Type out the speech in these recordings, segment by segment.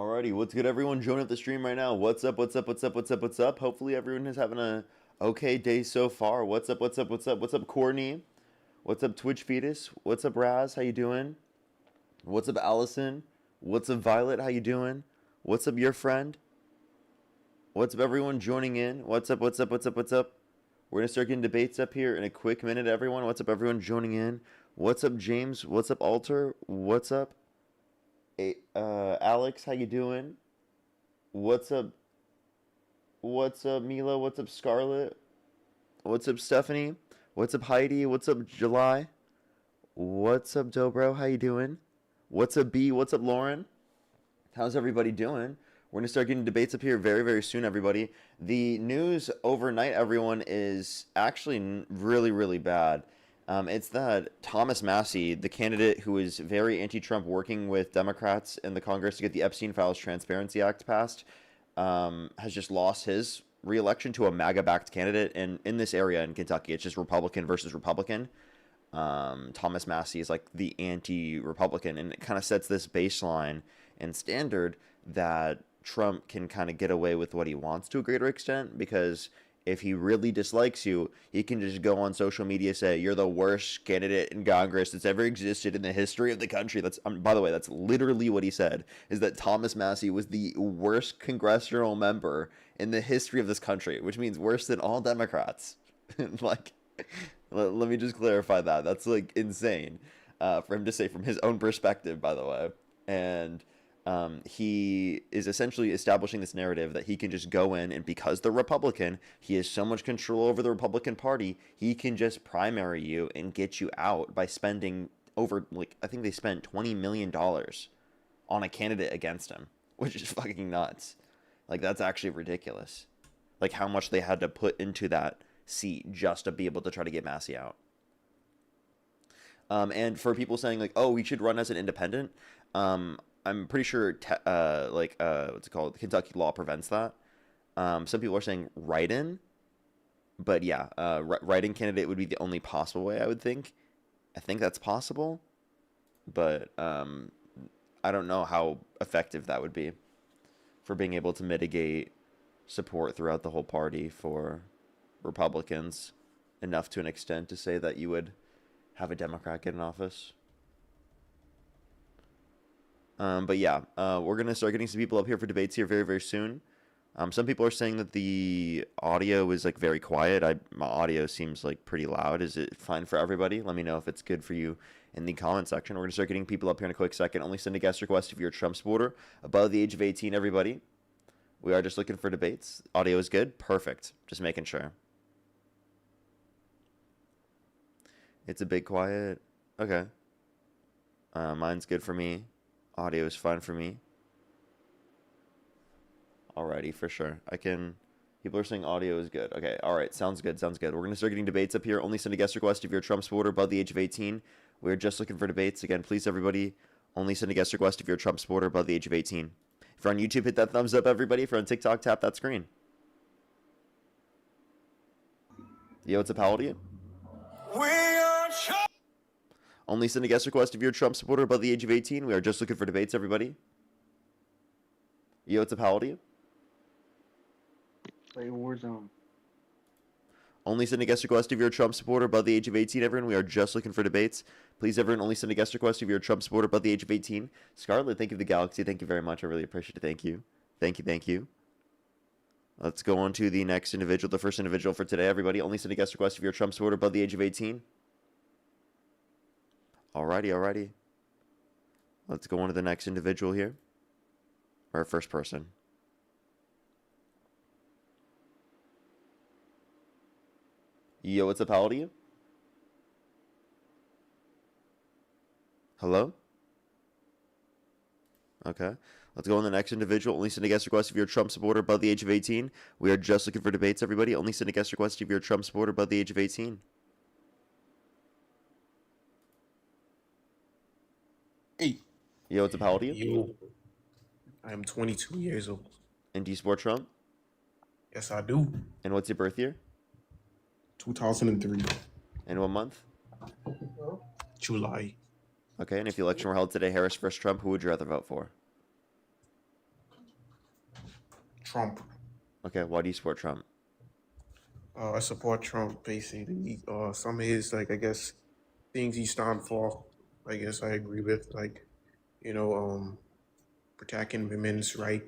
Alrighty, what's good, everyone? Join up the stream right now. What's up? What's up? What's up? What's up? What's up? Hopefully, everyone is having a okay day so far. What's up? What's up? What's up? What's up, Courtney? What's up, Twitch Fetus? What's up, Raz? How you doing? What's up, Allison? What's up, Violet? How you doing? What's up, your friend? What's up, everyone joining in? What's up? What's up? What's up? What's up? We're gonna start getting debates up here in a quick minute, everyone. What's up, everyone joining in? What's up, James? What's up, Alter? What's up? Hey, Alex, how you doing? What's up? What's up, Mila? What's up, Scarlett? What's up, Stephanie? What's up, Heidi? What's up, July? What's up, Dobro? How you doing? What's up, B? What's up, Lauren? How's everybody doing? We're gonna start getting debates up here very, very soon, everybody. The news overnight, everyone, is actually really, really bad. It's that Thomas Massie, the candidate who is very anti-Trump, working with Democrats in the Congress to get the Epstein Files Transparency Act passed, has just lost his re-election to a MAGA-backed candidate in this area in Kentucky. It's just Republican versus Republican. Thomas Massie is like the anti-Republican, and it kind of sets this baseline and standard that Trump can kind of get away with what he wants to a greater extent, because if he really dislikes you, he can just go on social media, say you're the worst candidate in Congress that's ever existed in the history of the country. That's by the way, that's literally what he said, is that Thomas Massie was the worst congressional member in the history of this country, which means worse than all Democrats. Like, let me just clarify that. That's like insane for him to say from his own perspective, by the way. And he is essentially establishing this narrative that he can just go in, and because the Republican, he has so much control over the Republican Party, he can just primary you and get you out by spending over, like, I think they spent $20 million on a candidate against him, which is fucking nuts. Like, that's actually ridiculous. Like, how much they had to put into that seat just to be able to try to get Massie out. And for people saying, like, oh, we should run as an independent, I'm pretty sure, what's it called? Kentucky law prevents that. Some people are saying write-in, but yeah, write-in candidate would be the only possible way, I would think. I think that's possible, but I don't know how effective that would be for being able to mitigate support throughout the whole party for Republicans enough to an extent to say that you would have a Democrat get in office. But yeah, we're going to start getting some people up here for debates here very, very soon. Some people are saying that the audio is like very quiet. My audio seems like pretty loud. Is it fine for everybody? Let me know if it's good for you in the comment section. We're going to start getting people up here in a quick second. Only send a guest request if you're a Trump supporter above the age of 18, everybody. We are just looking for debates. Audio is good? Perfect. Just making sure. It's a bit quiet. Okay. Mine's good for me. Audio is fine for me. Alrighty, for sure. People are saying audio is good. Okay, alright, sounds good, sounds good. We're going to start getting debates up here. Only send a guest request if you're a Trump supporter above the age of 18. We're just looking for debates. Again, please, everybody, only send a guest request if you're a Trump supporter above the age of 18. If you're on YouTube, hit that thumbs up, everybody. If you're on TikTok, tap that screen. Yo, what's up? How old are you? Only send a guest request if you're a Trump supporter above the age of 18. We are just looking for debates, everybody. Yo, what's up? How old are you? Play Warzone. Only send a guest request if you're a Trump supporter above the age of 18, everyone. We are just looking for debates. Please, everyone, only send a guest request if you're a Trump supporter above the age of 18. Scarlett, thank you for the galaxy. Thank you very much. I really appreciate it. Thank you. Thank you, thank you. Let's go on to the next individual, the first individual for today, everybody. Only send a guest request if you're a Trump supporter above the age of 18. Alrighty, alrighty. Let's go on to the next individual here. Or first person. Yo, what's up? How old are you? Hello? Okay. Let's go on to the next individual. Only send a guest request if you're a Trump supporter above the age of 18. We are just looking for debates, everybody. Only send a guest request if you're a Trump supporter above the age of 18. Hey. Yo, what's up? How old are you? Yo. I am 22 years old. And do you support Trump? Yes, I do. And what's your birth year? 2003. And what month? July. Okay, and if the election were held today, Harris versus Trump, who would you rather vote for? Trump. Okay, why do you support Trump? I support Trump basically. Some of his like I guess things he stand for. I guess I agree with you know um protecting women's right.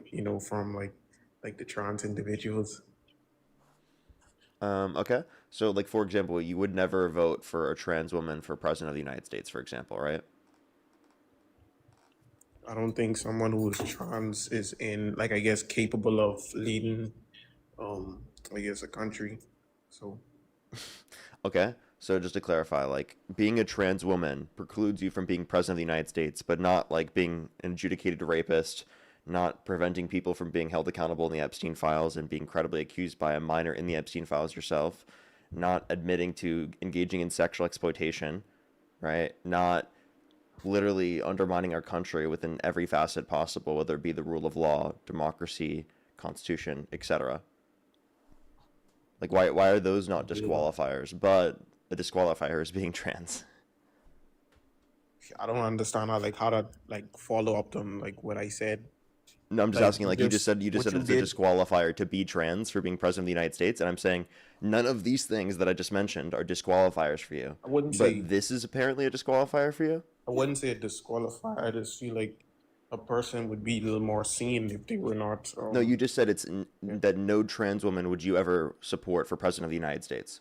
From like the trans individuals. Okay, so like for example, you would never vote for a trans woman for president of the United States, for example, right? I don't think someone who is trans is in like I guess capable of leading I guess a country. So Okay, so just to clarify, like being a trans woman precludes you from being president of the United States, but not like being an adjudicated rapist, not preventing people from being held accountable in the Epstein files and being credibly accused by a minor in the Epstein files yourself, not admitting to engaging in sexual exploitation, right? Not literally undermining our country within every facet possible, whether it be the rule of law, democracy, constitution, etc. Like why are those not disqualifiers? But the disqualifier is being trans. I don't understand how to like follow up on like what I said. No, I'm just Like asking. Like you just what said you it's a did. disqualifier to be trans for being president of the United States, and I'm saying none of these things that I just mentioned are disqualifiers for you. I wouldn't But say this is apparently a disqualifier for you. I wouldn't say a disqualifier. I just feel like a person would be a little more seen if they were not. No, you just said Yeah. that no trans woman would you ever support for president of the United States.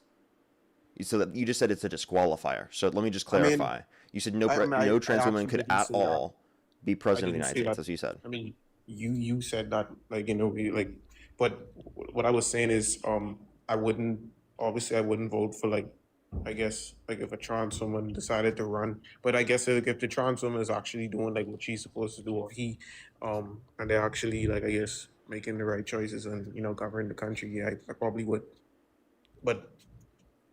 So that you just said it's a disqualifier. So let me just I mean, clarify. You said I no trans woman actually could didn't at say that. all be I president of the didn't United say States, that. as you said. I mean, you said that like, but what I was saying is I wouldn't obviously I wouldn't vote for like I guess like if a trans woman decided to run, but I guess like, if the trans woman is actually doing like what she's supposed to do or he, and they're actually like I guess making the right choices and governing the country, yeah, I probably would, but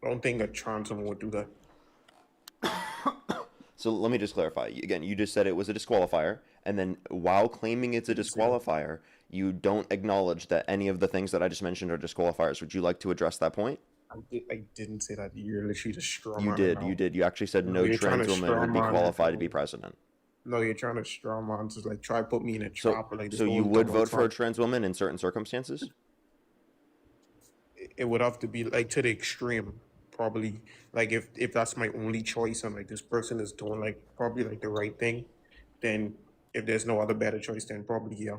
I don't think a trans woman would do that. So let me just clarify. Again, you just said it was a disqualifier, and then while claiming it's a Didn't say that. disqualifier, you don't acknowledge that any of the things that I just mentioned are disqualifiers. Would you like to address that point? I didn't say that. You're literally just straw You manning did. You now. did. You actually said No, no you're trying trans to woman straw would be man. qualified to be president. No, you're trying to straw man to like try to put me in a So, trap or like this so you whole would Donald vote for a Trump. trans woman in certain circumstances? It would have to be like to the extreme, probably. Like if that's my only choice and like this person is doing like probably like the right thing, then if there's no other better choice, then probably yeah.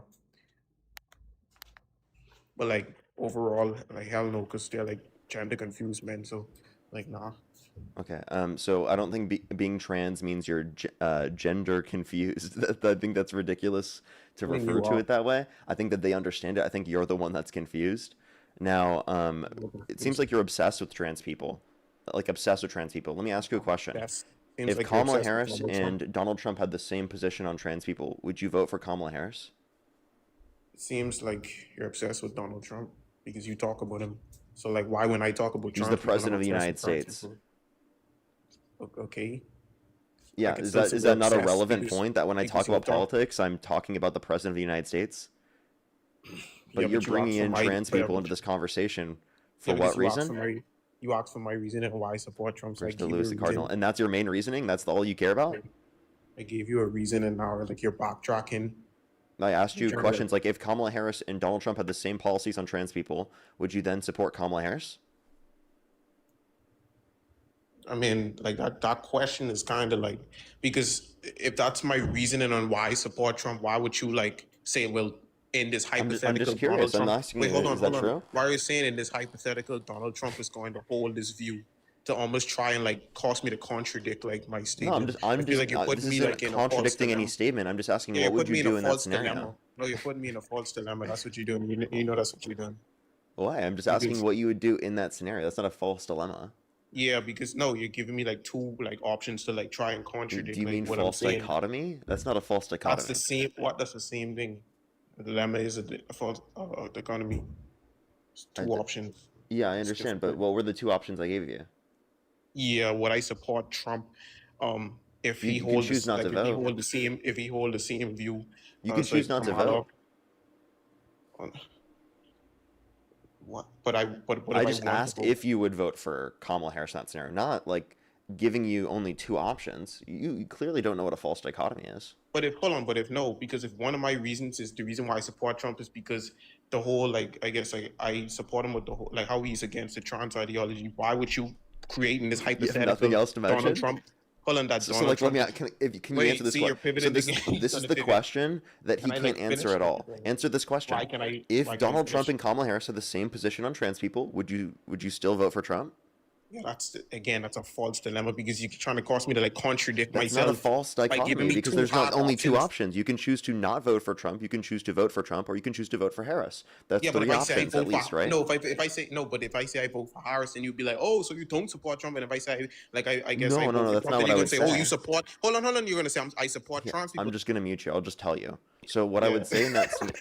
But like overall, like hell no, because they're like trying to confuse men. So like nah. Okay. So I don't think being trans means you're gender confused. I think that's ridiculous to I mean refer you to are. it that way. I think that they understand it. I think you're the one that's confused. Now, You're it seems confused. like you're obsessed with trans people, like obsessed with trans people. Let me ask you a question. That's seems If like you're Kamala obsessed with Harris Donald Trump. and Donald Trump had the same position on trans people, would you vote for Kamala Harris? It seems like you're obsessed with Donald Trump because you talk about him. So like, why when I talk about He's the trans people, I'm president of the obsessed United with trans States. people? Okay, I Yeah, can still say is you're that not a obsessed relevant point that when I talk because you're about talk. politics, I'm talking about the president of the United States? Yeah, But you're but you bringing asked for in my. trans people into this conversation Yeah, for because what you asked reason? for my. You asked for my reason and why I support Trump. So I First to gave you Lewis a the Cardinal, reason. and that's your main reasoning. That's all you care about. I gave you a reason, and now like you're backtracking. I asked You're you trying to. questions like if Kamala Harris and Donald Trump had the same policies on trans people, would you then support Kamala Harris? I mean, like that question is kind of like because if that's my reasoning on why I support Trump, why would you like say, well, in this I'm hypothetical just Donald curious. I'm Trump? asking Wait, you, is that hold on. true? Why are you saying in this hypothetical Donald Trump is going to hold this view to almost try and like cause me to contradict like my No, statement? I I'm feel just. like you're This putting me like isn't in a false contradicting any dilemma. statement. I'm just asking, Yeah, what you're would putting you me in a do in that false scenario? dilemma. No, you're putting me in a false dilemma. That's what you're doing. You know that's what you're doing. Why? I'm just asking Because what you would do in that scenario. That's not a false dilemma. yeah, because no, you're giving me like two like options to like try and Do contradict you like mean what I'm false saying. dichotomy? That's not a false That's the dichotomy. same. What? That's the same thing. The dilemma is a false economy. It's I, two options. yeah, I It's understand, but difficult. what were the two options I gave you? Yeah, would I support Trump? If he You can hold choose this, not to like vote. if he hold the same view You can as choose like not to Kamala, vote. uh, what? But what I if I just want to asked vote? if you would vote for Kamala Harris in that scenario, not like giving you only two options, you clearly don't know what a false dichotomy is. But if hold on, but if no, because if one of my reasons is the reason why I support Trump is because the whole like I guess like I support him with the whole like how he's against the trans ideology. Why would you create in this You have nothing hypothetical else to Donald mention? Trump? Hold on, that So Donald like, let Trump me is can you answer wait. this See, you're question? So pivoting again. He's this is gonna the pivot. question that he Can I can't like answer finish? at all. Answer this Why question: can I? If Why can I Donald Trump finish? and Kamala Harris had the same position on trans people, would you still vote for Trump? Yeah, that's a false dilemma because you're trying to cause me to like contradict That's not a myself false by giving dichotomy me because two there's not hard only two options. options. You can choose to not vote for Trump, you can choose to vote for Trump, or you can choose to vote for Harris. That's Yeah, but if three I say I options at vote for least, right? no, if I say no, but if I say I vote for Harris, then you'd be like, oh, so you don't support Trump, and if I say like I guess I vote No, for that's Trump, not then what you're I gonna would say, oh, you say. support. Hold on, you're gonna say I support Here, trans I'm people. just gonna mute you. I'll just tell you. So Yeah.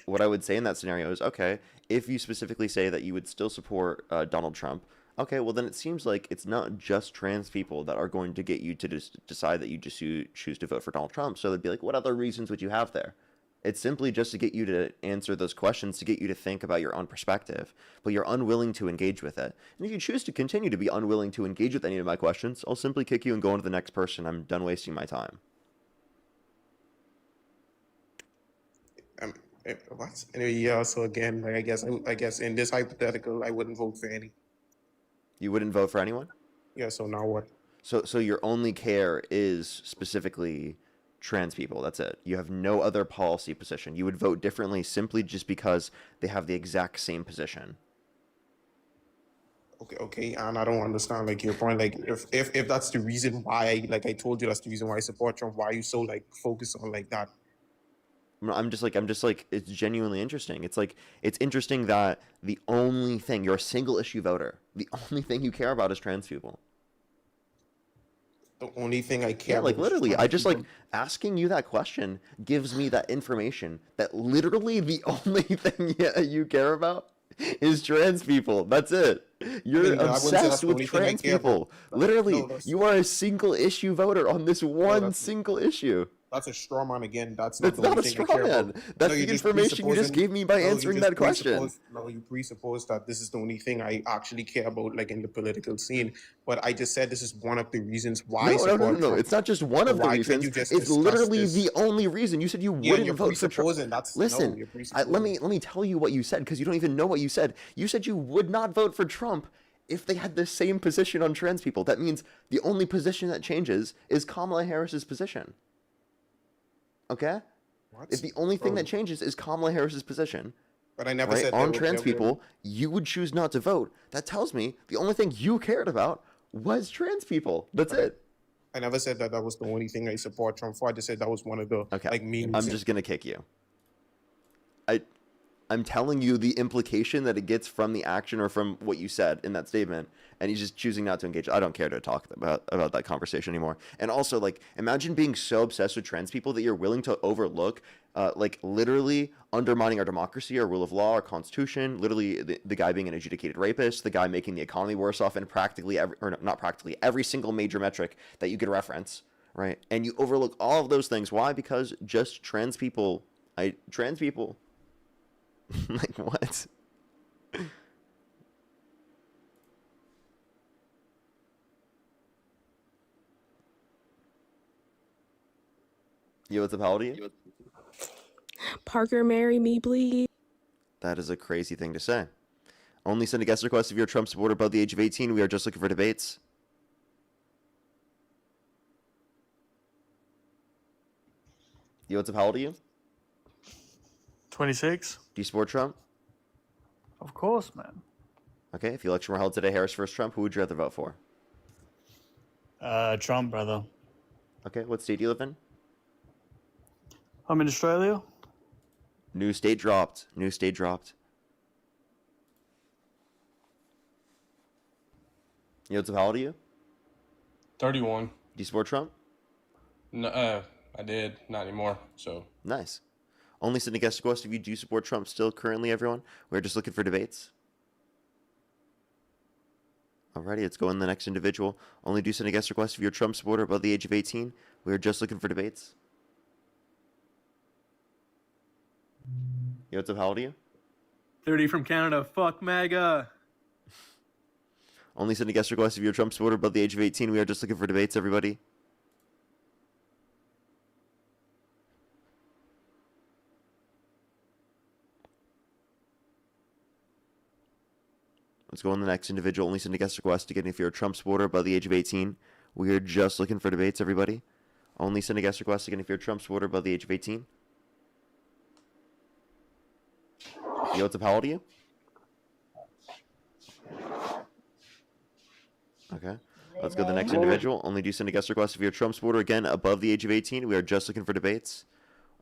what I would say in that scenario is, okay, if you specifically say that you would still support Donald Trump, okay, well then it seems like it's not just trans people that are going to get you to decide that you just choose to vote for Donald Trump. So they'd be like, what other reasons would you have there? It's simply just to get you to answer those questions, to get you to think about your own perspective, but you're unwilling to engage with it. And if you choose to continue to be unwilling to engage with any of my questions, I'll simply kick you and go on to the next person. I'm done wasting my time. Um, what? Anyway, yeah. So again, like I guess in this hypothetical, I wouldn't vote for any. You wouldn't vote for anyone? Yeah. So now what? So your only care is specifically trans people. That's it. You have no other policy position. You would vote differently simply just because they have the exact same position. Okay, and I don't understand like your point. Like if that's the reason why I told you that's the reason why I support Trump. Why are you so like focused on like that? I'm just like it's genuinely interesting. It's like it's interesting that the only thing you're a single issue voter. The only thing you care about is trans people. The only thing I Yeah, care like about is literally, I trans just like people. asking you that question gives me that information that literally the only thing you care about is trans people. That's it. I You're mean, I wouldn't say that's obsessed the with only thing I trans care about. people. Literally, No, that's you are a single issue voter on this no, one single issue. that's a straw man again. That's not That's the not only a thing I straw care about. man. No, That's you're the just information you just presupposing. gave me by No, you answering just that question. presuppose. No, you presuppose that this is the only thing I actually care about, like in the political scene. But I just said this is one of the reasons why I support No. Trump. It's not just one So of the why can't reasons. you just It's discuss literally this? the only reason. You said you Yeah, and wouldn't you're vote for Trump. presupposing. That's no, Listen, you're let presupposing. me tell you what you said because you don't even know what you said. You said you would not vote for Trump if they had the same position on trans people. That means the only position that changes is Kamala Harris's position. Okay? If What, the only thing that bro? changes is Kamala Harris's position, But I never right, said on trans people, you would choose not to vote. That tells me the only thing you cared about was trans people. That's but it. I never said that that was the only thing I support Trump for. I just said that was one of the Okay. like main I'm reasons. just gonna kick you. I I'm telling you the implication that it gets from the action or from what you said in that statement, and he's just choosing not to engage. I don't care to talk about that conversation anymore. And also, like, imagine being so obsessed with trans people that you're willing to overlook, like, literally undermining our democracy, our rule of law, our constitution. Literally, the guy being an adjudicated rapist, the guy making the economy worse off, and practically every, or not practically every single major metric that you could reference, right? And you overlook all of those things. Why? Because just trans people, trans people. Like what? Yo, what's up? How old are you? Parker, marry me, please. That is a crazy thing to say. Only send a guest request if you're a Trump supporter above the age of 18. We are just looking for debates. Yo, what's up? How old are you? 26? Do you support Trump? Of course, man. Okay, if the election were held today, Harris versus Trump, who would you rather vote for? Trump, brother. Okay, what state do you live in? I'm in Australia. New state dropped. New state dropped. Yo, what's up? How old are you? 31. Do you support Trump? No, I did. Not anymore. So, Nice. Only send a guest request if you do support Trump still currently, everyone. We're just looking for debates. Alrighty, let's go on to the next individual. Only do send a guest request if you're a Trump supporter above the age of 18. We're just looking for debates. Yo, what's up? How old are you? 30 from Canada. Fuck MAGA. Only send a guest request if you're a Trump supporter above the age of 18. We are just looking for debates, everybody. Let's go on the next individual. Only send a guest request again if you're a Trump supporter above the age of 18. We are just looking for debates, everybody. Only send a guest request again if you're a Trump supporter above the age of 18. Yo, what's up? How old are you? Okay. Let's go to the next individual. Only do send a guest request if you're a Trump supporter again above the age of 18. We are just looking for debates.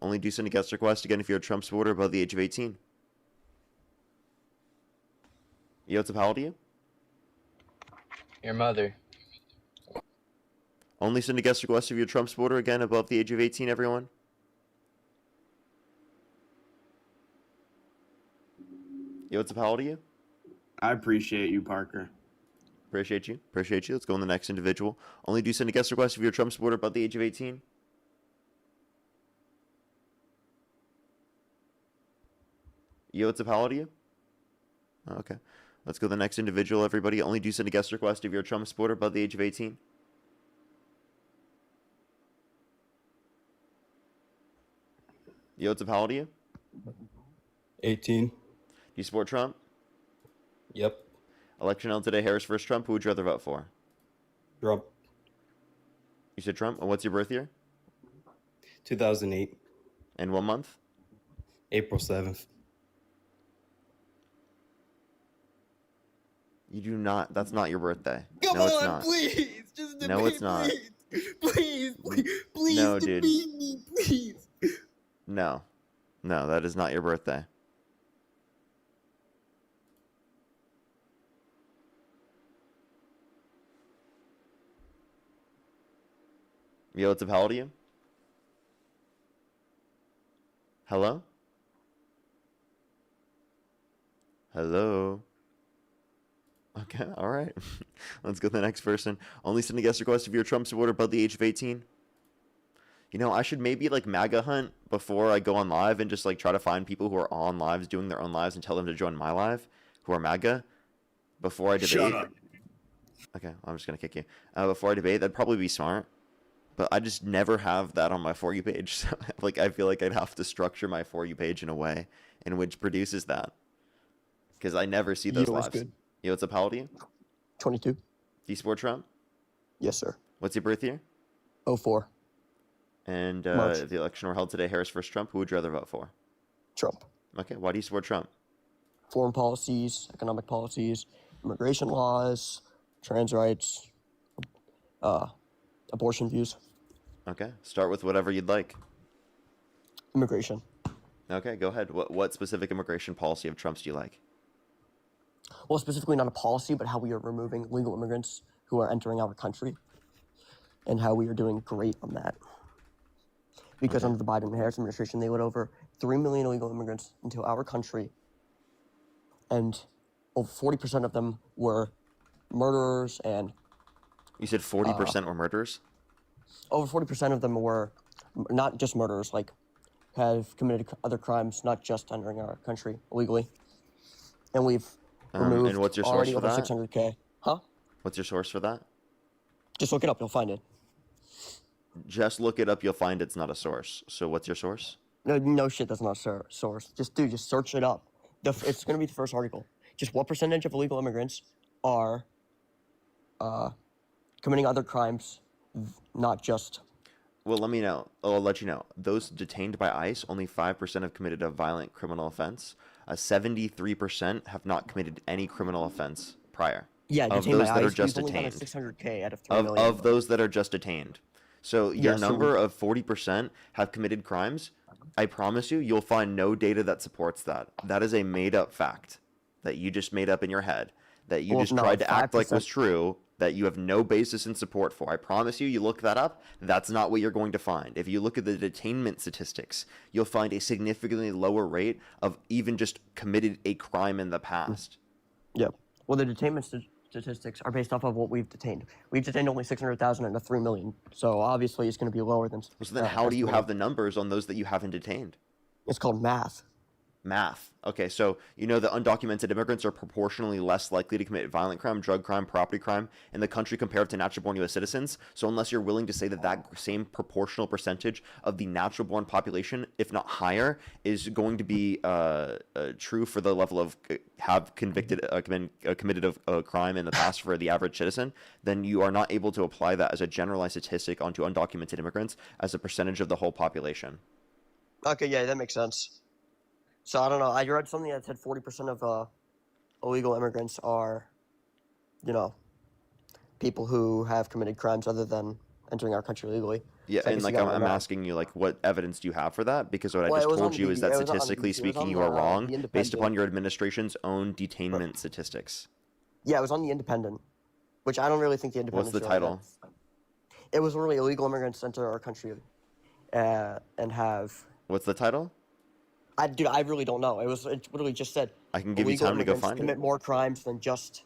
Only do send a guest request again if you're a Trump supporter above the age of 18. Yo, what's up? How old are you? Your mother. Only send a guest request if you're a Trump supporter again above the age of 18, everyone. Yo, what's up? How old are you? I appreciate you, Parker. Appreciate you. Appreciate you. Let's go on the next individual. Only do send a guest request if you're a Trump supporter above the age of 18. Yo, what's up? How old are you? Oh, okay. Let's go to the next individual, everybody. Only do send a guest request if you're a Trump supporter above the age of 18. Yo, what's up? How old are you? 18. Do you support Trump? Yep. Election held today, Harris versus Trump. Who would you rather vote for? Trump. You said Trump. And what's your birth year? 2008. And what month? April 7th. You do not. That's not your birthday. Come no, on, it's not. please. Just debate No, it's not. me. Please No, debate dude. me, please. No. No, that is not your birthday. Yo, what's up? How old are you? Hello? Hello? Okay, all right. Let's go to the next person. Only send a guest request if you're a Trump supporter above the age of 18. You know, I should maybe like MAGA hunt before I go on live and just like try to find people who are on lives doing their own lives and tell them to join my live who are MAGA before I debate. Shut up. Okay, I'm just gonna kick you. Before I debate, that'd probably be smart. But I just never have that on my For You page. So, like, I feel like I'd have to structure my For You page in a way in which produces that. Because I never see those lives. Good. Yo, what's up? How old are you? 22. Do you support Trump? Yes, sir. What's your birth year? 04. And March. if the election were held today, Harris versus Trump, who would you rather vote for? Trump. Okay, why do you support Trump? Foreign policies, economic policies, immigration laws, trans rights, abortion views, Okay, start with whatever you'd like. immigration. Okay, go ahead. What specific immigration policy of Trump's do you like? Well, specifically not a policy, but how we are removing legal immigrants who are entering our country and how we are doing great on that. Because under the Biden and Harris administration, they let over 3 million illegal immigrants into our country, and over 40% of them were murderers, and You said 40% were murderers? over 40% of them were not just murderers, like have committed other crimes, not just entering our country illegally. And we've removed and what's your source already for over that? 600K. Huh? What's your source for that? Just look it up, you'll find it. Just look it up, you'll find it's not a source. So what's your source? No shit, that's not a source. Just search it up. It's going to be the first article. Just what percentage of illegal immigrants are committing other crimes, not just... Well, let me know. I'll let you know. Those detained by ICE, only 5% have committed a violent criminal offense. 73% have not committed any criminal offense prior. Yeah, of detained those by that are ICE, just we've only detained. gotten 600K out of 3 million. Of those that are just detained. So your Yeah, so number of 40% have committed crimes. I promise you, you'll find no data that supports that. That is a made-up fact that you just made up in your head, that you Well, just no, tried to act like 5%. was true, that you have no basis in support for. I promise you, you look that up, that's not what you're going to find. If you look at the detainment statistics, you'll find a significantly lower rate of even just committed a crime in the past. Yeah. Well, the detainment statistics are based off of what we've detained. We've detained only 600,000 and 3 million. So obviously it's going to be lower than... So then how do you have the numbers on those that you haven't detained? It's called math. math. Okay, so you know that undocumented immigrants are proportionally less likely to commit violent crime, drug crime, property crime in the country compared to natural-born U.S. citizens. So unless you're willing to say that that same proportional percentage of the natural-born population, if not higher, is going to be true for the level of committed a crime in the past for the average citizen, then you are not able to apply that as a generalized statistic onto undocumented immigrants as a percentage of the whole population. Okay, yeah, that makes sense. So I don't know. I read something that said 40% of illegal immigrants are, you know, people who have committed crimes other than entering our country legally. Yeah, So I and guess like you got it I'm wrong. asking you, like, what evidence do you have for that? Because what I Well, just it was on told the you is BBC that it was not on the statistically BBC, it was speaking, on you are the wrong based Independent. upon your administration's own detainment statistics. Yeah, it was on the Independent, which I don't really think the What's Independent. the title? It was really illegal immigrants enter our country, and have. What's the title? Dude, I really don't know. It literally just said I can give you illegal time to go immigrants find commit it. more crimes than just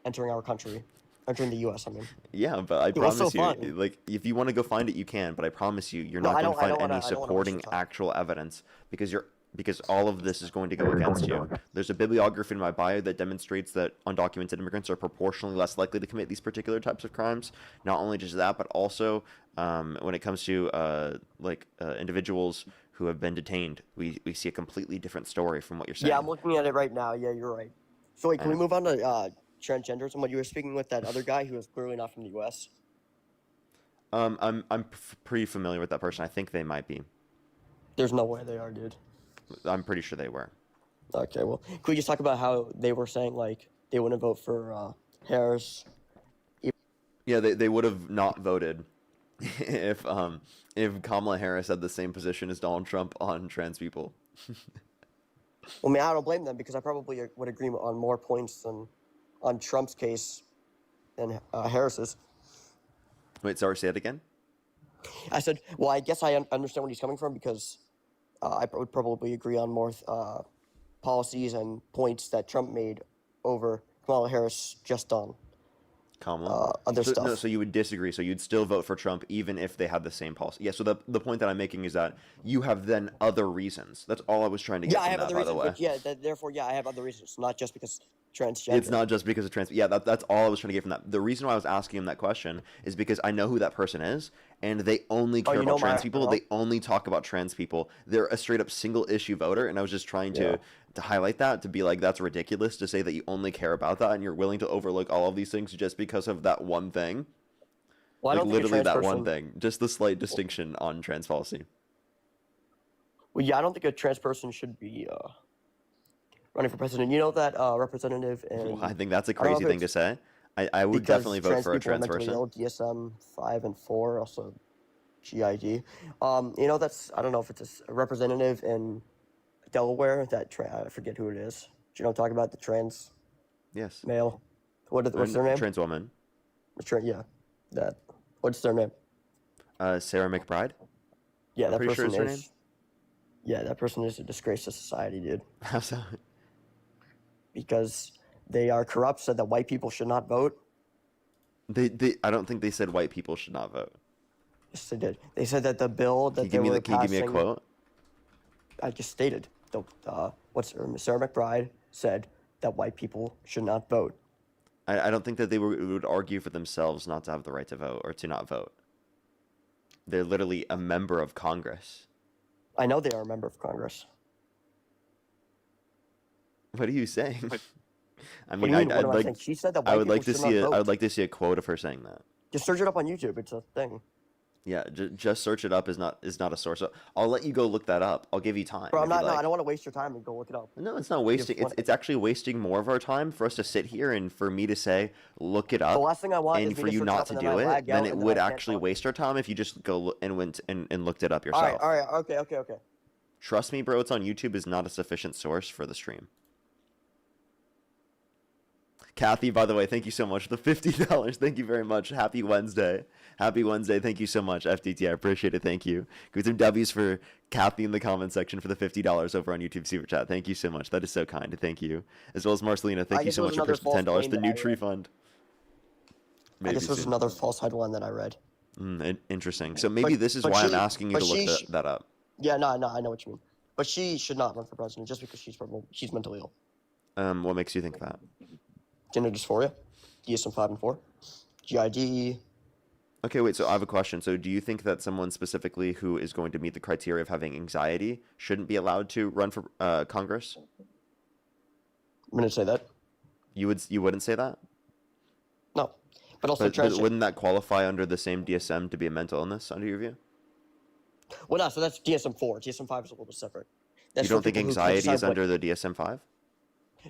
entering our country, entering the U.S. I mean, Yeah, but I it was so promise you, fun. like, if you want to go find it, you can. But I promise you, you're No, not I going don't. to I find don't want any to. I don't want to waste your supporting time. actual evidence because all of this is going to go against you. There's a bibliography in my bio that demonstrates that undocumented immigrants are proportionally less likely to commit these particular types of crimes. Not only just that, but also when it comes to individuals who have been detained, we see a completely different story from what you're saying. Yeah, I'm looking at it right now. Yeah, you're right. So wait, can we And- move on to transgenders and what you were speaking with that other guy who was clearly not from the U.S.? I'm pretty familiar with that person. I think they might be. There's no way they are, dude. I'm pretty sure they were. Okay, well, can we just talk about how they were saying like they wouldn't vote for Harris? Yeah, they would have not voted if Kamala Harris had the same position as Donald Trump on trans people. Well, I mean, I don't blame them because I probably would agree on more points than on Trump's case than Harris's. Wait, sorry, say it again? I said, well, I guess I understand where he's coming from because I would probably agree on more policies and points that Trump made over Kamala Harris just on Kamala? other so, stuff. No, so you would disagree. So you'd still vote for Trump even if they had the same policy. Yeah, so the point that I'm making is that you have then other reasons. That's all I was trying to get Yeah, I from have that, other by reasons. the way. But yeah, therefore, yeah, I have other reasons, not just because transgender. It's not just because of trans. Yeah, that's all I was trying to get from that. The reason why I was asking him that question is because I know who that person is, and they only care you about know trans my people. girl? They only talk about trans people. They're a straight up single issue voter, and I was just trying to highlight that, to be like, that's ridiculous to say that you only care about that and you're willing to overlook all of these things just because of that one thing. Well, I Like don't think a literally trans that one person- thing. Just the slight distinction on trans policy. Well, yeah, I don't think a trans person should be running for president. You know that representative and Well, I think that's a don't know crazy if thing to say. I would because definitely vote for a people are trans mentally person. ill, DSM 5 and 4, also GID. You know, that's, I don't know if it's a representative in Delaware that I forget who it is. Do you know what I'm talking about? The trans Yes. male. What's their name? Trans woman. Yeah, that. What's their name? Sarah McBride. Yeah, I'm that pretty sure person it's her is. Yeah, that person is a disgrace to society, dude. How so? Because they are corrupt, said that white people should not vote. I don't think they said white people should not vote. Yes, they did. They said that the bill that Can they were you give me a passing- quote? I just stated. Sarah McBride said that white people should not vote. I don't think that they would argue for themselves not to have the right to vote or to not vote. They're literally a member of Congress. I know they are a member of Congress. What are you saying? I What do mean, you mean? I'd What am I like. saying? She said that white I would people like to should see not I would vote. like to see a quote of her saying that. Just search it up on YouTube. It's a thing. Yeah, just search it up is not a source. So I'll let you go look that up. I'll give you time. Bro, if you'd I like. don't want to waste your time and go look it up. No, it's not wasting. fun. It's actually wasting more of our time for us to sit here and for me to say, look it The up, last thing I want and is for me to you search not up to and do then I it. lag Then out it and would I can't actually talk. waste our time if you just go and went and looked it up All yourself. right. Okay. Trust me, bro. It's on YouTube is not a sufficient source for the stream. Kathy, by the way, thank you so much for the $50. Thank you very much. Happy Wednesday. Happy Wednesday. Thank you so much, FTT. I appreciate it. Thank you. Give some W's for Kathy in the comment section for the $50 over on YouTube Super Chat. Thank you so much. That is so kind. Thank you. As well as Marcelina. Thank you guess so it much was for another pushing the $10. false The claim new that I tree read. fund. I Maybe guess it was soon. another false headline that I read. Interesting. So maybe this is but why I'm she- asking you but to look she- that up. Yeah, no, I know what you mean. But she should not run for president just because she's mentally ill. What makes you think that? Gender dysphoria, DSM-5 and 4, GID. Okay, wait, so I have a question. So do you think that someone specifically who is going to meet the criteria of having anxiety shouldn't be allowed to run for Congress? I'm gonna say that. You wouldn't say that? No, but also But wouldn't that qualify under the same DSM to be a mental illness under your view? Well, no, so that's DSM-4. DSM-5 is a little bit separate. That's You don't for think people who can anxiety decide is under the DSM-5?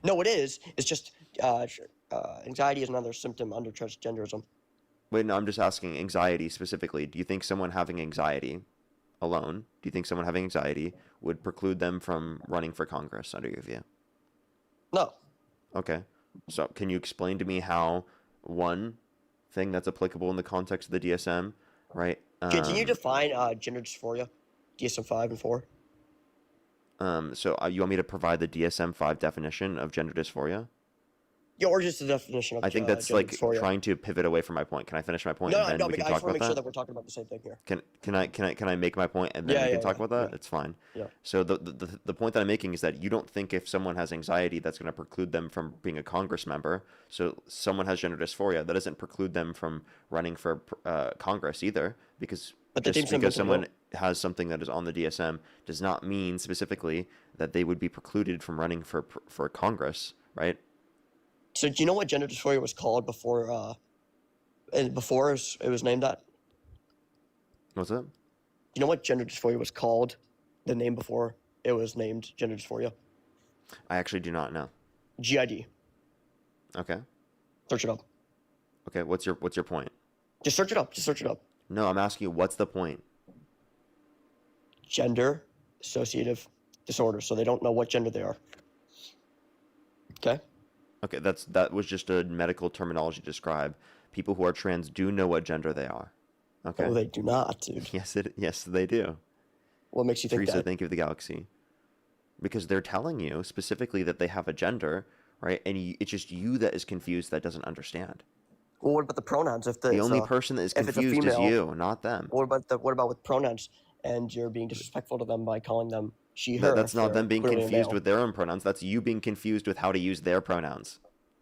No, it is. It's just anxiety is another symptom under transgenderism. Wait, no, I'm just asking anxiety specifically. Do you think someone having anxiety alone, do you think someone having anxiety would preclude them from running for Congress under your view? No. Okay. So can you explain to me how one thing that's applicable in the context of the DSM, right? Can you define gender dysphoria, DSM-5 and 4? So you want me to provide the DSM-5 definition of gender dysphoria? Yeah, or just the definition of I think that's gender like dysphoria. trying to pivot away from my point. Can I finish my point No, and then no, we but can I talk just want about to make sure that? that we're talking about the same thing here. Can I make my point and then Yeah, we can yeah, talk yeah, about that? yeah. It's fine. Yeah. So the point that I'm making is that you don't think if someone has anxiety that's going to preclude them from being a Congress member. So someone has gender dysphoria that doesn't preclude them from running for Congress either, because But the just team's because mental someone has something that is on the DSM does not mean specifically that they would be precluded from running for Congress, right? So do you know what gender dysphoria was called before it was named that? What's that? Do you know what gender dysphoria was called? The name before it was named gender dysphoria? I actually do not know. GID. Okay. Search it up. Okay. What's your point? Just search it up. Just search it up. No, I'm asking you, what's the point? Gender associative disorder. So they don't know what gender they are. Okay. Okay, that was just a medical terminology to describe people who are trans do know what gender they are. Okay. Oh, they do not, dude. Yes, they do. What makes you think Teresa, that? thank you for the galaxy. Because they're telling you specifically that they have a gender, right? And it's just you that is confused that doesn't understand. Well, what about the pronouns? If The only person that is if it's a confused is female- you, not them. What about with pronouns? And you're being disrespectful to them by calling them she, her. That's if not they're them being clearly a confused male. with their own pronouns. That's you being confused with how to use their pronouns.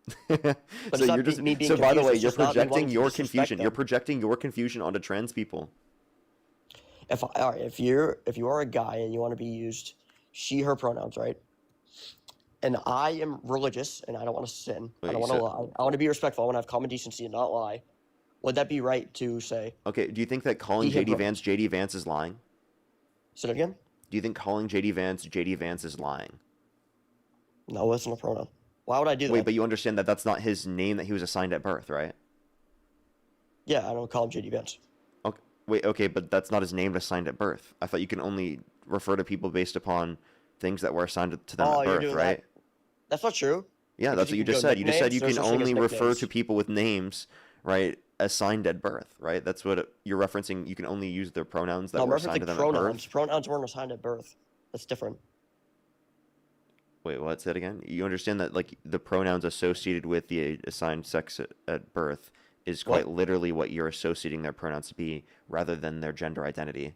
So it's not you're just me being so. By the confused, way, it's you're just not me wanting projecting to your disrespect confusion. You're them. projecting your confusion onto trans people. If you are a guy and you want to be used she, her pronouns, right? And I am religious and I don't want to sin. I Wait, don't want to so- lie. I want to be respectful. I want to have common decency and not lie. Would that be right to say? Okay, do you think that calling He hit JD bro- Vance JD Vance is lying? Say that again? Do you think calling JD Vance is lying? No, that's not a pronoun. Why would I do that? Wait, but you understand that that's not his name that he was assigned at birth, right? Yeah, I don't call him JD Vance. Okay, wait, okay, but that's not his name assigned at birth. I thought you can only refer to people based upon things that were assigned to them at you're birth, doing right? that. That's not true. Yeah, Because that's what you can just go said. You just said you nicknames, can there's no such thing only as refer to nicknames. people with names, right, assigned at birth, right? That's what you're referencing. You can only use the pronouns that No, I'm were assigned to referencing them pronouns. at birth. Pronouns weren't assigned at birth. That's different. Wait, what? Say it again. You understand that like the pronouns associated with the assigned sex at birth is quite literally what you're associating their pronouns to be, rather than their gender identity.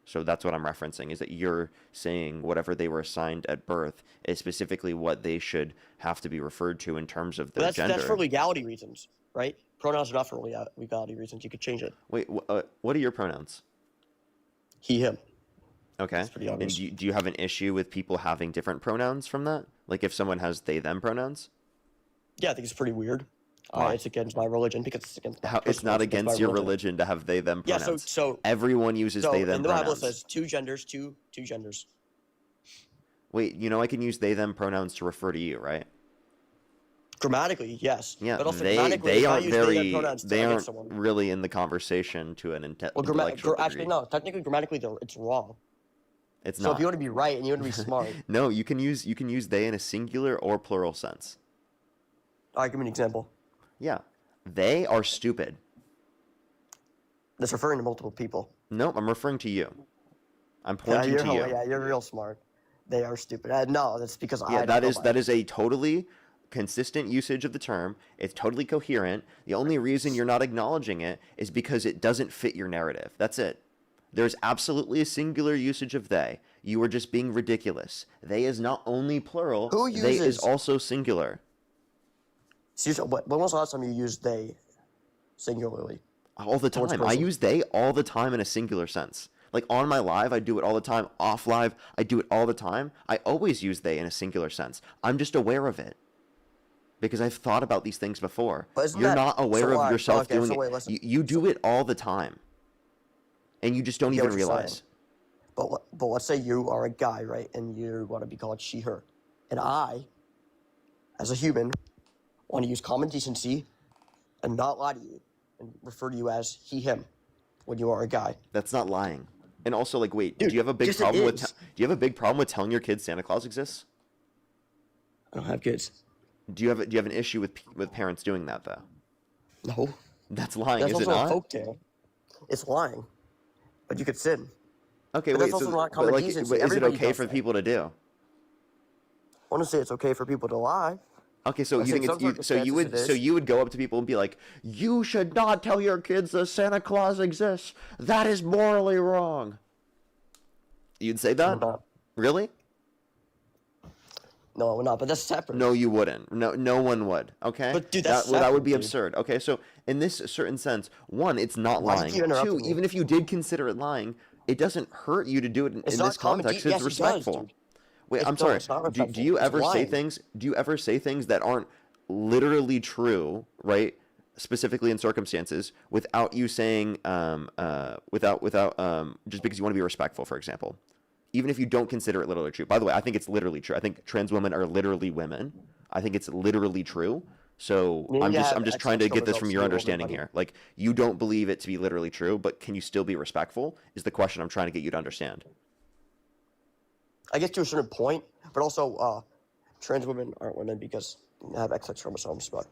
So that's what I'm referencing, is that you're saying whatever they were assigned at birth is specifically what they should have to be referred to in terms of their But gender. that's for legality reasons, right? Pronouns are not for legality reasons. You could change it. Wait, what are your pronouns? He, him. Okay. That's pretty And obvious. do you have an issue with people having different pronouns from that? Like if someone has they, them pronouns? Yeah, I think it's pretty weird. Why? It's against my religion because it's against. How, it's not against your religion to have they, them Yeah. pronouns. So Everyone uses they, them in the Bible it pronouns. says two genders, two genders. Wait, I can use they, them pronouns to refer to you, right? Grammatically, yes. Yeah, But also they grammatically, they if I aren't use they, them very pronouns they against aren't someone. really in the conversation to an Well, intellectual degree. actually, no. Technically, grammatically, it's wrong. It's So not. if you want to be right and you want to be smart, No, you can use they in a singular or plural sense. all right, give me an example. Yeah, they are stupid. That's referring to multiple people. No, I'm referring to you. I'm Yeah, pointing to you. yeah, you're real smart. They are stupid. No, that's because I. Yeah, don't that know is mine. that is a totally consistent usage of the term. It's totally coherent. The only reason you're not acknowledging it is because it doesn't fit your narrative. That's it. There's absolutely a singular usage of they. You are just being ridiculous. They is not only plural. Who They is uses- also singular. Seriously, when was the last time you used they singularly? All the Towards time. I person. use they all the time in a singular sense. Like on my live, I do it all the time. Off live, I do it all the time. I always use they in a singular sense. I'm just aware of it. Because I've thought about these things before. But isn't You're that- not aware so of why- yourself okay, doing so it. wait, listen. You do it all the time. And you just don't get even what you're realize. saying. But let's say you are a guy, right, and you want to be called she, her, and I, as a human, want to use common decency and not lie to you and refer to you as he, him, when you are a guy. That's not lying. And also, like, wait, Dude, do you have a big yes, it problem with is. do you have a big problem with telling your kids Santa Claus exists? I don't have kids. Do you have an issue with parents doing that though? No, That's lying, that's is it also a not? folktale. It's lying, but you could sin. Okay, But wait. that's So, also not but common like, decency. but is it Everybody okay does for that. people to do? I want to say it's okay for people to lie. Okay, so I you think think some it's so you would circumstances it is. go up to people and be like, you should not tell your kids that Santa Claus exists. That is morally wrong. You'd say that? not. Really? No, we're not. But that's separate. No, you wouldn't. No one would. Okay. But, dude, that's that would be separate, dude. absurd. Okay, so in this certain sense, one, it's not Why do you lying. keep interrupting Two, me? even if you did consider it lying, it doesn't hurt you to do it in It's this not common context. de- It's yes, it does, respectful. dude. Wait, I'm No, sorry. it's not Do respectful. you It's ever say lying. things? Do you ever say things that aren't literally true, right? Specifically in circumstances, without you saying, without just because you want to be respectful, for example. Even if you don't consider it literally true. By the way, I think it's literally true. I think trans women are literally women. I think it's literally true. So Maybe I'm you just have trying to extra get this from results your to be understanding everybody. here. Like, you don't believe it to be literally true, but can you still be respectful? Is the question I'm trying to get you to understand. I guess to a certain point, but also trans women aren't women because they have XX chromosomes. But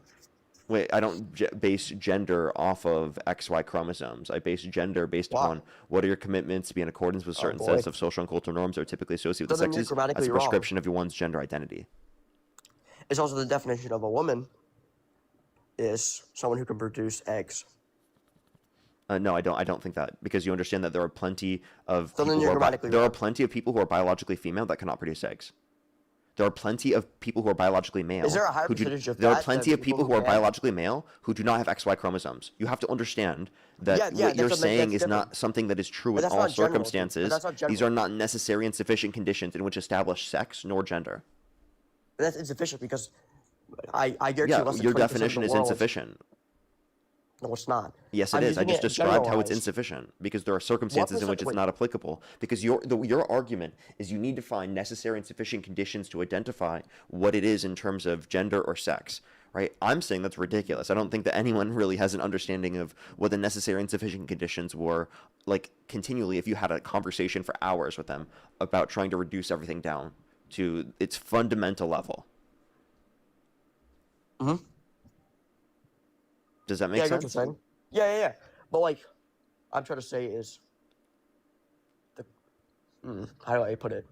Wait, I don't base gender off of XY chromosomes. I base gender based Wow. upon what are your commitments to be in accordance with certain boy. sets of social and cultural norms that are typically associated with So the then you're sexes as grammatically a wrong. prescription of one's gender identity. it's also the definition of a woman is someone who can produce eggs. No, I don't think that, because you understand that there are plenty of So then people you're who are grammatically there are wrong. plenty of people who are biologically female that cannot produce eggs. There are plenty of people who are biologically male. Is there a higher who do- percentage of There are that plenty than of people people who who are can? biologically male who do not have XY chromosomes. You have to understand that Yeah, what you're that's saying different. is not something that is true But in that's all not general, dude. But circumstances. that's not These are general. not necessary and sufficient conditions in which establish sex nor gender. But that's insufficient because I guarantee Yeah, less than your 20% of the definition is world- insufficient. No, it's not. Yes, it I'm is. I using just it described how it's generalized. insufficient because there are circumstances in which it's wait. not applicable. Because your argument is you need to find necessary and sufficient conditions to identify what it is in terms of gender or sex, right? I'm saying that's ridiculous. I don't think that anyone really has an understanding of what the necessary and sufficient conditions were, like, continually, if you had a conversation for hours with them about trying to reduce everything down to its fundamental level. Mhm. Does that make Yeah, I get what sense? you're saying. Yeah. But like, I'm trying to say is, how do I put it?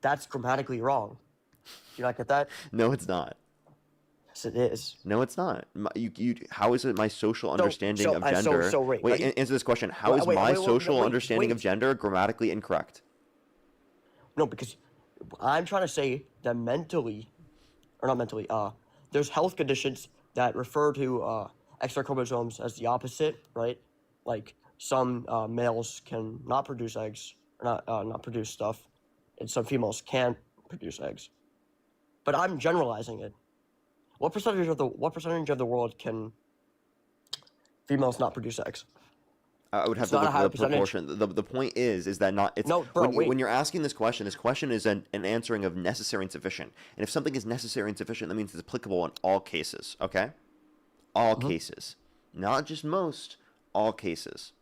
That's grammatically wrong. Do you not get that? No, it's not. Yes, it is. No, it's not. How is it my social understanding of so gender? wait, Wait, ready? answer this question. How is Wait, my wait, wait, social wait, understanding of wait. gender grammatically incorrect? No, because I'm trying to say that mentally, or not mentally, there's health conditions that refer to extra chromosomes as the opposite, right? Like some males can not produce eggs, or not produce stuff, and some females can produce eggs. But I'm generalizing it. What percentage of the world can females not produce eggs? I would have It's to not a look higher at the percentage. proportion. The point is that not it's No, bro, wait. when you're asking this question is an answering of necessary and sufficient. And if something is necessary and sufficient, that means it's applicable in all cases. Okay, all cases, not just most, all cases.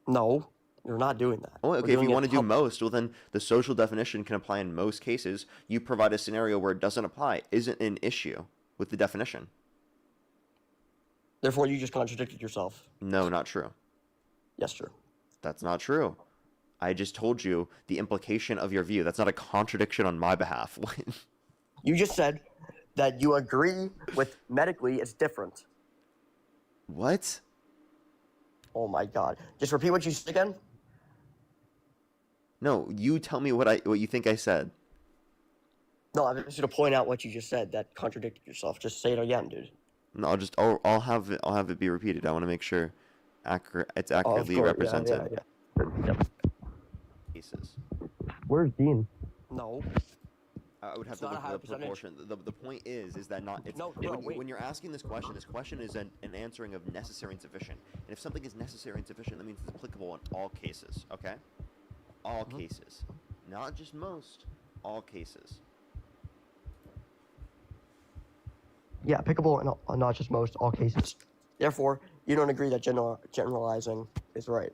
No, you're not doing that. Oh, We're okay, if doing you it want to do public. most, well then the social definition can apply in most cases. You provide a scenario where it doesn't apply, isn't an issue with the definition. Therefore, you just contradicted yourself. No, not true. Yes, true. That's not true. I just told you the implication of your view. That's not a contradiction on my behalf. You just said that you agree with medically it's different. What? Oh my god. Just repeat what you said again. No, you tell me what you think I said. No, I'm just gonna point out what you just said that contradicted yourself. Just say it again, dude. No, I'll have it be repeated. I want to make sure it's Oh, of accurately course. represented. Yep. Cases. Where's Dean? No. I would have It's to not look a high at the percentage. proportion. The point is that not it's No, wait. when you're asking this question is an answering of necessary and sufficient. And if something is necessary and sufficient, that means it's applicable in all cases. Okay, all cases, not just most, all cases. Yeah, applicable in not just most, all cases. Therefore, you don't agree that generalizing is right.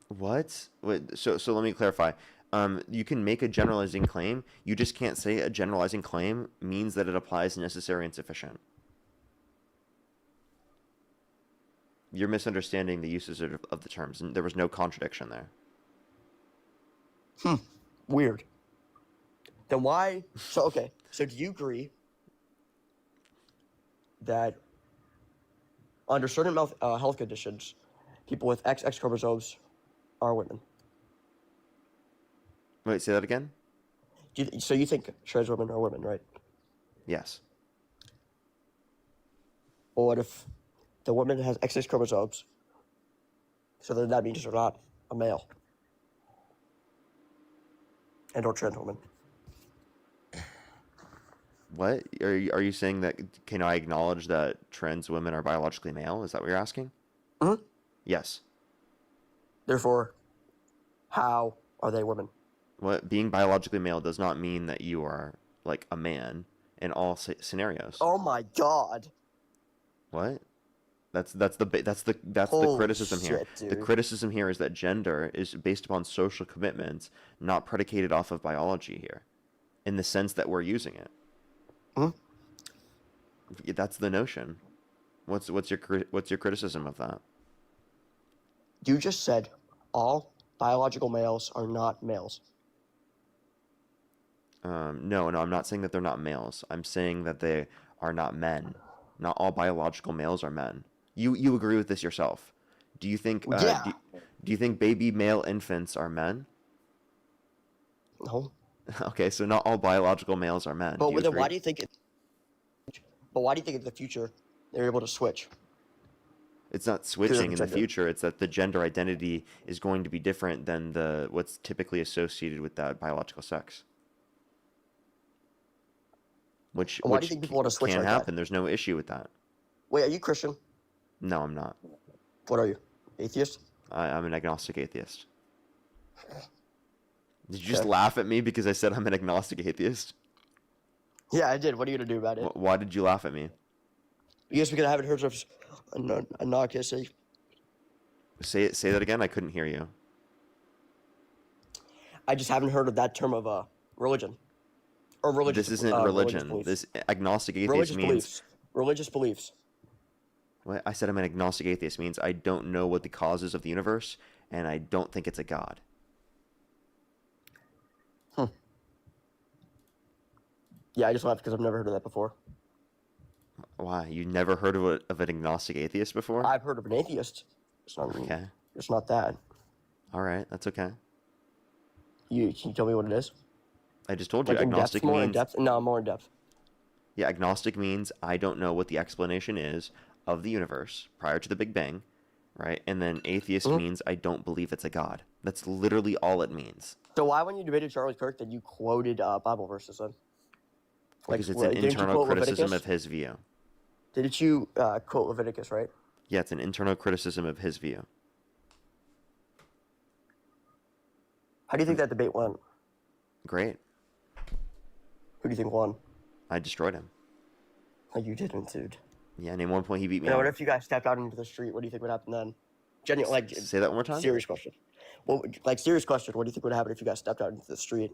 What? Wait, so let me clarify. You can make a generalizing claim. You just can't say a generalizing claim means that it applies necessary and sufficient. You're misunderstanding the uses of the terms, and there was no contradiction there. Weird. Then why? So, okay. So, do you agree that under certain health conditions, people with XX chromosomes are women? Wait, say that again? So, you think trans women are women, right? Yes. Well, what if the woman has XX chromosomes? So then that means they're not a male. And or trans woman. What? Are you saying that can I acknowledge that trans women are biologically male? Is that what you're asking? Mm-hmm. Yes. Therefore, how are they women? What being biologically male does not mean that you are like a man in all scenarios. Oh my god. What? That's the Holy criticism here. shit, The dude. criticism here is that gender is based upon social commitments, not predicated off of biology here, in the sense that we're using it. Hmm? That's the notion. What's your criticism of that? You just said all biological males are not males. No, I'm not saying that they're not males. I'm saying that they are not men. Not all biological males are men. You agree with this yourself? Do you think? Yeah. Do you think baby male infants are men? No. Okay, so not all biological males are men. But Do you then agree? why do you think in the future they're able to switch? It's not switching in the gender. future. It's that the gender identity is going to be different than what's typically associated with that biological sex. Which Why do you think people want to switch can like that? happen. There's no issue with that. Wait, are you Christian? No, I'm not. What are you? Atheist? I'm an agnostic atheist. Did you just laugh at me because I said I'm an agnostic atheist? Yeah, I did. What are you gonna do about it? Why did you laugh at me? Yes, because I haven't heard of anarchy. Say that again. I couldn't hear you. I just haven't heard of that term of religion. Or religious. This isn't religious religion. beliefs. This agnostic atheist religious means. beliefs. Religious beliefs. What I said I'm an agnostic atheist means I don't know what the cause is of the universe, and I don't think it's a god. Yeah, I just laughed because I've never heard of that before. Why? You never heard of an agnostic atheist before? I've heard of an atheist. It's not. Okay. It's not that. All right. That's okay. Can you tell me what it is? I just told you. Like in depth, Agnostic more in means. depth. No, more in depth. Yeah, agnostic means I don't know what the explanation is of the universe prior to the Big Bang, right? And then atheist means I don't believe it's a god. That's literally all it means. So why, when you debated Charlie Kirk, did you quoted Bible verses then? Because it's an didn't you internal quote criticism Leviticus? of his view. Didn't you quote Leviticus, right? Yeah, it's an internal criticism of his view. How do you think that debate went? Great. Who do you think won? I destroyed him. Oh, you didn't, dude. Yeah, name one point he beat me You know, what on. if you guys stepped out into the street? What do you think would happen then? Genuine, like, Say that one more time. serious question. Well, like, serious question. What do you think would happen if you guys stepped out into the street?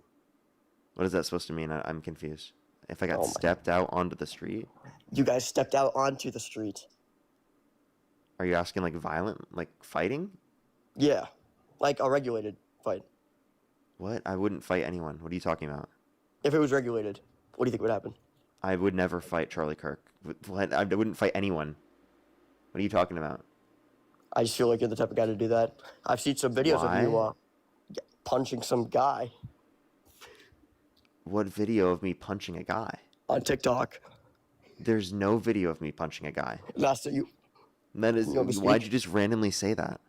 What is that supposed to mean? I'm confused. If I got Oh my- stepped out onto the street, You guys stepped out onto the street. are you asking like violent, like fighting? Yeah, like a regulated fight. What? I wouldn't fight anyone. What are you talking about? If it was regulated, what do you think would happen? I would never fight Charlie Kirk. What? I wouldn't fight anyone. What are you talking about? I just feel like you're the type of guy to do that. I've seen some videos of you Why? punching some guy What video of me punching a guy? on TikTok. There's no video of me punching a guy. Master, you That is, You want me to why'd speak? you just randomly say that?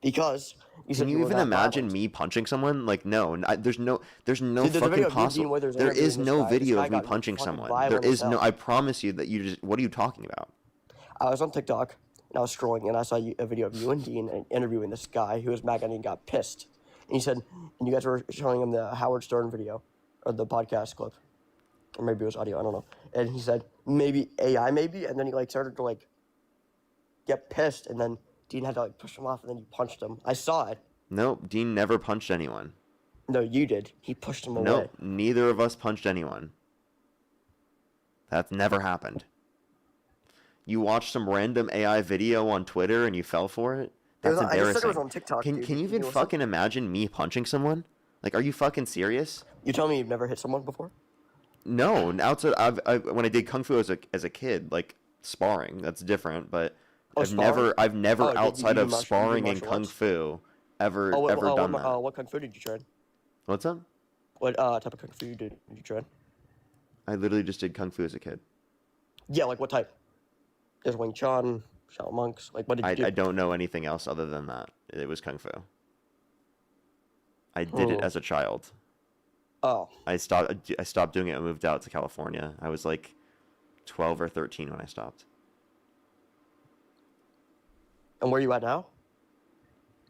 because you said Can you were even that imagine violent. me punching someone? Like, no, there's no Dude, there's a video fucking of you and possible. Dean Withers There is interviewing this no guy. This video guy of me got punching fucking someone. There violent is as no. hell. I promise you that you just. What are you talking about? I was on TikTok and I was scrolling and I saw a video of you and Dean interviewing this guy who was MAGA and he got pissed. And he said, and you guys were showing him the Howard Stern video or the podcast clip, or maybe it was audio, I don't know. And he said maybe AI, maybe, and then he like started to like get pissed, and then Dean had to like push him off, and then you punched him. I saw it. Nope, Dean never punched anyone. No, you did. He pushed him away. Nope, neither of us punched anyone. That's never happened. You watched some random AI video on Twitter and you fell for it? That's I just embarrassing. said it was on TikTok. Can dude. you even listen? fucking imagine me punching someone? Like, are you fucking serious? You tell me you've never hit someone before? No, outside when I did kung fu as a kid, like sparring, that's different. But Oh, I've sparring? never Oh, you outside do of you do sparring and martial kung arts? fu ever Oh, done that. what kung fu did you train? What's up? What type of kung fu did you train? I literally just did kung fu as a kid. Yeah, like what type? There's Wing Chun, Shaolin monks. Like what did you do? I don't know anything else other than that. It was kung fu. I did it Oh. as a child. Oh, I stopped doing it and moved out to California. I was like 12 or 13 when I stopped. and where are you at now?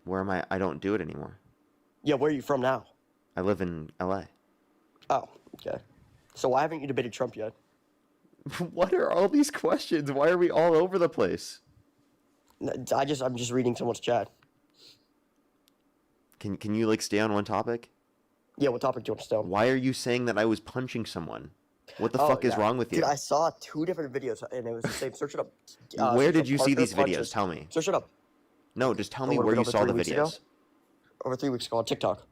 Where am I? I don't do it anymore. Yeah, where are you from now? I live in LA. Oh, okay. So why haven't you debated Trump yet? What are all these questions? Why are we all over the place? I'm just reading someone's chat. Can you like stay on one topic? Yeah, what topic do you want to stay on? Why are you saying that I was punching someone? What the Oh, fuck is yeah. wrong with you? Dude, I saw 2 different videos and it was the same. Search it up. Where search did up you see Parker these videos? punches. Tell me. Search it up. No, just tell A me little where bit you over saw 3 the weeks ago? videos. Over 3 weeks ago on TikTok.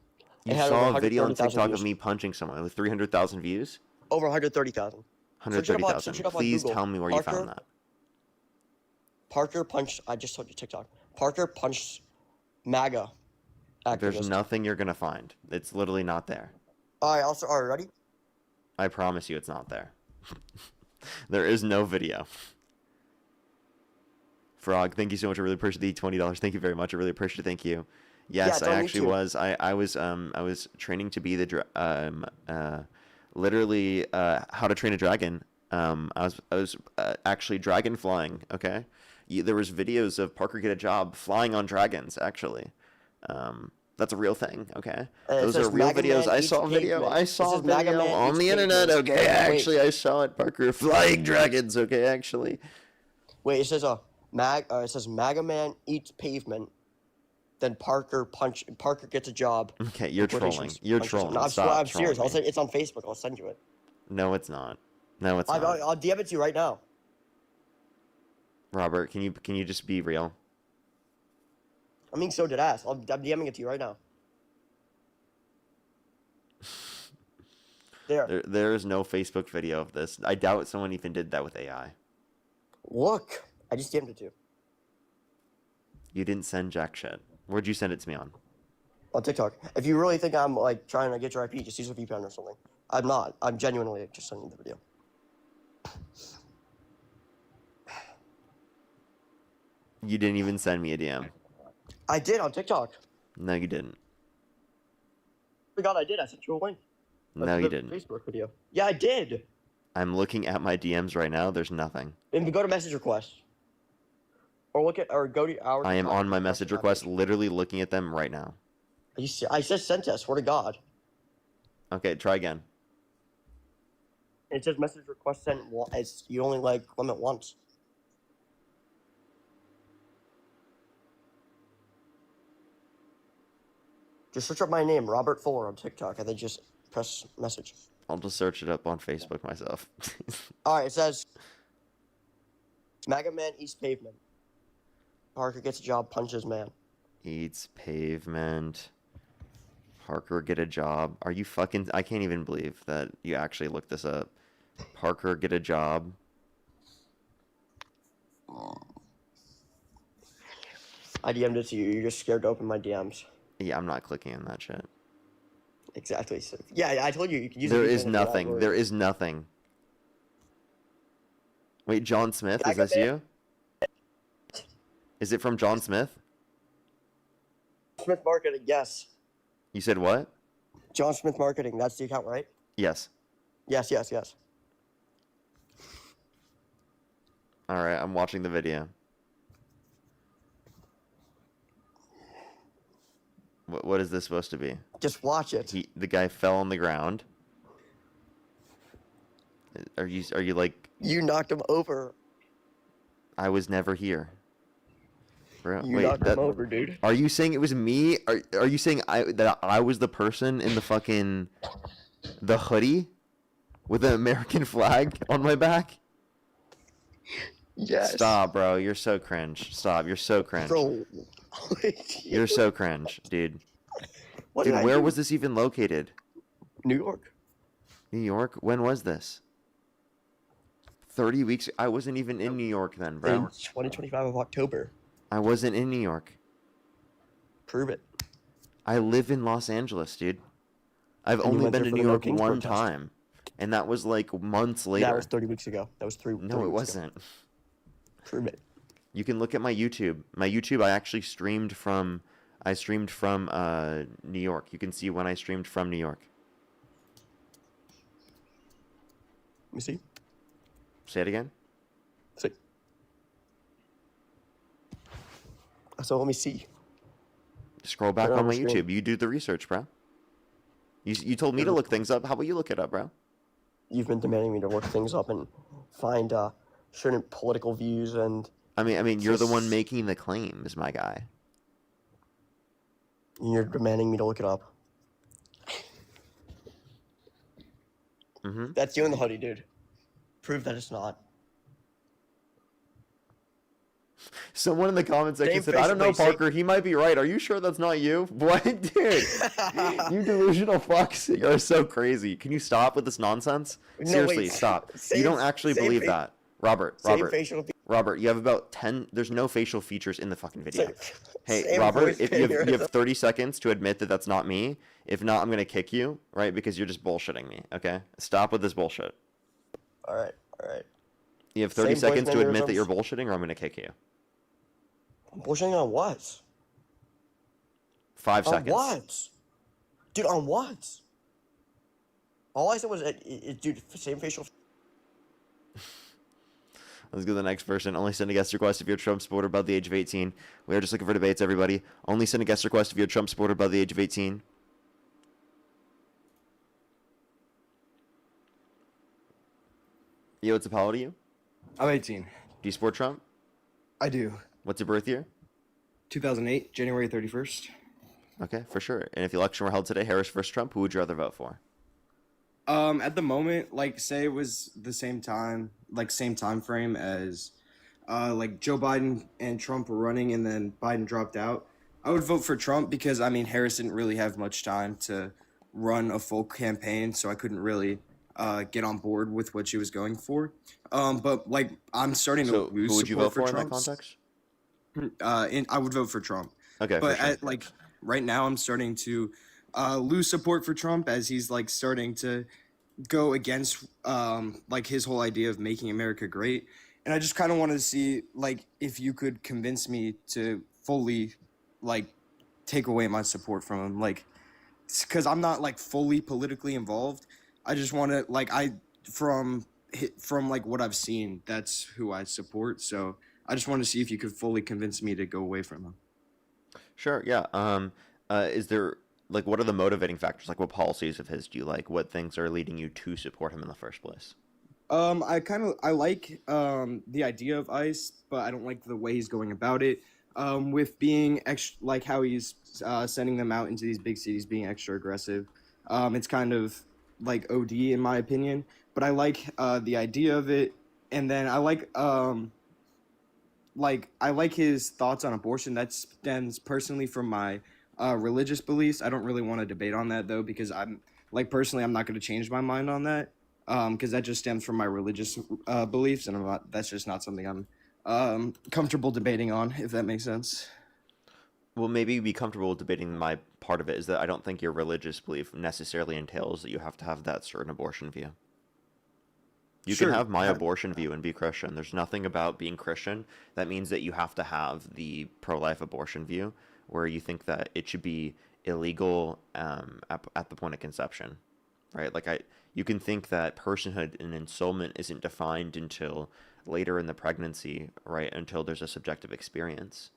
You It had saw over a video on 130,000 TikTok of views. me punching someone with 300,000 views? Over 130,000. Search it up on 130,000. Please Google. tell me where you Parker- found that. Parker punched. I just told you TikTok. Parker punched MAGA activist. There's nothing you're going to find. It's literally not there. All right, ready? I promise you it's not there. There is no video. Frog, thank you so much. I really appreciate the $20. Thank you very much. I really appreciate it. Thank you. Yes, don't I need actually to. was. I was training to be literally how to train a dragon. I was actually dragon flying. Okay, there was videos of Parker get a job flying on dragons. Actually, that's a real thing. Okay, It those are says real MAGA videos. man I eats saw a video. pavement. I It saw a says MAGA video man on eats the internet. pavement. Okay, Wait. actually, I saw it. Parker flying dragons. Okay, actually. Wait, it says it says MAGA man eats pavement. Then Parker gets a job. Okay, you're trolling. Quotations. You're Punches trolling. him. No, I'm Stop serious. trolling me. It's on Facebook. I'll send you it. No, it's not. No, it's not. I'll DM it to you right now. Robert, can you just be real? I'm being so dead ass. I'm DMing it to you right now. There is no Facebook video of this. I doubt someone even did that with AI. Look, I just DM'd it to you. You didn't send jack shit. Where'd you send it to me on? On TikTok. If you really think I'm like trying to get your IP, just use a VPN or something. I'm not. I'm genuinely just sending the video. You didn't even send me a DM. I did on TikTok. No, you didn't. Oh my god, I did. I sent you a link. No, of you the didn't. Facebook video. Yeah, I did. I'm looking at my DMs right now. There's nothing. And go to message requests. Or go to our. I am TikTok on my message request, literally looking at them right now. I just sent it. Swear to God. Okay, try again. It says message request sent. You only limit once. Just search up my name, Robert Fuller, on TikTok, and then just press message. I'll just search it up on Facebook myself. All right, it says MAGA man eats pavement. Parker gets a job, punches man. Eats pavement. Parker get a job. Are you fucking... I can't even believe that you actually looked this up. Parker get a job. I DM'd it to you. You're just scared to open my DMs. Yeah, I'm not clicking on that shit. Exactly. So, yeah, I told you you can use. There it is using that nothing. word. There is nothing. Wait, John Smith, is MAGA this you? Is it from John Smith? Smith Marketing. Yes. You said what? John Smith Marketing. That's the account, right? Yes. Yes. All right, I'm watching the video. What is this supposed to be? Just watch it. The guy fell on the ground. Are you like? You knocked him over. I was never here. Bro, You wait, knocked him over, dude. are you saying it was me? Are you saying that I was the person in the hoodie with the American flag on my back? Yes. Stop, bro. You're so cringe. Stop. You're so cringe. Bro. You're so cringe, dude. What Dude, did I where do? was this even located? New York. New York? When was this? 30 weeks? I wasn't even in New York then, In bro. 2025 of October. I wasn't in New York. Prove it. I live in Los Angeles, dude. I've And you only went been there to for New the No York Kings one protest. time. And that was like months later. That was 30 weeks ago. That was 3 No, 30 it weeks ago. wasn't. Prove it. You can look at my YouTube. My YouTube, I actually streamed from. I streamed from New York. You can see when I streamed from New York. Let me see. Say it again. See. So let me see. Scroll back Put it on on my the screen. YouTube. You do the research, bro. You told me to look things up. How about you look it up, bro? You've been demanding me to look things up and find certain political views and I mean, you're the one Just- making the claims, my guy. you're demanding me to look it up. Mm-hmm. That's you in the hoodie, dude. Prove that it's not. Someone in the comment section Same said, "I don't know, face, wait, Parker. He might be right. Are you sure that's not you?" What, dude? You delusional fucks. You're so crazy. Can you stop with this nonsense? No, Seriously, wait. stop. You Same- don't actually same believe fa- that, Robert. Same Robert. facial fe- Robert, you have about 10. There's no facial features in the fucking video. same- Hey, same Robert, voice if you have mannerism. 30 seconds to admit that that's not me. If not, I'm gonna kick you, right? Because you're just bullshitting me. Okay, stop with this bullshit. All right. You have 30 Same voice seconds to admit that you're mannerisms. bullshitting, or I'm gonna kick you. I'm bullshitting on what? 5 On seconds. what? Dude, on what? All I said was, dude, same facial. Let's go to the next person. Only send a guest request if you're a Trump supporter above the age of 18. We are just looking for debates, everybody. Only send a guest request if you're a Trump supporter above the age of 18. Yo, what's up? How old are you? I'm 18. Do you support Trump? I do. What's your birth year? 2008, January 31st. Okay, for sure. And if the election were held today, Harris versus Trump, who would you rather vote for? At the moment, like, say it was the same time frame as, like, Joe Biden and Trump were running and then Biden dropped out, I would vote for Trump because, I mean, Harris didn't really have much time to run a full campaign, so I couldn't really get on board with what she was going for. But, like, I'm starting to So, lose who would you support vote for in that Trump. context? I would vote for Trump. Okay, But for sure. like right now, I'm starting to lose support for Trump as he's like starting to go against like his whole idea of making America great. And I just kind of wanted to see like if you could convince me to fully like take away my support from him, like because I'm not like fully politically involved. I just want to like from like what I've seen, that's who I support. So I just want to see if you could fully convince me to go away from him. Sure, yeah. Is there, like, what are the motivating factors? Like, what policies of his do you like? What things are leading you to support him in the first place? I like the idea of ICE, but I don't like the way he's going about it. With being like how he's sending them out into these big cities, being extra aggressive. It's kind of like OD in my opinion, but I like the idea of it, and then I like his thoughts on abortion. That stems personally from my religious beliefs. I don't really want to debate on that though, because I'm like personally I'm not going to change my mind on that. Because that just stems from my religious beliefs, and that's just not something I'm comfortable debating on, if that makes sense. Well, maybe be comfortable debating my part of it is that I don't think your religious belief necessarily entails that you have to have that certain abortion view. You can Sure. have my abortion view and be Christian. There's nothing about being Christian that means that you have to have the pro-life abortion view, where you think that it should be illegal at the point of conception, right? You can think that personhood and ensoulment isn't defined until later in the pregnancy, right? Until there's a subjective experience.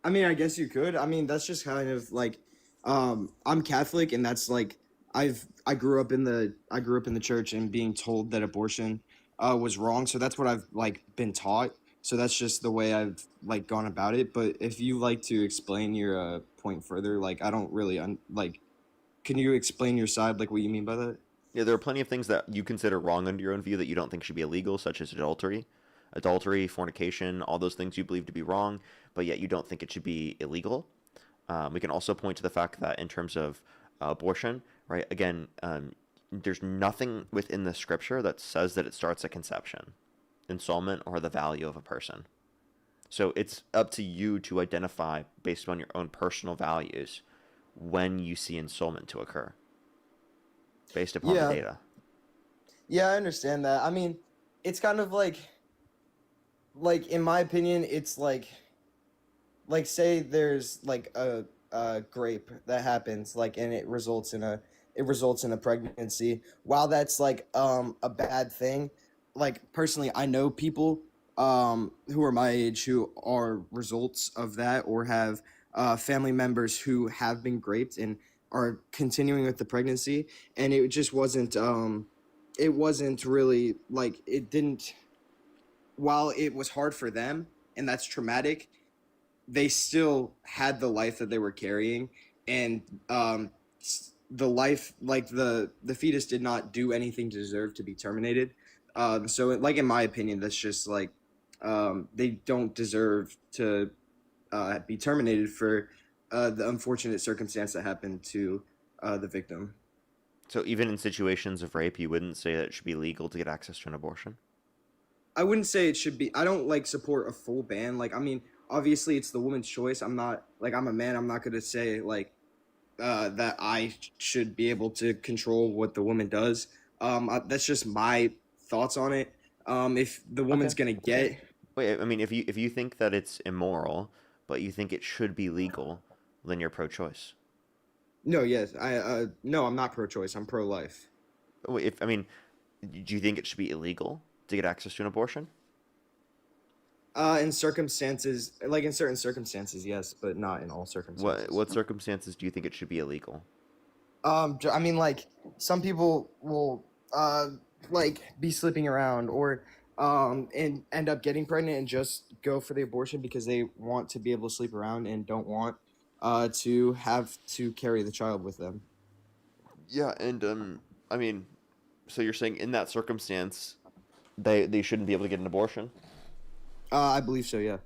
I mean, I guess you could. I mean, that's just kind of like, I'm Catholic, and that's like, I grew up in the church and being told that abortion, was wrong. So that's what I've like been taught. So that's just the way I've like gone about it. But if you like to explain your point further, like I don't really like, can you explain your side, like what you mean by that? Yeah, there are plenty of things that you consider wrong under your own view that you don't think should be illegal, such as adultery, fornication, all those things you believe to be wrong, but yet you don't think it should be illegal. We can also point to the fact that in terms of abortion, right? Again, there's nothing within the scripture that says that it starts at conception, ensoulment, or the value of a person. So it's up to you to identify based on your own personal values when you see ensoulment to occur, based upon the data. Yeah, I understand that. I mean, it's kind of like in my opinion, it's like say there's like a grape that happens, like, and it results in a pregnancy. While that's like a bad thing, like personally, I know people who are my age who are results of that, or have family members who have been raped and are continuing with the pregnancy, and it just wasn't it wasn't really like, it didn't, while it was hard for them and that's traumatic, they still had the life that they were carrying, and the life, like the fetus did not do anything to deserve to be terminated. So like in my opinion, that's just like, they don't deserve to be terminated for the unfortunate circumstance that happened to the victim. So even in situations of rape, you wouldn't say that it should be legal to get access to an abortion? I wouldn't say it should be. I don't like support a full ban. Like, I mean, obviously it's the woman's choice. I'm not like, I'm a man. I'm not gonna say like that I should be able to control what the woman does. That's just my thoughts on it. If the woman's Okay. gonna get, Wait, I mean, if you think that it's immoral, but you think it should be legal, then you're pro-choice. no, yes, no, I'm not pro-choice. I'm pro-life. Wait, I mean, do you think it should be illegal to get access to an abortion? In circumstances, like in certain circumstances, yes, but not in all circumstances. What circumstances do you think it should be illegal? I mean, like some people will like be sleeping around, or and end up getting pregnant and just go for the abortion because they want to be able to sleep around and don't want to have to carry the child with them. Yeah, and I mean, so you're saying in that circumstance, they shouldn't be able to get an abortion? I believe so, yeah.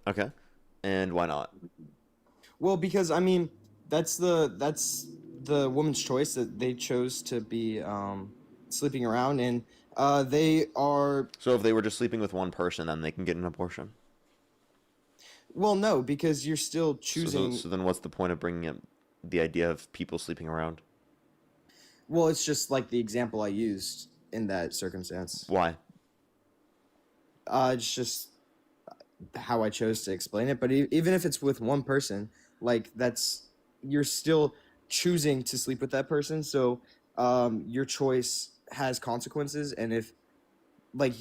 Okay, and why not? Well, because I mean, that's the woman's choice, that they chose to be sleeping around, and they are. So if they were just sleeping with one person, then they can get an abortion? Well, no, because you're still choosing. So then what's the point of bringing up the idea of people sleeping around? Well, it's just like the example I used in that circumstance. Why? It's just how I chose to explain it. But even if it's with one person, like you're still choosing to sleep with that person. So your choice has consequences, and if like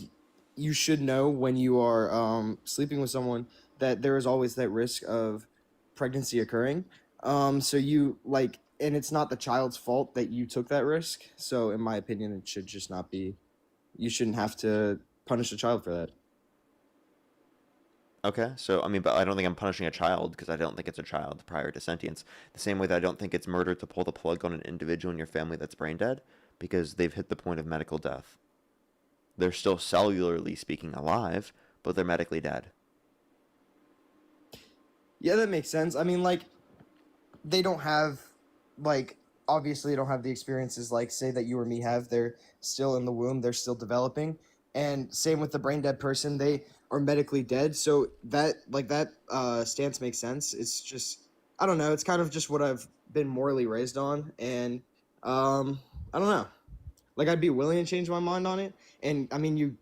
you should know when you are sleeping with someone that there is always that risk of pregnancy occurring. So you like, and it's not the child's fault that you took that risk. So in my opinion, it should just not be. You shouldn't have to punish a child for that. Okay, so I mean, but I don't think I'm punishing a child because I don't think it's a child prior to sentience. The same way that I don't think it's murder to pull the plug on an individual in your family that's brain dead because they've hit the point of medical death. They're still cellularly speaking alive, but they're medically dead. Yeah, that makes sense. I mean, like, they don't have, like, obviously don't have the experiences like, say, that you or me have. They're still in the womb. They're still developing. And same with the brain dead person. They are medically dead. So that stance makes sense. It's just, I don't know. It's kind of just what I've been morally raised on, and I don't know. Like, I'd be willing to change my mind on it. And I mean, you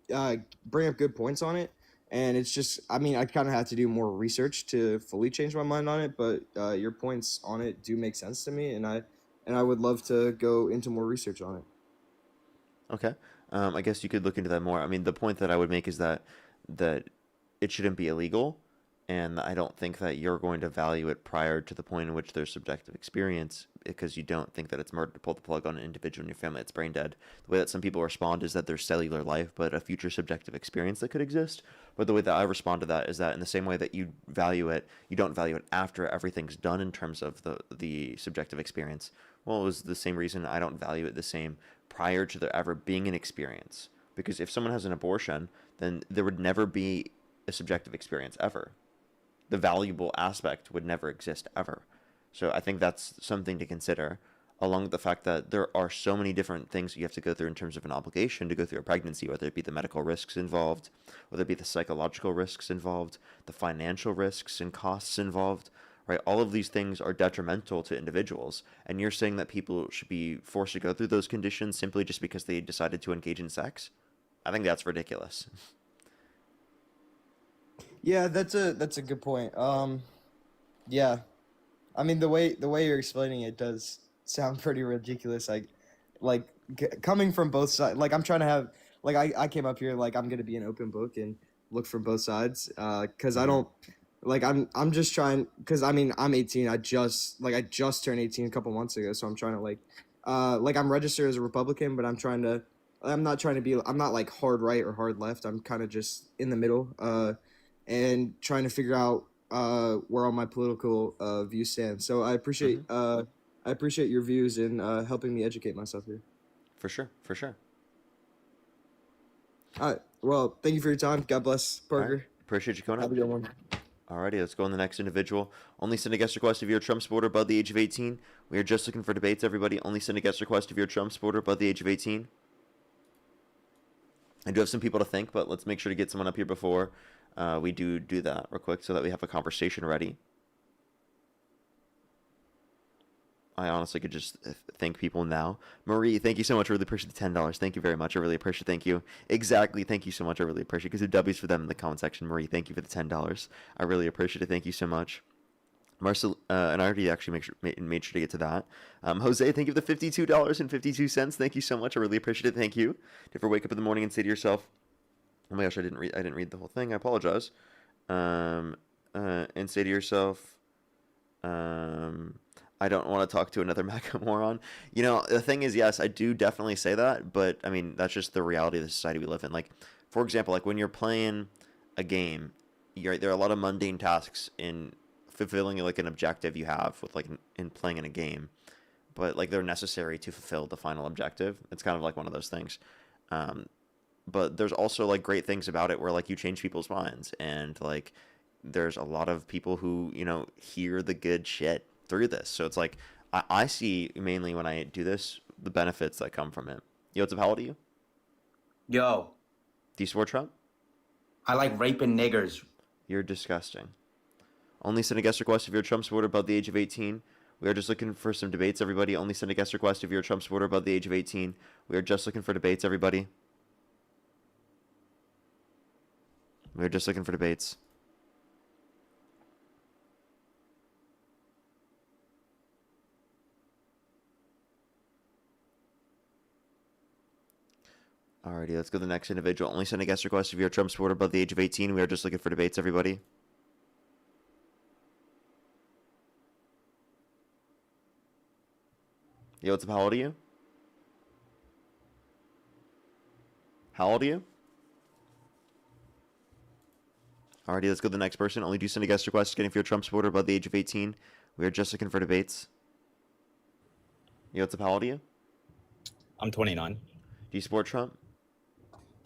bring up good points on it. And it's just, I mean, I kind of have to do more research to fully change my mind on it. But your points on it do make sense to me, and I would love to go into more research on it. Okay. I guess you could look into that more. I mean, the point that I would make is that it shouldn't be illegal, and I don't think that you're going to value it prior to the point in which there's subjective experience, because you don't think that it's murder to pull the plug on an individual in your family that's brain dead. The way that some people respond is that there's cellular life, but a future subjective experience that could exist. But the way that I respond to that is that in the same way that you value it, you don't value it after everything's done in terms of the subjective experience. Well, it was the same reason I don't value it the same prior to there ever being an experience. Because if someone has an abortion, then there would never be a subjective experience ever. The valuable aspect would never exist ever. So I think that's something to consider, along with the fact that there are so many different things you have to go through in terms of an obligation to go through a pregnancy, whether it be the medical risks involved, whether it be the psychological risks involved, the financial risks and costs involved, right? All of these things are detrimental to individuals, and you're saying that people should be forced to go through those conditions simply just because they decided to engage in sex? I think that's ridiculous. Yeah, that's a good point. Yeah, I mean, the way you're explaining it does sound pretty ridiculous. Coming from both sides. Like, I'm trying to have, like, I came up here like I'm gonna be an open book and look from both sides. Cause I don't, like, I'm just trying, cause I mean, I'm 18. I just turned 18 a couple months ago, so I'm trying to I'm registered as a Republican, but I'm not like hard right or hard left. I'm kind of just in the middle. And trying to figure out where all my political views stand. So I appreciate your views in helping me educate myself here. For sure, for sure. All right. Well, thank you for your time. God bless, Parker. Right. Appreciate you coming Have up. a good one. Alrighty, let's go on the next individual. Only send a guest request if you're a Trump supporter above the age of 18. We are just looking for debates, everybody. Only send a guest request if you're a Trump supporter above the age of 18. I do have some people to thank, but let's make sure to get someone up here before we do that real quick so that we have a conversation ready. I honestly could just thank people now. Marie, thank you so much. I really appreciate the $10. Thank you very much. I really appreciate it. Thank you. Exactly. Thank you so much. I really appreciate it. Because the W's for them in the comment section. Marie, thank you for the $10. I really appreciate it. Thank you so much. Marcel, and I already actually made sure to get to that. Jose, thank you for the $52.52. Thank you so much. I really appreciate it. Thank you. Do you ever wake up in the morning and say to yourself, oh my gosh, I didn't read the whole thing. I apologize. And say to yourself, I don't want to talk to another MAGA moron. You know, the thing is, yes, I do definitely say that, but I mean, that's just the reality of the society we live in. Like, for example, like when you're playing a game, there are a lot of mundane tasks in fulfilling like an objective you have with like in playing in a game, but like they're necessary to fulfill the final objective. It's kind of like one of those things. But there's also like great things about it where like you change people's minds, and like there's a lot of people who, you know, hear the good shit through this. So it's like I see mainly when I do this the benefits that come from it. Yo, what's up? How old are you? Yo, Do you support Trump? I like raping niggers. You're disgusting. Only send a guest request if you're a Trump supporter above the age of 18. We are just looking for some debates, everybody. Only send a guest request if you're a Trump supporter above the age of 18. We are just looking for debates, everybody. We are just looking for debates. Alrighty, let's go to the next individual. Only send a guest request if you're a Trump supporter above the age of 18. We are just looking for debates, everybody. Yo, what's up? How old are you? How old are you? Alrighty, let's go to the next person. Only do send a guest request again if you're a Trump supporter above the age of 18. We are just looking for debates. Yo, what's up? How old are you? I'm 29. Do you support Trump?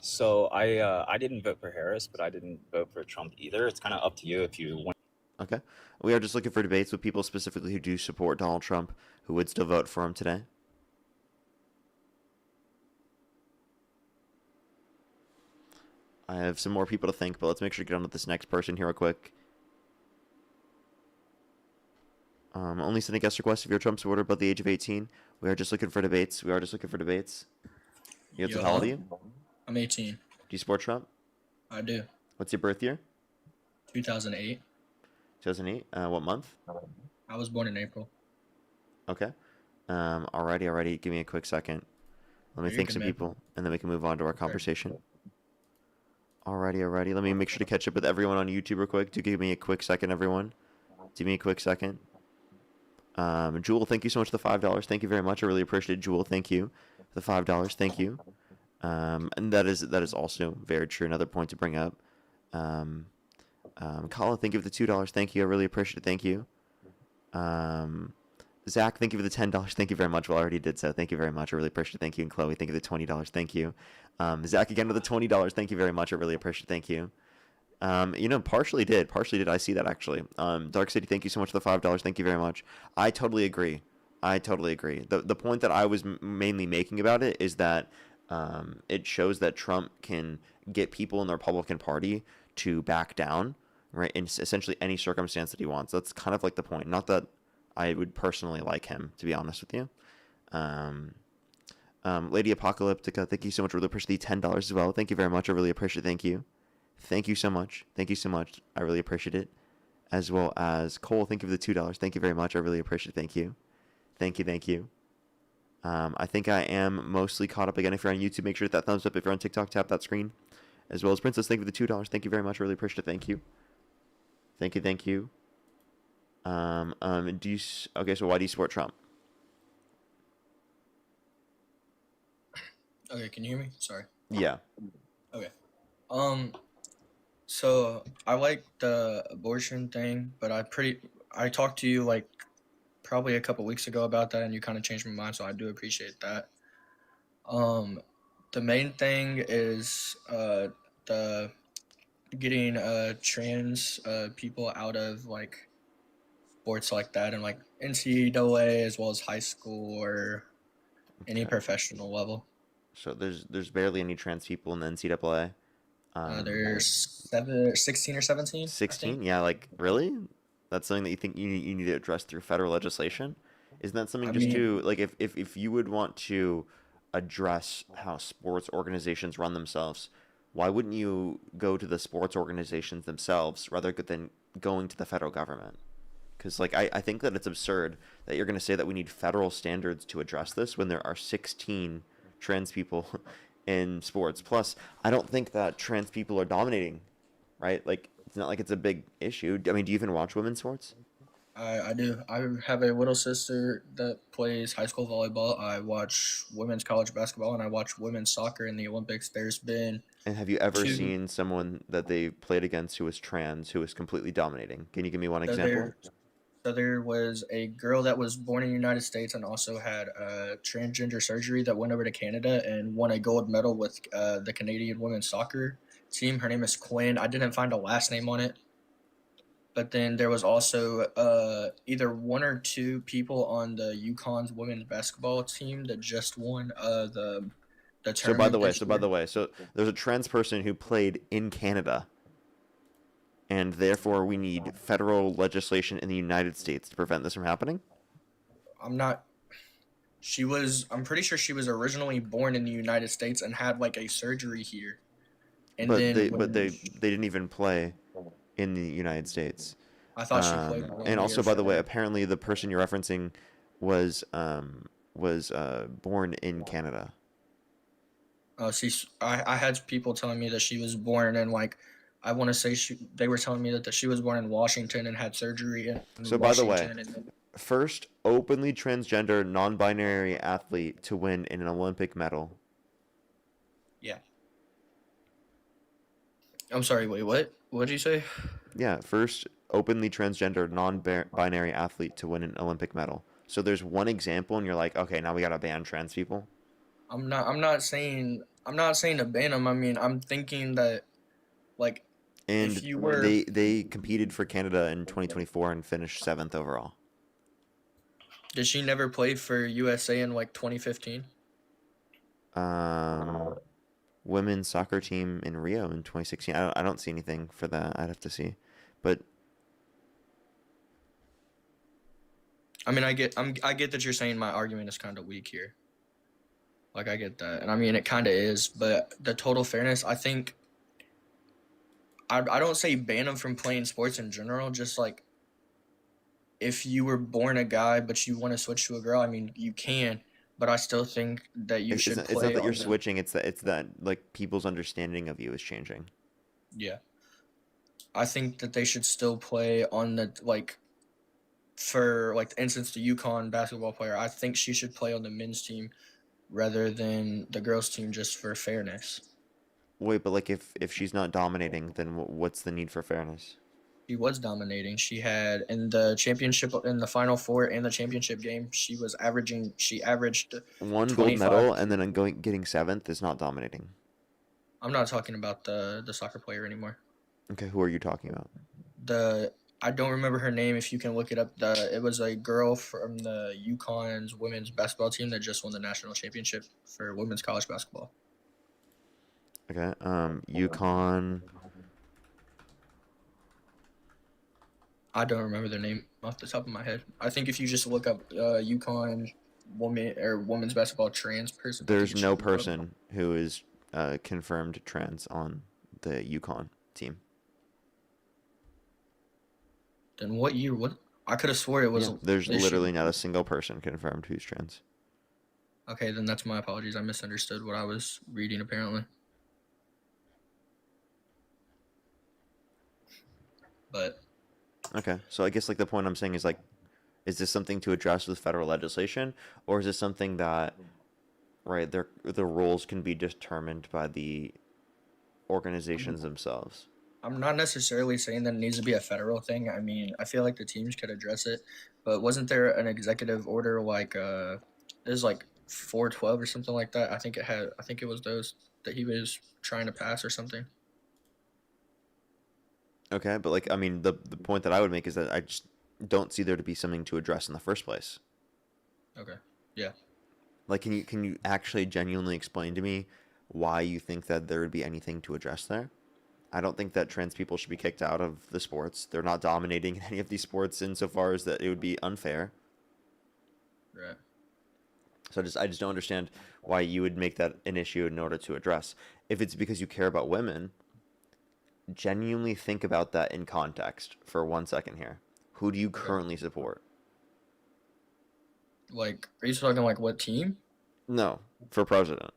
So I didn't vote for Harris, but I didn't vote for Trump either. It's kind of up to you if you want. Okay. We are just looking for debates with people specifically who do support Donald Trump, who would still vote for him today. I have some more people to think, but let's make sure to get on with this next person here real quick. Only send a guest request if you're a Trump supporter above the age of 18. We are just looking for debates. You how old are you? I'm 18. Do you support Trump? I do. What's your birth year? 2008. 2008. What month? I was born in April. Okay. Alrighty. Give me a quick second. Let me You're thank good, some man. people, and then we can move on to our conversation. Alrighty. Let me make sure to catch up with everyone on YouTube real quick. Do give me a quick second, everyone. Give me a quick second. Jewel, thank you so much for the $5. Thank you very much. I really appreciate it, Jewel. Thank you for the $5. Thank you. And that is also very true. Another point to bring up. Colin, thank you for the $2. Thank you. I really appreciate it. Thank you. Zach, thank you for the $10. Thank you very much. Well, I already did so. Thank you very much. I really appreciate it. Thank you. And Chloe, thank you for the $20. Thank you. Zach, again with the $20. Thank you very much. I really appreciate it. Thank you. Partially did. I see that actually. Dark City, thank you so much for the $5. Thank you very much. I totally agree. The point that I was mainly making about it is that it shows that Trump can get people in the Republican Party to back down, right, in essentially any circumstance that he wants. That's kind of like the point. Not that I would personally like him, to be honest with you. Lady Apocalyptica, thank you so much. I really appreciate the $10 as well. Thank you very much. I really appreciate it. Thank you. Thank you so much. I really appreciate it. As well as Cole, thank you for the $2. Thank you very much. I really appreciate it. Thank you. I think I am mostly caught up again. If you're on YouTube, make sure to hit that thumbs up. If you're on TikTok, tap that screen. As well as Princess, thank you for the $2. Thank you very much. I really appreciate it. Thank you. Okay, so why do you support Trump? Okay, can you hear me? Sorry. Yeah. Okay. So I like the abortion thing, but I talked to you like probably a couple weeks ago about that, and you kind of changed my mind, so I do appreciate that. The main thing is the getting trans people out of like sports like that, and like NCAA as well as high school or any professional level. So there's barely any trans people in the NCAA. There's 16 or 17. 16? Yeah, like really? That's something that you think you need to address through federal legislation? Isn't that something to like if you would want to address how sports organizations run themselves, why wouldn't you go to the sports organizations themselves rather than going to the federal government? Because like I think that it's absurd that you're going to say that we need federal standards to address this when there are 16 trans people in sports. Plus, I don't think that trans people are dominating, right? Like, it's not like it's a big issue. I mean, do you even watch women's sports? I do. I have a little sister that plays high school volleyball. I watch women's college basketball, and I watch women's soccer in the Olympics. There's been... And have you ever seen someone that they played against who was trans, who was completely dominating? Can you give me one example? There was a girl that was born in the United States and also had transgender surgery that went over to Canada and won a gold medal with the Canadian women's soccer team. Her name is Quinn. I didn't find a last name on it. But then there was also either one or two people on the UConn's women's basketball team that just won the tournament. So by the way, there's a trans person who played in Canada. And therefore, we need federal legislation in the United States to prevent this from happening? I'm pretty sure she was originally born in the United States and had like a surgery here. And they didn't even play in the United States. I thought she played. And also, by the way, apparently the person you're referencing was born in Canada. Oh, I had people telling me that she was born in like, I want to say they were telling me that she was born in Washington and had surgery in So Washington. By the way, first openly transgender non-binary athlete to win an Olympic medal. Yeah. I'm sorry, wait, what? What did you say? Yeah, first openly transgender non-binary athlete to win an Olympic medal. So there's one example and you're like, okay, now we got to ban trans people? I'm not saying to ban them. I mean, I'm thinking that like and if you were... they competed for Canada in 2024 and finished 7th overall. Did she never play for USA in like 2015? women's soccer team in Rio in 2016. I don't see anything for that. I'd have to see, but I mean, I get that you're saying my argument is kind of weak here. Like, I get that, and I mean, it kind of is. But the total fairness, I think, I don't say ban them from playing sports in general. Just like, if you were born a guy but you want to switch to a girl, I mean, you can. But I still think that you should it's play not that on you're the, switching. It's that like people's understanding of you is changing. yeah. I think that they should still play on the like. For like the instance, the UConn basketball player, I think she should play on the men's team rather than the girls' team just for fairness. Wait, but like if she's not dominating, then what's the need for fairness? She was dominating. She had in the championship, in the Final Four and the championship game, she averaged One gold 25. medal and then getting seventh is not dominating. I'm not talking about the soccer player anymore. Okay, who are you talking about? I don't remember her name. If you can look it up, it was a girl from the UConn's women's basketball team that just won the national championship for women's college basketball. Okay, UConn. I don't remember their name off the top of my head. I think if you just look up UConn woman or women's basketball trans person, There's no person who is confirmed trans on the UConn team. Then what year? What? I could have swore it was. Yeah, there's literally not a single person confirmed who's trans. Okay, then that's my apologies. I misunderstood what I was reading apparently. But. Okay, so I guess like the point I'm saying is like, is this something to address with federal legislation, or is this something that, right, the rules can be determined by the organizations themselves? I'm not necessarily saying that it needs to be a federal thing. I mean, I feel like the teams could address it, but wasn't there an executive order like it was like 412 or something like that? I think it was those that he was trying to pass or something. Okay, but like I mean the point that I would make is that I just don't see there to be something to address in the first place. Okay. Yeah. Like can you actually genuinely explain to me why you think that there would be anything to address there? I don't think that trans people should be kicked out of the sports. They're not dominating any of these sports insofar as that it would be unfair. Right. So I just don't understand why you would make that an issue in order to address. If it's because you care about women, genuinely think about that in context for 1 second here. Who do you currently support? Like, are you talking like what team? No, for president.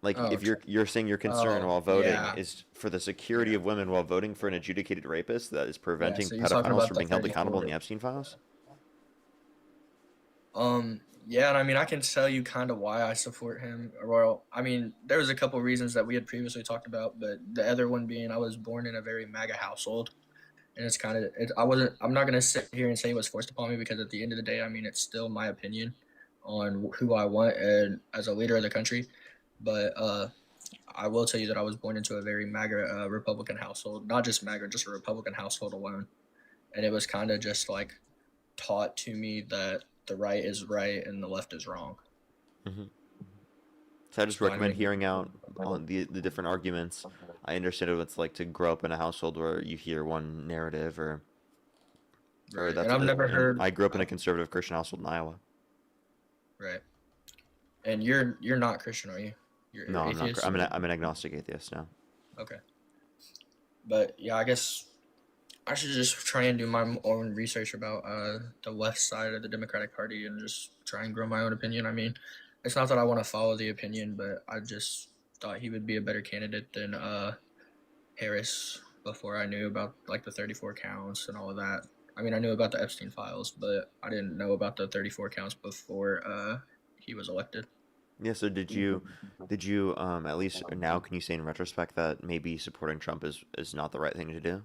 Like, Oh, if you're saying your concern while voting yeah. is for the security of women while voting for an adjudicated rapist that is preventing so you're talking pedophiles about from the being held accountable in 34. the Epstein files? Yeah, and I mean, I can tell you kind of why I support him. Well, I mean, there was a couple reasons that we had previously talked about, but the other one being I was born in a very MAGA household, and it's kind of I'm not gonna sit here and say it was forced upon me because at the end of the day, I mean, it's still my opinion on who I want and as a leader of the country, but I will tell you that I was born into a very MAGA Republican household, not just MAGA, just a Republican household alone, and it was kind of just like taught to me that the right is right and the left is wrong. Mm-hmm. So I just recommend hearing out on the different arguments. I understand what it's like to grow up in a household where you hear one narrative or Right. that's. And I've never heard. I grew up in a conservative Christian household in Iowa. Right. And you're not Christian, are you? You're No, I'm not. atheist? I'm an agnostic atheist now. Okay. But yeah, I guess I should just try and do my own research about the left side of the Democratic Party and just try and grow my own opinion. I mean, it's not that I want to follow the opinion, but I just thought he would be a better candidate than Harris before I knew about like the 34 counts and all of that. I mean, I knew about the Epstein files, but I didn't know about the 34 counts before he was elected. Yeah. So did you at least now can you say in retrospect that maybe supporting Trump is not the right thing to do?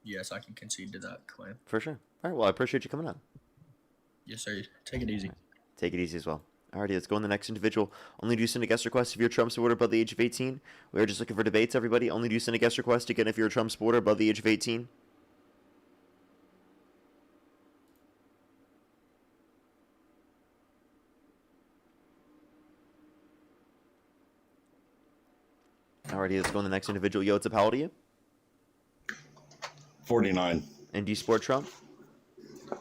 Yes, I can concede to that claim. For sure. All right. Well, I appreciate you coming on. Yes, sir. Take it easy. Right. Take it easy as well. Alrighty, let's go on the next individual. Only do send a guest request if you're a Trump supporter above the age of 18. We are just looking for debates, everybody. Only do send a guest request again if you're a Trump supporter above the age of 18. Alrighty, let's go on the next individual. Yo, what's up? How old are you? 49. And do you support Trump?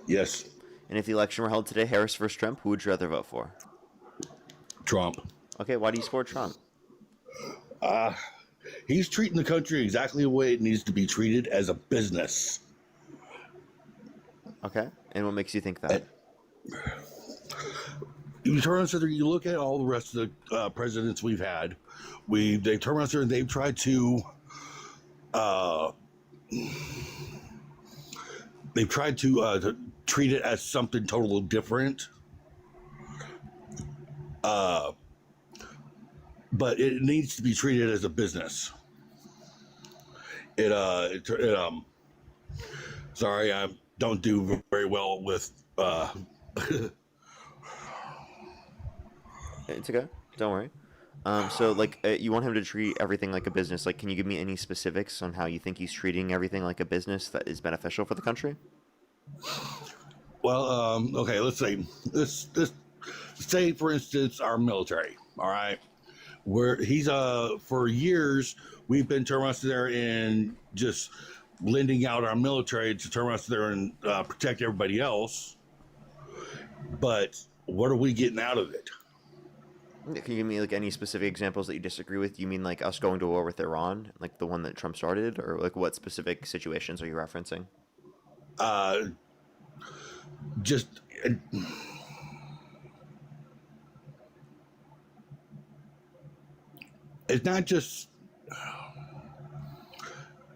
Yes. And if the election were held today, Harris versus Trump, who would you rather vote for? Trump. Okay, why do you support Trump? He's treating the country exactly the way it needs to be treated, as a business. Okay, and what makes you think that? You turn around and you look at all the rest of the presidents we've had. They turn around and they've tried to treat it as something totally different. But it needs to be treated as a business. Sorry, I don't do very well with. It's okay. Don't worry. So, like, you want him to treat everything like a business. Like, can you give me any specifics on how you think he's treating everything like a business that is beneficial for the country? Well, okay, let's say, for instance, our military. All right, where he's for years we've been turning around there and just lending out our military to turn around there and protect everybody else. But what are we getting out of it? Can you give me like any specific examples that you disagree with? You mean like us going to war with Iran, like the one that Trump started, or like what specific situations are you referencing? Just it's not just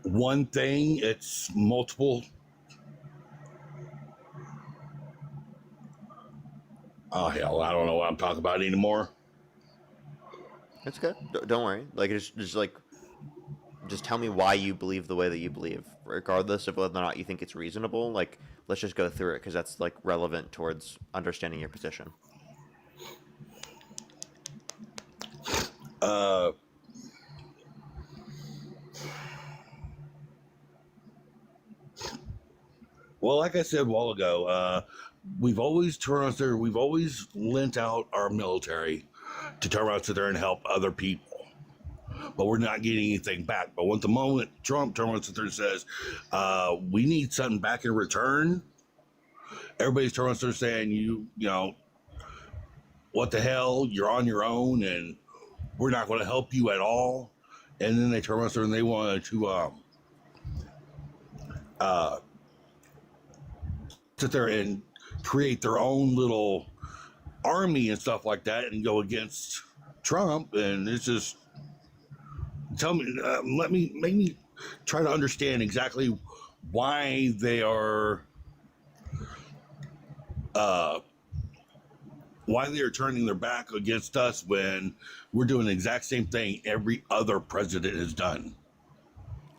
one thing, it's multiple. Oh hell, I don't know what I'm talking about anymore. It's good. Don't worry. Like, just tell me why you believe the way that you believe, regardless of whether or not you think it's reasonable. Like, let's just go through it because that's like relevant towards understanding your position. Well, like I said a while ago, we've always lent out our military to turn around, sit there and help other people, but we're not getting anything back. But when the moment Trump turns around, sit there and says, we need something back in return, everybody's turning around and saying, you know, what the hell, you're on your own and we're not going to help you at all. And then they turn around and they want to sit there and create their own little army and stuff like that and go against Trump. And it's just, make me try to understand exactly why they are turning their back against us when we're doing the exact same thing every other president has done.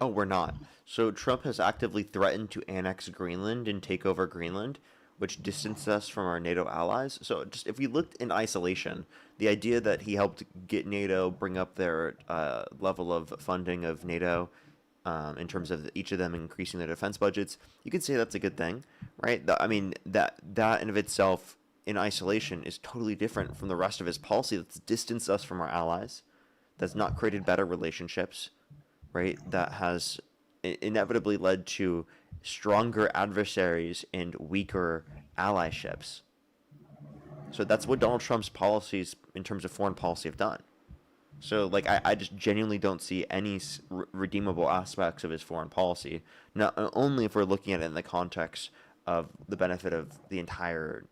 Oh, we're not. So Trump has actively threatened to annex Greenland and take over Greenland, which distanced us from our NATO allies. So just if we looked in isolation, the idea that he helped get NATO bring up their level of funding of NATO in terms of each of them increasing their defense budgets, you could say that's a good thing, right? I mean, that in of itself in isolation is totally different from the rest of his policy that's distanced us from our allies, that's not created better relationships, right? That has inevitably led to stronger adversaries and weaker allyships. So that's what Donald Trump's policies in terms of foreign policy have done. So, like, I just genuinely don't see any redeemable aspects of his foreign policy, not only if we're looking at it in the context of the benefit of the entire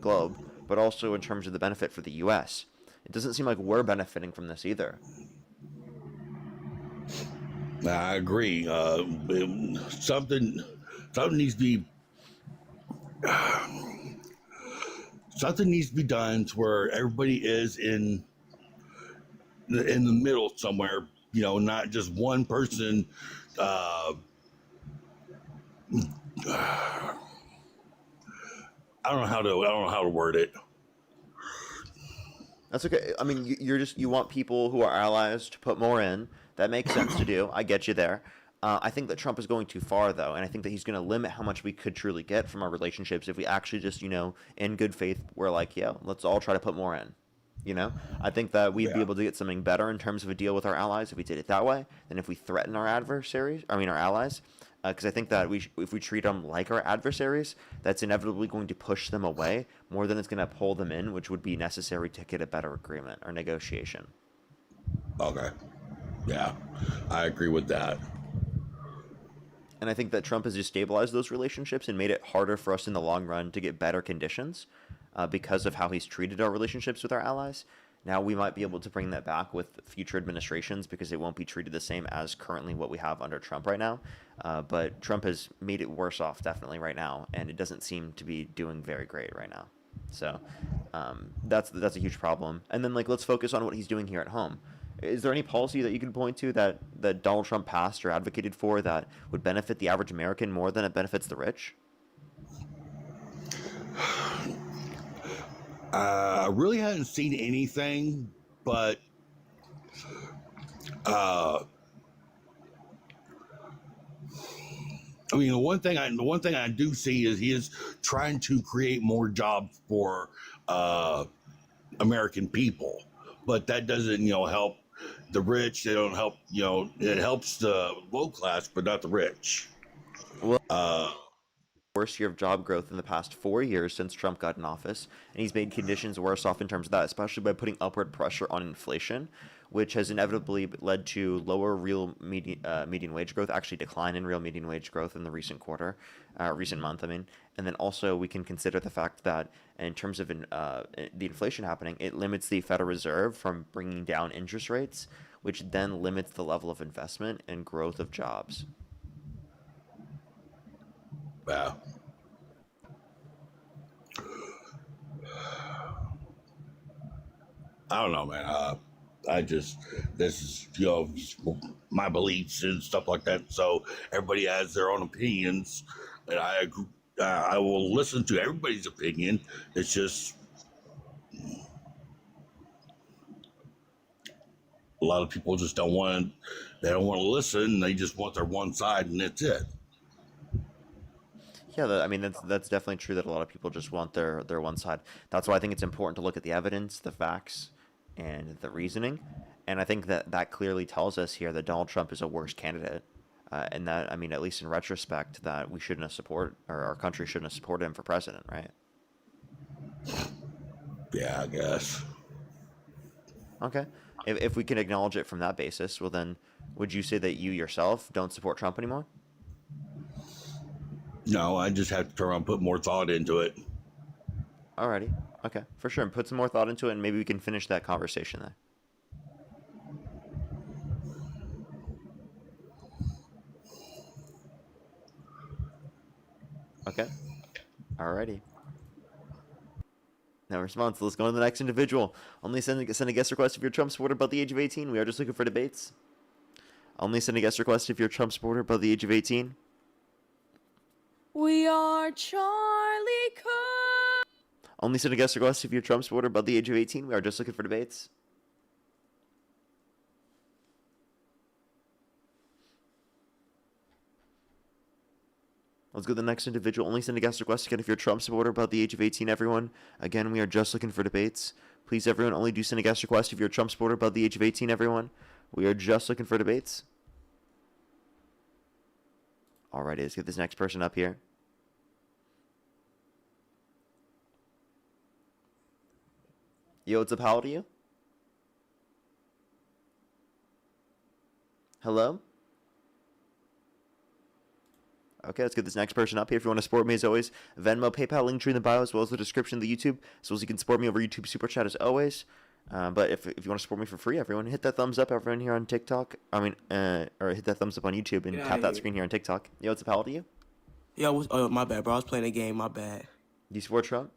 globe, but also in terms of the benefit for the U.S. It doesn't seem like we're benefiting from this either. I agree. Something needs to be done to where everybody is in the middle somewhere. You know, not just one person. I don't know how to word it. That's okay. I mean, you want people who are allies to put more in. That makes sense to do. I get you there. I think that Trump is going too far, though, and I think that he's going to limit how much we could truly get from our relationships if we actually just, in good faith, we're like, yeah, let's all try to put more in. You know, I think that we'd be able to get something better in terms of a deal with our allies if we did it that way than if we threaten our adversaries. I mean, our allies, because I think that if we treat them like our adversaries, that's inevitably going to push them away more than it's going to pull them in, which would be necessary to get a better agreement or negotiation. Okay. Yeah, I agree with that. And I think that Trump has destabilized those relationships and made it harder for us in the long run to get better conditions because of how he's treated our relationships with our allies. Now we might be able to bring that back with future administrations because it won't be treated the same as currently what we have under Trump right now. But Trump has made it worse off definitely right now, and it doesn't seem to be doing very great right now. So that's a huge problem. And then let's focus on what he's doing here at home. Is there any policy that you can point to that Donald Trump passed or advocated for that would benefit the average American more than it benefits the rich? I really haven't seen anything, but I mean, the one thing I do see is he is trying to create more jobs for American people, but that doesn't help the rich. They don't help. It helps the low class, but not the rich. Well, worst year of job growth in the past 4 years since Trump got in office, and he's made conditions worse off in terms of that, especially by putting upward pressure on inflation, which has inevitably led to lower real median wage growth, actually decline in real median wage growth in the recent month, I mean. And then also we can consider the fact that in terms of the inflation happening, it limits the Federal Reserve from bringing down interest rates, which then limits the level of investment and growth of jobs. Wow. I don't know, man. This is, my beliefs and stuff like that. So everybody has their own opinions, and I agree. I will listen to everybody's opinion. It's just a lot of people just don't want to listen. They just want their one side, and that's it. Yeah, I mean that's definitely true that a lot of people just want their one side. That's why I think it's important to look at the evidence, the facts, and the reasoning. And I think that clearly tells us here that Donald Trump is a worse candidate, and that, I mean, at least in retrospect, that we shouldn't have supported, or our country shouldn't have supported him for president, right? Yeah, I guess. Okay. If we can acknowledge it from that basis, well then, would you say that you yourself don't support Trump anymore? No, I just have to try and put more thought into it. Alrighty. Okay, for sure. And put some more thought into it, and maybe we can finish that conversation there. Okay. Alrighty. No response. Let's go to the next individual. Only send a guest request if you're Trump supporter above the age of 18. We are just looking for debates. Only send a guest request if you're Trump supporter above the age of 18. We are Charlie Kirk. Only send a guest request if you're Trump supporter above the age of 18. We are just looking for debates. Let's go to the next individual. Only send a guest request again if you're a Trump supporter above the age of 18, everyone. Again, we are just looking for debates. Please, everyone, only do send a guest request if you're a Trump supporter above the age of 18, everyone. We are just looking for debates. Alrighty, let's get this next person up here. Yo, what's up? How old are you? Hello? Okay, let's get this next person up here. If you want to support me, as always, Venmo, PayPal, link tree in the bio, as well as the description of the YouTube, as well as you can support me over YouTube Super Chat, as always. But if you want to support me for free, everyone, hit that thumbs up, everyone here on TikTok. Or hit that thumbs up on YouTube and tap that screen here on TikTok. Yo, what's up? How old are you? Yo, my bad, bro. I was playing a game. My bad. Do you support Trump?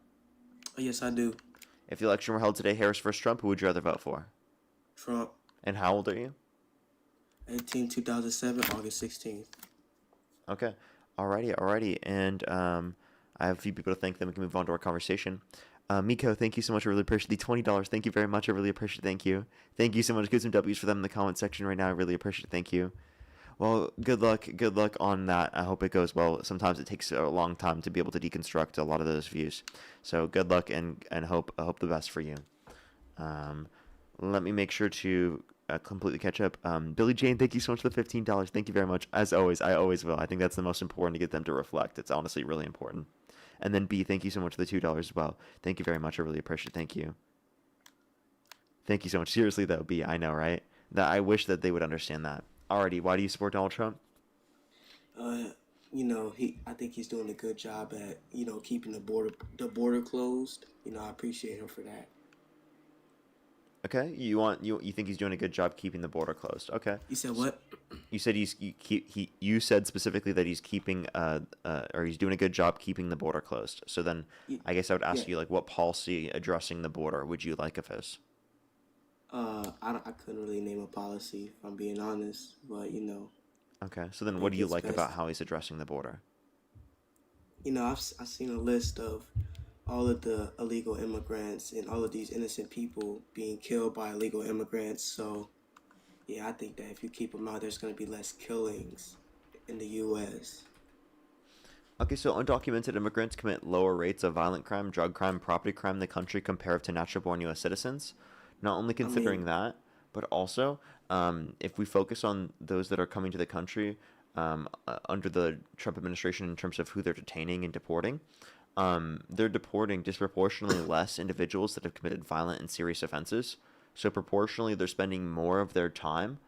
Oh, yes, I do. If the election were held today, Harris versus Trump, who would you rather vote for? Trump. And how old are you? 18, 2007, August 16th. Okay. Alrighty. And I have a few people to thank, then we can move on to our conversation. Miko, thank you so much. I really appreciate the $20. Thank you very much. I really appreciate it. Thank you. Thank you so much. Give some W's for them in the comment section right now. I really appreciate it. Thank you. Well, good luck on that. I hope it goes well. Sometimes it takes a long time to be able to deconstruct a lot of those views. So good luck and hope the best for you. Let me make sure to completely catch up. Billy Jane, thank you so much for the $15. Thank you very much. As always, I always will. I think that's the most important to get them to reflect. It's honestly really important. And then B, thank you so much for the $2 as well. Thank you very much. I really appreciate it. Thank you. Thank you so much. Seriously though, B, I know, right? That I wish that they would understand that. Alrighty, why do you support Donald Trump? I think he's doing a good job at, keeping the border closed. I appreciate him for that. Okay, you think he's doing a good job keeping the border closed? Okay. You said what? You said you said specifically that he's keeping or he's doing a good job keeping the border closed. So then I guess I would ask you, like, what policy addressing the border would you like of his? I couldn't really name a policy if I'm being honest, but Okay, so then I what do think you it's like best. about how he's addressing the border? I've seen a list of all of the illegal immigrants and all of these innocent people being killed by illegal immigrants. So yeah, I think that if you keep them out, there's going to be less killings in the U.S. Okay, so undocumented immigrants commit lower rates of violent crime, drug crime, property crime in the country compared to natural-born U.S. citizens. Not only considering that, but also if we focus on those that are coming to the country under the Trump administration in terms of who they're detaining and deporting, they're deporting disproportionately less individuals that have committed violent and serious offenses. So proportionally, they're spending more of their time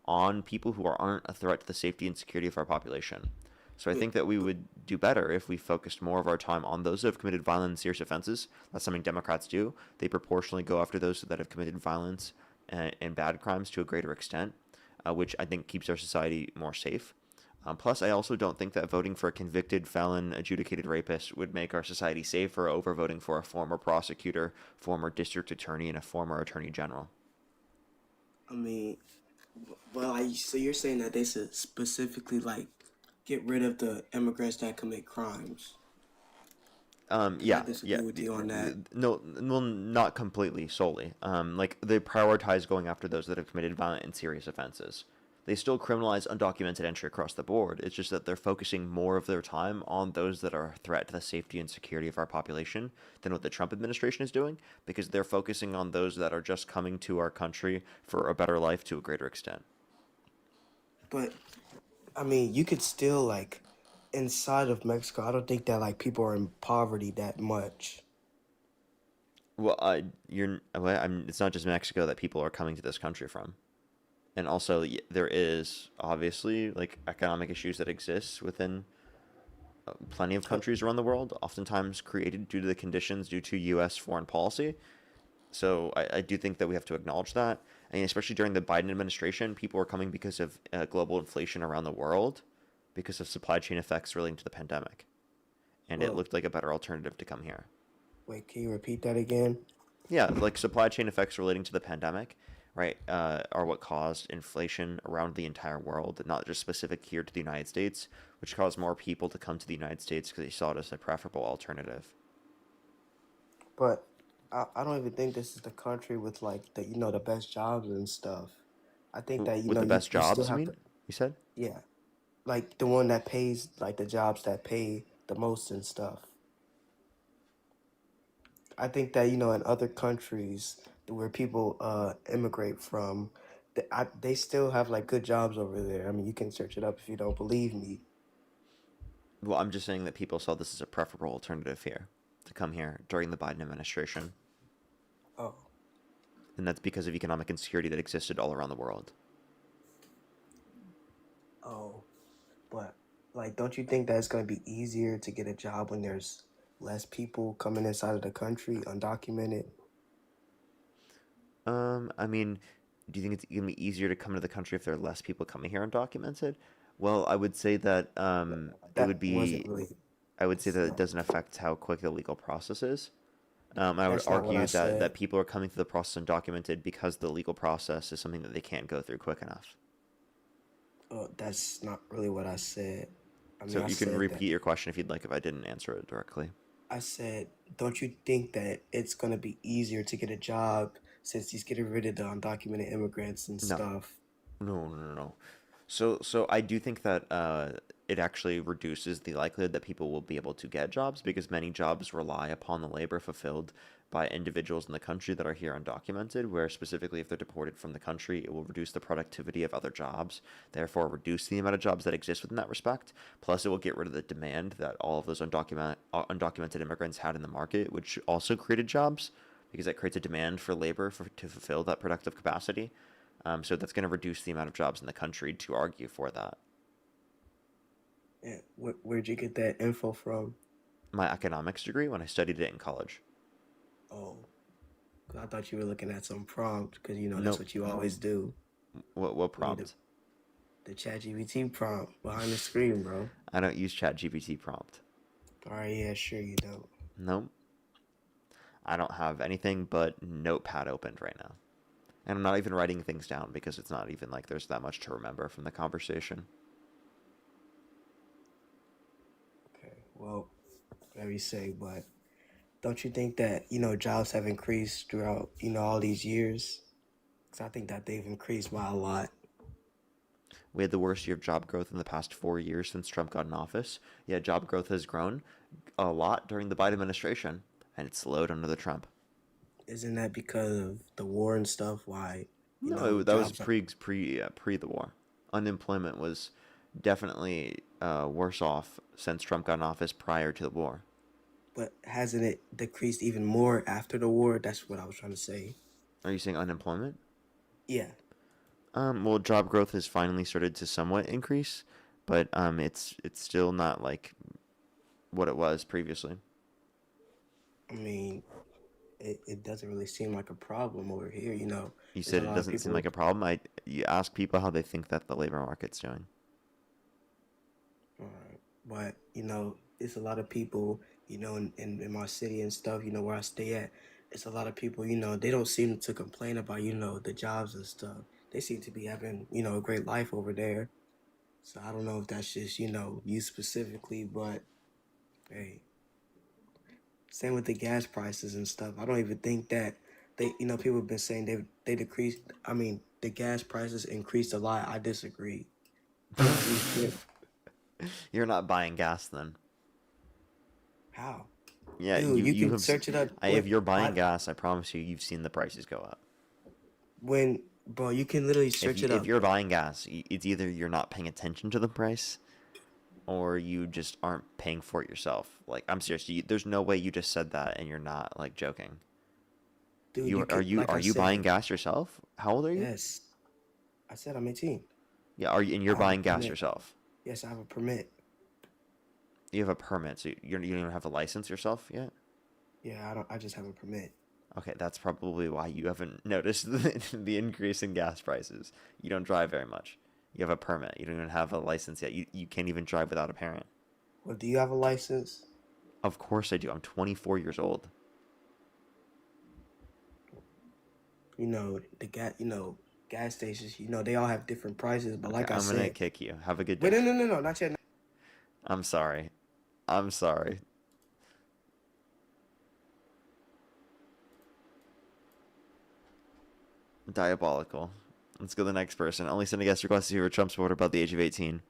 on people who aren't a threat to the safety and security of our population. So I think that we would do better if we focused more of our time on those that have committed violent and serious offenses. That's something Democrats do. They proportionally go after those that have committed violence and bad crimes to a greater extent, which I think keeps our society more safe. Plus, I also don't think that voting for a convicted felon, adjudicated rapist would make our society safer over voting for a former prosecutor, former district attorney, and a former attorney general. I mean, so you're saying that they should specifically get rid of the immigrants that commit crimes? Yeah, I disagree with you on that. No, well, not completely, solely. Like, they prioritize going after those that have committed violent and serious offenses. They still criminalize undocumented entry across the board. It's just that they're focusing more of their time on those that are a threat to the safety and security of our population than what the Trump administration is doing, because they're focusing on those that are just coming to our country for a better life to a greater extent. But I mean, you could still inside of Mexico. I don't think that people are in poverty that much. Well, it's not just Mexico that people are coming to this country from. And also, there is obviously economic issues that exist within plenty of countries around the world, oftentimes created due to the conditions due to U.S. foreign policy. So I do think that we have to acknowledge that. And especially during the Biden administration, people are coming because of global inflation around the world, because of supply chain effects relating to the pandemic. And it looked like a better alternative to come here. Wait, can you repeat that again? Yeah, supply chain effects relating to the pandemic, right, are what caused inflation around the entire world, not just specific here to the United States, which caused more people to come to the United States because they saw it as a preferable alternative. But I don't even think this is the country with the best jobs and stuff. I think that with the best you still jobs, you have mean? to, You said? yeah, the one that pays the jobs that pay the most and stuff. I think that in other countries where people immigrate from, they still have good jobs over there. I mean, you can search it up if you don't believe me. Well, I'm just saying that people saw this as a preferable alternative here to come here during the Biden administration. Oh. And that's because of economic insecurity that existed all around the world. Oh, but don't you think that it's going to be easier to get a job when there's less people coming inside of the country undocumented? I mean, do you think it's going to be easier to come to the country if there are less people coming here undocumented? Well, I would say that it would be. I would say that it doesn't affect how quick the legal process is. I would argue that people are coming through the process undocumented because the legal process is something that they can't go through quick enough. That's not really what I said. So you can repeat your question if you'd like, if I didn't answer it directly. I said, don't you think that it's going to be easier to get a job since he's getting rid of the undocumented immigrants and stuff? No. So I do think that it actually reduces the likelihood that people will be able to get jobs because many jobs rely upon the labor fulfilled by individuals in the country that are here undocumented, where specifically if they're deported from the country, it will reduce the productivity of other jobs, therefore reduce the amount of jobs that exist within that respect. Plus, it will get rid of the demand that all of those undocumented immigrants had in the market, which also created jobs because that creates a demand for labor to fulfill that productive capacity. So that's going to reduce the amount of jobs in the country to argue for that. Yeah, where'd you get that info from? My economics degree when I studied it in college. Oh, 'cause I thought you were looking at some prompt because you know that's Nope. what you always do. What You need prompt? the ChatGPT prompt behind the screen, bro. I don't use ChatGPT prompt. All right, yeah, sure you don't. Nope. I don't have anything but Notepad opened right now. And I'm not even writing things down because it's not even like there's that much to remember from the conversation. Okay, well, whatever you say, but don't you think that, you know, jobs have increased throughout, you know, all these years? Because I think that they've increased by a lot. We had the worst year of job growth in the past 4 years since Trump got in office. Yeah, job growth has grown a lot during the Biden administration, and it slowed under the Trump. Isn't that because of the war and stuff? Why, you know, No, that was jobs are, pre the war. Unemployment was definitely worse off since Trump got in office prior to the war. but hasn't it decreased even more after the war? That's what I was trying to say. Are you saying unemployment? Yeah, Well, job growth has finally started to somewhat increase, but it's still not like what it was previously. I mean, it doesn't really seem like a problem over here, you know. You There's a said it lot of doesn't seem people, like a problem. You ask people how they think that the labor market's doing. but, you know, it's a lot of people, you know, in my city and stuff, you know, where I stay at, it's a lot of people, you know, they don't seem to complain about, you know, the jobs and stuff. They seem to be having, you know, a great life over there. So I don't know if that's just, you know, you specifically, but hey, same with the gas prices and stuff. I don't even think that they, you know, people have been saying they decreased. I mean, the gas prices increased a lot. I disagree. At least You're not buying gas then. how? Yeah, Dude, you you can have. search it up If you're buying gas, I promise you've seen the prices go up. when, bro, you can literally If search you it if up. you're buying gas, it's either you're not paying attention to the price, or you just aren't paying for it yourself. Like I'm serious. There's no way you just said that and you're not like joking. Dude, You you are can, you like are I you buying said, gas yourself? How old are you? yes. I said I'm 18. Yeah, are you and I you're have a buying gas permit. yourself? Yes, I have a permit. You have a permit, so you don't have a license yourself yet? Yeah, I don't. I just have a permit. Okay, that's probably why you haven't noticed the increase in gas prices. You don't drive very much. You have a permit. You don't even have a license yet. You can't even drive without a parent. Well, do you have a license? Of course I do. I'm 24 years old. You know the gas. You know gas stations. You know they all have different prices. But Okay, like I I'm gonna said, kick you. Have a good wait, day. no, not yet. I'm sorry. I'm sorry. Diabolical. Let's go to the next person. Only send a guest request if you're a Trump supporter above the age of 18.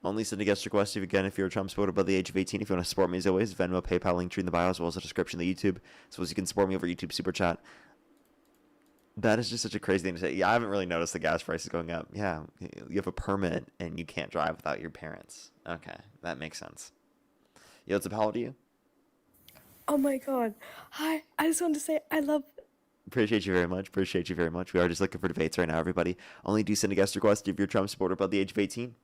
Only send a guest request if you're a Trump supporter above the age of 18. If you want to support me as always, Venmo, PayPal, link tree in the bio, as well as the description of the YouTube. So as you can support me over YouTube Super Chat. That is just such a crazy thing to say. Yeah, I haven't really noticed the gas prices going up. Yeah, you have a permit and you can't drive without your parents. Okay, that makes sense. Yo, what's up? How old are you? Oh my god. Hi. I just wanted to say I love. Appreciate you very much. Appreciate you very much. We are just looking for debates right now, everybody. Only do send a guest request if you're a Trump supporter above the age of 18.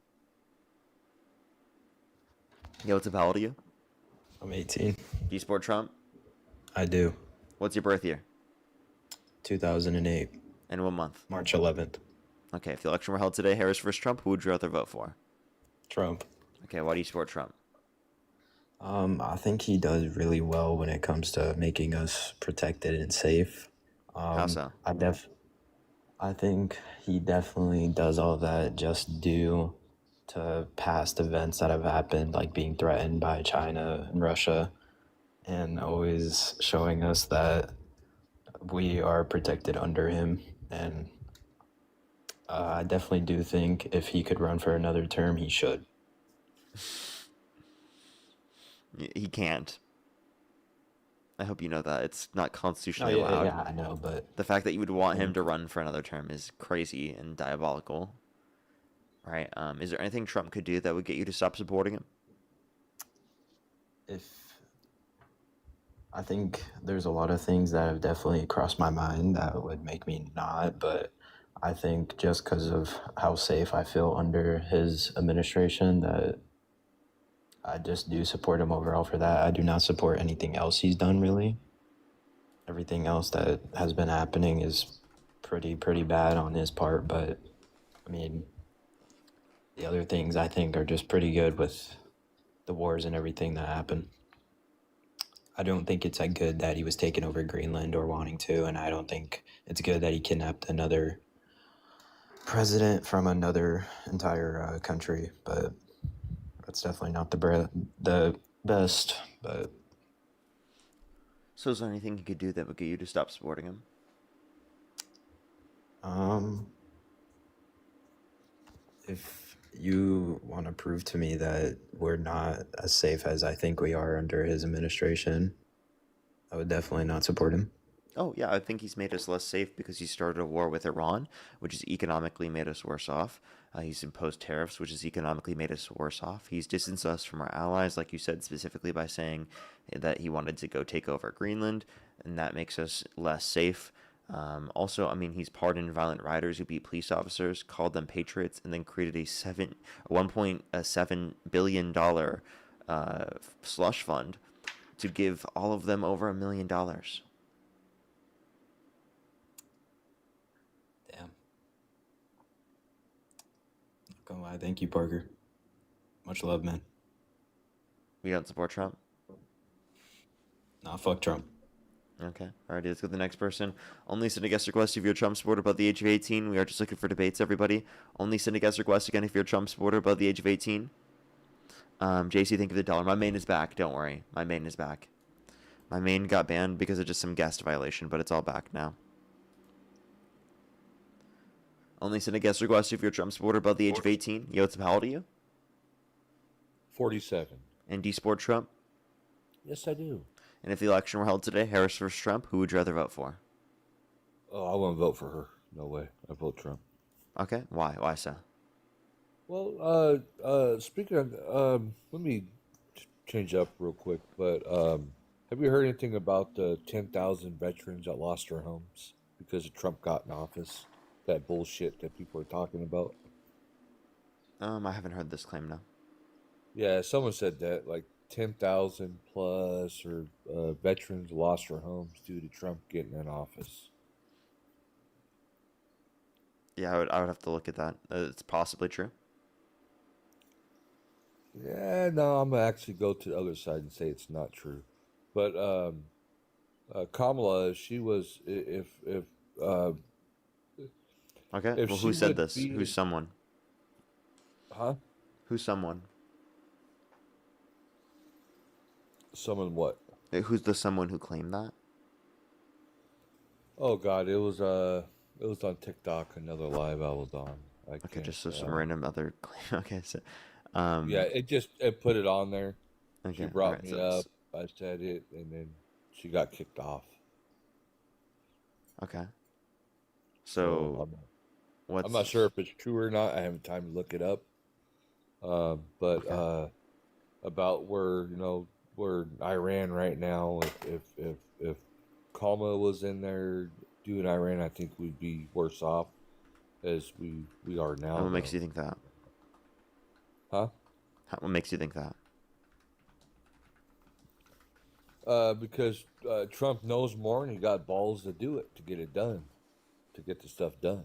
Yo, what's up? How old are you? I'm 18. Do you support Trump? I do. What's your birth year? 2008. And what month? March 11th. Okay, if the election were held today, Harris versus Trump, who would you rather vote for? Trump. Okay, why do you support Trump? I think he does really well when it comes to making us protected and safe. How so? I think he definitely does all that just due to past events that have happened, like being threatened by China and Russia. and always showing us that we are protected under him. And I definitely do think if he could run for another term, he should. He can't. I hope you know that. It's not No, constitutionally yeah, allowed. yeah, I know, but The fact that you would want him to run for another term is crazy and diabolical. Right? Is there anything Trump could do that would get you to stop supporting him? I think there's a lot of things that have definitely crossed my mind that would make me not, but I think just because of how safe I feel under his administration, that I just do support him overall for that. I do not support anything else he's done, really. Everything else that has been happening is pretty bad on his part, but I mean, the other things I think are just pretty good with the wars and everything that happened. I don't think it's that good that he was taking over Greenland or wanting to, and I don't think it's good that he kidnapped another president from another entire country, but that's definitely not the best, but... So is there anything he could do that would get you to stop supporting him? If you want to prove to me that we're not as safe as I think we are under his administration, I would definitely not support him. Oh, yeah, I think he's made us less safe because he started a war with Iran, which has economically made us worse off. He's imposed tariffs, which has economically made us worse off. He's distanced us from our allies, like you said, specifically by saying that he wanted to go take over Greenland, and that makes us less safe. Also, I mean, he's pardoned violent rioters who beat police officers, called them patriots, and then created a $1.7 billion slush fund to give all of them over $1 million. Damn. Not gonna lie, thank you, Parker. Much love, man. We don't support Trump? Nah, fuck Trump. Okay. Alrighty, let's go to the next person. Only send a guest request if you're a Trump supporter above the age of 18. We are just looking for debates, everybody. Only send a guest request again if you're a Trump supporter above the age of 18. JC, thank you for the dollar. My main is back. Don't worry. My main is back. My main got banned because of just some guest violation, but it's all back now. Only send a guest request if you're a Trump supporter above the age of 18. Yo, what's up? How old are you? 47. And do you support Trump? Yes, I do. And if the election were held today, Harris versus Trump, who would you rather vote for? Oh, I wouldn't vote for her. No way. I vote Trump. Okay. Why? Why so? Well, speaking of, let me change up real quick, but have you heard anything about the 10,000 veterans that lost their homes because of Trump got in office? That bullshit that people are talking about? I haven't heard this claim, no. Yeah, someone said that, like 10,000 plus or veterans lost their homes due to Trump getting in office. Yeah, I would have to look at that. It's possibly true. Yeah, no, I'm gonna actually go to the other side and say it's not true. But Kamala, she was if Okay. if Well, she who said would this? be, Who's someone? huh? Who's someone? Someone what? Who's the someone who claimed that? Oh God, it was on TikTok, another live I was on. I Okay, can't, just some random other claim. Okay, so, yeah, it put it on there. She Okay, brought alright, me so up. I said it, and then she got kicked off. okay. So So, I'm not sure if it's true or not. I haven't time to look it up. But Okay. about where we're Iran right now. If Kalma was in there doing Iran, I think we'd be worse off as we are now. And what makes though. you think that? Huh? What makes you think that? Because Trump knows more and he got balls to do it, to get it done, to get the stuff done.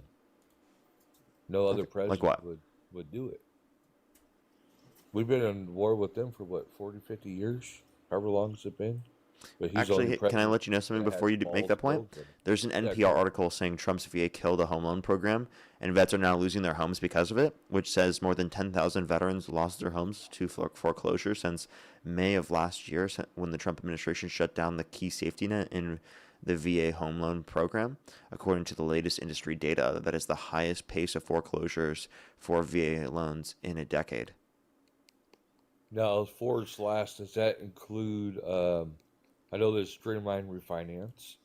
No other Like president what? would do it. We've been in war with them for what, 40, 50 years? However long has it been? But he's Actually, only can I president let you know something that before has you make balls that to point? vote for him. There's an Yeah, go NPR ahead. article saying Trump's VA killed a home loan program, and vets are now losing their homes because of it, which says more than 10,000 veterans lost their homes to foreclosure since May of last year, when the Trump administration shut down the key safety net in the VA home loan program. According to the latest industry data, that is the highest pace of foreclosures for VA loans in a decade. Now, does that include? I know there's streamline refinance.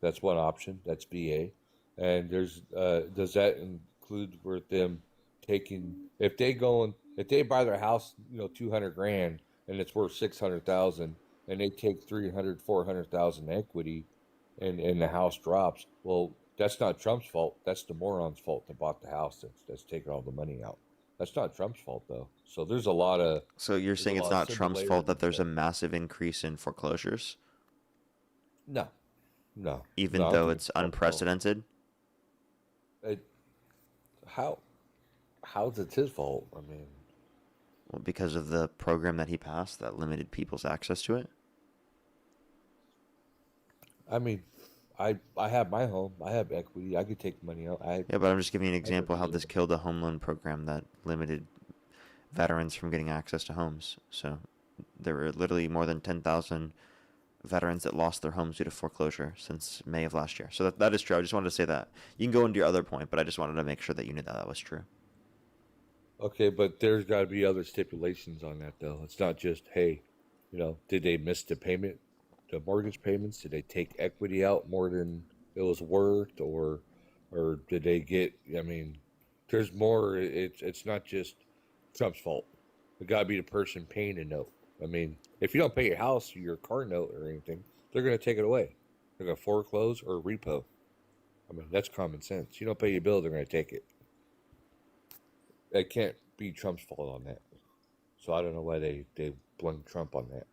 That's one option. That's VA, and does that include for them taking if they buy their house 200 grand and it's worth 600,000 and they take 300 400,000 equity and the house drops. Well, that's not Trump's fault. That's the moron's fault that bought the house that's taking all the money out. That's not Trump's fault though. So there's a lot of So you're there's a saying it's lot of not Trump's fault that similarities there's a there. massive increase in foreclosures, No, no, even no. I don't though think it's it's Trump's fault. unprecedented? It, how how's it his fault? I mean, Well, because of the program that he passed that limited people's access to it. I mean, I have my home. I have equity. I could take money out. Yeah, but I'm just giving you an I have example how everything. this killed a home loan program that limited veterans from getting access to homes. So there were literally more than 10,000 veterans that lost their homes due to foreclosure since May of last year. So that is true. I just wanted to say that. You can go into your other point, but I just wanted to make sure that you knew that that was true. Okay, but there's got to be other stipulations on that though. It's not just hey, did they miss the payment, the mortgage payments? Did they take equity out more than it was worth, or did they get? I mean, there's more. It's not just Trump's fault. It got to be the person paying a note. I mean, if you don't pay your house or your car note or anything, they're going to take it away. They're going to foreclose or repo. I mean, that's common sense. You don't pay your bill, they're going to take it. It can't be Trump's fault on that. So I don't know why they blame Trump on that.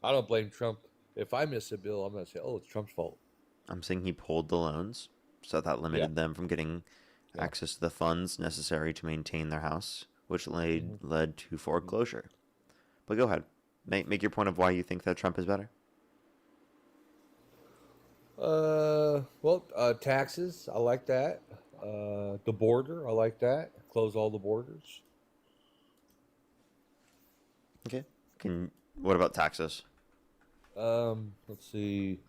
I don't blame Trump. If I miss a bill, I'm going to say, oh, it's Trump's fault. I'm saying he pulled the loans, so that Yeah, limited them from getting yeah. access to the funds necessary to maintain their house, which hmm led to foreclosure. But go ahead. Make your point of why you think that Trump is better. Taxes, I like that. The border, I like that. Close all the borders. Okay. What about taxes? Let's see.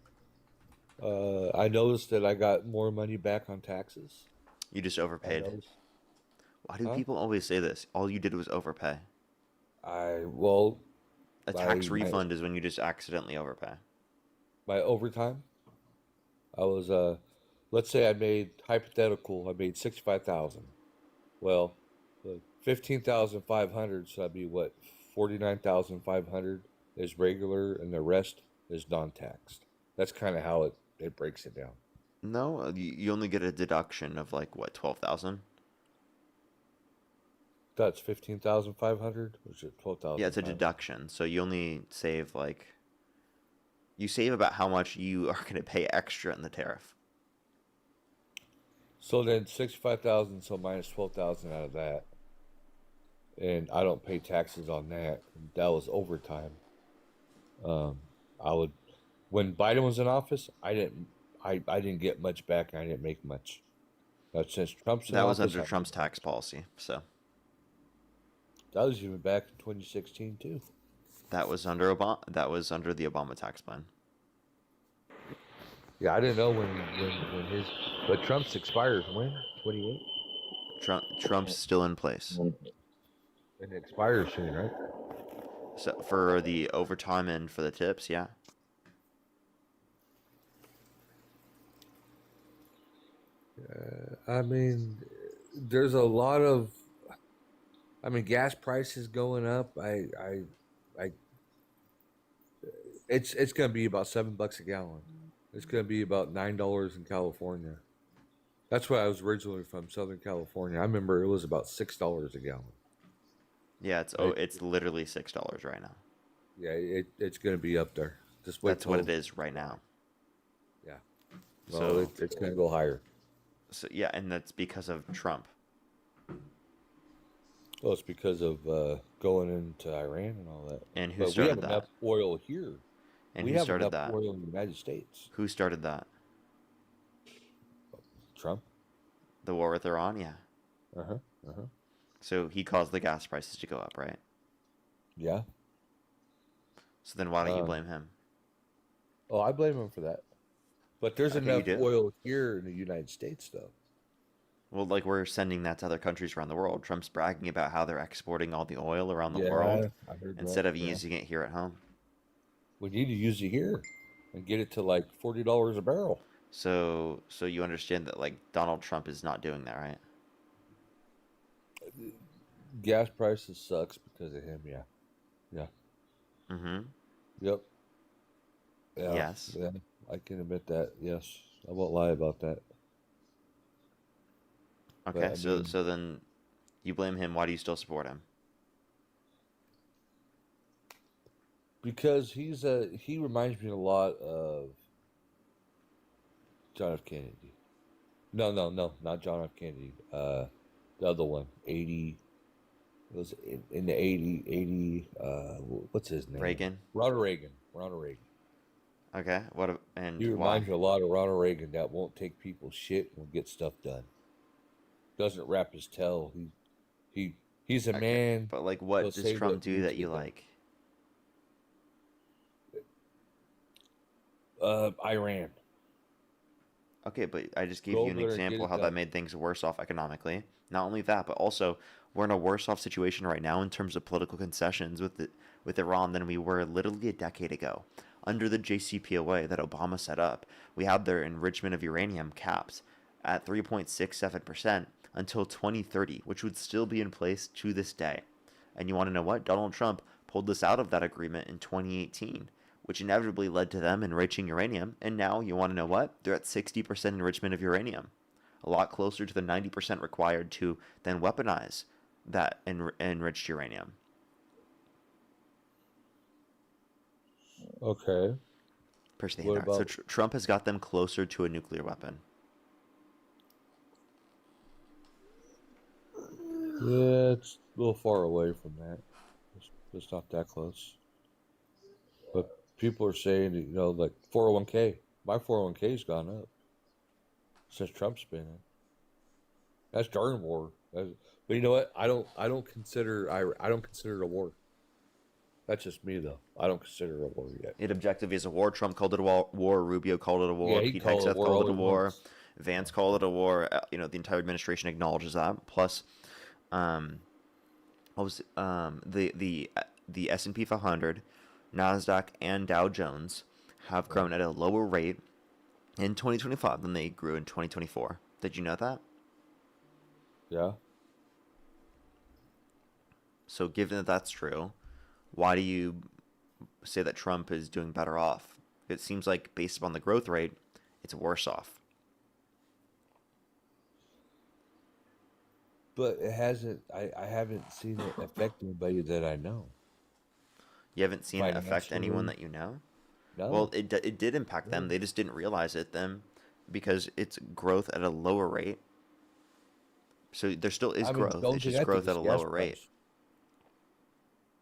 I noticed that I got more money back on taxes. You just I overpaid. noticed. Why do Huh? people always say this? All you did was overpay. Well, A my tax my refund is when you just accidentally overpay. my overtime. I was let's say I made hypothetical. I made 65,000. Well, the 15,500. So that'd be what 49,500 is regular, and the rest is non-taxed. That's kind of how it breaks it down. No, you only get a deduction of like what, 12,000? That's 15,500. Or is it Yeah, it's a 12,500? deduction. So you only save you save about how much you are going to pay extra in the tariff. So then 65,000. So minus 12,000 out of that, and I don't pay taxes on that. That was overtime. Um, I would when Biden was in office, I didn't get much back. And I didn't make much. But since Trump's in That was office, under I Trump's made more. tax policy. So That was even back in 2016 too. that was under Obama. That was under the Obama tax plan. Yeah, I didn't know when his, but Trump's expires when 28, Trump's still in place. and it expires soon, right? So for the overtime and for the tips, yeah. I mean, there's a lot of, I mean, gas prices going up. I it's gonna be about $7 a gallon. It's gonna be about $9 in California. That's why I was originally from Southern California. I remember it was about $6 a gallon. Yeah, Right? it's literally $6 right now. Yeah, it's gonna be up there. Just wait That's what it till, is right now. yeah. Well, So it's gonna go higher. yeah, and that's because of Trump. Well, it's because of going into Iran and all that. And who But we started have enough that? oil here. And We who have started enough that? oil in the United States. Who started that? Trump. The war with Iran? Yeah. Uh-huh. Uh-huh. So he caused the gas prices to go up, right? Yeah. So then why don't you blame him? Oh, I blame him for that. But there's Okay, you enough do? oil here in the United States, though. Well, like we're sending that to other countries around the world. Trump's bragging about how they're exporting all the oil around the world I heard instead that. of using it here at home. We need to use it here and get it to like $40 a barrel. So you understand that like Donald Trump is not doing that, right? Gas prices sucks because of him. Yeah. Yeah. Mm-hmm. Yep. Yeah. Yes. Yeah. I can admit that. Yes. I won't lie about that. Okay, But I so mean, so then you blame him. Why do you still support him? because he reminds me a lot of John F. Kennedy. No, not John F. Kennedy. The other one, 80. It was in the 80. What's his name? Reagan. Ronald Reagan. Ronald Reagan. Okay. And He why? reminds me a lot of Ronald Reagan that won't take people's shit and will get stuff done. Doesn't wrap his tail. He's a man. But like, what He'll does say Trump what do needs that to you get done. like? Iran. Okay, but I just gave Go you an over there and get example it how that done. made things worse off economically. Not only that, but also we're in a worse off situation right now in terms of political concessions with Iran than we were literally a decade ago. Under the JCPOA that Obama set up, we have their enrichment of uranium caps at 3.67% until 2030, which would still be in place to this day. And you want to know what? Donald Trump pulled us out of that agreement in 2018, which inevitably led to them enriching uranium. And now, you want to know what? They're at 60% enrichment of uranium, a lot closer to the 90% required to then weaponize that enriched uranium. Okay. Personally, What so about? Trump has got them closer to a nuclear weapon. Yeah, it's a little far away from that. It's not that close. But people are saying, like 401k. My 401k's gone up since Trump's been in. That's during war. But you know what? I don't consider it a war. That's just me though. I don't consider it a war yet. It objectively is a war. Trump called it a war. Rubio called it a war. Yeah, he Pete called it a Hegseth war called all it a he war. wants. Vance called it a war. The entire administration acknowledges that. Plus, what was the S&P 500, Nasdaq, and Dow Jones have grown at a lower rate in 2025 than they grew in 2024. Did you know that? Yeah. So, given that that's true, why do you say that Trump is doing better off? It seems like, based upon the growth rate, it's worse off. But it hasn't. I haven't seen it affect anybody that I know. You haven't seen it affect anyone Financially, that you know? no. Well, it did impact them. No. They just didn't realize it then because it's growth at a lower rate. So there still is I mean, growth. the only It's thing just I think growth at is a gas lower rate. price.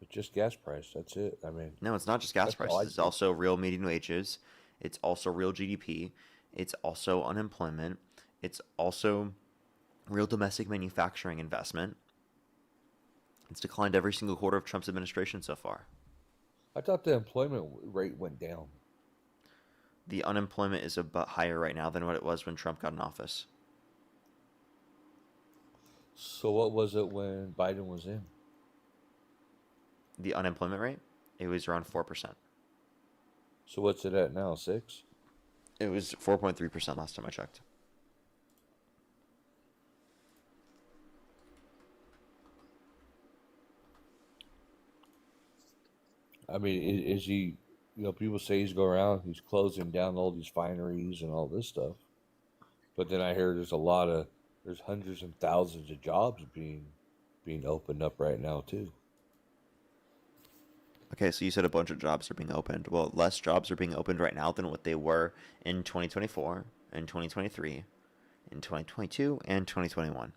It's just gas price. That's it. I mean, No, it's not just gas that's all I prices. It's see. also real median wages. It's also real GDP. It's also unemployment. It's also real domestic manufacturing investment. It's declined every single quarter of Trump's administration so far. I thought the employment rate went down. The unemployment is a bit higher right now than what it was when Trump got in office. So what was it when Biden was in? The unemployment rate, it was around 4%. So what's it at now? 6? It was 4.3% last time I checked. I mean, is he? People say he's going around. He's closing down all these fineries and all this stuff. But then I hear there's hundreds and thousands of jobs being opened up right now too. Okay, so you said a bunch of jobs are being opened. Well, less jobs are being opened right now than what they were in 2024, in 2023, in 2022, and 2021.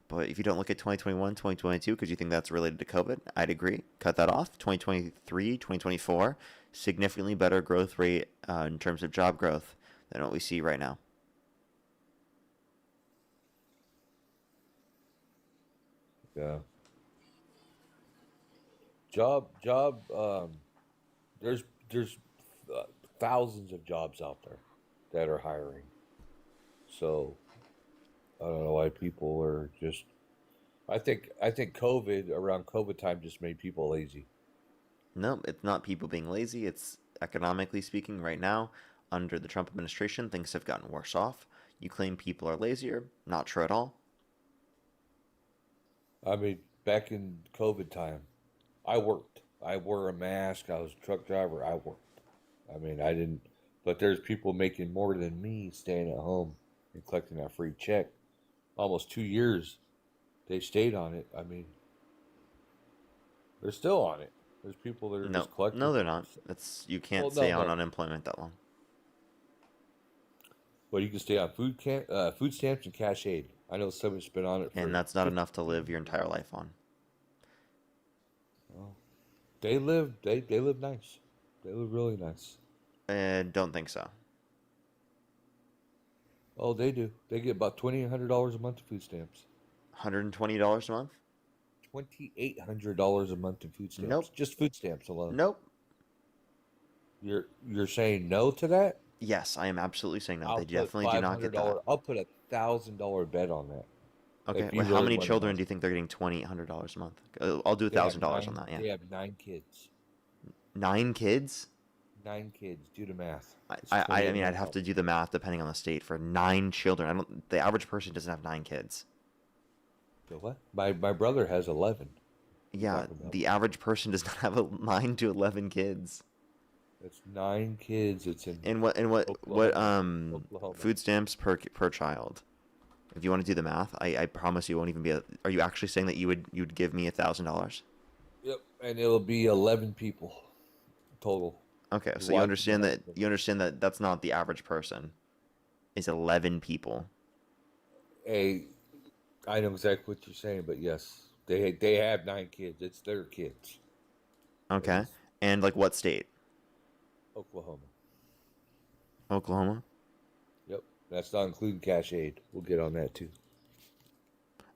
But if you don't look at 2021, 2022, because you think that's related to COVID, I'd agree. Cut that off. 2023, 2024, significantly better growth rate in terms of job growth than what we see right now. Yeah. Job. There's there's uh, thousands of jobs out there that are hiring. So I don't know why people are just. I think COVID around COVID time just made people lazy. No, it's not people being lazy. It's economically speaking, right now, under the Trump administration, things have gotten worse off. You claim people are lazier. Not true at all. I mean, back in COVID time, I worked. I wore a mask. I was a truck driver. I worked. I mean, I didn't. But there's people making more than me staying at home and collecting that free check. Almost 2 years, they stayed on it. I mean, they're still on it. There's people that are No, just collecting. no, they're not. You can't Well, stay no, on no. unemployment that long. But you can stay on food stamps and cash aid. I know somebody's been on it for. And that's not enough to live your entire life on. Well, they live nice. They live really nice. And don't think so. Oh, they do. They get about $2,800 a month in food stamps. $120 a month? $2,800 a month in food stamps. Nope. Just food stamps alone. Nope. You're saying no to that? Yes, I am absolutely saying no. I'll They put definitely do not get that. I'll put $1,000 bet on that. Okay, If you well, how really many wanna children know. do you think they're getting $2,800 a month? I'll do They have $1,000 on that. They Yeah, have 9 kids. 9 kids. 9 kids. Do the math. It's I mean, I'd $2,800. have to do the math depending on the state for 9 children. I don't. The average person doesn't have 9 kids. So what? My brother has 11. Yeah, Talking about. the average person does not have 9 to 11 kids. That's 9 kids. It's in And what Oklahoma. food stamps per child? If you want to do the math, I promise you won't even be. Are you actually saying that you'd give me $1,000? Yep, and it'll be 11 people total. Okay, so you understand that that's not the average person. It's 11 people. Hey, I know exactly what you're saying, but yes, they have 9 kids. It's their kids. Okay, and like what state? Oklahoma. Oklahoma. Yep, that's not including cash aid. We'll get on that too.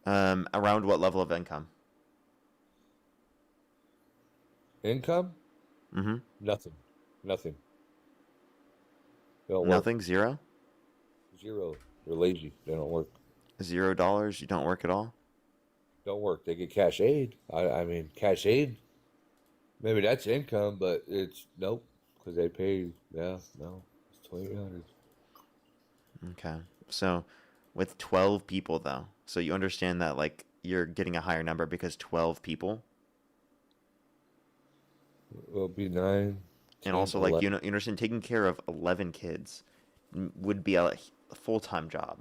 Around what level of income? Income? Mm-hmm. Nothing. They don't work. Nothing. Zero. Zero. They're lazy. They don't work. $0. You don't work at all. Don't work. They get cash aid. I mean, cash aid. Maybe that's income, but it's nope because they pay. Yeah, no, it's 2,800. Okay, so with 12 people though, so you understand that like you're getting a higher number because 12 people, It'll be 9. and 10, also like 11. you understand taking care of 11 kids would be a full-time job.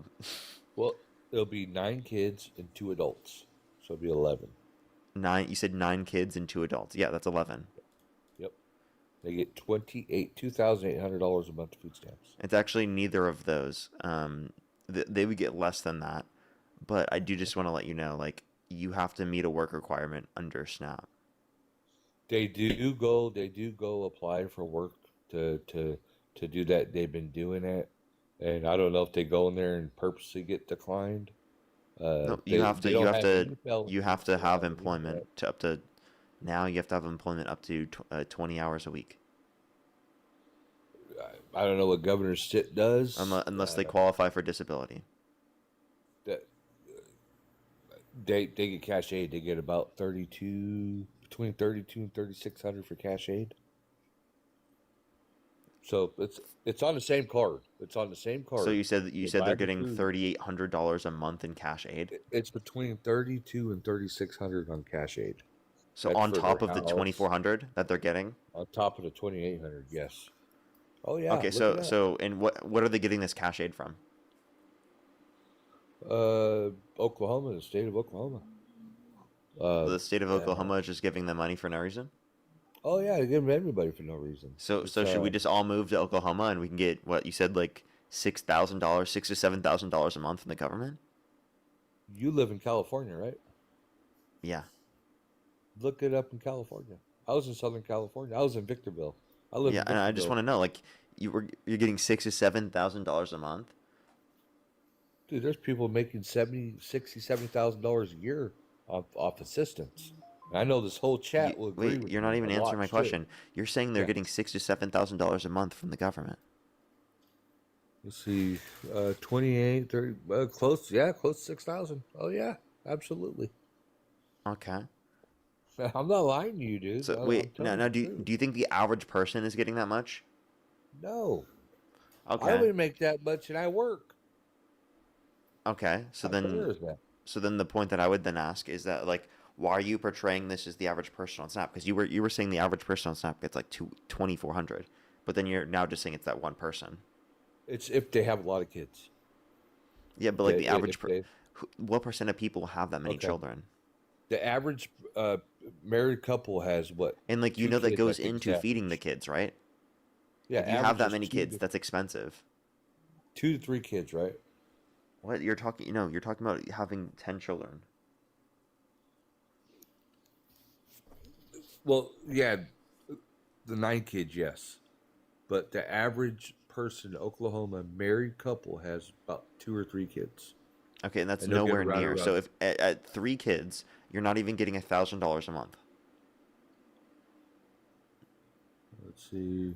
Well, it'll be 9 kids and 2 adults, so it'll be 11. 9. You said 9 kids and 2 adults. Yeah, that's 11. Yep. They get $2,800 a month food stamps. It's actually neither of those. They would get less than that, but I do just want to let you know, like you have to meet a work requirement under SNAP. They do go apply for work to do that. They've been doing it, and I don't know if they go in there and purposely get declined. No, They don't have any felonies. you have to They don't have have any employment to up to now. You have to have employment up to 20 hours a week, I don't know what Governor Stitt does. unless they qualify for disability. That they get cash aid. They get about between 32 and 3,600 for cash aid. So it's on the same card. It's on the same card. So you said They they're buy the getting food. $3,800 a month in cash aid. It's between 32 and 3,600 on cash aid. So That's on for top their of the house. 2,400 that they're getting. On top of the 2,800, yes. Oh yeah. Okay, look it up. so and what are they getting this cash aid from? Oklahoma, the state of Oklahoma. The state of yeah. Oklahoma is just giving them money for no reason. Oh yeah, they give them everybody for no reason. So It's, should we just all move to Oklahoma and we can get what you said, like $6,000, $6,000 to $7,000 a month from the government? You live in California, right? Yeah. Look it up in California. I was in Southern California. I was in Victorville. I live Yeah, in and I just Brooklynville. want to know, like, you're getting $6,000 to $7,000 a month. Dude, there's people making 70, 60, $70,000 a year off assistance. And I know this whole chat will agree Wait, with you're not me even and answering my watch too. question. You're saying they're Yeah. getting $6,000 to $7,000 a month from the government. Let's see, 28, 30, close, yeah, close to 6,000. Oh yeah, absolutely. Okay. I'm not lying to you, dude. So I'm wait, telling now you do the you, truth. do you think the average person is getting that much? No, I Okay. wouldn't make that much, and I work. Okay. How fair is that? So then the point that I would then ask is that, like, why are you portraying this as the average person on Snap? Because you were saying the average person on Snap gets like 2,400, but then you're now just saying it's that one person. It's if they have a lot of kids. Yeah, but If like they, the average if they, what percent of people have that many okay. children? The average married couple has what? And like, you Two know, that kids, I goes think is into feeding the average. kids, right? Yeah, If you have average that is many kids, that's expensive. 2 to 3 kids, right? What you're talking? You're talking about having 10 children. Well, yeah, the 9 kids, yes, but the average person in Oklahoma married couple has about 2 or 3 kids. Okay, and that's And they'll get nowhere right near. So around. if at 3 kids, you're not even getting $1,000 a month. Let's see,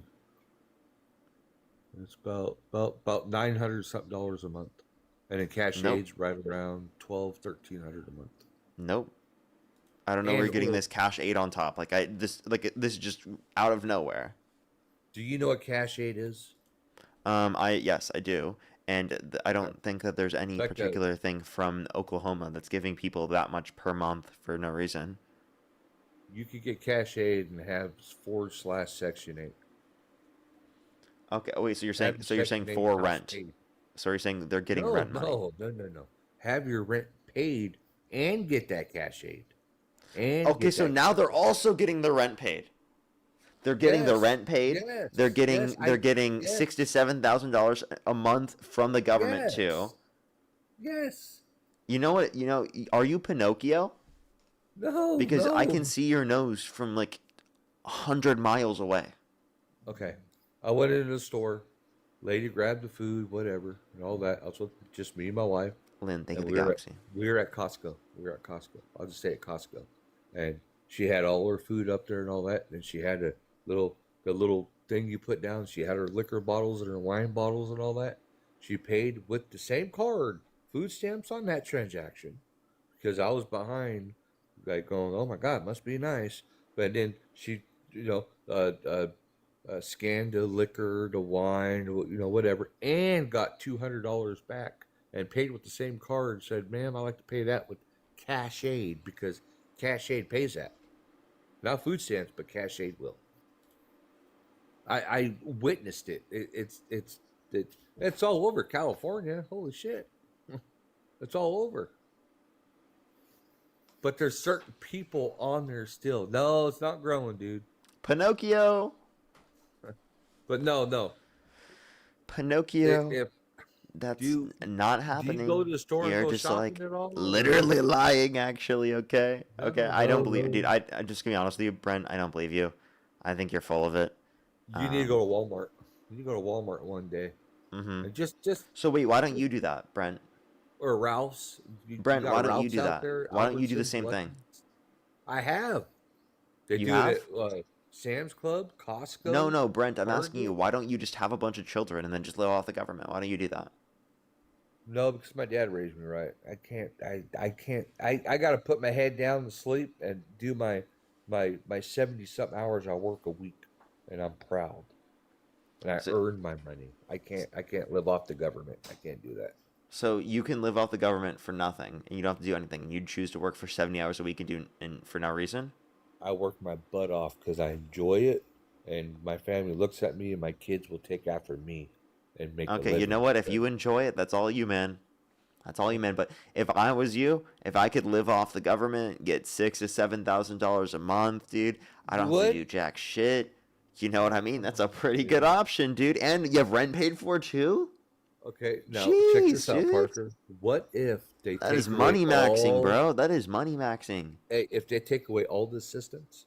it's about 900 something dollars a month, and in cash Nope. aids right around 1,300 a month. Nope. I don't know where And you're getting oil. this cash aid on top. This is just out of nowhere. Do you know what cash aid is? Yes, I do, and I don't think that there's any It's like a particular thing from Oklahoma that's giving people that much per month for no reason. you could get cash aid and have /Section 8. Okay, wait, so you're saying Have for Section 8 house rent. paid. So you're saying they're getting No, rent money. no. Have your rent paid and get that cash aid. And Okay, get so that now cash they're aid. also getting the rent paid. They're getting the Yes, rent paid. yes, They're yes. getting Yes, $6,000 to $7,000 a month from the government too. yes. You know what? Are you Pinocchio? No, Because I can no. see your nose from like 100 miles away. Okay, I went into the store. Lady grabbed the food, whatever, and all that. I was with just me and my wife. Lynn, think And of the galaxy. we were at Costco. I'll just say at Costco. And she had all her food up there and all that. And she had the little thing you put down. She had her liquor bottles and her wine bottles and all that. She paid with the same card, food stamps on that transaction, because I was behind, like going, oh my God, must be nice. But then she, scanned the liquor, the wine, whatever, and got $200 back and paid with the same card. And said, "Ma'am, I like to pay that with cash aid because cash aid pays that, not food stamps, but cash aid will." I witnessed it. It's all over California. Holy shit, it's all over. But there's certain people on there still. No, it's not growing, dude. Pinocchio. But no. Pinocchio. If That's do not do happening. you go to the store and You're go just shopping like at all? literally lying, actually. Okay. Okay. I don't believe, dude. No. I just gonna be honest with you, Brent. I don't believe you. I think you're full of it. You need to go to Walmart. You need to go to Walmart one day. Mm-hmm. And just So wait, why don't you do that, Brent? or Ralph's. Brent, got why don't you Ralph's do out that? there, Why don't you do the Albertsons, same thing? I have. They You do have? it at Sam's Club, Costco. No, Brent. I'm asking you, Target. why don't you just have a bunch of children and then just live off the government? Why don't you do that? No, because my dad raised me right. I can't. I can't. I got to put my head down to sleep and do my 70-something hours I work a week, and I'm proud. And I earn my money. I can't live off the government. I can't do that. So you can live off the government for nothing, and you don't have to do anything. And you'd choose to work for 70 hours a week and for no reason? I work my butt off because I enjoy it, and my family looks at me, and my kids will take after me and make. Okay, you know what? If you enjoy it, that's all you, man. That's all you, man. But if I was you, if I could live off the government, get $6,000 to $7,000 a month, dude, I don't have to do jack shit. You know what I mean? That's a pretty good option, dude. And you have rent paid for too? Okay, now Jeez, check this out, dude. Parker. What if they That take is away money maxing, all- bro. That is money maxing. Hey, if they take away all the assistance,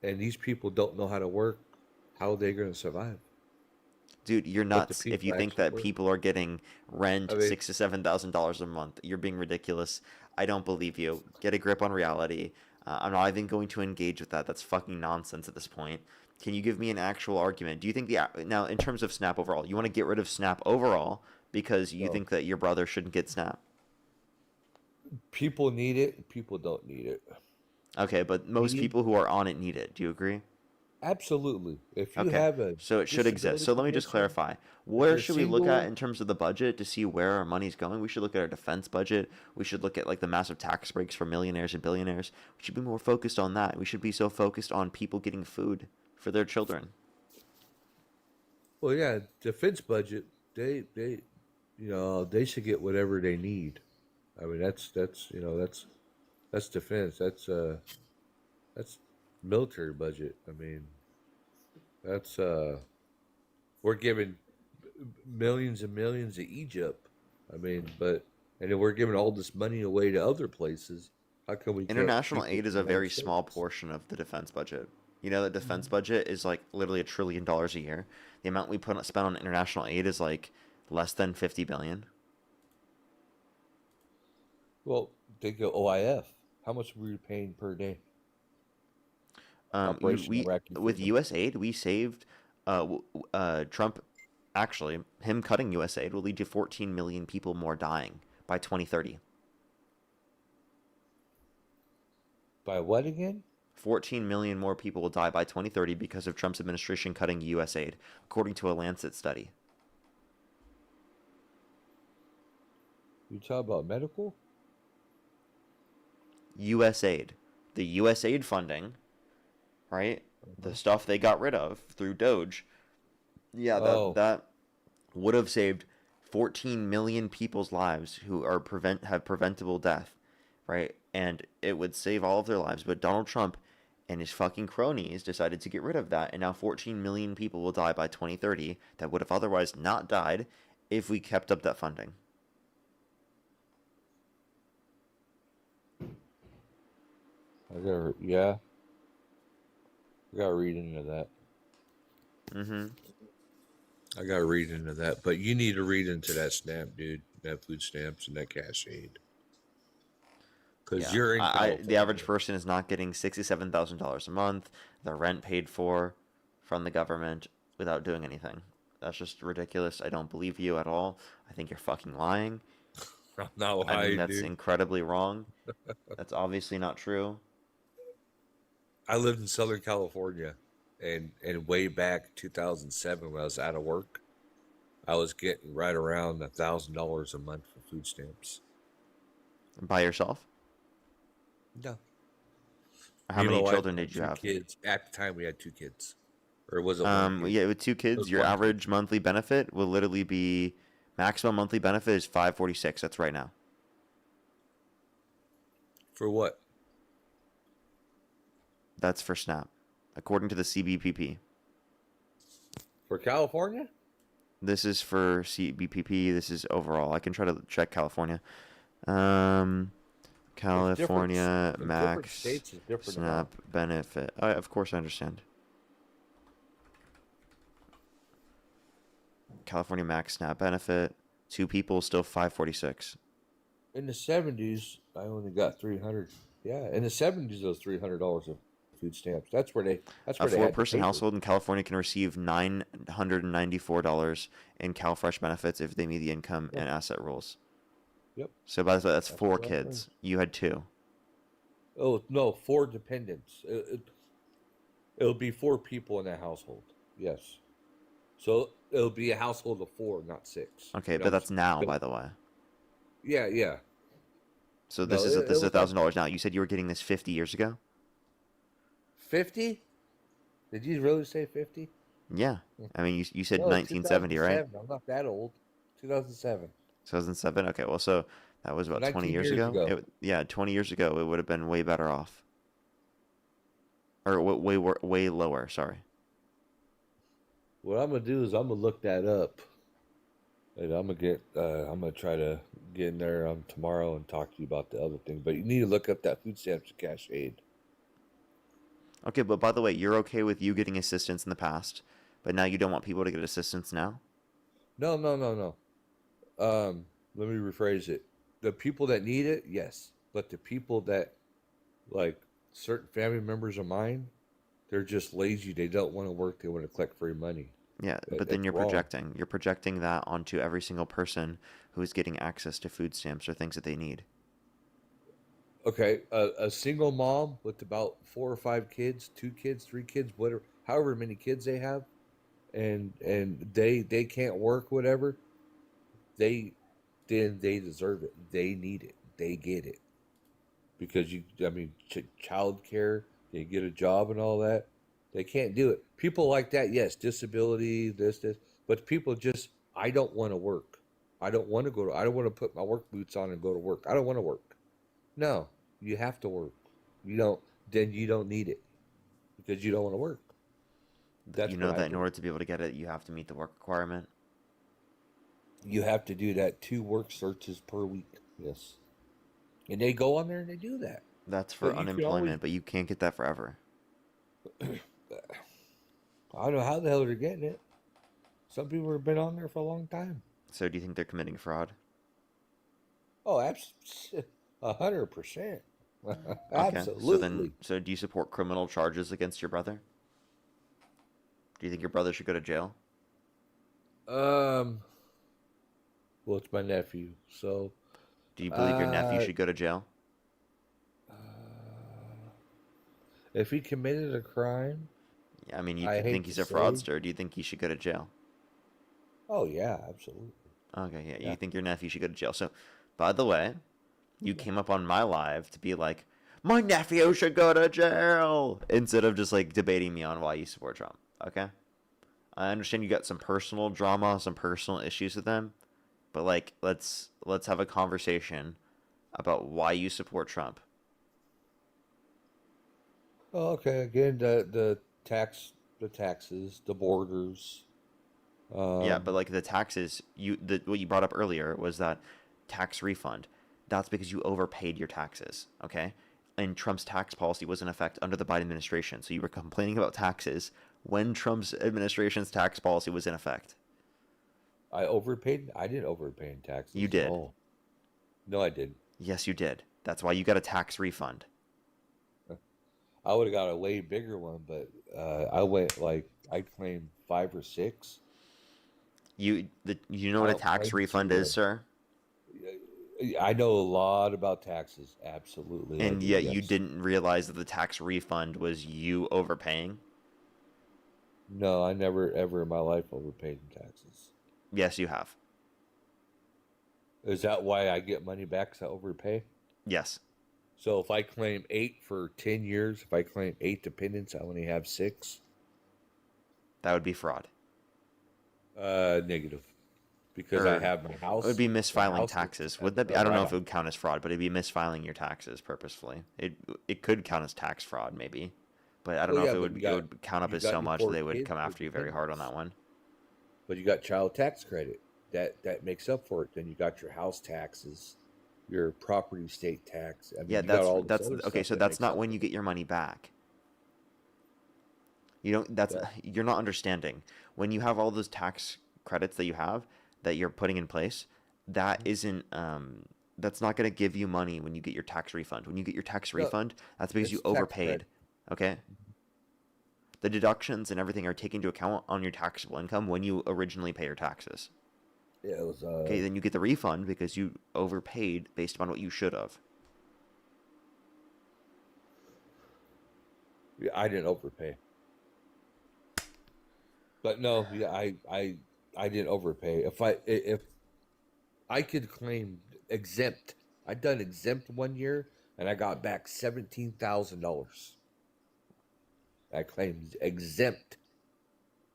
and these people don't know how to work, How are they going to survive? Dude, you're But the nuts if you people think actually that work. people are getting rent I mean, $6,000 to $7,000 a month. You're being ridiculous. I don't believe you. Get a grip on reality. I'm not even going to engage with that. That's fucking nonsense at this point. Can you give me an actual argument? Do you think now in terms of Snap overall, you want to get rid of Snap overall because you no. think that your brother shouldn't get Snap? People need it. People don't need it. Okay, but most Me, people who are on it need it. Do you agree? absolutely. If you Okay, have a so it should exist. disability So let me just condition, clarify. if Where you're should we look at single, in terms of the budget to see where our money's going? We should look at our defense budget. We should look at like the massive tax breaks for millionaires and billionaires. We should be more focused on that. We should be so focused on people getting food for their children. well, yeah, defense budget, they should get whatever they need. I mean, that's defense. That's military budget. I mean, that's we're giving millions and millions to Egypt. I mean, and then we're giving all this money away to other places. How come we can't International keep it aid in is the a United very small States? portion of the defense budget. You know, the defense budget is like literally $1 trillion a year. The amount we spend on international aid is like less than 50 billion. Well, think of OIF. How much were you paying per day? Operation We Iraqi with Freedom. U.S. aid, we saved. Trump, actually, him cutting U.S. aid will lead to 14 million people more dying by 2030. By what again? 14 million more people will die by 2030 because of Trump's administration cutting U.S. aid, according to a Lancet study. You talk about medical? U.S. aid, the U.S. aid funding, right? The stuff they got rid of through Doge. Yeah, Oh, that would have saved 14 million people's lives who have preventable death, right? And it would save all of their lives. But Donald Trump and his fucking cronies decided to get rid of that, and now 14 million people will die by 2030 that would have otherwise not died if we kept up that funding. yeah, I gotta read into that. Mm-hmm. I gotta read into that. But you need to read into that SNAP, dude. That food stamps and that cash aid. Because Yeah, you're in the average California. person is not getting $67,000 a month, the rent paid for from the government without doing anything. That's just ridiculous. I don't believe you at all. I think you're fucking lying. I'm not I think lying, that's dude. incredibly wrong. That's obviously not true. I lived in Southern California, and way back 2007 when I was out of work, I was getting right around $1,000 a month for food stamps. By yourself? No. How Me and my many wife children had did you two have? kids. At the time, we had 2 kids, or was it 1 kid? Yeah, with 2 It kids, was your 1 kid. average monthly benefit will literally be maximum monthly benefit is 546. That's right now. For what? That's for SNAP, according to the CBPP. For California? This is for CBPP. This is overall. I can try to check California. California Different max states is different SNAP amount. benefit. Of course, I understand. California max SNAP benefit. 2 people still 546. In the 70s, I only got 300. Yeah, in the 70s, those $300 of food stamps. That's where they A had the 4-person paper. household in California can receive $994 in CalFresh benefits if they meet the income Yep. and asset rules. Yep. So that's That's 4 what I'm saying. kids. You had 2. Oh no, 4 dependents. It'll be 4 people in that household. Yes. So it'll be a household of 4, not 6. Okay, You know but what I'm that's saying? now, by the way. Yeah. So No, this is it was like $1,000 now. You said you were getting this 50 years ago? 50. Did you really say 50? Yeah. I mean, you said No, 1970, right? 2007. I'm not that old. 2007. 2007. Okay, well, so that was about 20 19 years years ago. ago. Yeah, 20 years ago, it would have been way better off, or way lower. Sorry. What I'm gonna do is I'm gonna look that up, and I'm gonna try to get in there tomorrow and talk to you about the other thing. But you need to look up that food stamps and cash aid. Okay, but by the way, you're okay with you getting assistance in the past, but now you don't want people to get assistance now? No, no, no, no. Let me rephrase it. The people that need it, yes. But the people that, like certain family members of mine, they're just lazy. They don't want to work. They want to collect free money. Yeah, but then That's you're wrong. projecting. You're projecting that onto every single person who is getting access to food stamps or things that they need. Okay, a single mom with about 4 or 5 kids, 2 kids, 3 kids, whatever, however many kids they have, and they can't work, whatever. They then they deserve it. They need it. They get it because I mean, child care. They get a job and all that. They can't do it. People like that, yes, disability, this, but people just, I don't want to work. I don't want to I don't want to put my work boots on and go to work. I don't want to work. No, you have to work. You don't, then you don't need it because you don't want to work. That's You know what I that in do. order to be able to get it, you have to meet the work requirement. You have to do that 2 work searches per week. Yes. And they go on there and they do that. That's for But you can unemployment, always, but you can't get that forever. I don't know how the hell they're getting it. Some people have been on there for a long time. So do you think they're committing fraud? Oh, absolutely. 100%. Okay. Absolutely. So do you support criminal charges against your brother? Do you think your brother should go to jail? Well, it's my nephew, so Do you believe your nephew should go to jail? if he committed a crime, Yeah, I mean, you I hate think to he's a say, fraudster. Do you think he should go to jail? oh yeah, absolutely. Okay, yeah, Yeah. you think your nephew should go to jail. So, by the way, you came up on my live to be like, my nephew should go to jail, instead of just like debating me on why you support Trump. Okay? I understand you got some personal drama, some personal issues with them, but like let's have a conversation about why you support Trump. Oh, okay. Again, the taxes, the borders. Yeah, but like the taxes, what you brought up earlier was that tax refund. That's because you overpaid your taxes, okay? And Trump's tax policy was in effect under the Biden administration. So you were complaining about taxes when Trump's administration's tax policy was in effect. I overpaid. I didn't overpay in taxes You at did. all. No, I didn't. Yes, you did. That's why you got a tax refund. I would have got a way bigger one, but I went like I claimed 5 or 6. You know I what a don't tax claim refund 0. is, sir? I know a lot about taxes. Absolutely, I And do. yet you Yes. didn't realize that the tax refund was you overpaying? No, I never ever in my life overpaid in taxes. Yes, you have. Is that why I get money back? 'Cause I overpay? Yes. So if I claim 8 for 10 years, if I claim 8 dependents, I only have 6. That would be fraud. Negative, because I have my It house. would be My misfiling house is taxes. Would that be? I a don't know if it write-off. would count as fraud, but it'd be misfiling your taxes purposefully. It could count as tax fraud, maybe, but I don't Well, know if yeah, it but would it would count up you as got so your much 4 that they would kids come for after you very hard on that dependents. one. But you got child tax credit. That makes up for it. Then you got your house taxes, your property state tax. I mean, Yeah, you got all this that's other okay. stuff So that that's makes not up when for you it. get your money back. You don't. That's Yeah. You're not understanding. When you have all those tax credits that you have that you're putting in place, that isn't. That's not going to give you money when you get your tax refund. When you get your tax No, refund, that's because it's you tax overpaid. credit. Okay. The deductions and everything are taken into account on your taxable income when you originally pay your taxes. Yeah, it was. Okay, then you get the refund because you overpaid based upon what you should have. Yeah, I didn't overpay. But no, yeah, I didn't overpay. If I could claim exempt, I'd done exempt 1 year and I got back $17,000. I claimed exempt.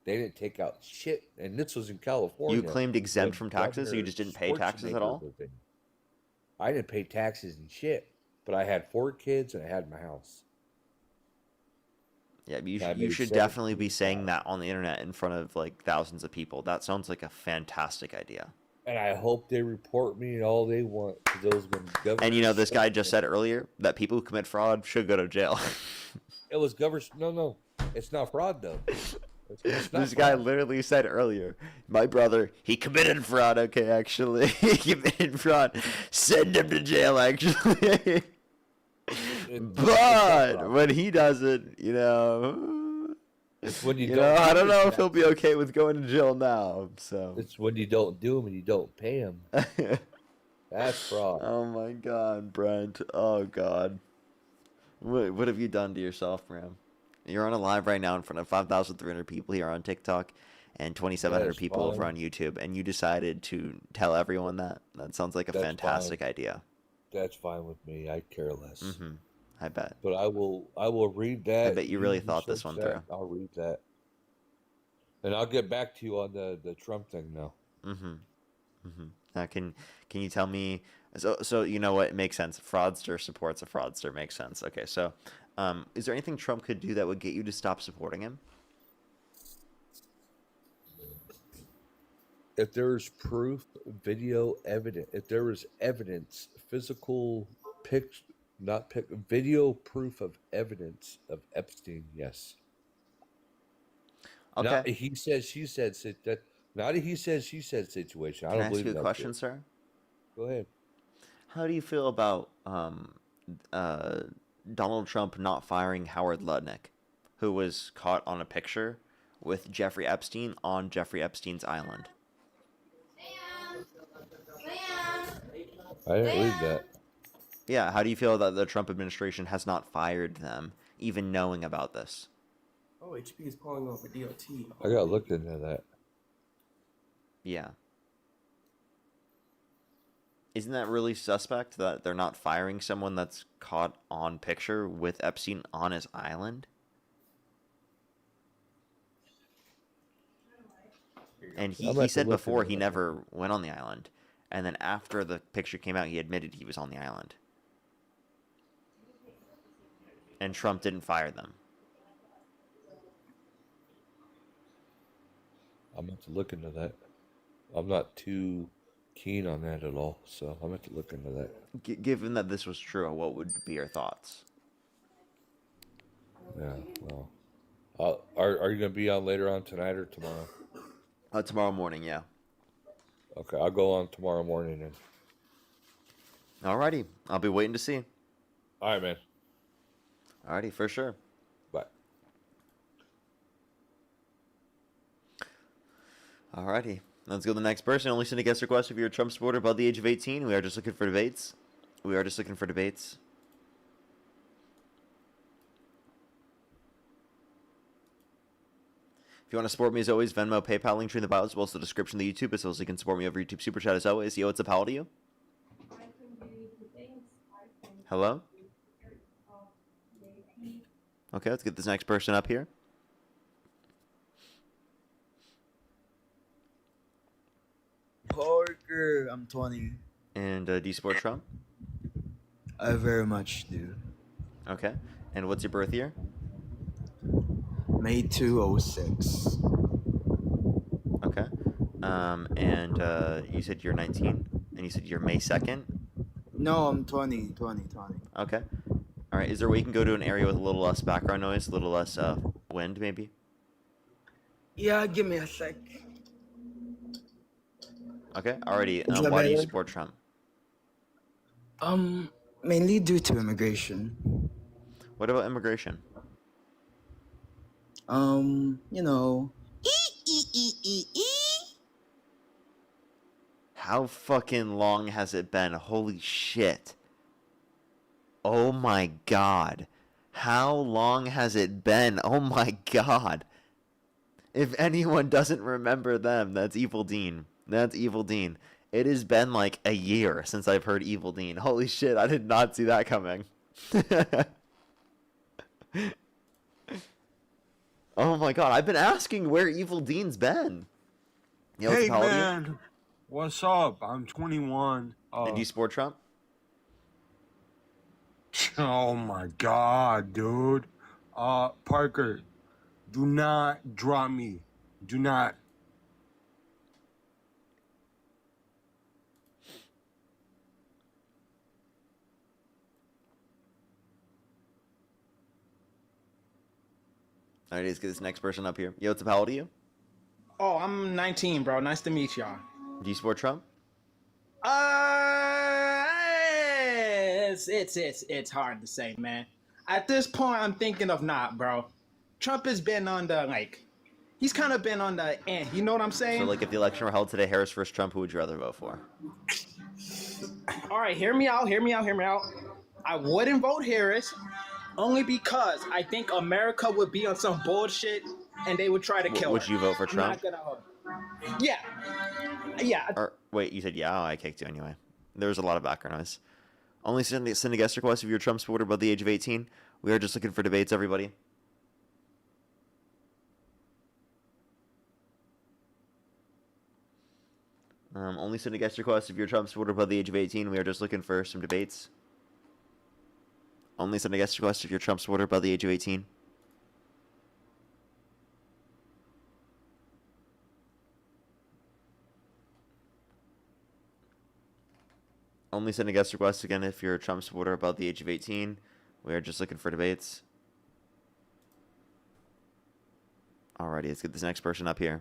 They didn't take out shit, and this was in You California claimed exempt when from taxes, so you Governor just didn't pay taxes at Schwarzenegger all? was in. I didn't pay taxes and shit, but I had 4 kids and I had my house. Yeah, but And I you made should definitely be saying 17,000. that on the internet in front of like thousands of people. That sounds like a fantastic idea. And I hope they report me and all they want, because those when And you know, Governor this guy just said Schwarzenegger. earlier that people who commit fraud should go to jail. It was No, it's not fraud though. It's not This guy fraud. literally said earlier, my brother, he committed fraud. Okay, actually, he committed fraud. Send him to jail. Actually, It's not but fraud. when he does it, you know, It's when you you don't know, I do don't it know if that he'll be okay with going to jail now. So It's when you don't do them and you don't pay them. That's fraud. Oh my God, Brent. Oh God. What have you done to yourself, Bram? You're on a live right now in front of 5,300 people here on TikTok and 2,700 That's people over fine. on YouTube, and you decided to tell everyone that? That sounds like a That's fantastic fine. idea. That's fine with me. I care less. Mm-hmm. I bet. But I will read that. I bet you really You thought this search one that. through. I'll read that. And I'll get back to you on the Trump thing now. Mm-hmm. Mm-hmm. Now, can you tell me? So you know what? It makes sense. Fraudster supports a fraudster. Makes sense. Okay, so is there anything Trump could do that would get you to stop supporting him? If there's proof, video evidence, if there is evidence, physical video proof of evidence of Epstein, yes. Okay. Not a he said, she said, not a he said, she said situation. I Can I don't ask believe you a that question, shit. sir? Go ahead. How do you feel about Donald Trump not firing Howard Lutnick, who was caught on a picture with Jeffrey Epstein on Jeffrey Epstein's island? I didn't read that. Yeah, how do you feel that the Trump administration has not fired them, even knowing about this? Oh, HP is calling off a DOT. I gotta look into that. Yeah. Isn't that really suspect that they're not firing someone that's caught on picture with Epstein on his island? And I'm he about to said look before into he that. never went on the island. And then after the picture came out, he admitted he was on the island. And Trump didn't fire them. I'm about to look into that. I'm not too keen on that at all, so I'm going to look into that. Given that this was true, what would be your thoughts? Yeah, well. Are you going to be on later on tonight or tomorrow? Tomorrow morning, yeah. Okay, I'll go on tomorrow morning then. Alrighty, I'll be waiting to see. All right, man. Alrighty, for sure. Bye. Alrighty, let's go to the next person. Only send a guest request if you're a Trump supporter above the age of 18. We are just looking for debates. If you want to support me as always, Venmo, PayPal, link tree in the bio as well as the description of the YouTube, as well as you can support me over YouTube Super Chat as always. Yo, what's up? How old are you? Hello? Okay, let's get this next person up here. Parker, I'm 20. And do you support Trump? I very much do. Okay. And what's your birth year? May 2006. Okay. And you said you're 19? And you said you're May 2nd? No, I'm 20. Okay. All right. Is there a way you can go to an area with a little less background noise, a little less wind, maybe? Yeah, give me a sec. Okay. Alrighty. Is that Why do you better? support Trump? Mainly due to immigration. What about immigration? You know. How fucking long has it been? Holy shit. Oh my god. How long has it been? Oh my god. If anyone doesn't remember them, that's Evil Dean. That's Evil Dean. It has been like a year since I've heard Evil Dean. Holy shit, I did not see that coming. Oh my god, I've been asking where Evil Dean's been. Yo, Hey how old are you? man, what's up? I'm 21. And do you support Trump? Oh my god, dude. Parker, do not drop me. Do not. All right, let's get this next person up here. Yo, what's up? How old are you? Oh, I'm 19, bro. Nice to meet y'all. Do you support Trump? It's hard to say, man. At this point, I'm thinking of not, bro. Trump has been on the he's kind of been on the you know what I'm saying? So, like, if the election were held today, Harris versus Trump, who would you rather vote for? All right, hear me out. I wouldn't vote Harris only because I think America would be on some bullshit and they would try to kill her. Would you vote for I'm Trump? not gonna Yeah. Or wait, you said yeah. Oh, I kicked you anyway. There was a lot of background noise. Only send a guest request if you're a Trump supporter above the age of 18. We are just looking for debates, everybody. Only send a guest request if you're a Trump supporter above the age of 18. We are just looking for some debates. Only send a guest request if you're a Trump supporter above the age of 18. Only send a guest request again if you're a Trump supporter above the age of 18. We are just looking for debates. Alrighty, let's get this next person up here.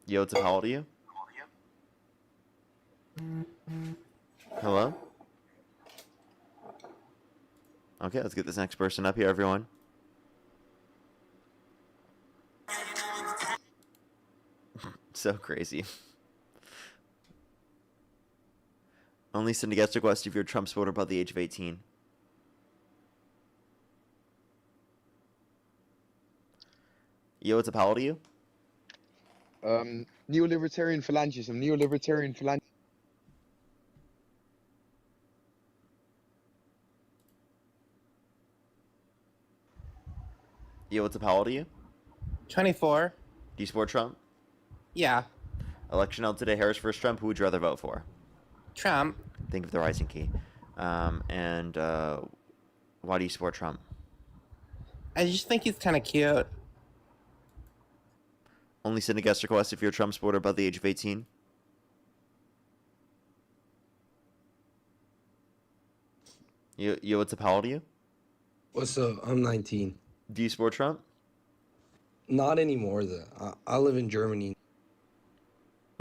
Yo, what's up? How old are you? Hello? Okay, let's get this next person up here, everyone. So crazy. Only send a guest request if you're a Trump supporter above the age of 18. Yo, what's up? How old are you? Neo-libertarian phalangism. Yo, what's up? How old are you? 24. Do you support Trump? Yeah. Election held today, Harris versus Trump. Who would you rather vote for? Trump. Think of the rising key. And why do you support Trump? I just think he's kind of cute. Only send a guest request if you're a Trump supporter above the age of 18. Yo, what's up? How old are you? What's up? I'm 19. Do you support Trump? Not anymore, though. I live in Germany.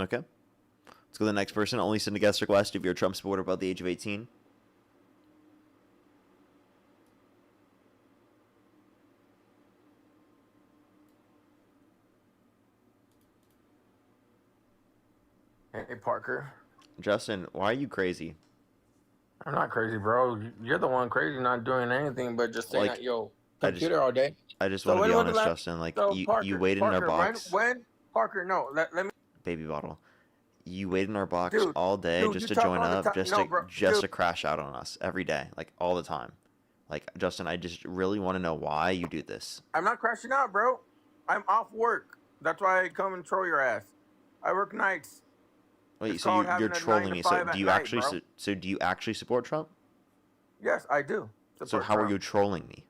Okay. Let's go to the next person. Only send a guest request if you're a Trump supporter above the age of 18. Hey, Parker. Justin, why are you crazy? I'm not crazy, bro. You're the one crazy, not doing anything but just staying Like, at your I just- computer all day. I just So want to when be was the honest, last- Justin. Like, so you Parker, waited in our Parker, box. When Parker, no, let me. Baby bottle. You wait in our box Dude, all day dude, just you to talk join all the up, time. just No, to bro, just dude. to crash out on us every day, like all the time. Like, Justin, I just really want to know why you do this. I'm not crashing out, bro. I'm off work. That's why I come and troll your ass. I work nights. Wait, It's so called you're having a 9 trolling to me? So 5 at do you night, actually bro. so do you actually support Trump? Yes, I do. So support how are Trump. you trolling me?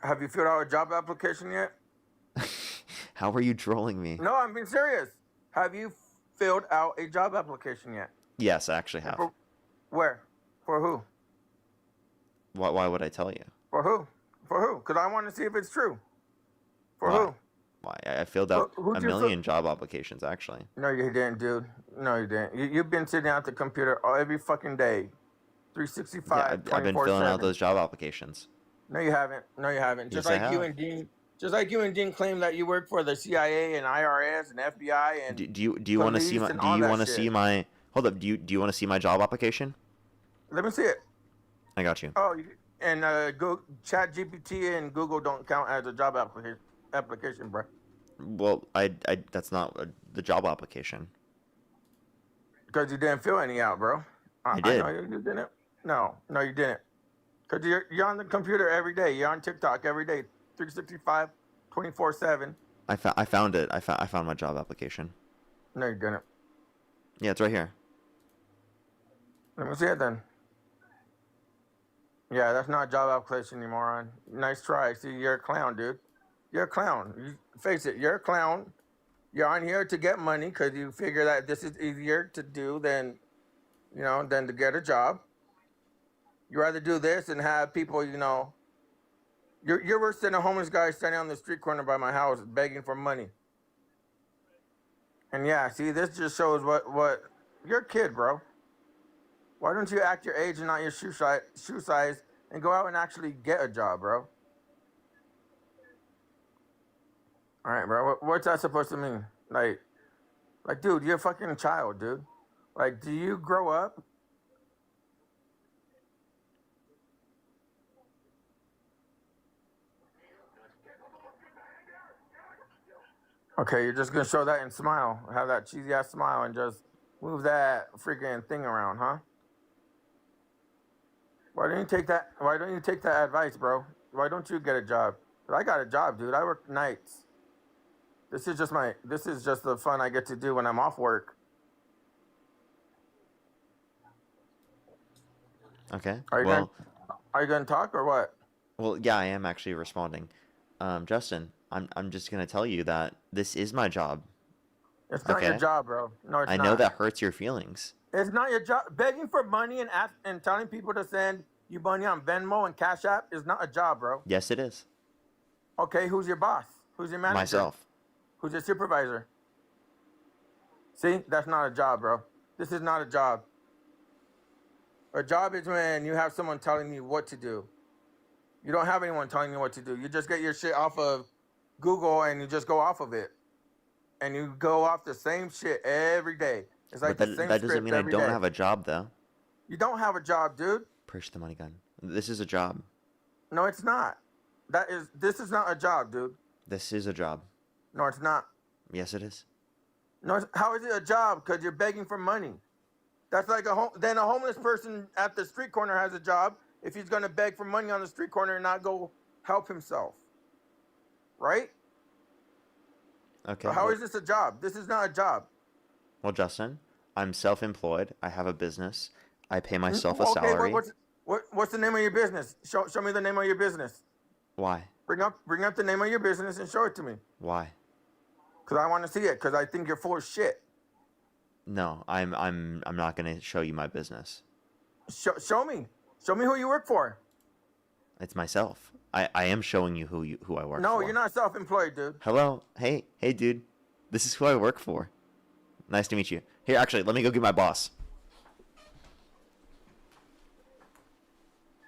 Have you filled out a job application yet? How are you trolling me? No, I'm being serious. Have you filled out a job application yet? Yes, I actually have. Where? For who? Why would I tell you? For who? For who? Because I want to see if it's true. For Why? who? Why? I filled out Who'd a you million job applications, actually. No, you didn't, dude. No, you didn't. You've been sitting at the computer every fucking day. 365, Yeah, I've been filling out 24/7. those job applications. No, you haven't. No, you haven't. Yes, Just I like you have. and Dean. Just like you and Dean claim that you work for the CIA and IRS and FBI and Do you want to see my? police and Do all you that want to shit. see my? Hold up. Do you want to see my job application? Let me see it. I got you. Oh, and Google, Chat GPT and Google don't count as a job application, bro. Well, that's not the job application. Because you didn't fill any out, bro. I did. know you didn't. No, you didn't. Because you're on the computer every day. You're on TikTok every day, 365, 24/7. I found it. I found my job application. No, you didn't. Yeah, it's right here. Let me see it then. Yeah, that's not a job application, you moron. Nice try. See, you're a clown, dude. You're a clown. You, face it, you're a clown. You're on here to get money because you figure that this is easier to do than you know, than to get a job. You rather do this and have people, you know, you're worse than a homeless guy standing on the street corner by my house begging for money. And yeah, see, this just shows what you're a kid, bro. Why don't you act your age and not your shoe size and go out and actually get a job, bro? All right, bro. What's that supposed to mean? Like, dude, you're a fucking child, dude. Like, do you grow up? Okay, you're just gonna show that and smile, have that cheesy ass smile, and just move that freaking thing around, huh? Why don't you take that? Why don't you take that advice, bro? Why don't you get a job? 'Cause I got a job, dude. I work nights. This is just the fun I get to do when I'm off work. Okay. Are you gonna talk or what? Well, yeah, I am actually responding. Justin, I'm just gonna tell you that this is my job. It's not your job, bro. No, it's I not. know that hurts your feelings. It's not your job. Begging for money and telling people to send you money on Venmo and Cash App is not a job, bro. Yes, it is. Okay, who's your boss? Who's your manager? Myself. Who's your supervisor? See, that's not a job, bro. This is not a job. A job is when you have someone telling you what to do. You don't have anyone telling you what to do. You just get your shit off of Google and you just go off of it. And you go off the same shit every day. It's like But the same that doesn't script mean I every don't day. have a job, though. You don't have a job, dude. Push the money gun. This is a job. No, it's not. This is not a job, dude. This is a job. No, it's not. Yes, it is. No, how is it a job? Because you're begging for money. That's like then a homeless person at the street corner has a job if he's going to beg for money on the street corner and not go help himself. Right? Okay. So how is this a job? This is not a job. Well, Justin, I'm self-employed. I have a business. I pay myself a Okay, salary. what's the name of your business? Show me the name of your business. Why? Bring up the name of your business and show it to me. Why? Because I want to see it. Because I think you're full of shit. No, I'm not gonna show you my business. Show me. Show me who you work for. It's myself. I am showing you who I work for. No, you're not self-employed, dude. Hello. Hey, dude. This is who I work for. Nice to meet you. Here, actually, let me go get my boss.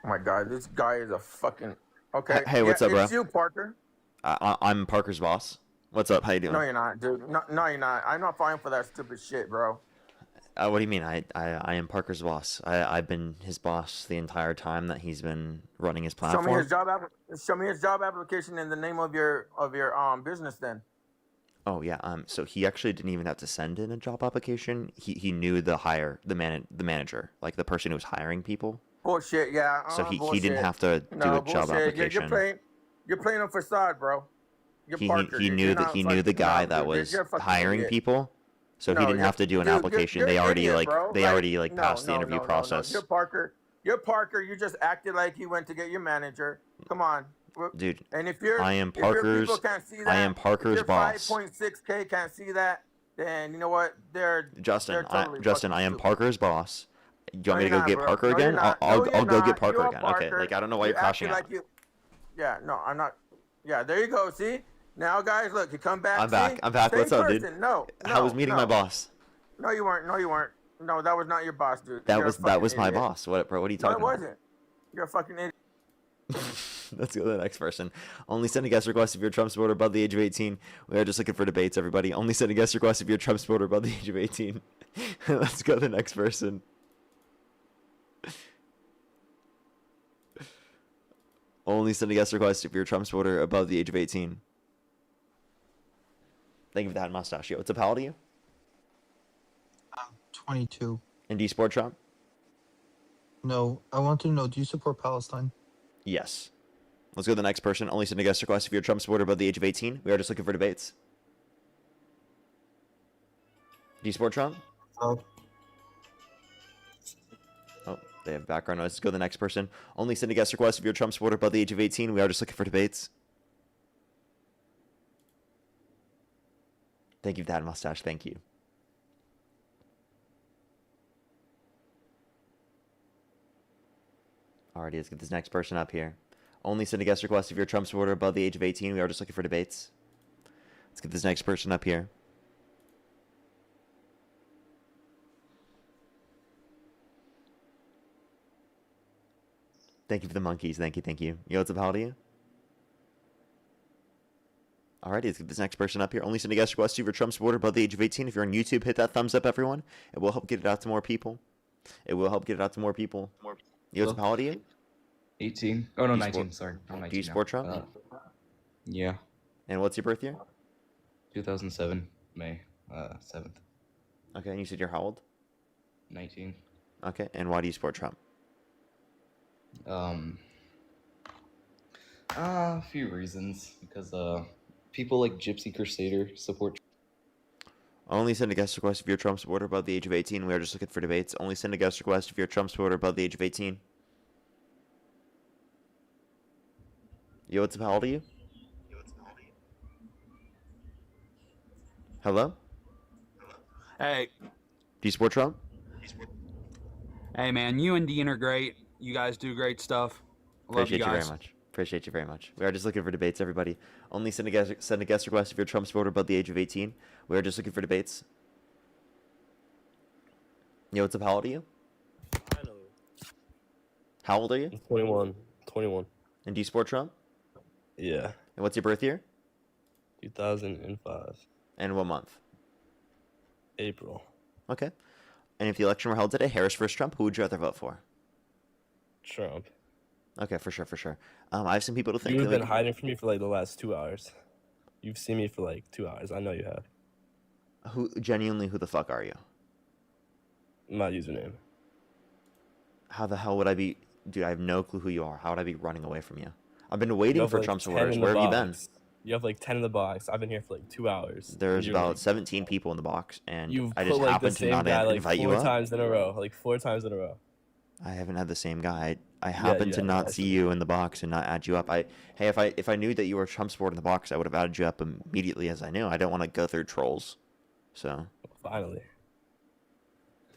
Oh my God, this guy is a fucking... Okay. Hey, what's up, bro? It's you, Parker. I'm Parker's boss. What's up? How you doing? No, you're not, dude. No, you're not. I'm not falling for that stupid shit, bro. What do you mean? I am Parker's boss. I've been his boss the entire time that he's been running his platform. Show me his job application and the name of your business then. Oh yeah. So he actually didn't even have to send in a job application. He knew the manager, like the person who was hiring people. Bullshit, yeah. So he bullshit. didn't have to do a job application. You're playing a facade, bro. He knew the guy that was hiring people. So he didn't have to do an application. They already passed the interview process. You're Parker. You just acted like you went to get your manager. Come on, dude. And if you're, I am Parker's. I am Parker's boss. 5.6K can't see that. Then you know what? Justin. Totally I am Parker's boss. Do you want me to No, go get bro. Parker No, again? you're not. I'll No, you're go get not. Parker You are again. Parker. Okay. Like I don't know why you're You crashing acted out. like you. Yeah, no, I'm not. Yeah, there you go. See, now guys, look, you come back. I'm back. See? I'm back. Same What's up, person. dude? No, I was meeting my boss. No, you weren't. No, that was not your boss, dude. That You're a was fucking my idiot. boss. What, bro? What are you No, talking it about? wasn't. You're a fucking idiot. Let's go to the next person. Only send a guest request if you're a Trump supporter above the age of 18. We are just looking for debates, everybody. Only send a guest request if you're a Trump supporter above the age of 18. Let's go to the next person. Only send a guest request if you're a Trump supporter above the age of 18. Thank you for that mustache. Yo, what's up, how old are you? 22. And do you support Trump? No, I want to know, do you support Palestine? Yes. Let's go to the next person. Only send a guest request if you're a Trump supporter above the age of 18. We are just looking for debates. Do you support Trump? Oh. Oh, they have background noise. Let's go to the next person. Only send a guest request if you're a Trump supporter above the age of 18. We are just looking for debates. Thank you for that mustache. Thank you. Alrighty, let's get this next person up here. Only send a guest request if you're a Trump supporter above the age of 18. We are just looking for debates. Let's get this next person up here. Thank you for the monkeys. Thank you, thank you. Yo, what's up? How old are you? Alrighty, let's get this next person up here. Only send a guest request if you're a Trump supporter above the age of 18. If you're on YouTube, hit that thumbs up, everyone. It will help get it out to more people. It will help get it out to more people. Yo, what's up? How old are you? 18. Oh, no, Do you 19. support- Sorry. I'm 19 Do you support now. Trump? Yeah. And what's your birth year? 2007, May 7th. Okay, and you said you're how old? 19. Okay, and why do you support Trump? A few reasons. Because people like Gypsy Crusader support. Only send a guest request if you're a Trump supporter above the age of 18. We are just looking for debates. Only send a guest request if you're a Trump supporter above the age of 18. Yo, what's up? How old are you? Hello? Hey, Do you support Trump? hey, man, you and Dean are great. You guys do great stuff. I love Appreciate you you guys. very much. Appreciate you very much. We are just looking for debates, everybody. Only send a guest request if you're a Trump supporter above the age of 18. We are just looking for debates. Yo, what's up? How old are you? How old are you? 21. 21. And do you support Trump? Yeah. And what's your birth year? 2005. And what month? April. Okay. And if the election were held today, Harris versus Trump, who would you rather vote for? Trump. Okay, for sure, for sure. I have some people to think. You've like, been hiding from me for like the last 2 hours. You've seen me for like 2 hours. I know you have. who the fuck are you? My username. How the hell would I be? Dude, I have no clue who you are. How would I be running away from you? I've been You waiting have for like Trump 10 supporters. in the Where have you been? box. You have like 10 in the box. I've been here for like 2 hours. There's You're about like, 17 people in the box, and you've I put just like the happened to same not guy like invite you 4 up. times in a row. Like 4 times in a row. I haven't had the same guy. I happened to yeah, not I see see. you in the box and not add you up. If I knew that you were a Trump supporter in the box, I would have added you up immediately as I knew. I don't want to go through trolls. So Finally.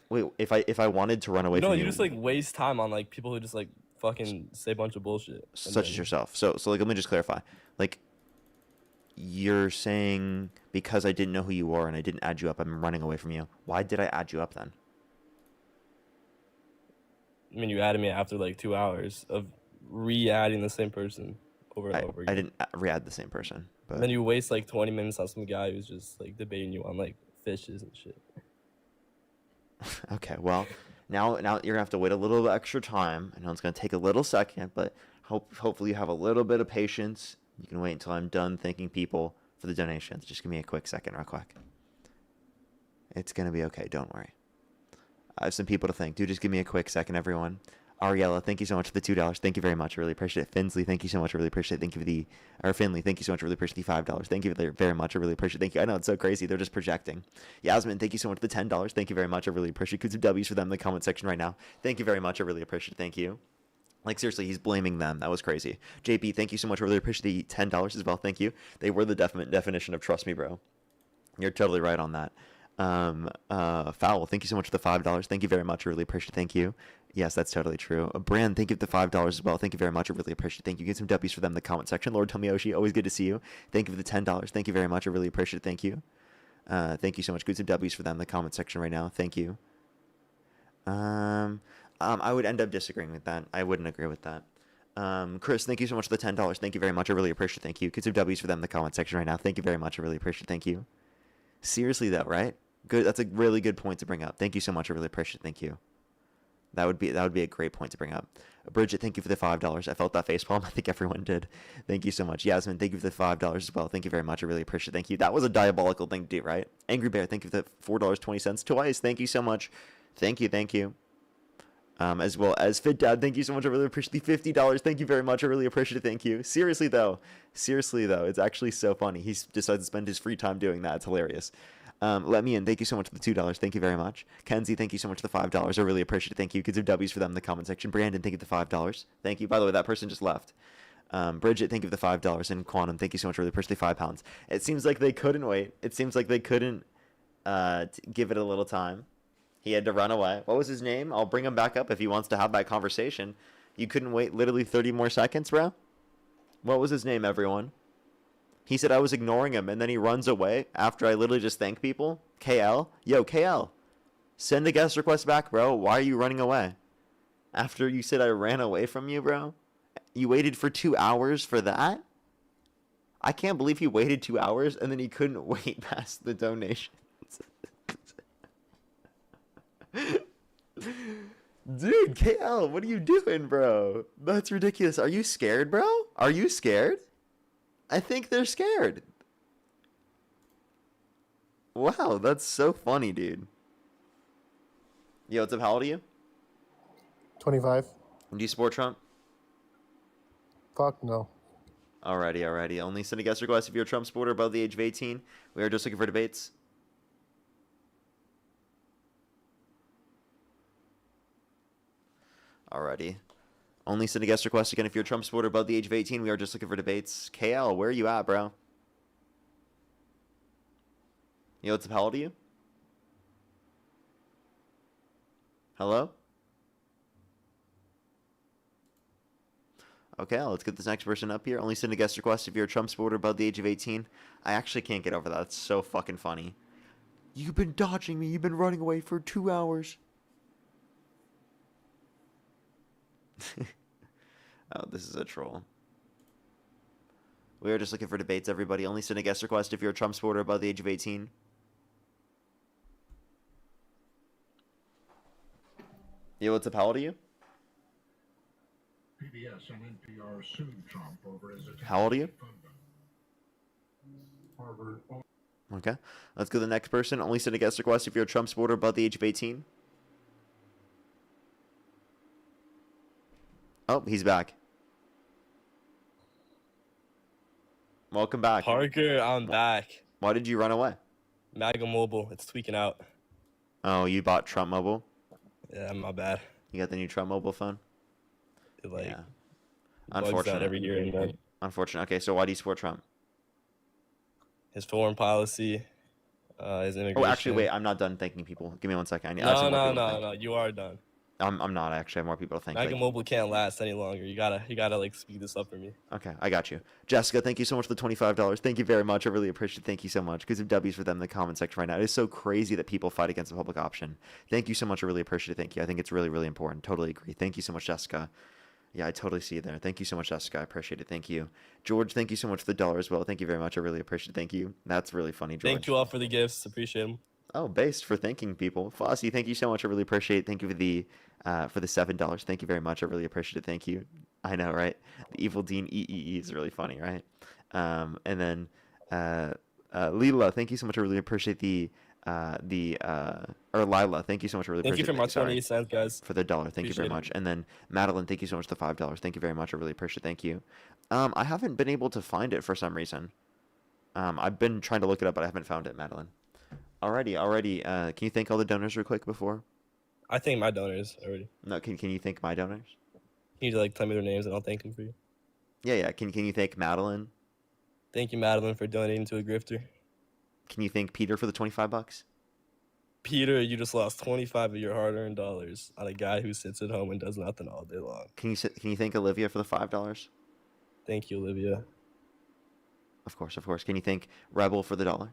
wait, if I wanted to run away No, from you just like waste time on like people who just like fucking say a bunch of bullshit. and such then- as yourself. So like let me just clarify. Like you're saying because I didn't know who you were and I didn't add you up, I'm running away from you. Why did I add you up then? I mean, you added me after like 2 hours of re-adding the same person over and over I again. didn't re-add the same person, but And then you waste like 20 minutes on some guy who's just like debating you on like fishes and shit. okay. Well, now you're gonna have to wait a little extra time. I know it's gonna take a little second, but hopefully you have a little bit of patience. You can wait until I'm done thanking people for the donations. Just give me a quick second, real quick. It's gonna be okay. Don't worry. I have some people to thank. Dude, just give me a quick second, everyone. Ariella, thank you so much for the $2. Thank you very much. I really appreciate it. Finsley, thank you so much. I really appreciate it. Thank you for the... Or Finley, thank you so much. I really appreciate the $5. Thank you very much. I really appreciate it. Thank you. I know, it's so crazy. They're just projecting. Yasmin, thank you so much for the $10. Thank you very much. I really appreciate it. Could some W's for them in the comment section right now. Thank you very much. I really appreciate it. Thank you. Like, seriously, he's blaming them. That was crazy. JP, thank you so much. I really appreciate the $10 as well. Thank you. They were the definition of trust me, bro. You're totally right on that. Foul, thank you so much for the $5. Thank you very much. I really appreciate it. Thank you. Yes, that's totally true. Brand, thank you for the $5 as well. Thank you very much. I really appreciate it. Thank you. Get some W's for them in the comment section. Lord Tomioshi, always good to see you. Thank you for the $10. Thank you very much. I really appreciate it. Thank you. Thank you so much. Get some W's for them in the comment section right now. Thank you. I would end up disagreeing with that. I wouldn't agree with that. Chris, thank you so much for the $10. Thank you very much. I really appreciate it. Thank you. Get some W's for them in the comment section right now. Thank you very much. I really appreciate it. Thank you. Seriously though, right? Good. That's a really good point to bring up. Thank you so much. I really appreciate it. Thank you. That would be a great point to bring up. Bridget, thank you for the $5. I felt that facepalm. I think everyone did. Thank you so much. Yasmin, thank you for the $5 as well. Thank you very much. I really appreciate it. Thank you. That was a diabolical thing to do, right? Angry Bear, thank you for the $4.20 twice. Thank you so much. Thank you. Thank you. As well as Fit Dad, thank you so much. I really appreciate the $50. Thank you very much. I really appreciate it. Thank you. Seriously though, it's actually so funny. He decides to spend his free time doing that. It's hilarious. Let me in. Thank you so much for the $2. Thank you very much. Kenzie, thank you so much for the $5. I really appreciate it. Thank you. Get some W's for them in the comment section. Brandon, thank you for the $5. Thank you. By the way, that person just left. Bridget, thank you for the $5. And Quantum, thank you so much. I really appreciate the £5. It seems like they couldn't wait. It seems like they couldn't give it a little time. He had to run away. What was his name? I'll bring him back up if he wants to have that conversation. You couldn't wait literally 30 more seconds, bro? What was his name, everyone? He said I was ignoring him, and then he runs away after I literally just thank people. KL? Yo, KL. Send the guest request back, bro. Why are you running away? After you said I ran away from you, bro? You waited for 2 hours for that? I can't believe he waited 2 hours, and then he couldn't wait past the donations. Dude, KL, what are you doing, bro? That's ridiculous. Are you scared, bro? Are you scared? I think they're scared. Wow, that's so funny, dude. Yo, what's up? How old are you? 25. Do you support Trump? Fuck no. Alrighty. Only send a guest request if you're a Trump supporter above the age of 18. We are just looking for debates. Alrighty. Only send a guest request again if you're a Trump supporter above the age of 18. We are just looking for debates. KL, where are you at, bro? Yo, what's up? How old are you? Hello? Okay, let's get this next person up here. Only send a guest request if you're a Trump supporter above the age of 18. I actually can't get over that. It's so fucking funny. You've been dodging me. You've been running away for 2 hours. Oh, this is a troll. We are just looking for debates, everybody. Only send a guest request if you're a Trump supporter above the age of 18. Yo, what's up? How old are you? PBS and NPR sued Trump over his attempt. How old are you? Harvard. Okay. Let's go to the next person. Only send a guest request if you're a Trump supporter above the age of 18. Oh, he's back. Welcome back. Parker, I'm back. Why did you run away? MAGA Mobile, it's tweaking out. Oh, you bought Trump Mobile? Yeah, my bad. You got the new Trump Mobile phone? It, like, yeah. bugs out Unfortunate. every year and then. Unfortunate. Okay, so why do you support Trump? His foreign policy, his immigration. Oh, actually, wait. I'm not done thanking people. Give me 1 second. I have some more people to thank. No. You are done. I'm not. I actually have more people to thank. MAGA Mobile can't last any longer. You gotta like speed this up for me. Okay, I got you. Jessica, thank you so much for the $25. Thank you very much. I really appreciate it. Thank you so much. Because of W's for them in the comment section right now. It is so crazy that people fight against the public option. Thank you so much. I really appreciate it. Thank you. I think it's really, really important. Totally agree. Thank you so much, Jessica. Yeah, I totally see you there. Thank you so much, Jessica. I appreciate it. Thank you. George, thank you so much for the dollar as well. Thank you very much. I really appreciate it. Thank you. That's really funny, George. Thank you all for the gifts. Appreciate them. Oh, based for thanking people. Fossey, thank you so much. I really appreciate it. Thank you for the $7. Thank you very much. I really appreciate it. Thank you. I know, right? The Evil Dean EEE is really funny, right? And then Lila, thank you so much. I really appreciate or Lila, thank you so much. I really Thank you appreciate for my 28 cents, guys. for the dollar. Thank you very Appreciate much. And then Madeline, thank you so much for the $5. Thank you very much. I really appreciate it. Thank you. I haven't been able to find it for some reason. I've been trying to look it up, but I haven't found it, Madeline. Alrighty. Can you thank all the donors real quick before? I thank my donors already. No, can you thank my donors? Can you like tell me their names and I'll thank them for you? Yeah. Can you thank Madeline? Thank you, Madeline, for donating to a grifter. Can you thank Peter for the $25? Peter, you just lost 25 of your hard-earned dollars on a guy who sits at home and does nothing all day long. Can you thank Olivia for the $5? Thank you, Olivia. Of course. Can you thank Rebel for the $1?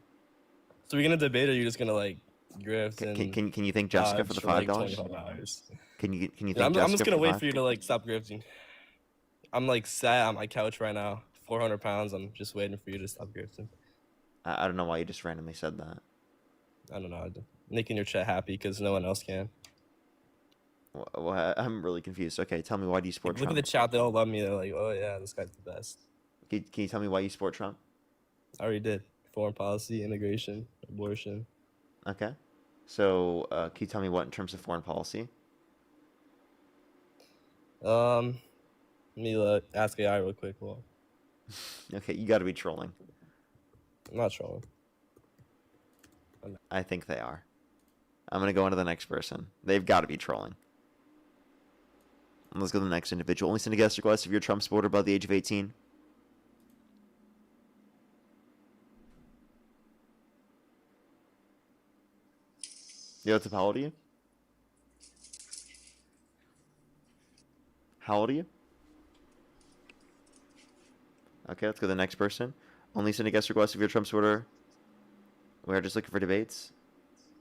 So we're gonna debate, or are you just gonna like grift and Can you thank Jessica for the $5? Like 25 hours? Can you thank I'm Jessica just gonna for wait 5? for you to like stop grifting. I'm like sat on my couch right now, 400 pounds. I'm just waiting for you to stop grifting. I don't know why you just randomly said that. I don't know. Making your chat happy because no one else can. Well, I'm really confused. Okay, tell me, why do you support Look Trump? at the chat. They all love me. They're like, oh yeah, this guy's the best. Can you tell me why you support Trump? I already did. Foreign policy, immigration, abortion. Okay. So, can you tell me what in terms of foreign policy? Let me ask AI real quick. Well, Okay, you got to be trolling. I'm not trolling. I think they are. I'm going to go on to the next person. They've got to be trolling. Let's go to the next individual. Only send a guest request if you're a Trump supporter above the age of 18. Yo, what's up? How old are you? How old are you? Okay, let's go to the next person. Only send a guest request if you're a Trump supporter. We are just looking for debates.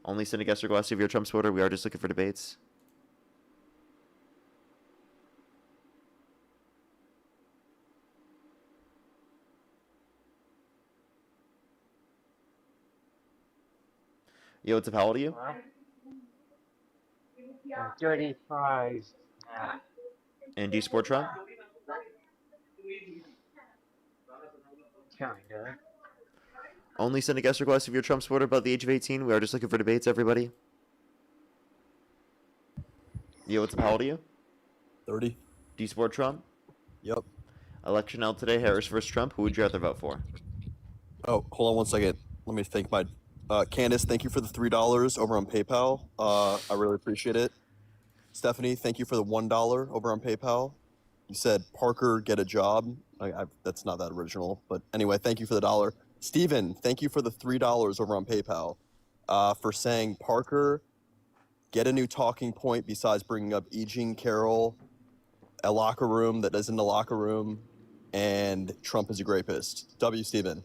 Only send a guest request if you're a Trump supporter. We are just looking for debates. Yo, what's up? How old are you? 35. And do you support Trump? Kinda. Only send a guest request if you're a Trump supporter above the age of 18. We are just looking for debates, everybody. Yo, what's up? How old are you? 30. Do you support Trump? Yep. Election held today, Harris versus Trump. Who would you rather vote for? Oh, hold on one second. Let me thank my Candace. Thank you for the $3 over on PayPal. I really appreciate it. Stephanie, thank you for the $1 over on PayPal. You said Parker get a job. That's not that original, but anyway, thank you for the $1. Steven, thank you for the $3 over on PayPal for saying Parker get a new talking point besides bringing up E. Jean Carroll, a locker room that isn't a locker room, and Trump is a rapist. W. Steven.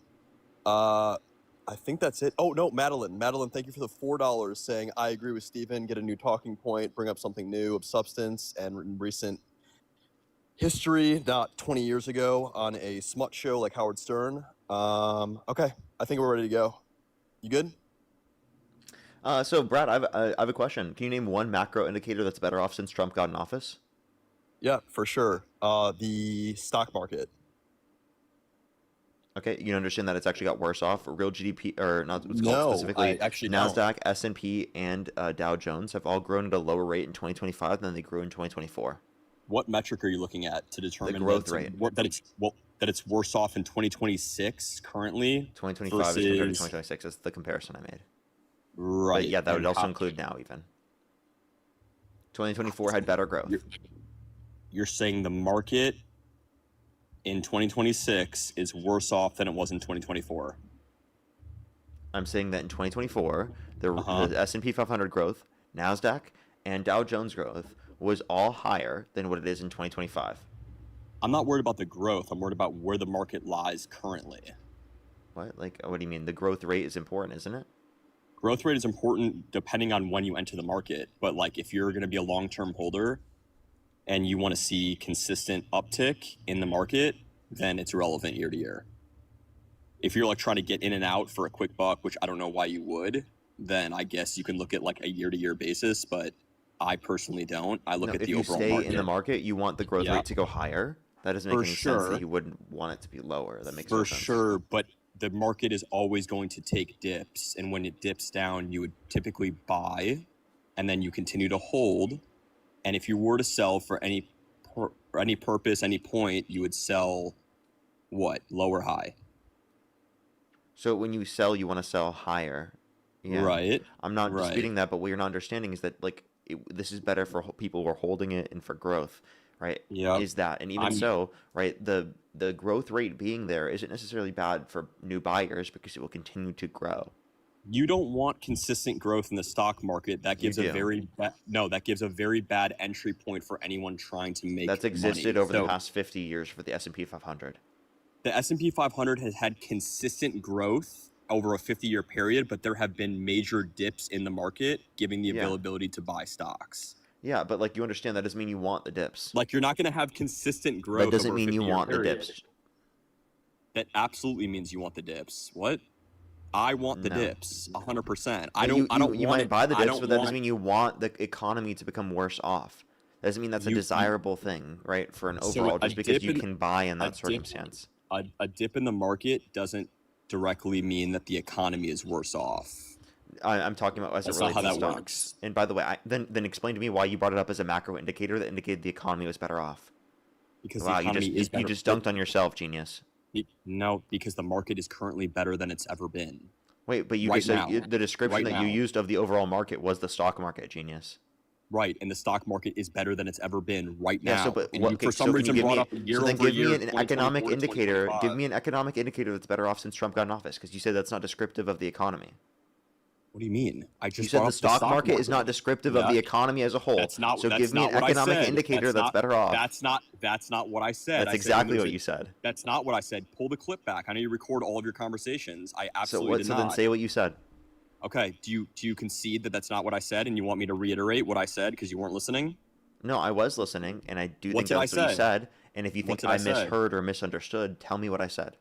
I think that's it. Oh, no, Madeline. Madeline, thank you for the $4 saying, I agree with Steven, get a new talking point, bring up something new of substance and recent history, not 20 years ago on a smut show like Howard Stern. Okay, I think we're ready to go. You good? So, Brad, I have a question. Can you name one macro indicator that's better off since Trump got in office? Yeah, for sure. The stock market. Okay, you understand that it's actually got worse off. Real GDP, or not what's No, called specifically, I actually NASDAQ, S&P, and Dow Jones have all grown at a lower rate in 2025 than they grew in 2024. What metric are you looking at to determine growth that it's, rate. that it's worse off in 2026 currently? 2025 is compared to 2026. That's the comparison I made. Right. But yeah, that would and also how- include now even. 2024 had better growth. You're saying the market in 2026 is worse off than it was in 2024. I'm saying that in 2024, the Uh-huh. S&P 500 growth, NASDAQ, and Dow Jones growth was all higher than what it is in 2025. I'm not worried about the growth. I'm worried about where the market lies currently. What? Like, what do you mean? The growth rate is important, isn't it? Growth rate is important depending on when you enter the market. But like if you're going to be a long-term holder and you want to see consistent uptick in the market, then it's relevant year to year. If you're like trying to get in and out for a quick buck, which I don't know why you would, then I guess you can look at like a year to year basis, but I personally don't. I look No, at if the you overall stay market. in the market, you want the growth Yeah. rate to go higher. That doesn't make For any sense sure. that you wouldn't want it to be lower. That makes no For sense. sure, but the market is always going to take dips, and when it dips down, you would typically buy, and then you continue to hold. And if you were to sell for any purpose, any point, you would sell what? Low or high? So when you sell, you want to sell higher. Yeah. Right. I'm not Right. disputing that, but what you're not understanding is that like this is better for people who are holding it and for growth, right? Yep. Is that, and even I'm- so, right? The growth rate being there isn't necessarily bad for new buyers because it will continue to grow. You don't want consistent growth in the stock market. That gives do. a very that gives a very bad entry point for anyone trying to make That's existed money. over the So past 50 years for the S&P 500. the S&P 500 has had consistent growth over a 50-year period, but there have been major dips in the market, giving the Yeah. availability to buy stocks. Yeah, but like you understand that doesn't mean you want the dips. Like you're not going to have consistent growth. That doesn't over a mean you 50-year want the period. dips. That absolutely means you want the dips. What? I want the No. dips 100%. No, I don't you want might it. buy the I dips, don't but that want- doesn't mean you want the economy to become worse off. That doesn't mean that's a desirable thing, right? For an So overall, a just because dip you in- can buy in a that dip- circumstance. A dip in the market doesn't directly mean that the economy is worse off. I'm talking about as That's it not relates how to that stocks. works. And by the way, then explain to me why you brought it up as a macro indicator that indicated the economy was better off. Because Wow, the economy you is just you better. just dunked on yourself, genius. No, because the market is currently better than it's ever been. Wait, but you Right just said now. the description Right that you now. used of the overall market was the stock market, genius. Right, and the stock market is better than it's ever been right Yeah, now. so but And what, you, okay, for some so can reason, you give brought me up year so then over give year, me an 2024 economic to indicator. 2025. Give me an economic indicator that's better off since Trump got in office, because you said that's not descriptive of the economy. What do you mean? I just You said brought the up stock market is not descriptive of the economy as a whole. That's not. So that's give me not an what I economic said. indicator that's better off. That's not what I said. That's I said when exactly there's what a- you said. That's not what I said. Pull the clip back. I know you record all of your conversations. I So absolutely did so not. then say what you said. Okay. Do you concede that that's not what I said, and you want me to reiterate what I said because you weren't listening? No, I was listening, and I do What think did I that's what you say? said. And if you What think did I I say? misheard or misunderstood, tell me what I said.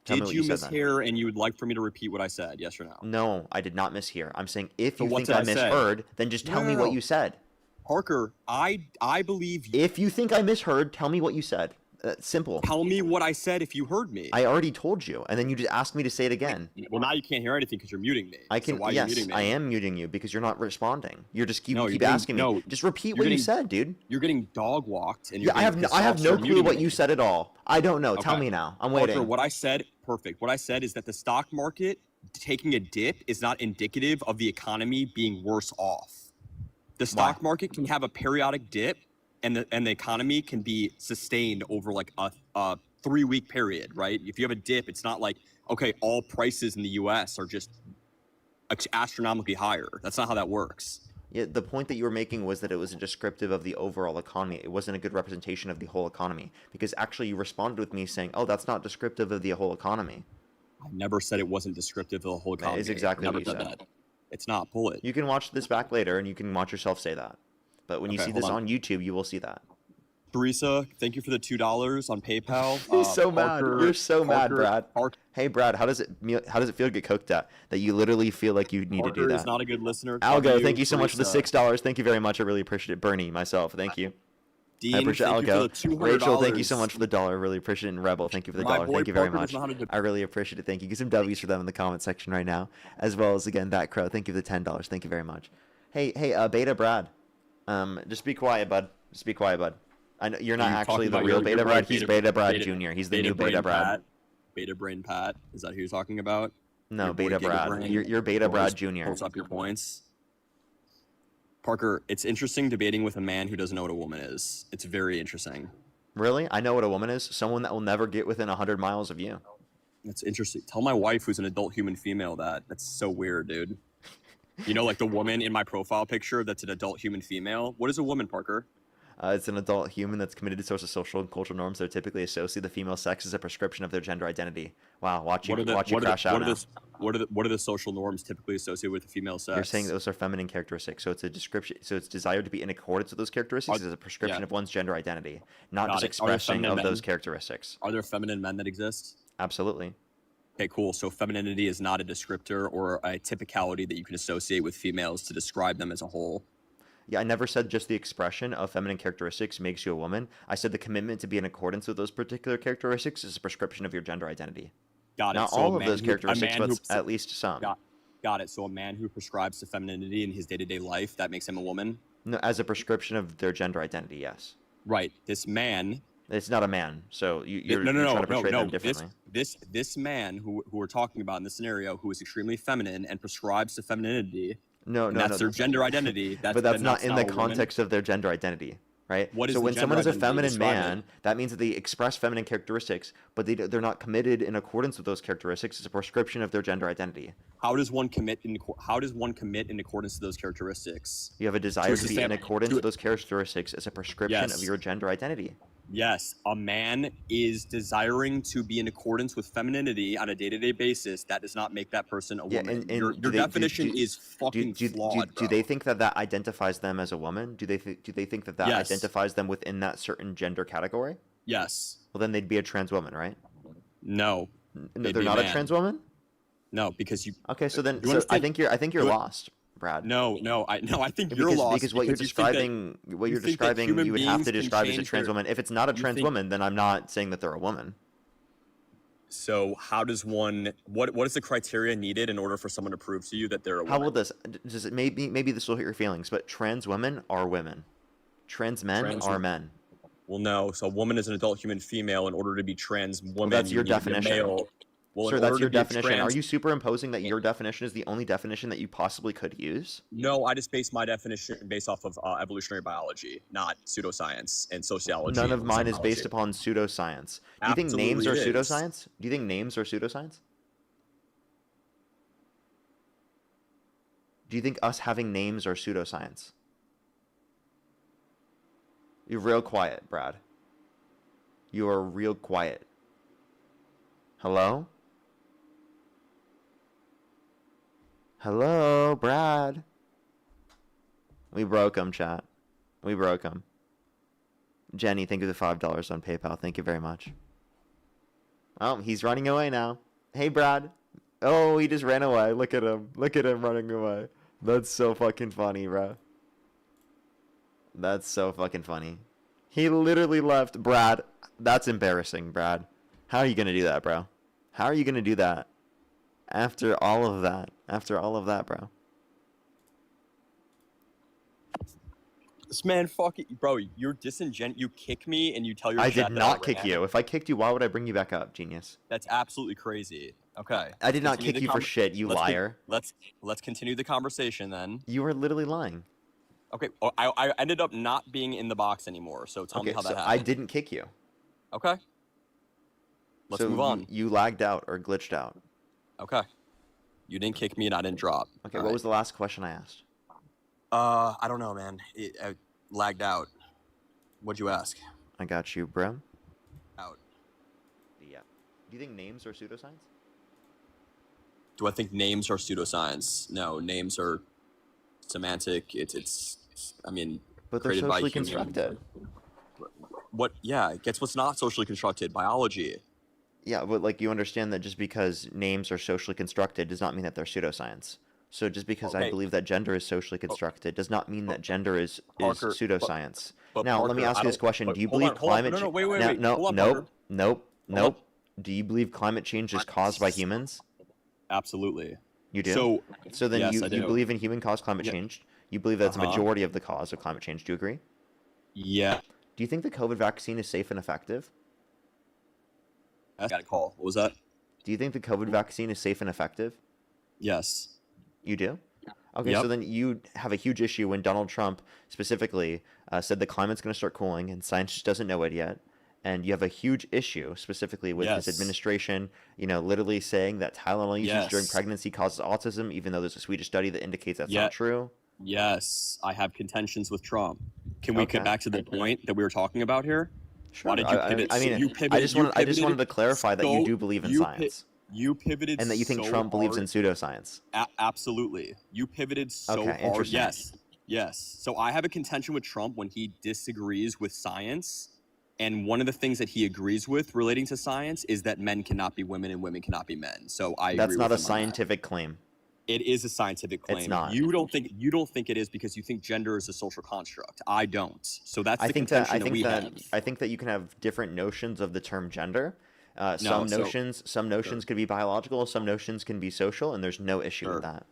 Tell me Did what you said then. mishear, and you would like for me to repeat what I said? Yes or no? No, I did not mishear. I'm saying if So you what think did I I say? misheard, then just tell me what No. you said. Parker, I believe you. If you think I misheard, tell me what you said. Simple. Tell me what I said if you heard me. I already told you, and then you just asked me to say it again. Well, now you can't hear anything because you're muting me. I can. So why are yes, you muting me? I am muting you because you're not responding. You're just keep No, you're keep getting- asking me. no, Just repeat you're what you getting- said, dude. You're getting dog walked, and you're Yeah, I have getting no, I have pissed no off, so clue you're what muting you me. said at all. I don't know. Tell Okay. me now. I'm Parker, waiting. what I said, perfect. What I said is that the stock market taking a dip is not indicative of the economy being worse off. The stock market can have a periodic dip, and the economy can be sustained over like a 3-week period, right? If you have a dip, it's not like, okay, all prices in the US are just astronomically higher. That's not how that works. Yeah, the point that you were making was that it was descriptive of the overall economy. It wasn't a good representation of the whole economy because actually you responded with me saying, "Oh, that's not descriptive of the whole economy." I never said it wasn't descriptive of the whole economy. That is exactly Never what you said. that. It's not. Pull it. You can watch this back later and you can watch yourself say that. But when you Okay, see hold this on. on YouTube, you will see that. Teresa, thank you for the $2 on PayPal. He's so mad. You're so mad, Parker- Brad. Hey, Brad, how does it feel to get cooked at? That you literally feel like you need to do Parker that. is not a good listener. Love Algo, you, thank you so much for the Teresa. $6. Thank you very much. I really appreciate it. Bernie, myself, thank you. Dean, I appreciate thank you Algo. for the $200. Rachel, thank you so much for the $1. Really appreciate it. And Rebel, thank you for the My $1. boy Thank you very Parker much. does not have to- I really appreciate it. Thank you. Get some W's for them in the comment section right now, as well as again that crow. Thank you for the $10. Thank you very much. Hey, Beta Brad, just be quiet, bud. Just be quiet, bud. I know you're not Are you actually talking the about real your Beta brother, Brad. He's Beta Brad Jr. He's the new Brain Beta Brad. Pat? Beta Brain Pat. Is that who you're talking about? No, Your boy Beta Giga Brad. Brain You're Beta Brad pulls- Jr. Pulls up your points. Parker, it's interesting debating with a man who doesn't know what a woman is. It's very interesting. Really? I know what a woman is. Someone that will never get within 100 miles of you. That's interesting. Tell my wife, who's an adult human female, that. That's so weird, dude. You know, like the woman in my profile picture that's an adult human female. What is a woman, Parker? It's an adult human that's committed to social and cultural norms that typically associate the female sex as a prescription of their gender identity. Wow, watch you crash out now. What are the social norms typically associated with the female sex? You're saying those are feminine characteristics, so it's a description. So it's desired to be in accordance with those characteristics as a prescription of one's gender identity, not Got just it. Are there expressing feminine of those men? characteristics. Are there feminine men that exist? Absolutely. Okay, cool. So femininity is not a descriptor or a typicality that you can associate with females to describe them as a whole. Yeah, I never said just the expression of feminine characteristics makes you a woman. I said the commitment to be in accordance with those particular characteristics is a prescription of your gender identity. Got it. Not So all a of man those who- a characteristics, man but who- at least some. Got it. So a man who prescribes to femininity in his day-to-day life, that makes him a woman? No, as a prescription of their gender identity, yes. Right. This man... It's not a man, so you're trying to portray them differently. This man who we're talking about in this scenario, who is extremely feminine and prescribes to femininity, that's their gender identity. But that's not in the a woman. context of their gender identity, right? What is so the when gender someone is a identity? feminine Describe man, it. that means that they express feminine characteristics, but they're not committed in accordance with those characteristics as a prescription of their gender identity. How does one commit in accordance to those characteristics? You have a desire to be in accordance to- with those characteristics as a prescription Yes. of your gender identity. Yes, a man is desiring to be in accordance with femininity on a day-to-day basis. That does not make that person a woman. Your definition is fucking flawed, Do they think that identifies them as a woman? Do they think that Yes. identifies them within that certain gender category? Yes. Well, then they'd be a trans woman, right? No. No, They'd they're be a not a man. trans woman? No, because you. Okay, so then You I understand- think you're lost, Brad. No, I think you're because, lost because what you're because you think that- describing, you think that you human would have beings to can describe as a change trans their- woman. If it's not a you trans think- woman, then I'm not saying that they're a woman. So how does one? What is the criteria needed in order for someone to prove to you that they're a woman? How about this? Does it maybe this will hurt your feelings, but trans women are women. Trans men Trans- are men. Well, no. So a woman is an adult human female. In order to be trans woman, that's you your need to be a definition. male. Well, Sir, in that's order your to be a definition. trans- Are you superimposing that your definition is the only definition that you possibly could use? No, I just base my definition based off of evolutionary biology, not pseudoscience and sociology. None of and mine is psychology. based upon pseudoscience. Do you think names are Absolutely it is. pseudoscience? Do you think names are pseudoscience? Do you think us having names are pseudoscience? You're real quiet, Brad. You are real quiet. Hello? Hello, Brad. We broke him, chat. We broke him. Jenny, thank you for the $5 on PayPal. Thank you very much. Oh, he's running away now. Hey, Brad. Oh, he just ran away. Look at him. Look at him running away. That's so fucking funny, bro. That's so fucking funny. He literally left. Brad, that's embarrassing, Brad. How are you going to do that, bro? How are you going to do that? After all of that. After all of that, bro. This man fucking bro, you're you kick me and you tell your I chat did that not I kick ran. you. If I kicked you, why would I bring you back up, genius? That's absolutely crazy. Okay. I did not Continue kick the you for shit, you liar. Let's continue the conversation then. You were literally lying. Okay. Oh, I ended up not being in the box anymore, so tell me how that happened. I didn't kick you. Okay. Let's So move on. You lagged out or glitched out. Okay. You didn't kick me and I didn't drop. Okay, what was the last question I asked? I don't know, man. I lagged out. What'd you ask? I got you, bro. Out. Yeah. Do you think names are pseudoscience? Do I think names are pseudoscience? No, names are semantic. It's I mean, but they're created by socially humans. constructed. What? Yeah. Guess what's not socially constructed? Biology. Yeah, but like you understand that just because names are socially constructed does not mean that they're pseudoscience. So just because I believe that gender is socially constructed does not mean that gender is Parker, pseudoscience. but now, let me Parker, ask you this question: do you believe climate change? Wait. No, Hold on, nope, Parker. nope. Do you believe climate change is caused by humans? Absolutely. You do. So then yes, you believe in human-caused climate change. You believe that's a majority of the cause of climate change. Do you agree? Yeah. Do you think the COVID vaccine is safe and effective? I got a call. What was that? Do you think the COVID vaccine is safe and effective? Yes. You do? Okay, Yep. so then you have a huge issue when Donald Trump specifically said the climate's going to start cooling and science just doesn't know it yet. And you have a huge issue specifically with his administration, literally saying that Tylenol usage during pregnancy causes autism, even though there's a Swedish study that indicates that's not true. Yes, I have contentions with Trump. Can we get back to the point that we were talking about here? Sure. Why did you pivot? I just wanted to clarify that you do believe in science. You pivoted and that you think so Trump believes hard. in pseudoscience. Absolutely. You pivoted so hard. Interesting. Yes. So I have a contention with Trump when he disagrees with science. And one of the things that he agrees with relating to science is that men cannot be women and women cannot be men. So I agree That's not with a him on scientific claim. It is a scientific claim. It's not. You don't think it is because you think gender is a social construct. I don't. So that's the contention that we have. I think that you can have different notions of the term gender. Some notions could be biological, some notions can be social, and there's no issue with that.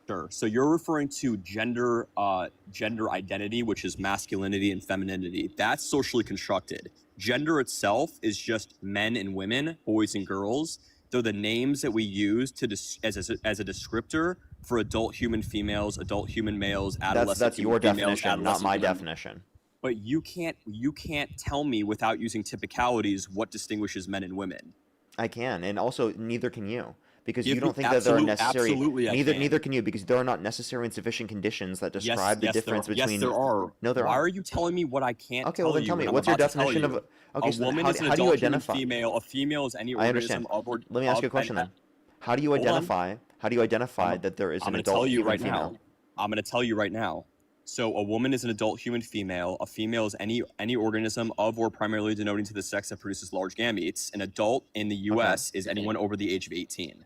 Sure. So you're referring to gender identity, which is masculinity and femininity. That's socially constructed. Gender itself is just men and women, boys and girls. They're the names that we use as a descriptor for adult human females, adult human males, adolescent That's your human females, definition, not my women. definition. But you can't tell me without using typicalities what distinguishes men and women. I can, and also neither can you, because you If don't you- think that there are absolute- necessary. absolutely I Neither can. can you, because there are not necessary and sufficient conditions that describe the difference between. Yes, there are. No, there Why are. are you telling me what I can't? Okay, well then you tell me. when I'm What's your about to tell definition you? of? Okay, A so then woman how is an do you adult human identify? female. A female is any I organism understand. of or. Let me ask you a question then. How do you identify? How do you identify that there is I'm an going to adult tell you human right female? now. I'm going to tell you right now. So a woman is an adult human female. A female is any organism of or primarily denoting to the sex that produces large gametes. An adult in the U.S. is anyone over the age of 18.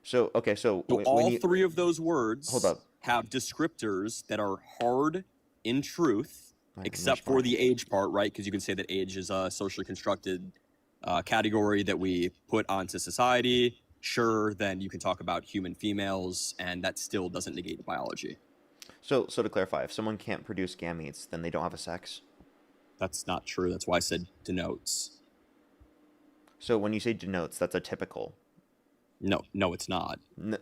So okay, so all three of those words Hold up. have descriptors that are hard in truth, except for the age part, right? Because you can say that age is a socially constructed category that we put onto society. Sure, then you can talk about human females, and that still doesn't negate biology. So to clarify, if someone can't produce gametes, then they don't have a sex? That's not true. That's why I said denotes. So when you say denotes, that's a typical. No, it's not.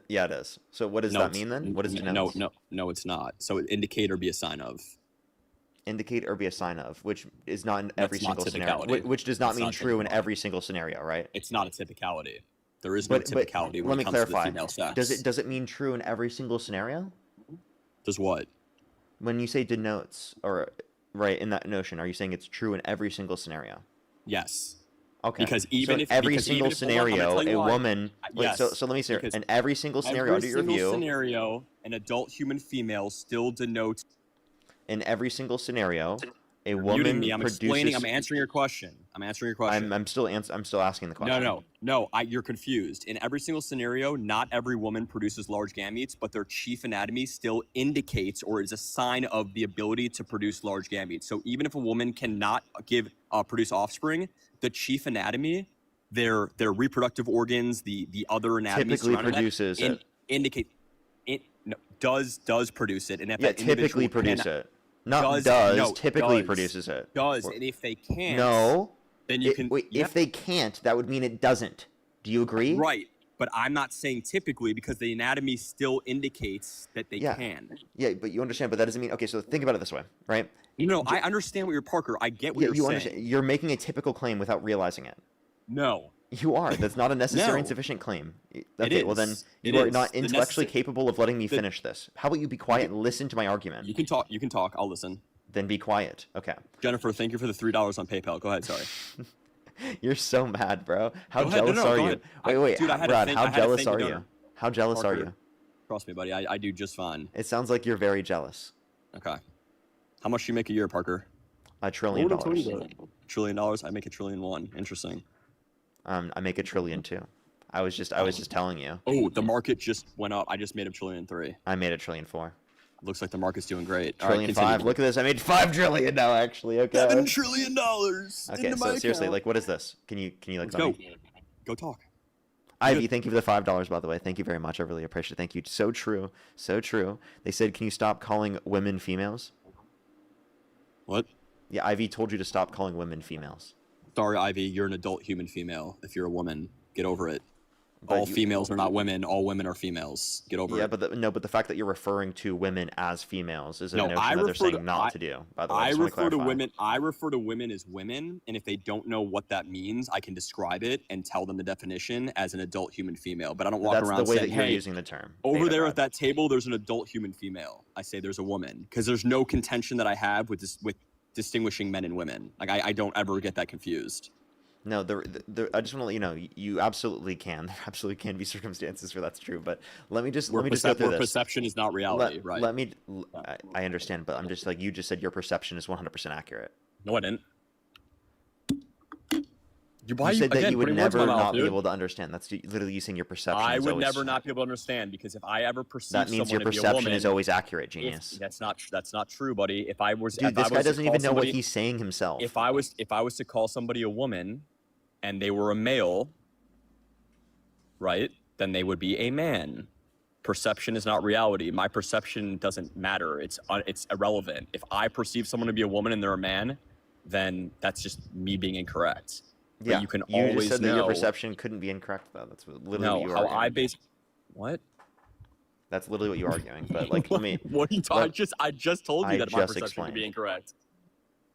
Yeah, it is. So what does that mean then? What does denotes? No, it's not. So indicate or be a sign of. Indicate or be a sign of, which is not in every That's not single scenario. typicality. Which does not That's mean not true in typicality. every single scenario, right? It's not a typicality. There is no typicality when let me it comes to the clarify. female sex. Does it mean true in every single scenario? Does what? When you say denotes, or right in that notion, are you saying it's true in every single scenario? Yes. Okay. Because even so if every because single even if, hold on, I'm gonna scenario, tell you a why. woman. Wait. Yes. So let me say. Because In every single scenario every under your single review. scenario, an adult human female still denotes. In every single scenario, a You're woman muting me. I'm produces. explaining. I'm answering your question. I'm still asking the question. No. You're confused. In every single scenario, not every woman produces large gametes, but their chief anatomy still indicates or is a sign of the ability to produce large gametes. So even if a woman cannot produce offspring, the chief anatomy, their reproductive organs, the other anatomy Typically produces it. Indicate it does produce it, and if Yeah, that individual typically produce cannot- it. Not does, typically does, produces it. Does, and if they can't, No. then you can. Wait, if they can't, that would mean it doesn't. Do you agree? Right, but I'm not saying typically because the anatomy still indicates that they can. Yeah, but you understand. But that doesn't mean. Okay, so think about it this way, right? No, I understand what you're Parker. I get what Yeah, you're you saying. understand. You're making a typical claim without realizing it. No. You are. That's not a necessary No. and sufficient claim. It Okay, well then is. you It are is. not The intellectually capable of letting me the- finish this. How about you be quiet and listen to my argument? You can talk. You can talk. I'll listen. Then be quiet. Okay. Jennifer, thank you for the $3 on PayPal. Go ahead. Sorry. You're so mad, bro. How Go ahead. jealous No, are go you? ahead. Wait, Dude, I had to Brad, think- how I had to jealous think are of you? dinner. How jealous are Parker, you? Trust me, buddy. I do just fine. It sounds like you're very jealous. Okay. How much do you make a year, Parker? $1 trillion. $1 trillion. I make $1 trillion. Interesting. I make $1 trillion too. I was just telling you. Oh, the market just went up. I just made $1.3 trillion. I made $1.4 trillion. Looks like the market's doing great. $1.5 trillion. Look at this. I made $5 trillion now. Actually, okay. $7 trillion. Okay, so seriously, like, what is this? Can you like? Let's go. Go talk. Ivy, thank you for the $5, by the way. Thank you very much. I really appreciate it. Thank you. So true. So true. They said, can you stop calling women females? What? Yeah, Ivy told you to stop calling women females. Sorry, Ivy. You're an adult human female. If you're a woman, get over it. But All females are not women. All women are females. Get over it. Yeah, but the fact that you're referring to women as females is a notion I that they're refer saying to- not to do. By the way, I just wanna refer to clarify. women. I refer to women as women, and if they don't know what that means, I can describe it and tell them the definition as an adult human female. But I don't walk That's around the way saying, that you're "Hey, using the term. over Beta there Brad. at that table, there's an adult human female." I say there's a woman because there's no contention that I have with distinguishing men and women. Like I don't ever get that confused. No, I just want to let you know, you absolutely can. There absolutely can be circumstances where that's true. But let me just go through this. Perception is not reality, right? I understand, but I'm just like you just said. Your perception is 100% accurate. No, I didn't. You said that you would never not be able to understand. That's literally you saying your perception. I is would always, never not be able to understand because if I ever perceive That means your someone to be a perception woman, is always accurate, genius. That's not true, buddy. If I was, Dude, if this I guy was to doesn't call even know what somebody- he's saying himself. If I was to call somebody a woman, and they were a male, right? Then they would be a man. Perception is not reality. My perception doesn't matter. It's irrelevant. If I perceive someone to be a woman and they're a man, then that's just me being incorrect. But Yeah, you can you always just said know. that your perception couldn't be incorrect, though. That's literally No, what you how are I arguing. base. What? That's literally what you're arguing. But like, let me. What are you talking? I just told you I that my just perception explained. could be incorrect.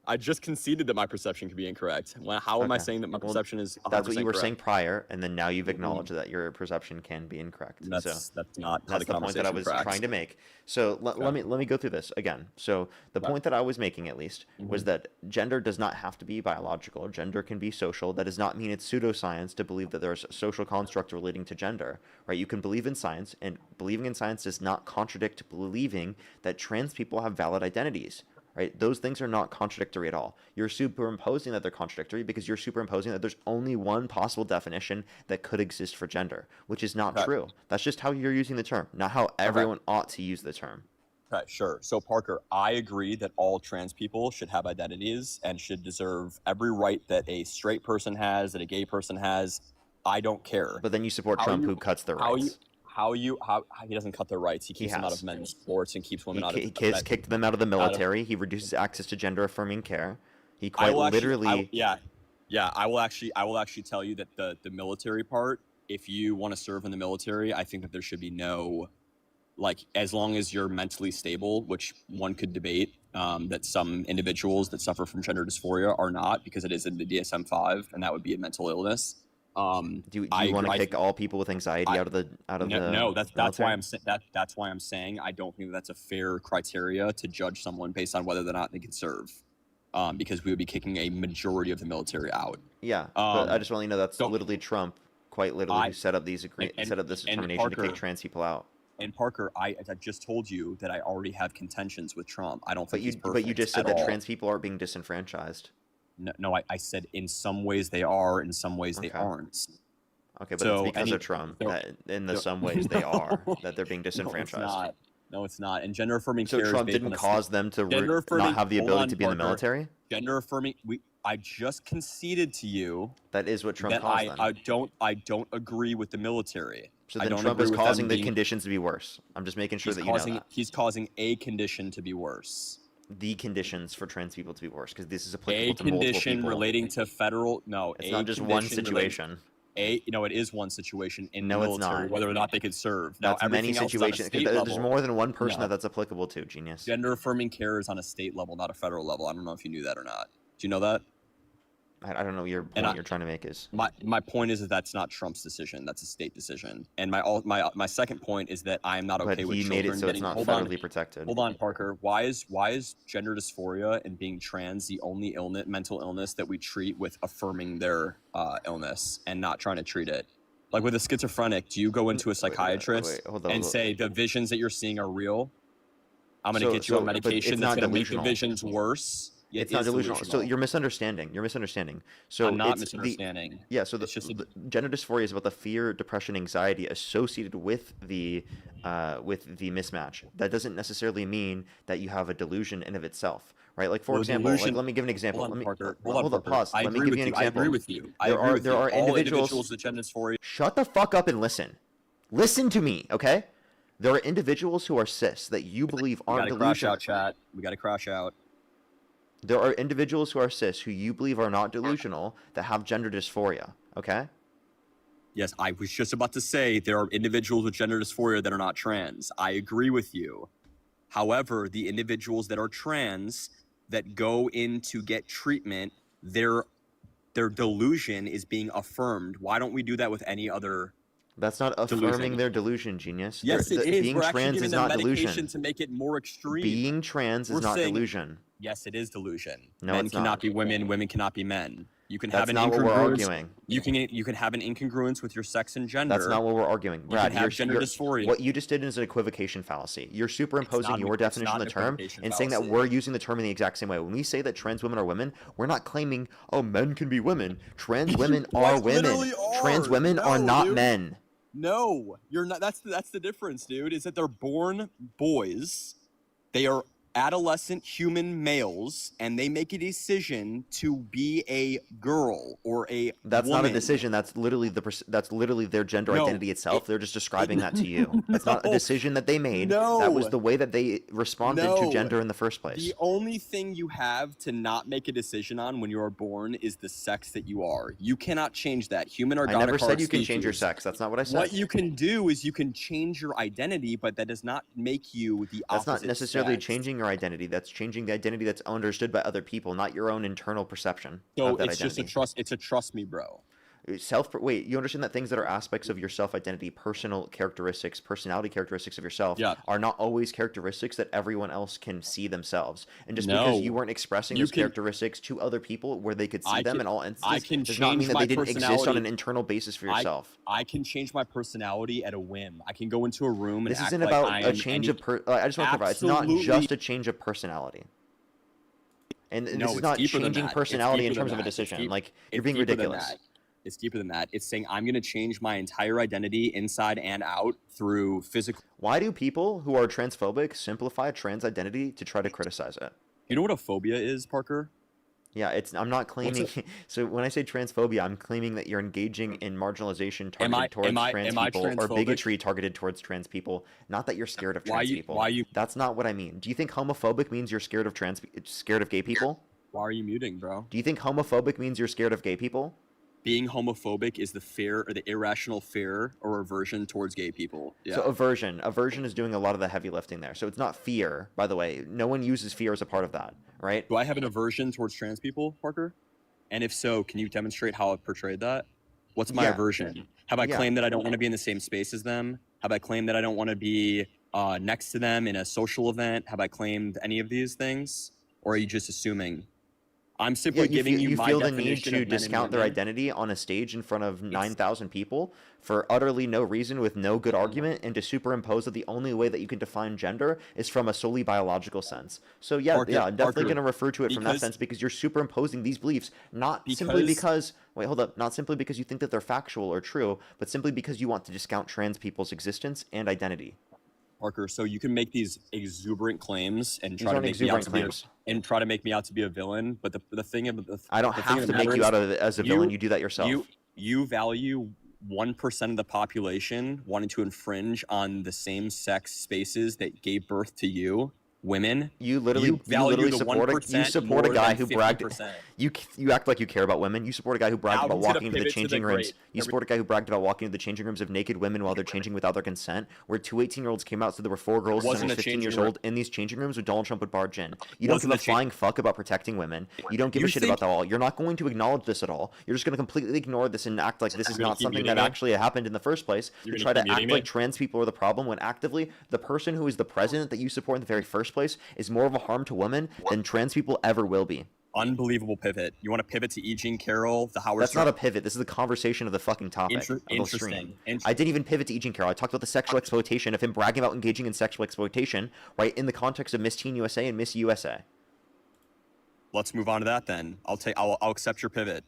I just conceded that my perception could be incorrect. How am I Okay. saying that my Well, perception is 100% That's what you were correct? saying prior, and then now you've acknowledged that your perception can be incorrect. That's not how that's the the point that I conversation was tracks. trying to make. So let me go through this again. So the point that I was making, at least, was that gender does not have to be biological. Gender can be social. That does not mean it's pseudoscience to believe that there's a social construct relating to gender, right? You can believe in science, and believing in science does not contradict believing that trans people have valid identities. Right? Those things are not contradictory at all. You're superimposing that they're contradictory because you're superimposing that there's only one possible definition that could exist for gender, which is not true. That's just how you're using the term, not how everyone ought to use the term. Okay, sure. So Parker, I agree that all trans people should have identities and should deserve every right that a straight person has, that a gay person has. I don't care. But then you support Trump, who cuts their rights. How he doesn't cut their rights. He keeps them out of men's sports and keeps women out of. He kicked them out of the military. He reduces access to gender affirming care. He quite literally. I will actually tell you that the military part. If you want to serve in the military, I think that there should be no, like, as long as you're mentally stable, which one could debate. That some individuals that suffer from gender dysphoria are not, because it is in the DSM-5, and that would be a mental illness. Do you want to kick all people with anxiety out of the no, that's military? why I'm that's why I'm saying I don't think that's a fair criteria to judge someone based on whether or not they can serve, because we would be kicking a majority of the military out. Yeah, but I just want you to know that's literally Trump, quite literally, who set up these set up this determination to kick trans people out. And Parker, I just told you that I already have contentions with Trump. I don't think he's perfect. But you just said that all. trans people aren't being disenfranchised. No, I said in some ways they are, in some ways they aren't. Okay, but it's because of Trump that in some ways they are, that they're being disenfranchised. No, it's not. And gender affirming care. So Trump didn't cause them to not have the ability to be in the military? Gender affirming. I just conceded to you that is what Trump caused them. I don't agree with the military. So then Trump is causing the conditions to be worse. I'm just making sure that you know that. He's causing a condition to be worse. The conditions for trans people to be worse, because this is applicable to multiple people. A condition relating to federal. No, it's not just one situation. It is one situation in the military, it's not. Whether or not they could serve. That's now, many situations. There's more than one person that's applicable to, genius. Gender affirming care is on a state level, not a federal level. I don't know if you knew that or not. Do you know that? I don't know what your point you're trying to make is. My point is that that's not Trump's decision. That's a state decision. And my second point is that I am not okay with children made it so it's not federally protected. Hold on, Parker. Why is gender dysphoria and being trans the only mental illness that we treat with affirming their illness and not trying to treat it? Like with a schizophrenic, do you go into a psychiatrist and say the visions that you're seeing are real? I'm going to get you on medication that's going to make the visions worse. It's not delusional. So you're misunderstanding. So I'm not misunderstanding. So the gender dysphoria is about the fear, depression, anxiety associated with the mismatch. That doesn't necessarily mean that you have a delusion in of itself, right? Like for example, let me give an example. Hold on, pause. Let me give you an example. I agree with you. There are individuals with gender dysphoria. Shut the fuck up and listen. Listen to me, okay? There are individuals who are cis that you believe aren't delusional. We gotta crash out, chat. We gotta crash out. There are individuals who are cis who you believe are not delusional that have gender dysphoria, okay? Yes, I was just about to say there are individuals with gender dysphoria that are not trans. I agree with you. However, the individuals that are trans that go in to get treatment, their delusion is being affirmed. Why don't we do that with any other? That's not affirming their delusion, genius. Yes, it is. Being We're trans actually is giving not them medication delusion. to make it more extreme. Being trans is not delusion. Yes, it is delusion. No, men it's cannot not. be women. Women cannot be men. You can That's have an not what we're incongruence. arguing. You can have an incongruence with your sex and gender. That's not what we're arguing. Brad, you can have gender dysphoria. What you just did is an equivocation fallacy. You're superimposing your definition of the term and saying that we're using the term in the exact same way. When we say that trans women are women, we're not claiming, oh, men can be women. Trans women are women. Trans women are not men. No, you're not. That's the difference, dude. Is that they're born boys. They are adolescent human males, and they make a decision to be a girl or a That's woman. not a decision. That's literally their gender identity itself. They're just describing that to you. That's not a decision that they made. No. That was the way that they responded to gender in the first place. The only thing you have to not make a decision on when you are born is the sex that you are. You cannot change that. Human or I never said you can change your sex. That's not what I said. What you can do is you can change your identity, but that does not make you the opposite. That's not necessarily sex. changing your identity. That's changing the identity that's understood by other people, not your own internal perception So of that it's identity. just a trust. It's a trust me, bro. Wait, you understand that things that are aspects of your self-identity, personal characteristics, personality characteristics of yourself are not always characteristics that everyone else can see themselves. And just because you weren't expressing those characteristics to other people where they could see them in all instances does not mean that they didn't exist on an internal basis for yourself. I can change my personality at a whim. I can go into a room and This act isn't like about I a am change any... of I just want to clarify, it's not just a change of personality. And No, this is it's not deeper than changing that. personality in It's deeper terms of than a that. It's decision. deep- Like, you're it's being deeper than ridiculous. that. It's deeper than that. It's saying I'm going to change my entire identity inside and out through physical. Why do people who are transphobic simplify trans identity to try to criticize it? You know what a phobia is, Parker? Yeah, I'm not claiming. So when I say transphobia, I'm claiming that you're engaging in marginalization targeted towards trans people or bigotry targeted towards trans people. Not that you're scared of trans people. That's not what I mean. Do you think homophobic means you're scared of gay people? Why are you muting, bro? Do you think homophobic means you're scared of gay people? Being homophobic is the fear or the irrational fear or aversion towards gay people. Yeah. So aversion is doing a lot of the heavy lifting there. So it's not fear, by the way. No one uses fear as a part of that, right? Do I have an aversion towards trans people, Parker? And if so, can you demonstrate how I've portrayed that? What's my Yeah. aversion? Have I Yeah. claimed that I don't want to be in the same space as them? Have I claimed that I don't want to be next to them in a social event? Have I claimed any of these things? Or are you just assuming? I'm simply giving you my feel the definition need to of men and discount their women. identity on a stage in front of 9,000 people for utterly no reason with no good argument, and to superimpose that the only way that you can define gender is from a solely biological sense. So yeah, Parker, I'm definitely Parker, going to refer to it from that because- sense, because you're superimposing these beliefs not simply because wait, hold up, not simply because you think that they're factual or true, but simply because you want to discount trans people's existence and identity. Parker, so you can make these exuberant claims and These try to aren't make me out exuberant to be claims. and try to make me out to be a villain, but the thing of the I don't the thing have of to the make matter you is out of as a villain. You do that yourself. You value 1% of the population wanting to infringe on the same sex spaces that gave birth to you, women. You literally value the support a 1% guy more who than bragged. 50%. You act like you care about women. You support a guy who bragged Now about he's gonna walking into the pivot to the changing rooms. great. You support a guy who bragged about walking into the changing rooms of naked women while they're changing without their consent, where two 18-year-olds came out, so there were 4 girls Wasn't under a 15 changing years room. old in these changing rooms where Donald Trump would barge in. You don't Wasn't give a a cha- flying fuck about protecting women. You don't give You a shit think- about that at all. You're not going to acknowledge this at all. You're just going to completely ignore this and act like this is You're gonna not keep something muting that me? actually happened in the first place. You're To gonna try keep to act muting like me? trans people are the problem, when actively the person who is the president that you support in the very first place is more of a harm to women than trans people ever will be. Unbelievable pivot. You want to pivot to E. Jean Carroll, the Howard That's Stern? not a pivot. This is the conversation of the fucking topic of the stream. Interesting. I didn't even pivot to E. Jean Carroll. I talked about the sexual exploitation of him bragging about engaging in sexual exploitation, right, in the context of Miss Teen USA and Miss USA. Let's move on to that then. I'll accept your pivot.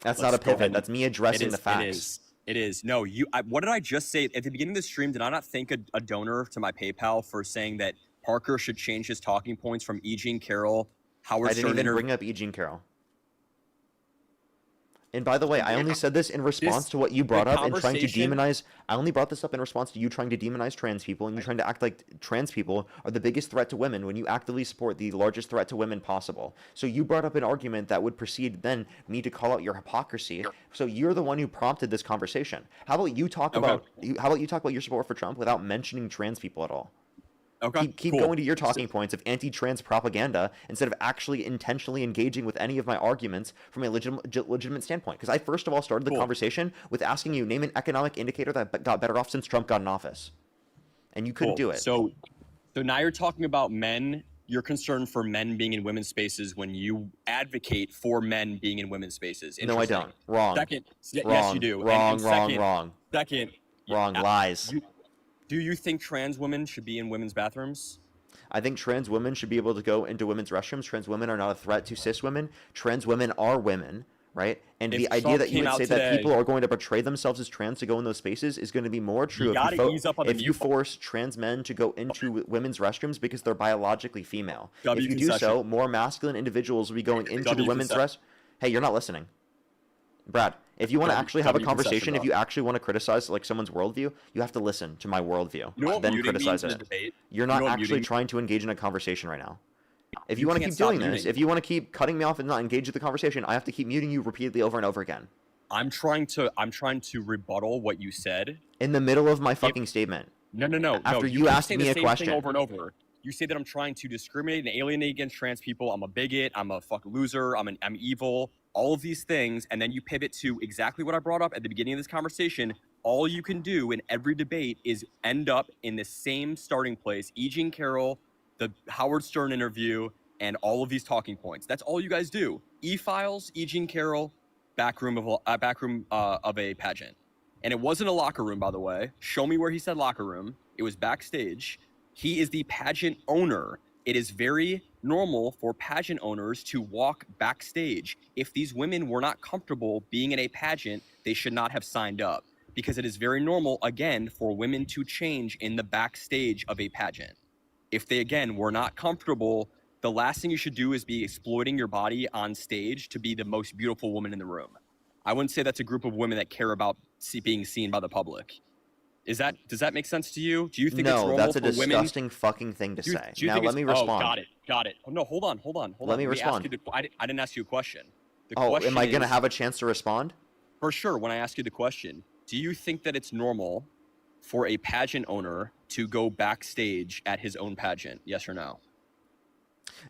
That's Let's not a go ahead pivot. and- That's me addressing It the is, facts. It is. No, what did I just say at the beginning of the stream? Did I not thank a donor to my PayPal for saying that Parker should change his talking points from E. Jean Carroll, Howard I didn't Stern even bring up E. Jean Carroll. And by the way, I only said this in response to what you brought up and trying to conversation- demonize. I only brought this up in response to you trying to demonize trans people and you trying to act like trans people are the biggest threat to women when you actively support the largest threat to women possible. So you brought up an argument that would precede then me to call out your hypocrisy. So you're the one who prompted this conversation. How about you talk about your support for Trump without mentioning trans people at all? Okay. Keep cool. going to your talking points of anti-trans propaganda instead of actually intentionally engaging with any of my arguments from a legitimate standpoint. Because I first of all started the conversation with asking you, name an economic indicator that got better off since Trump got in office, and you couldn't do it. So now you're talking about men. You're concerned for men being in women's spaces when you advocate for men being in women's spaces. No, I don't. Wrong. Second, yes, Wrong. you do. Wrong. Second, Wrong. Second, Wrong. Lies. Do you think trans women should be in women's bathrooms? I think trans women should be able to go into women's restrooms. Trans women are not a threat to cis women. Trans women are women, right? And If the idea Trump that you came would out say that today- people are going to portray themselves as trans to go in those spaces is going to be more true gotta ease up on the if you force trans men to go into women's restrooms because they're biologically female. W If you do concession. so, more masculine individuals will be going into the W women's concession. Hey, you're not listening. Brad, if you want to W- actually have a W concession, conversation, if bro. you actually want to criticize like someone's worldview, you have to listen to my worldview, You know what then muting criticize means in it. a debate? You're You not know what actually muting- trying to engage in a conversation right now. If you, You want to can't keep stop doing this, muting. if you want to keep cutting me off and not engage with the conversation, I have to keep muting you repeatedly over and over again. I'm trying to rebuttal what you said. In the middle of my fucking statement. No. After You you keep asked saying me the a same question. thing over and over. You say that I'm trying to discriminate and alienate against trans people. I'm a bigot. I'm a fucking loser. I'm evil. All of these things, and then you pivot to exactly what I brought up at the beginning of this conversation. All you can do in every debate is end up in the same starting place. E. Jean Carroll, the Howard Stern interview, and all of these talking points. That's all you guys do. E-Files, E. Jean Carroll, backroom of a pageant. And it wasn't a locker room, by the way. Show me where he said locker room. It was backstage. He is the pageant owner. It is very normal for pageant owners to walk backstage. If these women were not comfortable being in a pageant, they should not have signed up, because it is very normal, again, for women to change in the backstage of a pageant. If they, again, were not comfortable, the last thing you should do is be exploiting your body on stage to be the most beautiful woman in the room. I wouldn't say that's a group of women that care about being seen by the public. Does that make sense to you? Do you think it's No, normal that's a for women? disgusting fucking thing to Do you say. think Now let it's- me respond. Oh, got it. Oh, no, hold on. Let me ask respond. you I didn't ask you a question. The Oh, question am I going to is- have a chance to respond? For sure, when I ask you the question, do you think that it's normal for a pageant owner to go backstage at his own pageant? Yes or no?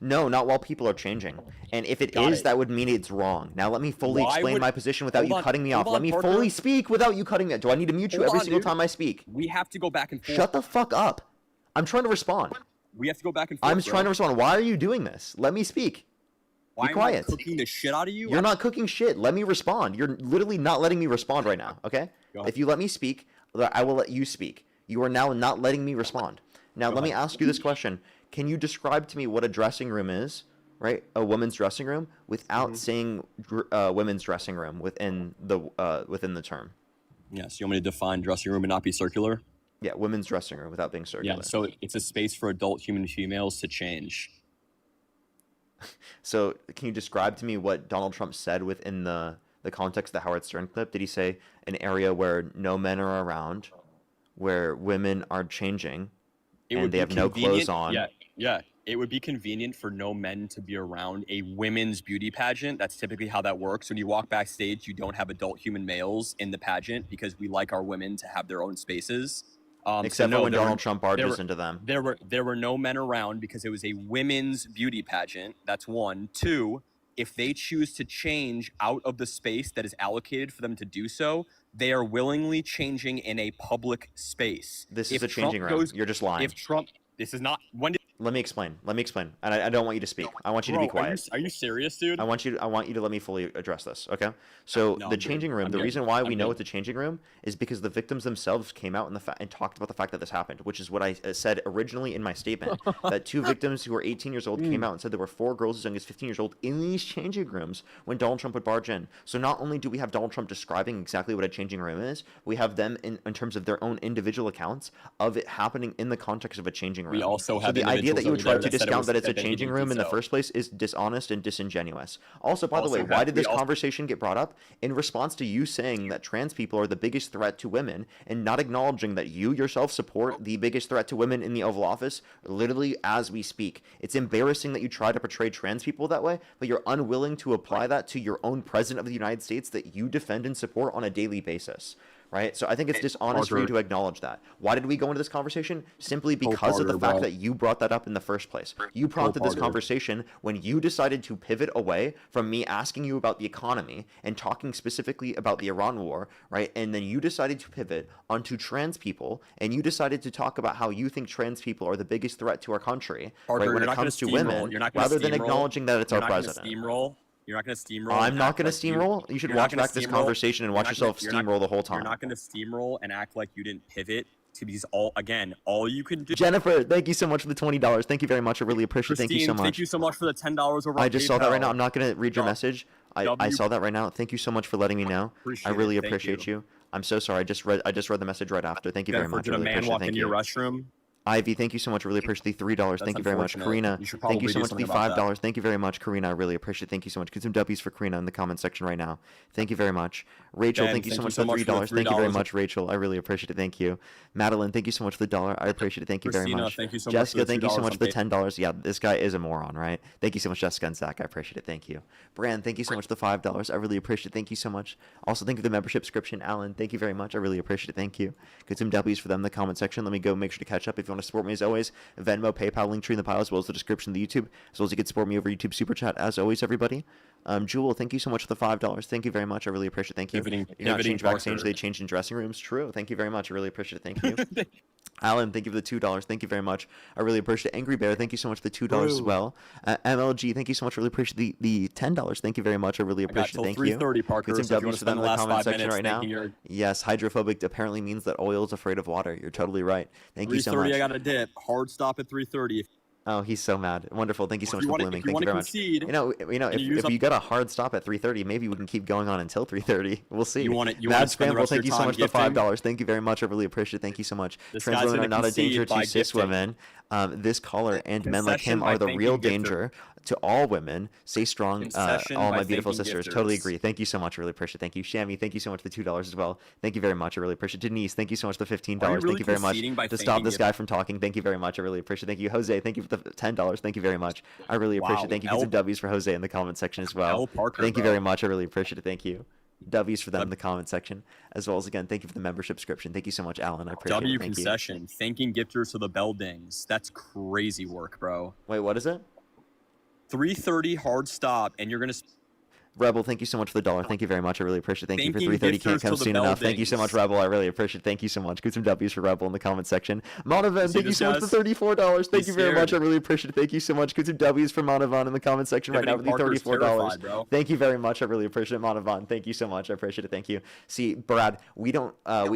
No, not while people are changing. And if it Got is, it. that would mean it's wrong. Now let me fully Why explain would- my position without Hold you on, cutting me hold off. on, Let me Parker. fully speak without you cutting me. Do I need to mute you Hold every on, single dude. time I speak? We have to go back and forth. Shut the fuck up. I'm trying to respond. We have to go back and forth. I'm trying to respond. Why are you doing this? Let me speak. Why Be am I quiet. cooking the shit out of you? You're not cooking shit. Let me respond. You're literally not letting me respond right now, okay? Go ahead. If you let me speak, I will let you speak. You are now not letting me respond. Now, let me ask you this question. Can you describe to me what a dressing room is, right? A woman's dressing room without saying women's dressing room within the term? Yes, you want me to define dressing room and not be circular? Yeah, women's dressing room without being circular. Yeah, so it's a space for adult human females to change. So can you describe to me what Donald Trump said within the context of the Howard Stern clip? Did he say an area where no men are around, where women are changing, and they have no clothes on? Yeah. It would be convenient for no men to be around a women's beauty pageant. That's typically how that works. When you walk backstage, you don't have adult human males in the pageant because we like our women to have their own spaces. Except for when Donald Trump barges into them. There were no men around because it was a women's beauty pageant. That's one. Two, if they choose to change out of the space that is allocated for them to do so, they are willingly changing in a public space. This is a changing room. You're just lying. This is not. When did? Let me explain. And I don't want you to speak. I want you to be quiet. Are you serious, dude? I want you to let me fully address this, okay? So the changing room, the reason why we know it's a changing room is because the victims themselves came out and talked about the fact that this happened, which is what I said originally in my statement, that 2 victims who were 18 years old came out and said there were 4 girls as young as 15 years old in these changing rooms when Donald Trump would barge in. So not only do we have Donald Trump describing exactly what a changing room is, we have them in terms of their own individual accounts of it happening in the context of a changing room. We also have the idea that you would try to that discount that it's a changing room in the first place is dishonest and disingenuous. Also, by the way, why did this conversation get brought up? In response to you saying that trans people are the biggest threat to women and not acknowledging that you yourself support the biggest threat to women in the Oval Office literally as we speak. It's embarrassing that you try to portray trans people that way, but you're unwilling to apply that to your own president of the United States that you defend and support on a daily basis. Right? So I think it's dishonest for you to acknowledge that. Why did we go into this conversation? Simply because of the fact that you brought that up in the first place. You prompted this conversation when you decided to pivot away from me asking you about the economy and talking specifically about the Iran war, right? And then you decided to pivot onto trans people, and you decided to talk about how you think trans people are the biggest threat to our country, right, when it comes to women, rather than acknowledging that it's our president. You're not going to steamroll. I'm not going to steamroll. You should watch back this conversation and watch yourself steamroll the whole time. You're not going to steamroll and act like you didn't pivot to these all you can do. Jennifer, thank you so much for the $20. Thank you very much. I really appreciate it. Thank you so much. Thank you so much for the $10 over. I just saw that right now. I'm not going to read your message. I saw that right now. Thank you so much for letting me know. I really appreciate you. I'm so sorry. I just read the message right after. Thank you very much. Did a man walk into your restroom? Ivy, thank you so much. I really appreciate the $3. Thank you very much. Karina, thank you so much for the $5. Thank you very much. Karina, I really appreciate it. Thank you so much. Get some W's for Karina in the comment section right now. Thank you very much. Rachel, thank you so much for the $3. Thank you very much, Rachel. I really appreciate it. Thank you. Madeline, thank you so much for the $1. I appreciate it. Thank you very much. Thank you so Jessica, much thank you so much for the $10. Yeah, this guy is a moron, right? Thank you so much, Jessica and Zach. I appreciate it. Thank you. Brand, thank you so much for the $5. I really appreciate it. Thank you so much. Also, thank you for the membership subscription. Alan, thank you very much. I really appreciate it. Thank you. Get some W's for them in the comment section. Let me go make sure to catch up. If you want to support me as always, Venmo, PayPal, link tree in the pile, as well as the description of the YouTube, as well as you can support me over YouTube Super Chat, as always, everybody. Jewel, thank you so much for the $5. Thank you very much. I really appreciate it. Thank you. You're not changed backstage, they changed in dressing rooms. True. Thank you very much. I really appreciate it. Thank you. Alan, thank you for the $2. Thank you very much. I really appreciate it. Angry Bear, thank you so much for the $2 as well. MLG, thank you so much. I really appreciate the $10. Thank you very much. I really appreciate it. Thank you. 3:30, Parker. Get some W's for them in the comment section right now. Your... Yes, hydrophobic apparently means that oil is afraid of water. You're totally right. Thank you so much. 3:30, I got a dip. Hard stop at 3:30. Oh, he's so mad. Wonderful. Thank you so much for blooming. Thank you very much. Concede, if you got a hard stop at 3:30, maybe we can keep going on until 3:30. We'll see. You want it? Mad Scramble, thank you so much for the $5. Thank you very much. I really appreciate it. Thank you so much. Trans women are not a danger to cis women. This caller and men like him are the real danger to all women. Stay strong, all my beautiful sisters. Totally agree. Thank you so much. I really appreciate it. Thank you. Shammy, thank you so much for the $2 as well. Thank you very much. I really appreciate it. Denise, thank you so much for the $15. Thank you very much to stop this guy from talking. Thank you very much. I really appreciate it. Thank you. Jose, thank you for the $10. Thank you very much. I really appreciate it. Thank you. Get some W's for Jose in the comment section as well. Thank you very much. I really appreciate it. Thank you. W's for them in the comment section, as well as, again, thank you for the membership subscription. Thank you so much, Alan. I appreciate it. Thank concession. Thanking gifters to the bell dings. That's crazy work, bro. Wait, what is it? 330 hard stop, and you're gonna. Rebel, thank you so much for the dollar. Thank you very much. I really appreciate it. Thank you for Thanking 330. Can't gifters come till the soon bell enough. Thank you so much, dings. Rebel. I really appreciate it. Thank you so much. Get some W's for Rebel in the comment section. Monavan, See thank you this, so much for guys? $34. Thank He's you very much. I scared. really appreciate it. Thank you so much. Get some W's for Monavan in the comment section right now Pivoting for the Parker's $34. terrified, bro. Thank you very much. I really appreciate it, Monavan. Thank you so much. I appreciate it. Thank you. See, Brad, we don't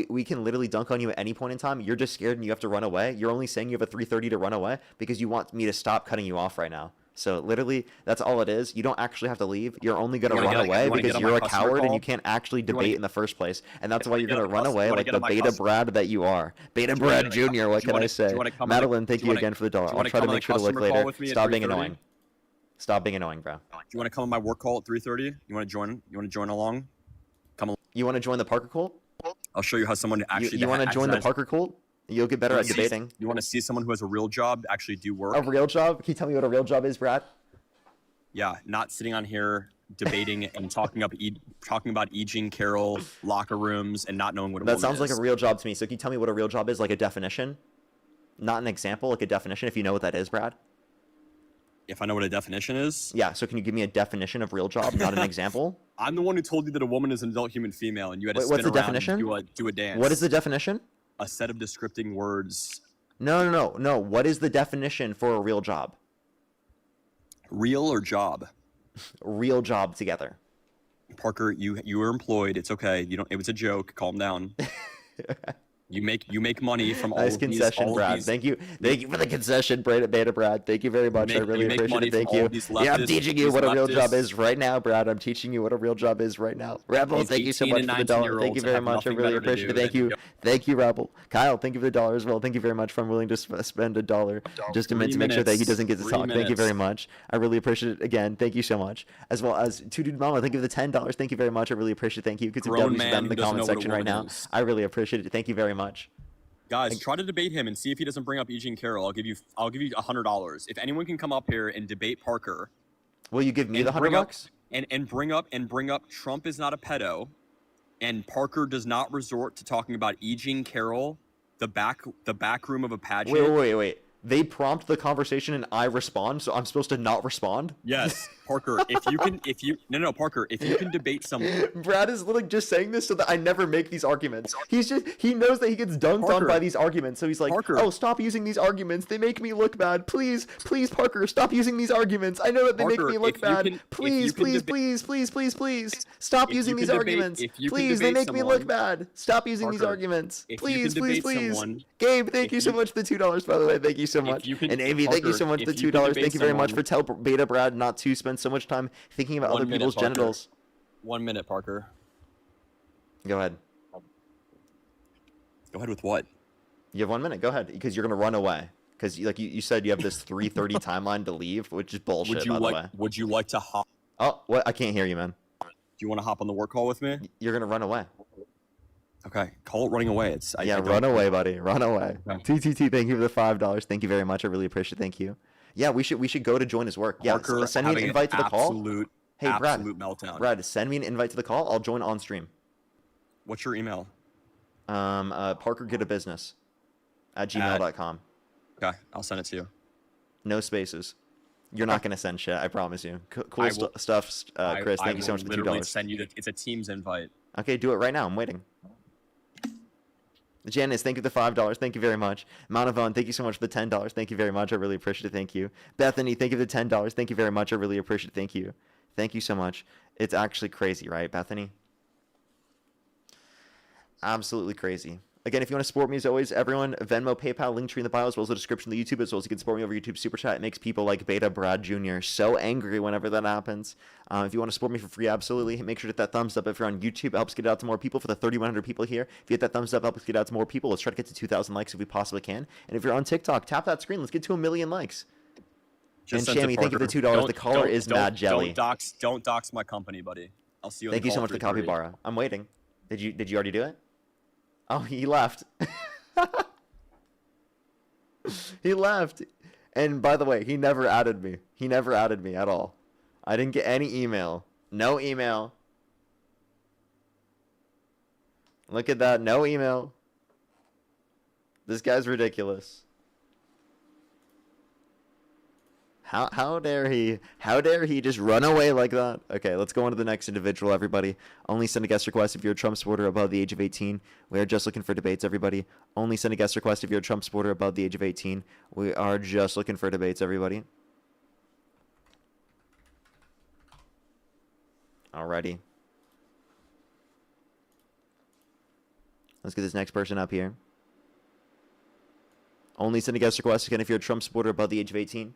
we can literally dunk on you at any point in time. You're just scared and you have to run away. You're only saying you have a 330 to run away because you want me to stop cutting you off right now. So literally, that's all it is. You don't actually have to leave. You're only going to You wanna run get- away you wanna because get on you're my a customer coward and call? you can't actually You wanna debate get- in the first place. And that's you why wanna you're get going on to my run cus- away you wanna like get the on my beta customer- Brad that you are. Beta Do you wanna Brad get on my Jr., cu- what do you can I wanna- say? do you wanna come on a- Madeline, do thank you you wanna- again for the dollar. do you I'll wanna try to come on make a sure to look customer call later. with me at Stop being 3:30? annoying. Stop being annoying, bro. Do you want to come on my work call at 3:30? You want to join? You want to join along? Come along. You want to join the Parker cult? I'll show you how someone actually. You want to join the Parker cult? You'll get better at debating. You want to see someone who has a real job actually do work? A real job? Can you tell me what a real job is, Brad? Yeah, not sitting on here debating and talking about E. Jean Carroll locker rooms and not knowing what a That woman sounds like is. a real job to me. So can you tell me what a real job is? Like a definition? Not an example, like a definition, if you know what that is, Brad? If I know what a definition is? Yeah, so can you give me a definition of real job, not an example? I'm the one who told you that a woman is an adult human female, and you had to Wait, spin what's the around definition? and do a dance. What is the definition? A set of descripting words. No. What is the definition for a real job? Real or job? Real job together. Parker, you were employed. It's okay. You don't. It was a joke. Calm down. You make money from all Nice of these. concession, all of Brad. these- Thank you for the concession, Beta Brad. Thank you very much. I really make appreciate money it. from Thank all you. of these Yeah, I'm leftists- teaching you these what a real job leftists. is right now, Brad. I'm teaching you what a real job is right now. Rebel, These thank you so 18 much and for the dollar. Thank you 19-year-olds very have much. I nothing really better to appreciate it. do Thank than you. Thank you, Rebel. Kyle, thank you for the dollar as well. Thank you very much for willing to spend a dollar just to 3 make sure that he minutes. doesn't get to 3 talk. Thank you very minutes. much. I really appreciate it again. Thank you so much. As well as Two Dude Mama, thank you for the $10. Thank you very much. I really appreciate it. Thank you. Get some Grown W's man down in who the doesn't comment know what a section right woman now. is. I really appreciate it. Thank you very much. Guys, try to debate him and see if he doesn't bring up E. Jean Carroll. I'll give you $100 if anyone can come up here and debate Parker. Will you give me and the bring up- $100? And bring up Trump is not a pedo, and Parker does not resort to talking about E. Jean Carroll, the back room of a pageant. Wait. They prompt the conversation and I respond, so I'm supposed to not respond? Yes, Parker. Parker. If you can debate someone. Brad is literally just saying this so that I never make these arguments. He knows that he gets dunked on Parker. by these arguments, so he's like, Parker. oh, stop using these arguments. They make me look bad. Please, Parker, stop using these arguments. I know that they Parker, make me look if you bad. can- if Please, you can please, stop If using you these can debate- arguments. if you can Please, they debate make me look someone- bad. Stop using these Parker, arguments. if you Please, can debate please. someone- Gabe, thank if you so you- much for the $2, by the way. Thank you so much. you can- And Amy, thank you so Parker, much for the if you can $2. debate Thank you very much for someone- tell Beta Brad not to spend so much time thinking about 1 other minute, people's Parker. genitals. 1 minute, Parker. Go ahead. Go ahead with what? You have 1 minute. Go ahead, because you're gonna run away. Because you said you have this 3:30 timeline to leave, which is bullshit. Would you by the way. like? Would you like to hop? Oh, what? I can't hear you, man. Do you want to hop on the work call with me? You're gonna run away. Okay, call it running away. I don't- Run away, buddy. Run away. Okay. TTT, thank you for the $5. Thank you very much. I really appreciate it. Thank you. Yeah, we should go to join his work. Yeah, Parker send me an having invite to the call. Hey, Brad. Absolute meltdown. Brad, send me an invite to the call. I'll join on stream. What's your email? Parker get a business at gmail.com. Okay, I'll send it to you. No spaces. You're not gonna send shit. I promise you. Cool I will- stuff, Chris. I Thank you so will much for the literally $2. send you it's a Teams invite. Okay, do it right now. I'm waiting. Janice, thank you for the $5. Thank you very much. Mounavon, thank you so much for the $10. Thank you very much. I really appreciate it. Thank you. Bethany, thank you for the $10. Thank you very much. I really appreciate it. Thank you. Thank you so much. It's actually crazy, right, Bethany? Absolutely crazy. Again, if you want to support me, as always, everyone, Venmo, PayPal, link tree in the bio, as well as the description of the YouTube, as well as you can support me over YouTube Super Chat. It makes people like Beta Brad Jr. so angry whenever that happens. If you want to support me for free, absolutely, make sure to hit that thumbs up. If you're on YouTube, it helps get it out to more people. For the 3,100 people here, if you hit that thumbs up, it helps get it out to more people. Let's try to get to 2,000 likes if we possibly can. And if you're on TikTok, tap that screen. Let's get to 1 million likes. Just and sent to Shammy, thank you for the Parker. $2. The caller is Mad Jelly. Don't dox my company, buddy. I'll see you. Thank you so much for the capybara. I'm waiting. Did you already do it? Oh, he left. He left. And by the way, he never added me. He never added me at all. I didn't get any email. No email. Look at that. No email. This guy's ridiculous. How dare he? How dare he just run away like that? Okay, let's go on to the next individual, everybody. Only send a guest request if you're a Trump supporter above the age of 18. We are just looking for debates, everybody. Only send a guest request if you're a Trump supporter above the age of 18. We are just looking for debates, everybody. Alrighty. Let's get this next person up here. Only send a guest request again if you're a Trump supporter above the age of 18.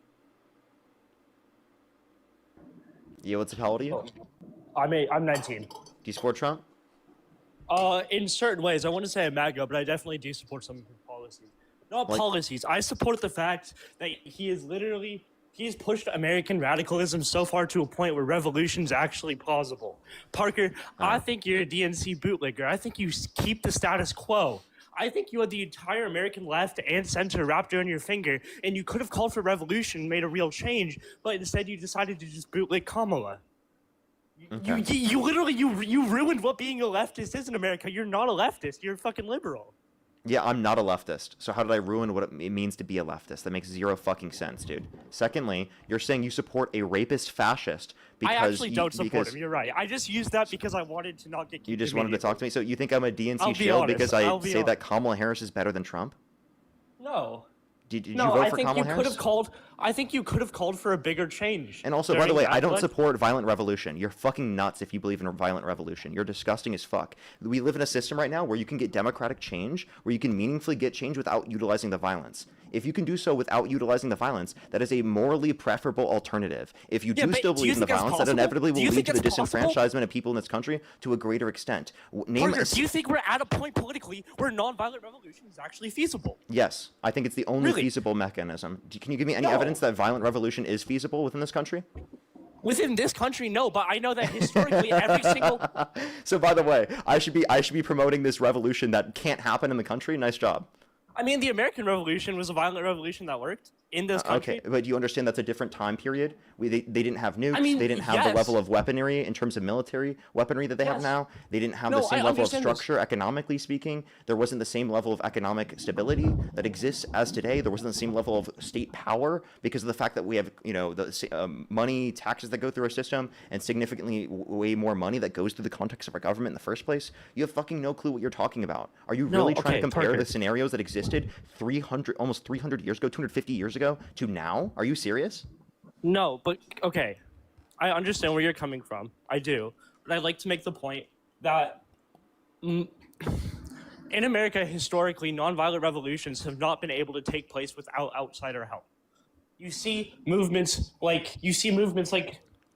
Yeah, what's up? How old are you? I'm 19. Do you support Trump? In certain ways, I want to say I'm MAGA, but I definitely do support some of his policies. Not policies. I support the fact that he's pushed American radicalism so far to a point where revolution's actually plausible. Parker, I think you're a DNC bootlegger. I think you keep the status quo. I think you had the entire American left and center wrapped around your finger, and you could have called for revolution and made a real change, but instead you decided to just bootleg Kamala. Okay. You literally ruined what being a leftist is in America. You're not a leftist. You're a fucking liberal. Yeah, I'm not a leftist. So how did I ruin what it means to be a leftist? That makes zero fucking sense, dude. Secondly, you're saying you support a rapist fascist because I actually don't support him. You're right. I just used that because I wanted to not get. You just wanted to talk to me. So you think I'm a DNC I'll be shill honest. because I'll I be say that Kamala Harris is better than Trump? No. Did you No, vote I for think Kamala you Harris? could have called. I think you could have called for a bigger change. And also, by the during way, that I don't election. support violent revolution. You're fucking nuts if you believe in a violent revolution. You're disgusting as fuck. We live in a system right now where you can get democratic change, where you can meaningfully get change without utilizing the violence. If you can do so without utilizing the violence, that is a morally preferable alternative. If you Yeah, do but still do you believe in the think that's violence, that possible? inevitably Do will you lead think to the that's possible? disenfranchisement of people in this country to a greater extent. Name Parker, a do you think we're at a point politically where nonviolent revolution is actually feasible? Yes, I think it's the only Really? feasible mechanism. Can you give me any No. evidence that violent revolution is feasible within this country? Within this country, no, but I know that historically every single. So by the way, I should be promoting this revolution that can't happen in the country. Nice job. I mean, the American Revolution was a violent revolution that worked in this country. Okay, but do you understand that's a different time period? They didn't have nukes. I mean, they didn't have the yes. level of weaponry in terms of military weaponry that they have Yes. now. They didn't have No, the same I level of understand this. structure economically speaking. There wasn't the same level of economic stability that exists as today. There wasn't the same level of state power because of the fact that we have, the money, taxes that go through our system, and significantly way more money that goes through the context of our government in the first place. You have fucking no clue what you're talking about. Are you No, really trying okay, to compare Parker. the scenarios that existed almost 300 years ago, 250 years ago to now? Are you serious? No, but okay. I understand where you're coming from. I do. But I'd like to make the point that in America, historically, nonviolent revolutions have not been able to take place without outsider help. You see movements like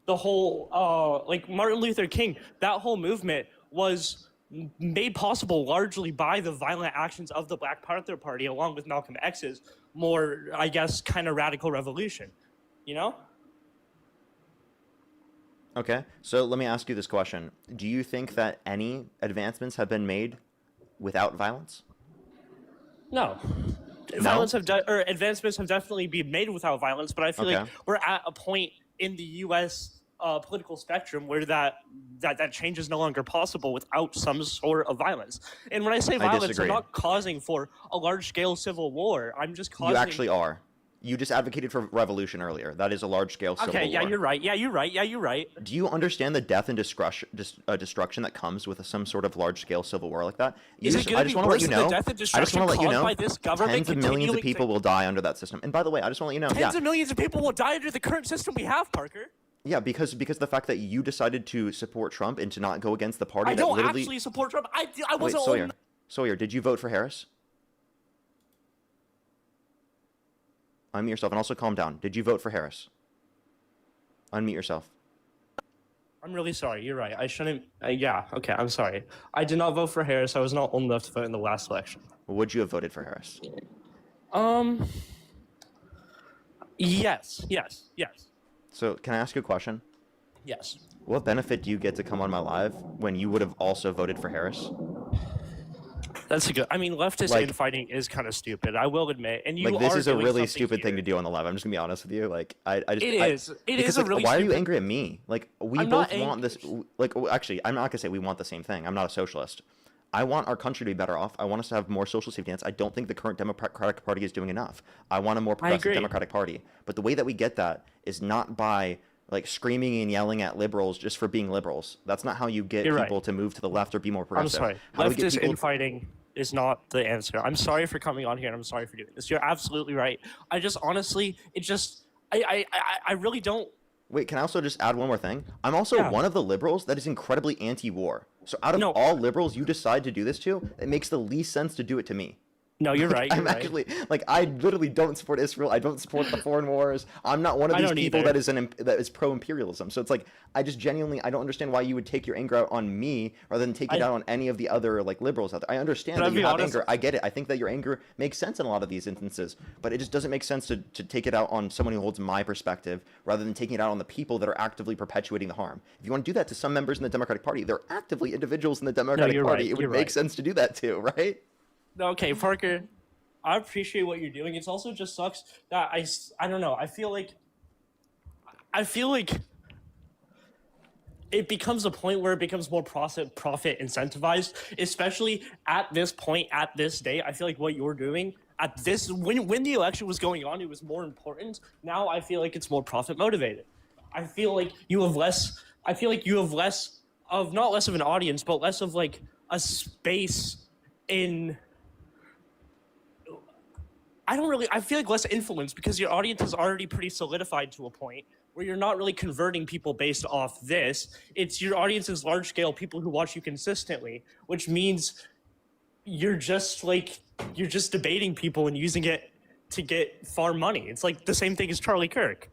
the whole like Martin Luther King. That whole movement was made possible largely by the violent actions of the Black Panther Party, along with Malcolm X's more, I guess, kind of radical revolution. You know? Okay, so let me ask you this question. Do you think that any advancements have been made without violence? No. Advancements have definitely been made without violence, but I feel like we're at a point in the U.S. Political spectrum where that change is no longer possible without some sort of violence. And when I say violence, disagree. I'm not causing for a large-scale civil war. I'm just causing... You actually are. You just advocated for revolution earlier. That is a large-scale civil war. Okay, yeah, you're right. Yeah, you're right. Yeah, you're right. Do you understand the death and destruction that comes with some sort of large-scale civil war like that? Is it gonna be worse than the death and destruction caused by this government tens of millions of continuing people will die under that system. And by the way, I just want to let you know, Tens of millions of people will die under the current system we have, Parker. Yeah, because the fact that you decided to support Trump and to not go against the party I that don't literally... actually support Trump. I Wait, wasn't... Sawyer, did you vote for Harris? Unmute yourself and also calm down. Did you vote for Harris? Unmute yourself. I'm really sorry. You're right. I shouldn't... yeah, okay, I'm sorry. I did not vote for Harris. I was not old enough to vote in the last election. Would you have voted for Harris? Yes. So, can I ask you a question? Yes. What benefit do you get to come on my live when you would have also voted for Harris? That's a good... I mean, leftist infighting is kind of stupid, I will admit. And you this are is a doing really something stupid here. thing to do on the live. I'm just gonna be honest with you. Like, I just... It is. It is because, a really why are you stupid- angry at me? Like, we I'm both not want this... Like, actually, I'm not gonna say we want the same thing. I'm not a socialist. I want our country to be better off. I want us to have more social safety nets. I don't think the current Democratic Party is doing enough. I want a more progressive agree. Democratic Party. But the way that we get that is not by like screaming and yelling at liberals just for being liberals. That's not how you get You're people right. to move to the left or be more I'm progressive. sorry. How do we get Leftist people- infighting is not the answer. I'm sorry for coming on here, and I'm sorry for doing this. You're absolutely right. I just honestly, I really don't. Wait, can I also just add one more thing? I'm also one of the liberals that is incredibly anti-war. So out of all liberals you decide to do this to, it makes the least sense to do it to me. No, you're right. I'm actually like I literally don't support Israel. I don't support the foreign wars. I'm not one of these people that is pro-imperialism. So it's like I just genuinely I don't understand why you would take your anger out on me rather than take it out on any of the other like liberals out there. I understand that you have anger. I get it. I think that your anger makes sense in a lot of these instances, but it just doesn't make sense to take it out on someone who holds my perspective rather than taking it out on the people that are actively perpetuating the harm. If you want to do that to some members in the Democratic Party, they're actively individuals in the Democratic Party. It would make sense to do that too, right? Okay, Parker, I appreciate what you're doing. It's also just sucks that I don't know. I feel like it becomes a point where it becomes more profit incentivized, especially at this point, at this day. I feel like what you're doing at this when the election was going on, it was more important. Now I feel like it's more profit motivated. I feel like you have less. I feel like you have less of not less of an audience, but less of like a space in. I feel like less influence because your audience is already pretty solidified to a point where you're not really converting people based off this. It's your audience is large scale people who watch you consistently, which means you're just debating people and using it to get farm money. It's like the same thing as Charlie Kirk.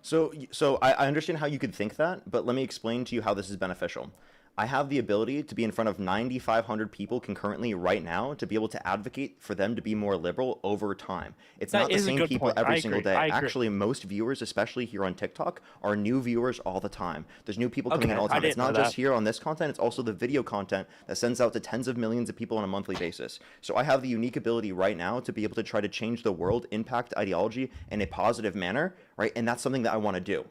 So I understand how you could think that, but let me explain to you how this is beneficial. I have the ability to be in front of 9,500 people concurrently right now to be able to advocate for them to be more liberal over time. It's not the same people every single day. Actually, most viewers, especially here on TikTok, are new viewers all the time. There's new people coming in all the time. It's not just here on this content, it's also the video content that sends out to tens of millions of people on a monthly basis. So I have the unique ability right now to be able to try to change the world, impact ideology in a positive manner, right? And that's something that I want to do.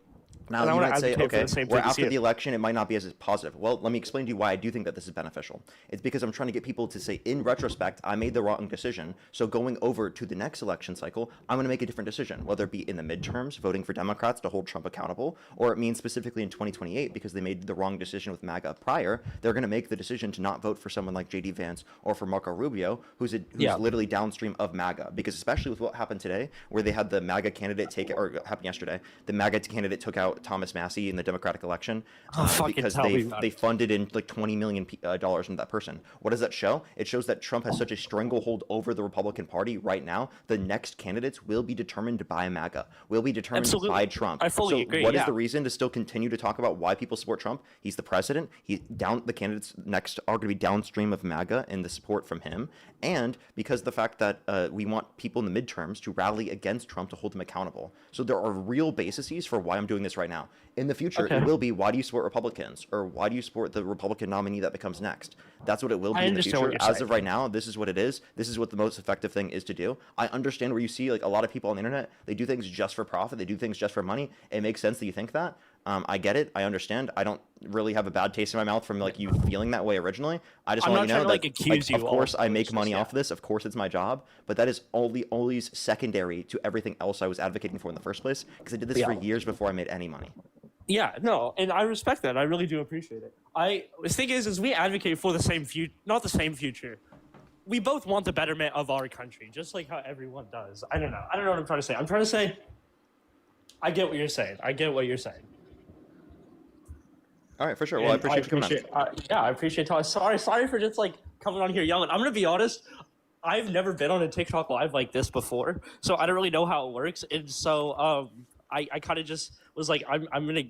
Now, you might say, okay, well, after the election, it might not be as positive. Well, let me explain to you why I do think that this is beneficial. It's because I'm trying to get people to say, in retrospect, I made the wrong decision. So going over to the next election cycle, I'm going to make a different decision, whether it be in the midterms, voting for Democrats to hold Trump accountable, or it means specifically in 2028, because they made the wrong decision with MAGA prior, they're going to make the decision to not vote for someone like J.D. Vance or for Marco Rubio, who's literally downstream of MAGA. Because especially with what happened today, where they had the MAGA candidate happened yesterday, the MAGA candidate took out Thomas Massie in the Democratic election because they funded in like $20 million into that person. What does that show? It shows that Trump has such a stranglehold over the Republican Party right now. The next candidates will be determined by MAGA, will be determined by Trump. I fully agree. What is the reason to still continue to talk about why people support Trump? He's the president. The candidates next are going to be downstream of MAGA and the support from him. And because the fact that we want people in the midterms to rally against Trump to hold him accountable. So there are real bases for why I'm doing this right now. In the future, it will be, why do you support Republicans? Or why do you support the Republican nominee that becomes next? That's what it will be in the future. As of right now, this is what it is. This is what the most effective thing is to do. I understand where you see like a lot of people on the internet, they do things just for profit. They do things just for money. It makes sense that you think that. I get it. I understand. I don't really have a bad taste in my mouth from like you feeling that way originally. I just want you to know that, of course, I make money off this. Of course, it's my job. But that is always secondary to everything else I was advocating for in the first place, because I did this for years before I made any money. Yeah, no, and I respect that. I really do appreciate it. The thing is we advocate for the same future, not the same future. We both want the betterment of our country, just like how everyone does. I don't know what I'm trying to say. I'm trying to say, I get what you're saying. All right, for sure. Well, I appreciate you coming on. I appreciate it. Sorry for just like coming on here yelling. I'm gonna be honest. I've never been on a TikTok live like this before, so I don't really know how it works. And so I kind of just was like, I'm gonna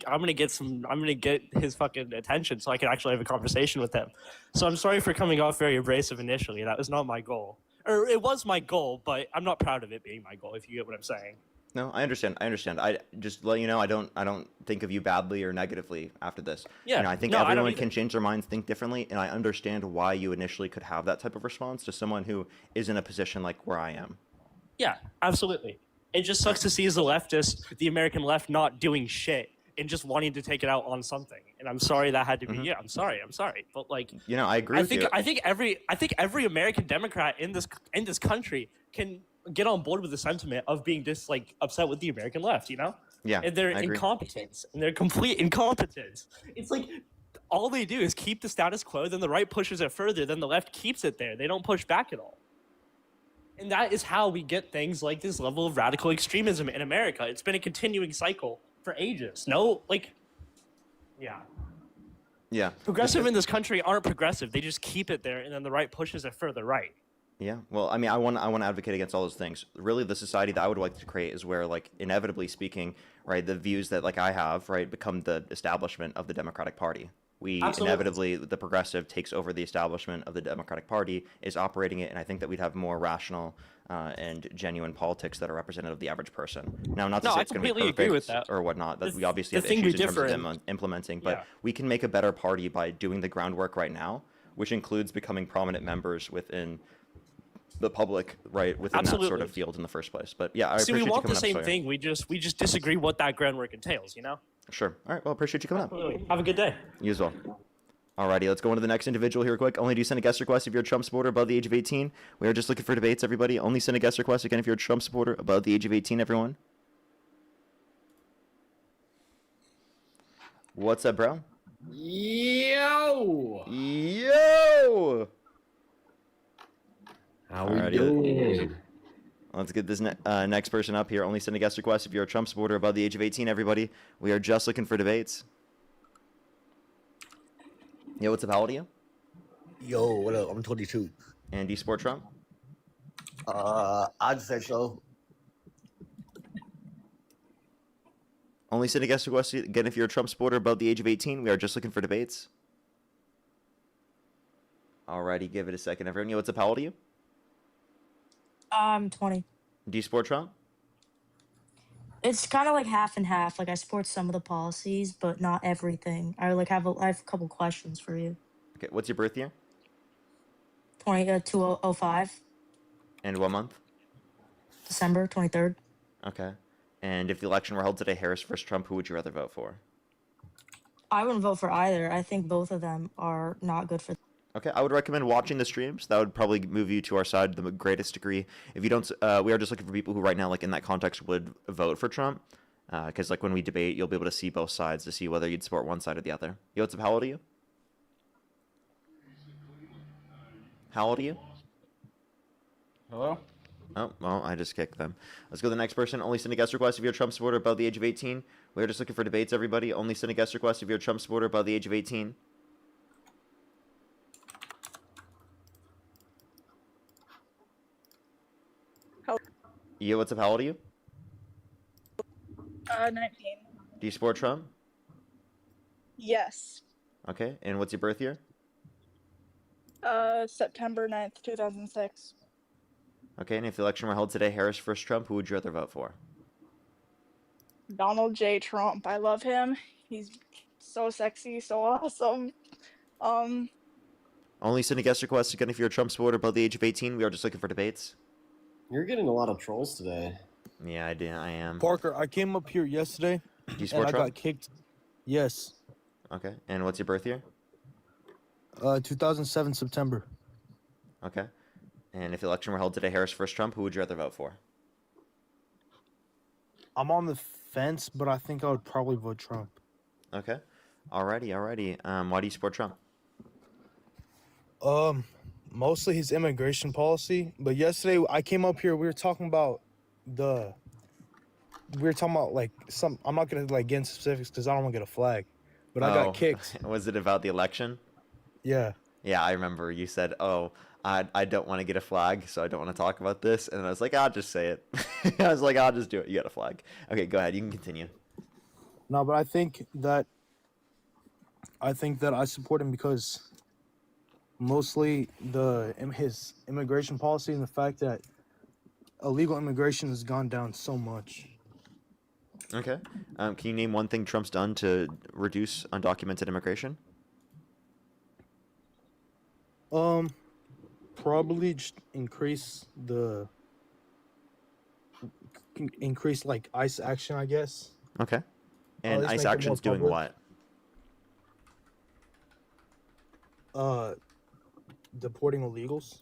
get his fucking attention so I can actually have a conversation with him. So I'm sorry for coming off very abrasive initially. That was not my goal, or it was my goal, but I'm not proud of it being my goal. If you get what I'm saying. No, I understand. I just let you know, I don't think of you badly or negatively after this. Yeah. I think everyone can change their minds, think differently, and I understand why you initially could have that type of response to someone who is in a position like where I am. Yeah, absolutely. It just sucks to see as a leftist, the American left not doing shit and just wanting to take it out on something. And I'm sorry that had to be. Mhm. Yeah, I'm sorry. But like, You know, I agree with you. I think every American Democrat in this country can get on board with the sentiment of being just like upset with the American left. You know. Yeah, And their I agree. incompetence and their complete incompetence. It's like all they do is keep the status quo, then the right pushes it further, then the left keeps it there. They don't push back at all. And that is how we get things like this level of radical extremism in America. It's been a continuing cycle for ages. Yeah. Progressive in this country aren't progressive. They just keep it there, and then the right pushes it further right. Yeah, well, I mean, I want to advocate against all those things. Really, the society that I would like to create is where, like, inevitably speaking, right, the views that like I have, right, become the establishment of the Democratic Party. Inevitably, the progressive takes over the establishment of the Democratic Party, is operating it, and I think that we'd have more rational and genuine politics that are representative of the average person. Now, not to say it's going to be perfect or whatnot. That we obviously have issues in terms of them implementing, but we can make a better party by doing the groundwork right now, which includes becoming prominent members within the public, right, within that sort of field in the first place. But yeah, I appreciate you coming up. We want the same thing. We just disagree what that groundwork entails, you know? Sure. All right. Well, appreciate you coming up. Have a good day. You as well. Alrighty, let's go on to the next individual here quick. Only do send a guest request if you're a Trump supporter above the age of 18. We are just looking for debates, everybody. Only send a guest request again if you're a Trump supporter above the age of 18, everyone. What's up, bro? Yo! How we doing? Let's get this next person up here. Only send a guest request if you're a Trump supporter above the age of 18, everybody. We are just looking for debates. Yo, what's up? How old are you? Yo, what up? I'm 22. And do you support Trump? I'd say so. Only send a guest request again if you're a Trump supporter above the age of 18. We are just looking for debates. Alrighty, give it a second, everyone. Yo, what's up? How old are you? I'm 20. Do you support Trump? It's kind of like half and half. Like I support some of the policies, but not everything. I have a couple questions for you. Okay, what's your birth year? 2005. And what month? December 23rd. Okay. And if the election were held today, Harris versus Trump, who would you rather vote for? I wouldn't vote for either. I think both of them are not good for. Okay, I would recommend watching the streams. That would probably move you to our side to the greatest degree. If you don't, we are just looking for people who right now, like in that context, would vote for Trump. Because like when we debate, you'll be able to see both sides to see whether you'd support one side or the other. Yo, what's up? How old are you? How old are you? Hello? Oh, well, I just kicked them. Let's go to the next person. Only send a guest request if you're a Trump supporter above the age of 18. We are just looking for debates, everybody. Only send a guest request if you're a Trump supporter above the age of 18. Yo, what's up? How old are you? 19. Do you support Trump? Yes. Okay, and what's your birth year? September 9th, 2006. Okay, and if the election were held today, Harris versus Trump, who would you rather vote for? Donald J. Trump. I love him. He's so sexy, so awesome. Only send a guest request again if you're a Trump supporter above the age of 18. We are just looking for debates. You're getting a lot of trolls today. Yeah, I am. Parker, I came up here yesterday. Do you support and I Trump? got kicked. Yes. Okay, and what's your birth year? 2007 September. Okay, and if the election were held today, Harris versus Trump, who would you rather vote for? I'm on the fence, but I think I would probably vote Trump. Okay, alrighty. Why do you support Trump? Mostly his immigration policy. But yesterday I came up here. We were talking about like some. I'm not gonna like get into specifics because I don't want to get a flag. But I got kicked. Was it about the election? Yeah. Yeah, I remember you said, "Oh, I don't want to get a flag, so I don't want to talk about this." And I was like, "I'll just say it." I was like, "I'll just do it. You got a flag." Okay, go ahead. You can continue. No, but I think that I support him because mostly his immigration policy and the fact that illegal immigration has gone down so much. Okay. Can you name one thing Trump's done to reduce undocumented immigration? Probably just increase like ICE action, I guess. Okay. And least ICE make it more action's doing public. what? Deporting illegals.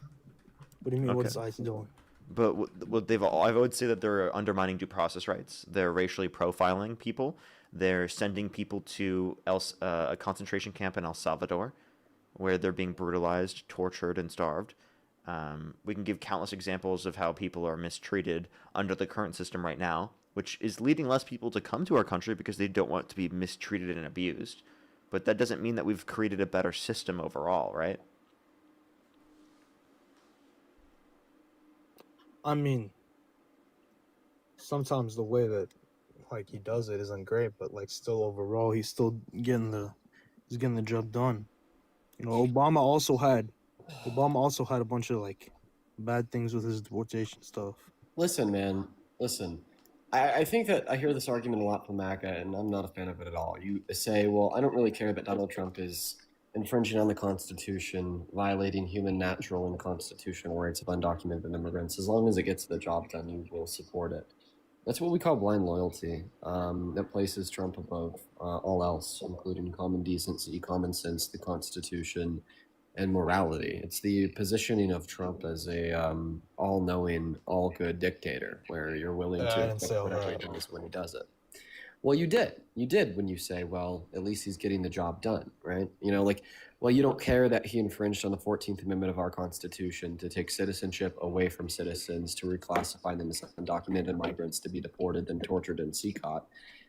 What do you mean? Okay. What's ICE doing? But what I would say that they're undermining due process rights. They're racially profiling people. They're sending people to a concentration camp in El Salvador, where they're being brutalized, tortured, and starved. We can give countless examples of how people are mistreated under the current system right now, which is leading less people to come to our country because they don't want to be mistreated and abused. But that doesn't mean that we've created a better system overall, right? I mean, sometimes the way that like he does it isn't great, but like still overall, he's still getting the job done. You know, Obama also had a bunch of like bad things with his deportation stuff. Listen, man. Listen. I think that I hear this argument a lot from MAGA, and I'm not a fan of it at all. You say, well, I don't really care that Donald Trump is infringing on the Constitution, violating human, natural, and constitutional rights of undocumented immigrants. As long as it gets the job done, you will support it. That's what we call blind loyalty. That places Trump above all else, including common decency, common sense, the Constitution, and morality. It's the positioning of Trump as a all-knowing, all-good dictator, where you're willing I to didn't accept say all whatever he that. does when he does it. Well, you did. You did when you say, well, at least he's getting the job done, right? You know, like, well, you don't care that he infringed on the 14th Amendment of our Constitution to take citizenship away from citizens, to reclassify them as undocumented migrants to be deported and tortured and CCOT.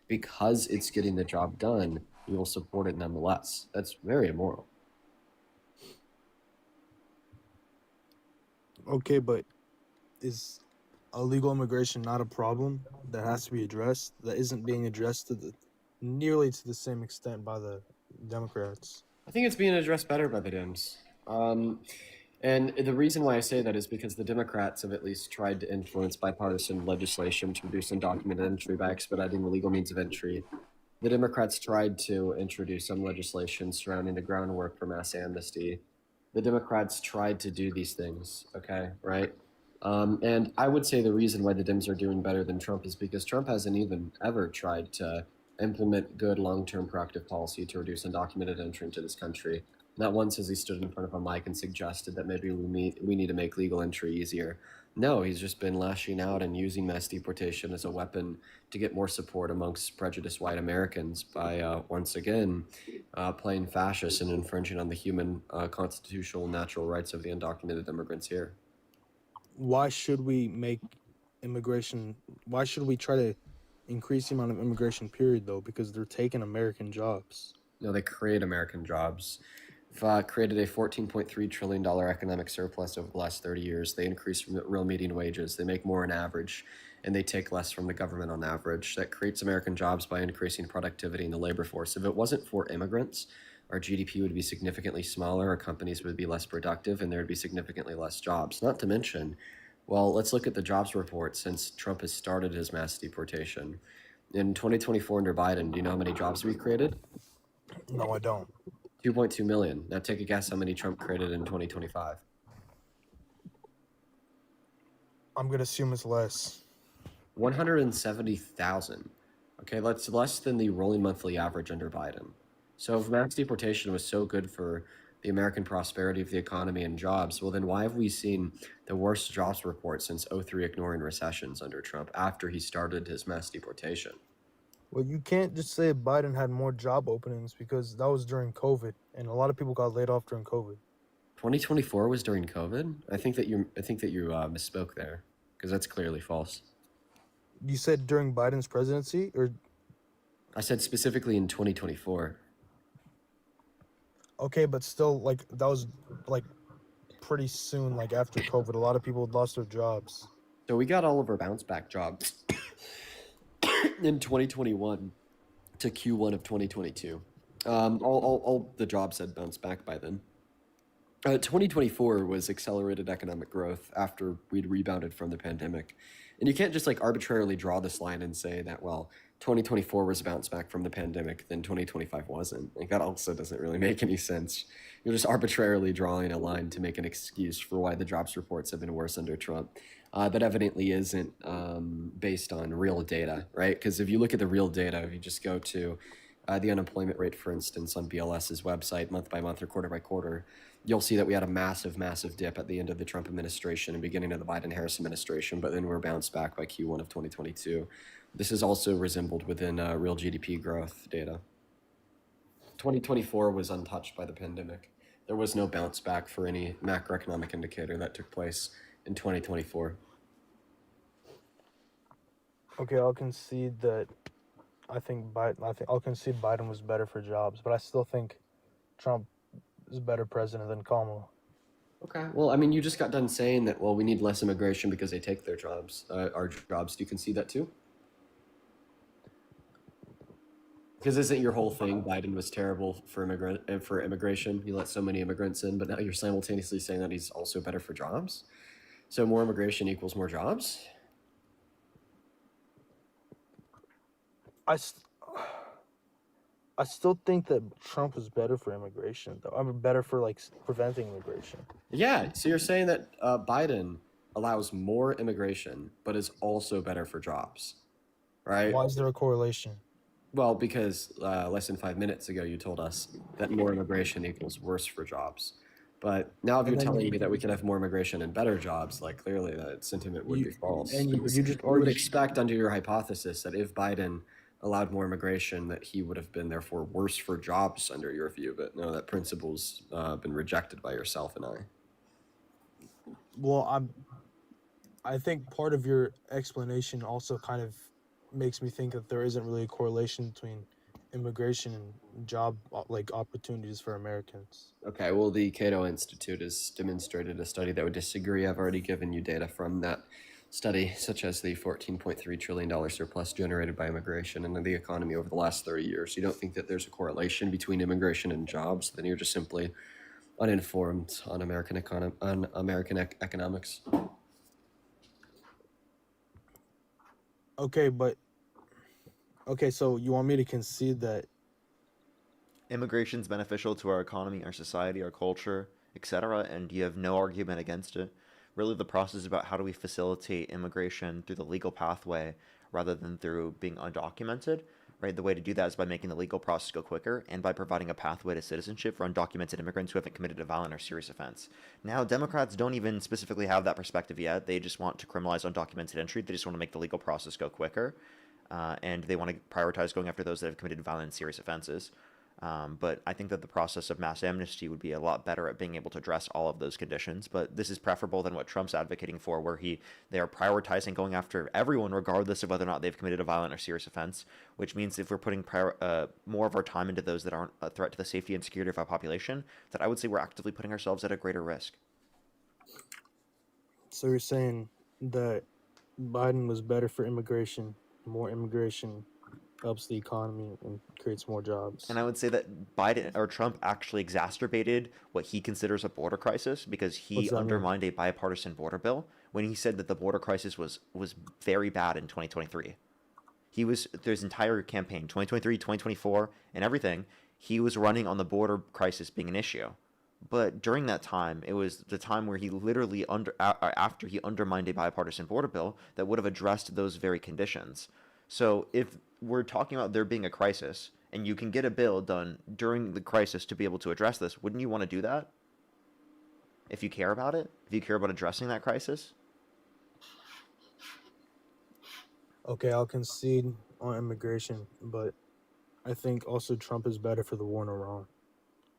Because it's getting the job done, you will support it nonetheless. That's very immoral. Okay, but is illegal immigration not a problem that has to be addressed, that isn't being addressed nearly to the same extent by the Democrats? I think it's being addressed better by the Dems. And the reason why I say that is because the Democrats have at least tried to influence bipartisan legislation to reduce undocumented entry by expediting the legal means of entry. The Democrats tried to introduce some legislation surrounding the groundwork for mass amnesty. The Democrats tried to do these things, okay, right? And I would say the reason why the Dems are doing better than Trump is because Trump hasn't even ever tried to implement good long-term proactive policy to reduce undocumented entry into this country. Not once has he stood in front of a mic and suggested that maybe we need to make legal entry easier. No, he's just been lashing out and using mass deportation as a weapon to get more support amongst prejudiced white Americans by, once again, playing fascist and infringing on the human, constitutional, natural rights of the undocumented immigrants here. Why should we make immigration? Why should we try to increase the amount of immigration, period, though? Because they're taking American jobs. No, they create American jobs. Created a $14.3 trillion economic surplus over the last 30 years. They increase real median wages. They make more on average, and they take less from the government on average. That creates American jobs by increasing productivity in the labor force. If it wasn't for immigrants, our GDP would be significantly smaller, our companies would be less productive, and there would be significantly less jobs. Not to mention, well, let's look at the jobs report since Trump has started his mass deportation. In 2024 under Biden, do you know how many jobs we created? No, I don't. 2.2 million. Now take a guess how many Trump created in 2025. I'm going to assume it's less. 170,000. Okay, that's less than the rolling monthly average under Biden. So if mass deportation was so good for the American prosperity of the economy and jobs, well then why have we seen the worst jobs report since 2003 ignoring recessions under Trump after he started his mass deportation? Well, you can't just say Biden had more job openings because that was during COVID, and a lot of people got laid off during COVID. 2024 was during COVID? I think that you misspoke there, because that's clearly false. You said during Biden's presidency, or? I said specifically in 2024. Okay, but still, like, that was, like, pretty soon, like, after COVID. A lot of people lost their jobs. So we got all of our bounce back jobs in 2021 to Q1 of 2022. All the jobs had bounced back by then. 2024 was accelerated economic growth after we'd rebounded from the pandemic. And you can't just like arbitrarily draw this line and say that, well, 2024 was a bounce back from the pandemic, then 2025 wasn't. Like, that also doesn't really make any sense. You're just arbitrarily drawing a line to make an excuse for why the jobs reports have been worse under Trump. That evidently isn't based on real data, right? Because if you look at the real data, if you just go to the unemployment rate, for instance, on BLS's website, month by month or quarter by quarter, you'll see that we had a massive, massive dip at the end of the Trump administration and beginning of the Biden-Harris administration, but then we're bounced back by Q1 of 2022. This is also resembled within real GDP growth data. 2024 was untouched by the pandemic. There was no bounce back for any macroeconomic indicator that took place in 2024. Okay, I'll concede that. I'll concede Biden was better for jobs, but I still think Trump is a better president than Kamala. Okay, well, I mean, you just got done saying that, well, we need less immigration because they take their jobs, our jobs. Do you concede that too? Because isn't your whole thing Biden was terrible for immigration? He let so many immigrants in, but now you're simultaneously saying that he's also better for jobs? So more immigration equals more jobs? I still think that Trump was better for immigration, though. I mean, better for like preventing immigration. Yeah, so you're saying that Biden allows more immigration, but is also better for jobs, right? Why is there a correlation? Well, because less than 5 minutes ago you told us that more immigration equals worse for jobs. But now if you're telling me that we can have more immigration and better jobs, like clearly that sentiment would be false. And you just would expect under your hypothesis that if Biden allowed more immigration that he would have been therefore worse for jobs under your view. But no, that principle's been rejected by yourself and I. Well, I think part of your explanation also kind of makes me think that there isn't really a correlation between immigration and job like opportunities for Americans. Okay, well, the Cato Institute has demonstrated a study that would disagree. I've already given you data from that study, such as the $14.3 trillion surplus generated by immigration into the economy over the last 30 years. You don't think that there's a correlation between immigration and jobs? Then you're just simply uninformed on American economics. Okay, so you want me to concede that immigration's beneficial to our economy, our society, our culture, etc., and you have no argument against it? Really, the process is about how do we facilitate immigration through the legal pathway rather than through being undocumented, right? The way to do that is by making the legal process go quicker and by providing a pathway to citizenship for undocumented immigrants who haven't committed a violent or serious offense. Now, Democrats don't even specifically have that perspective yet. They just want to criminalize undocumented entry. They just want to make the legal process go quicker. And they want to prioritize going after those that have committed violent and serious offenses. But I think that the process of mass amnesty would be a lot better at being able to address all of those conditions. But this is preferable than what Trump's advocating for, where they are prioritizing going after everyone regardless of whether or not they've committed a violent or serious offense, which means if we're putting more of our time into those that aren't a threat to the safety and security of our population, that I would say we're actively putting ourselves at a greater risk. So you're saying that Biden was better for immigration, more immigration helps the economy and creates more jobs. And I would say that Biden or Trump actually exacerbated what he considers a border crisis because he undermined a bipartisan border bill when he said that the border crisis was very bad in 2023. There's entire campaign, 2023, 2024, and everything, he was running on the border crisis being an issue. But during that time, it was the time where he literally, after he undermined a bipartisan border bill that would have addressed those very conditions. So if we're talking about there being a crisis and you can get a bill done during the crisis to be able to address this, wouldn't you want to do that? If you care about it? If you care about addressing that crisis? Okay, I'll concede on immigration, but I think also Trump is better for the war in Iran.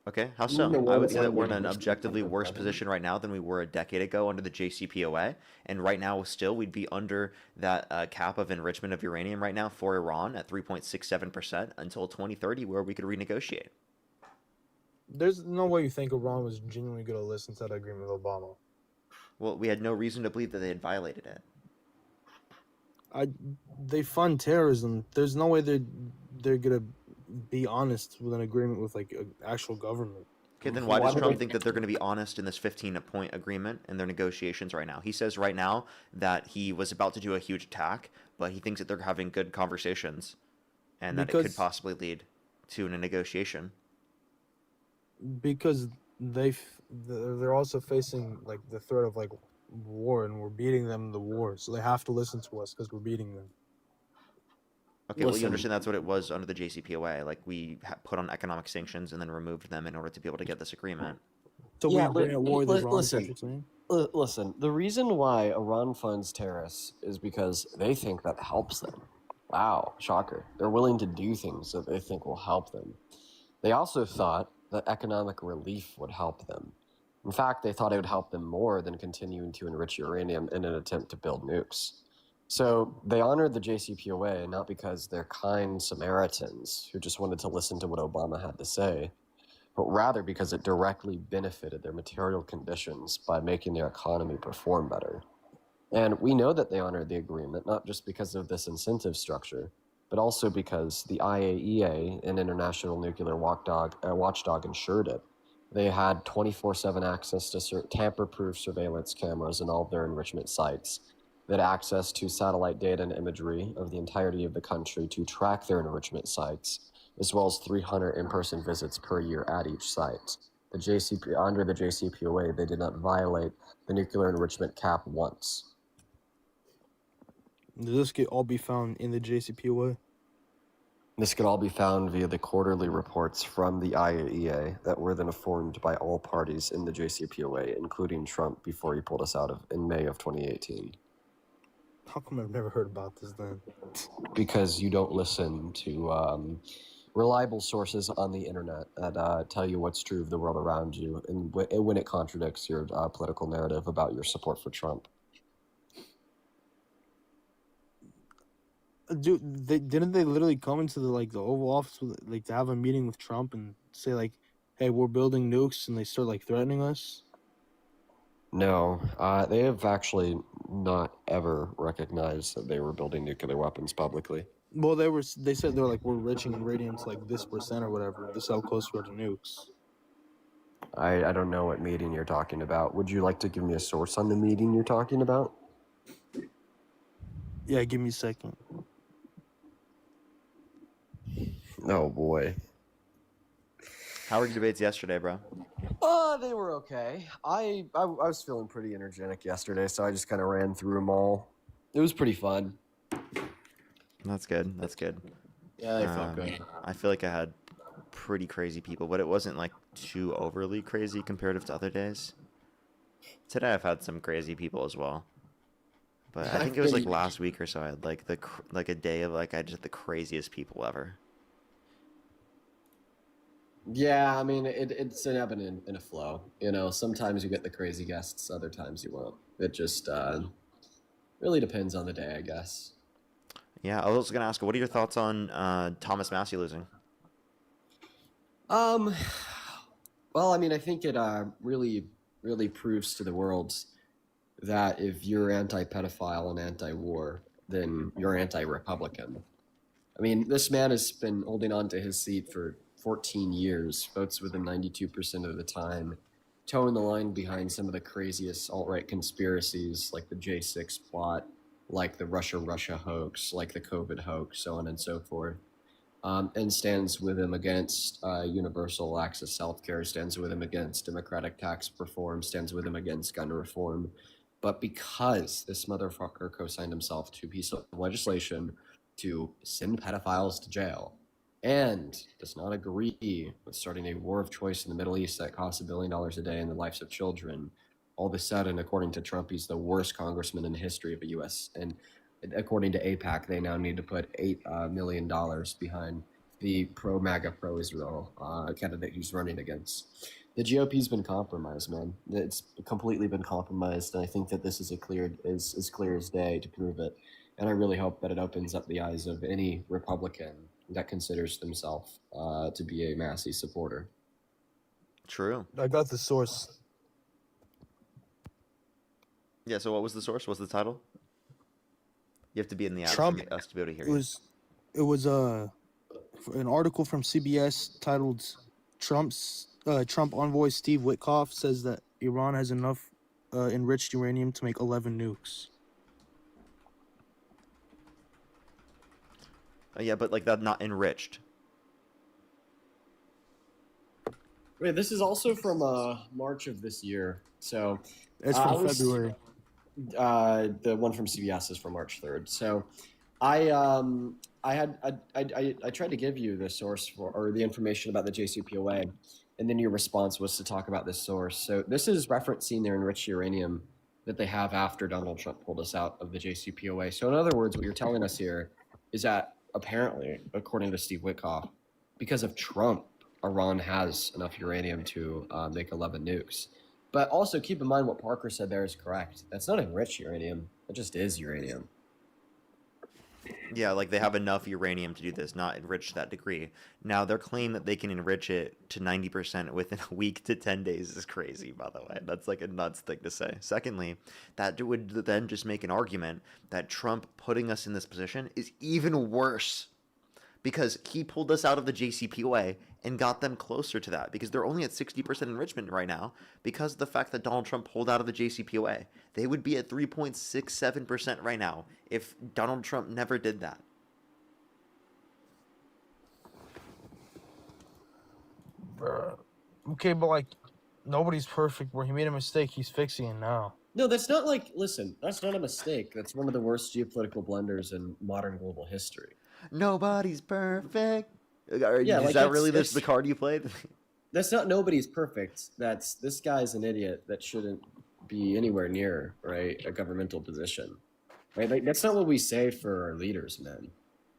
Okay, how so? I would say that we're in an objectively worse position right now than we were a decade ago under the JCPOA, and right now still we'd be under that cap of enrichment of uranium right now for Iran at 3.67% until 2030, where we could renegotiate. There's no way you think Iran was genuinely going to listen to that agreement with Obama. Well, we had no reason to believe that they had violated it. They fund terrorism. There's no way they're going to be honest with an agreement with like an actual government. Okay, then why does Trump think that they're going to be honest in this 15-point agreement in their negotiations right now? He says right now that he was about to do a huge attack, but he thinks that they're having good conversations. and that it could possibly lead to a negotiation. Because they're also facing like the threat of like war, and we're beating them in the war, so they have to listen to us because we're beating them. Okay, well, you understand that's what it was under the JCPOA. Like, we put on economic sanctions and then removed them in order to be able to get this agreement. So Yeah, we've been at war with Iran. listen. Listen, the reason why Iran funds terrorists is because they think that helps them. Wow, shocker. They're willing to do things that they think will help them. They also thought that economic relief would help them. In fact, they thought it would help them more than continuing to enrich uranium in an attempt to build nukes. So they honored the JCPOA not because they're kind Samaritans who just wanted to listen to what Obama had to say, but rather because it directly benefited their material conditions by making their economy perform better. And we know that they honored the agreement not just because of this incentive structure, but also because the IAEA, an international nuclear watchdog, ensured it. They had 24/7 access to tamper-proof surveillance cameras in all of their enrichment sites. They had access to satellite data and imagery of the entirety of the country to track their enrichment sites, as well as 300 in-person visits per year at each site. Under the JCPOA, they did not violate the nuclear enrichment cap once. This could all be found in the JCPOA. This could all be found via the quarterly reports from the IAEA that were then affirmed by all parties in the JCPOA, including Trump before he pulled us out of in May of 2018. How come I've never heard about this then? Because you don't listen to reliable sources on the internet that tell you what's true of the world around you, and when it contradicts your political narrative about your support for Trump. Dude, didn't they literally come into the Oval Office with, to have a meeting with Trump and say hey, we're building nukes, and they start threatening us? No, they have actually not ever recognized that they were building nuclear weapons publicly. Well, they said they're we're enriching uranium to this percent or whatever. This is how close we are to nukes. I don't know what meeting you're talking about. Would you like to give me a source on the meeting you're talking about? Yeah, give me a second. Oh boy. How were your debates yesterday, bro? They were okay. I was feeling pretty energetic yesterday, so I just kind of ran through them all. It was pretty fun. That's good. That's good. Yeah, they felt good. I feel like I had pretty crazy people, but it wasn't too overly crazy comparative to other days. Today I've had some crazy people as well, but I think it was last week or so. I had a day of I just had the craziest people ever. Yeah, I mean, it's an ebb and a flow. Sometimes you get the crazy guests, other times you won't. It just really depends on the day, I guess. Yeah, I was going to ask, what are your thoughts on Thomas Massie losing? Well, I mean, I think it really proves to the world that if you're anti-pedophile and anti-war, then you're anti-Republican. I mean, this man has been holding on to his seat for 14 years, votes with him 92% of the time, toeing the line behind some of the craziest alt-right conspiracies like the J6 plot, like the Russia hoax, like the COVID hoax, so on and so forth, and stands with him against universal access healthcare, stands with him against democratic tax reform, stands with him against gun reform. But because this motherfucker co-signed himself to a piece of legislation to send pedophiles to jail, and does not agree with starting a war of choice in the Middle East that costs $1 billion a day in the lives of children, all of a sudden, according to Trump, he's the worst congressman in the history of the U.S. And according to AIPAC, they now need to put $8 million behind the pro-MAGA, pro-Israel candidate he's running against. The GOP's been compromised, man. It's completely been compromised, and I think that this is as clear as day to prove it. And I really hope that it opens up the eyes of any Republican that considers themselves to be a Massie supporter. True. I got the source. Yeah, so what was the source? What's the title? You have to be in the app Trump, for us to be able to hear It was an article from CBS titled Trump envoy Steve Witkoff says that Iran has enough enriched uranium to make 11 nukes. Yeah, but like that not enriched. Wait, this is also from March of this year. So It's I from was- February. The one from CBS is from March 3rd. So I tried to give you the source for or the information about the JCPOA, and then your response was to talk about this source. So this is referencing their enriched uranium that they have after Donald Trump pulled us out of the JCPOA. So in other words, what you're telling us here is that apparently, according to Steve Witkoff, because of Trump, Iran has enough uranium to make 11 nukes. But also keep in mind what Parker said there is correct. That's not enriched uranium. It just is uranium. Yeah, like they have enough uranium to do this, not enrich to that degree. Now, their claim that they can enrich it to 90% within a week to 10 days is crazy, by the way. That's like a nuts thing to say. Secondly, that would then just make an argument that Trump putting us in this position is even worse because he pulled us out of the JCPOA and got them closer to that because they're only at 60% enrichment right now because of the fact that Donald Trump pulled out of the JCPOA. They would be at 3.67% right now if Donald Trump never did that. Okay, but like nobody's perfect. Where he made a mistake, he's fixing it now. No, that's not like, listen, that's not a mistake. That's one of the worst geopolitical blunders in modern global history. Nobody's perfect. Is like that really the card you played? That's not nobody's perfect. That's this guy's an idiot that shouldn't be anywhere near, right, a governmental position. Right? Like, that's not what we say for our leaders, man.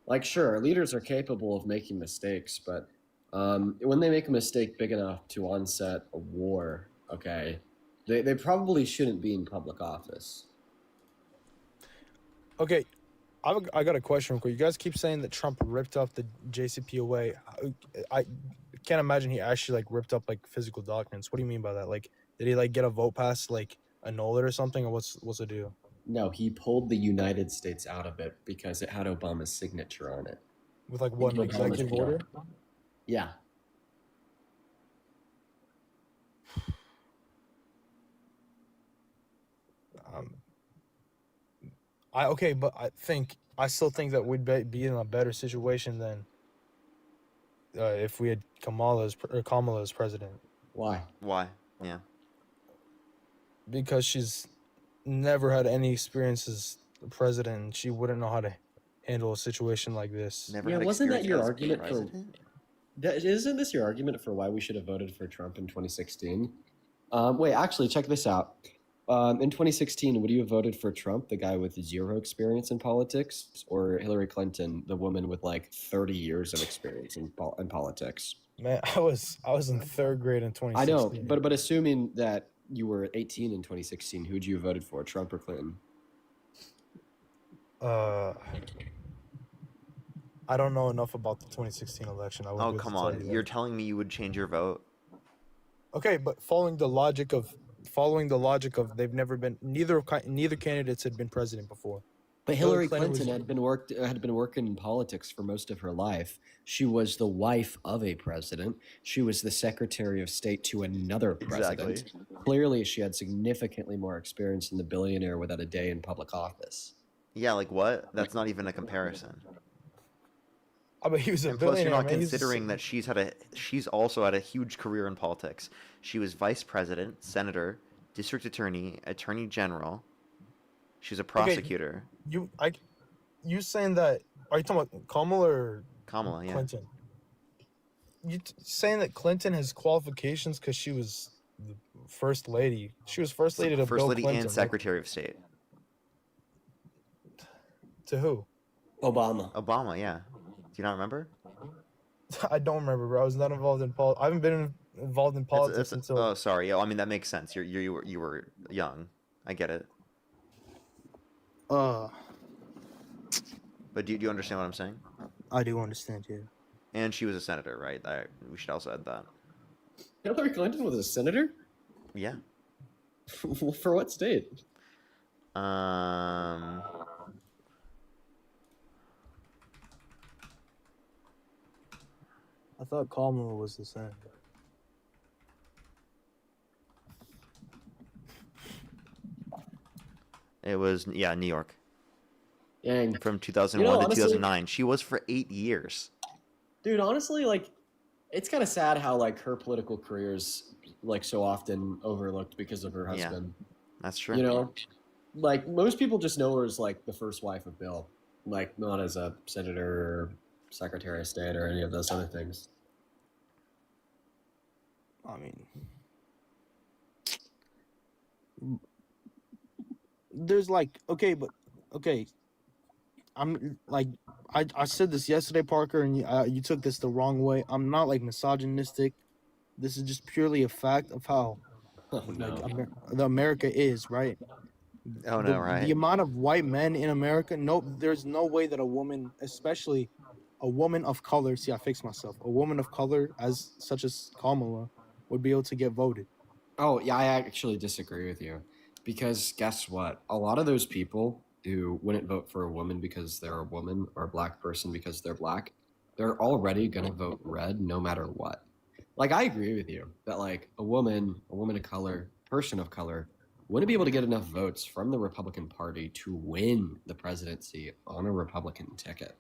Like, sure, our leaders are capable of making mistakes, but when they make a mistake big enough to onset a war, okay, they probably shouldn't be in public office. Okay, I got a question real quick. You guys keep saying that Trump ripped up the JCPOA. I can't imagine he actually like ripped up like physical documents. What do you mean by that? Like, did he like get a vote pass like annul it or something, or what's the deal? No, he pulled the United States out of it because it had Obama's signature on it. With like what, an executive order? Yeah. But I still think that we'd be in a better situation than if we had Kamala as president. Why? Yeah. Because she's never had any experience as president, and she wouldn't know how to handle a situation like this. Wasn't that your argument for? Isn't this your argument for why we should have voted for Trump in 2016? Wait, actually, check this out. In 2016, would you have voted for Trump, the guy with zero experience in politics, or Hillary Clinton, the woman with like 30 years of experience in politics? Man, I was in third grade in 2016. I know, but assuming that you were 18 in 2016, who'd you have voted for, Trump or Clinton? I don't know enough about the 2016 election. Oh, come on. You're telling me you would change your vote? Okay, but following the logic of they've never been neither candidates had been president before. But Hillary Clinton had been working in politics for most of her life. She was the wife of a president. She was the Secretary of State to another president. Exactly. Clearly, she had significantly more experience than the billionaire without a day in public office. Yeah, like what? That's not even a comparison. But he was a and plus, you're billionaire. not considering that she's also had a huge career in politics. She was vice president, senator, district attorney, attorney general. She's a prosecutor. Okay, you saying that? Are you talking about Kamala or Kamala? Yeah. Clinton? You saying that Clinton has qualifications because she was the first lady? She was first lady to First Bill lady Clinton, and Secretary of State. To who? Obama. Yeah. Do you not remember? I don't remember, bro. I was not involved in politics. I haven't been involved in politics until. Oh, sorry. Yeah, I mean that makes sense. You were young. I get it. But do you understand what I'm saying? I do understand, yeah. And she was a senator, right? We should also add that. Hillary Clinton was a senator? Yeah. For what state? I thought Kamala was the senator. It was, New York. And From 2001 You know, to honestly- 2009. She was for 8 years. dude, honestly, like, it's kind of sad how like her political career is like so often overlooked because of her Yeah. husband. That's true. You know, like most people just know her as like the first wife of Bill, like not as a senator or secretary of state or any of those other things. I mean, there's like okay. I'm like I said this yesterday, Parker, and you took this the wrong way. I'm not like misogynistic. This is just purely a fact of how the America is, right? Oh, the, no, right. The amount of white men in America, there's no way that a woman, especially a woman of color, see, I fixed myself. A woman of color, as such as Kamala, would be able to get voted. Oh, yeah, I actually disagree with you. Because guess what? A lot of those people who wouldn't vote for a woman because they're a woman or a black person because they're black, they're already going to vote red no matter what. Like, I agree with you that, like, a woman of color, person of color, wouldn't be able to get enough votes from the Republican Party to win the presidency on a Republican ticket.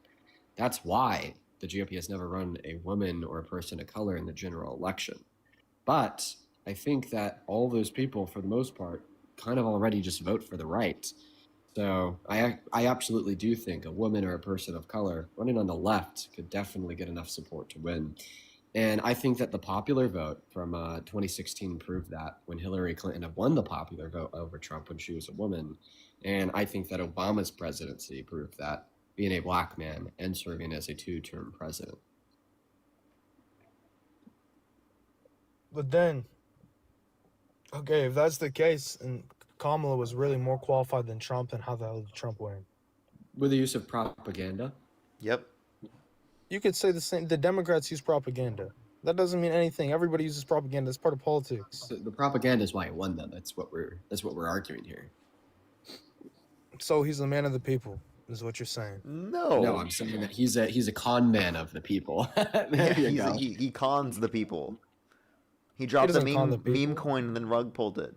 That's why the GOP has never run a woman or a person of color in the general election. But I think that all those people, for the most part, kind of already just vote for the right. So I absolutely do think a woman or a person of color running on the left could definitely get enough support to win. And I think that the popular vote from 2016 proved that when Hillary Clinton had won the popular vote over Trump when she was a woman. And I think that Obama's presidency proved that, being a black man and serving as a two-term president. But then, okay, if that's the case, and Kamala was really more qualified than Trump, then how the hell did Trump win? With the use of propaganda? Yep. You could say the same. The Democrats use propaganda. That doesn't mean anything. Everybody uses propaganda. It's part of politics. The propaganda is why he won, though. That's what we're arguing here. So he's a man of the people, is what you're saying. No, I'm saying that he's a con man of the people. There you go. He cons the people. He dropped the doesn't con the meme coin and then rug pulled it.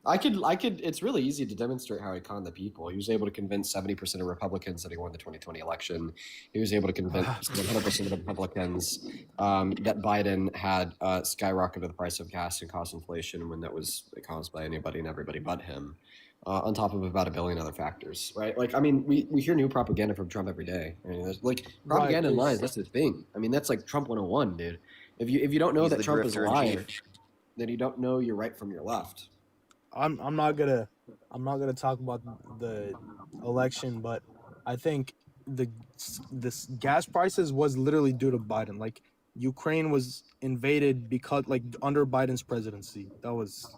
I could. It's really easy to demonstrate how he conned the people. He was able to convince 70% of Republicans that he won the 2020 election. He was able to convince 100% of the Republicans that Biden had skyrocketed the price of gas and caused inflation when that was caused by anybody and everybody but him. On top of about 1 billion other factors, right? Like, I mean, we hear new propaganda from Trump every day. I mean, there's like propaganda and lies. That's the thing. I mean, that's like Trump 101, dude. If you don't know that Trump is a liar, then you don't know your right from your left. I'm not gonna talk about the election, but I think this gas prices was literally due to Biden. Like, Ukraine was invaded because, like, under Biden's presidency. That was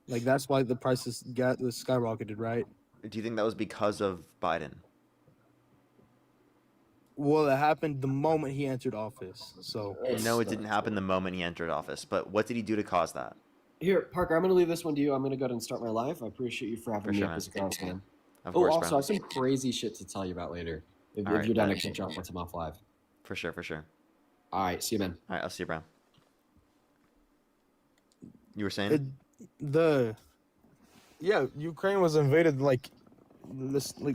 like, that's why the prices skyrocketed, right? Do you think that was because of Biden? Well, it happened the moment he entered office. So No, it didn't happen the moment he entered office. But what did he do to cause that? Here, Parker, I'm going to leave this one to you. I'm going to go ahead and start my live. I appreciate you for having me sure, up man. as a guest, man. Of course, also, bro. I have some crazy shit to tell you about later. If All right, you're down to bet. catch up once I'm off live. For sure, for sure. All right, see you, man. All right, I'll see you, bro. You were saying? Ukraine was invaded like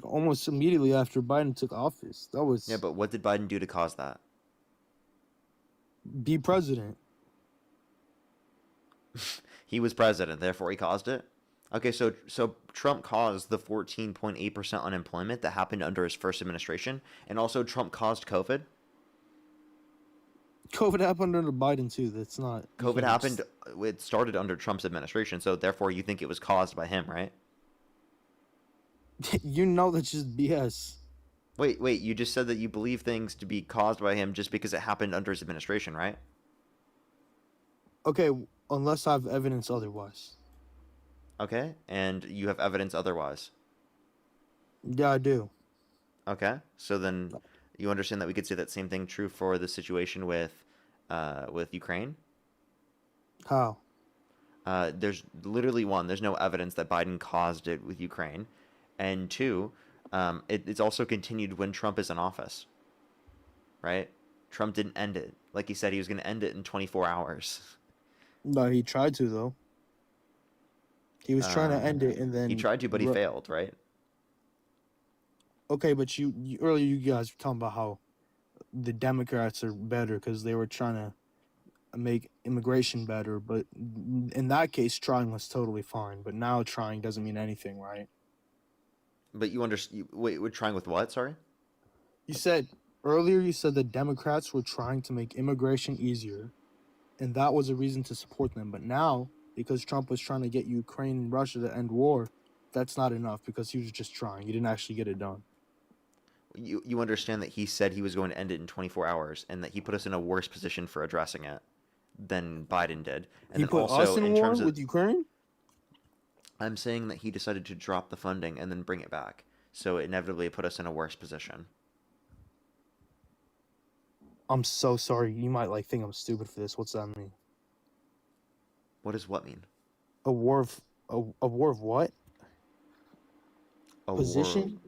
almost immediately after Biden took office. That was But what did Biden do to cause that? Be president. He was president, therefore he caused it? Okay, so Trump caused the 14.8% unemployment that happened under his first administration, and also Trump caused COVID? COVID happened under Biden too. That's not COVID happened, it started under Trump's administration, so therefore you think it was caused by him, right? You know that's just BS. Wait, you just said that you believe things to be caused by him just because it happened under his administration, right? Okay, unless I have evidence otherwise. Okay, and you have evidence otherwise. Yeah, I do. Okay, so then you understand that we could say that same thing true for the situation with Ukraine? How? There's literally there's no evidence that Biden caused it with Ukraine, and two, it's also continued when Trump is in office, right? Trump didn't end it. Like he said, he was going to end it in 24 hours. No, he tried to, though. He was trying to end it, and then... He tried to, but he failed, right? Okay, but you earlier you guys were talking about how the Democrats are better because they were trying to make immigration better, but in that case, trying was totally fine. But now trying doesn't mean anything, right? But you understand? Wait, we're trying with what? Sorry. You said earlier you said the Democrats were trying to make immigration easier, and that was a reason to support them. But now, because Trump was trying to get Ukraine and Russia to end war, that's not enough because he was just trying. He didn't actually get it done. You understand that he said he was going to end it in 24 hours, and that he put us in a worse position for addressing it than Biden did. And He then put also us in in war terms of, with Ukraine? I'm saying that he decided to drop the funding and then bring it back, so it inevitably put us in a worse position. I'm so sorry. You might like think I'm stupid for this. What's that mean? What does what mean? A war of what? A Position?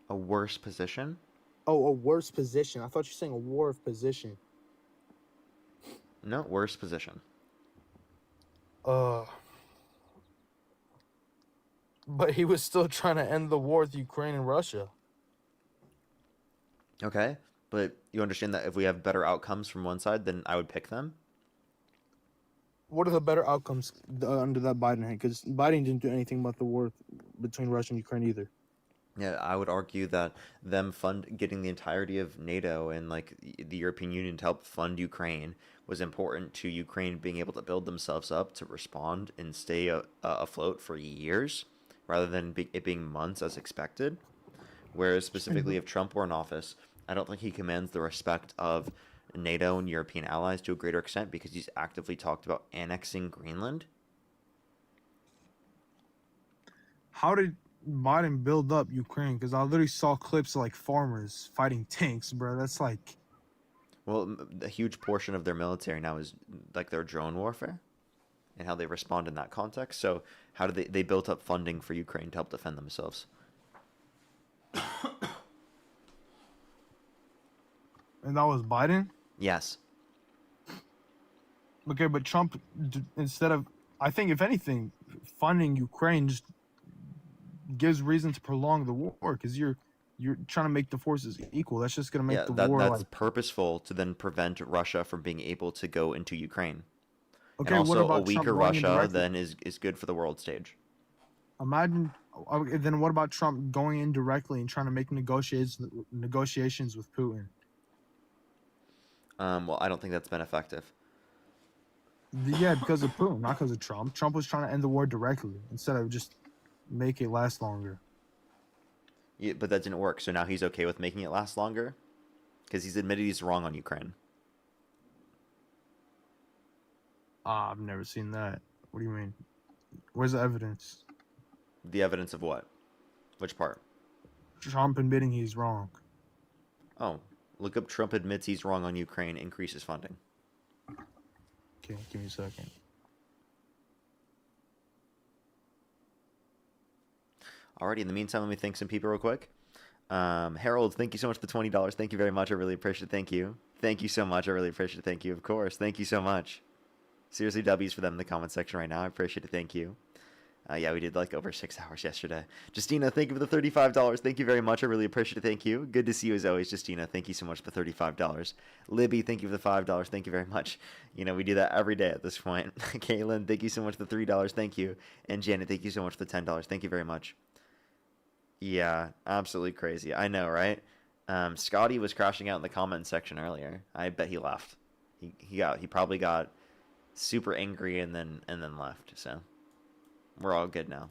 A worse position? Oh, a worse position. I thought you were saying a war of position. No, worse position. But he was still trying to end the war with Ukraine and Russia. Okay, but you understand that if we have better outcomes from one side, then I would pick them? What are the better outcomes under that Biden hand? Because Biden didn't do anything about the war between Russia and Ukraine either. Yeah, I would argue that them getting the entirety of NATO and like the European Union to help fund Ukraine was important to Ukraine being able to build themselves up to respond and stay afloat for years, rather than it being months as expected. Whereas specifically if Trump were in office, I don't think he commands the respect of NATO and European allies to a greater extent because he's actively talked about annexing Greenland. How did Biden build up Ukraine? Because I literally saw clips of like farmers fighting tanks, bro. That's like... Well, a huge portion of their military now is like their drone warfare and how they respond in that context. So how do they built up funding for Ukraine to help defend themselves? And that was Biden? Yes. Okay, but Trump, instead of... I think, if anything, funding Ukraine just gives reason to prolong the war, because you're trying to make the forces equal. That's just going to make the war that's like... purposeful to then prevent Russia from being able to go into Ukraine. Okay, and also what about a weaker Trump going Russia indirectly? then is good for the world stage. Imagine... Okay, then what about Trump going in directly and trying to make negotiations with Putin? Well, I don't think that's been effective. Yeah, because of Putin, not because of Trump. Trump was trying to end the war directly instead of just make it last longer. Yeah, but that didn't work. So now he's okay with making it last longer because he's admitted he's wrong on Ukraine. I've never seen that. What do you mean? Where's the evidence? The evidence of what? Which part? Trump admitting he's wrong. Oh, look up Trump admits he's wrong on Ukraine, increases funding. Okay, give me a second. Alrighty, in the meantime, let me thank some people real quick. Harold, thank you so much for the $20. Thank you very much. I really appreciate it. Thank you. Thank you so much. I really appreciate it. Thank you. Of course. Thank you so much. Seriously, W's for them in the comment section right now. I appreciate it. Thank you. Yeah, we did like over 6 hours yesterday. Justina, thank you for the $35. Thank you very much. I really appreciate it. Thank you. Good to see you as always, Justina. Thank you so much for the $35. Libby, thank you for the $5. Thank you very much. You know, we do that every day at this point. Kaylin, thank you so much for the $3. Thank you. And Janet, thank you so much for the $10. Thank you very much. Yeah, absolutely crazy. I know, right? Scotty was crashing out in the comment section earlier. I bet he left. He probably got super angry and then left. So we're all good now.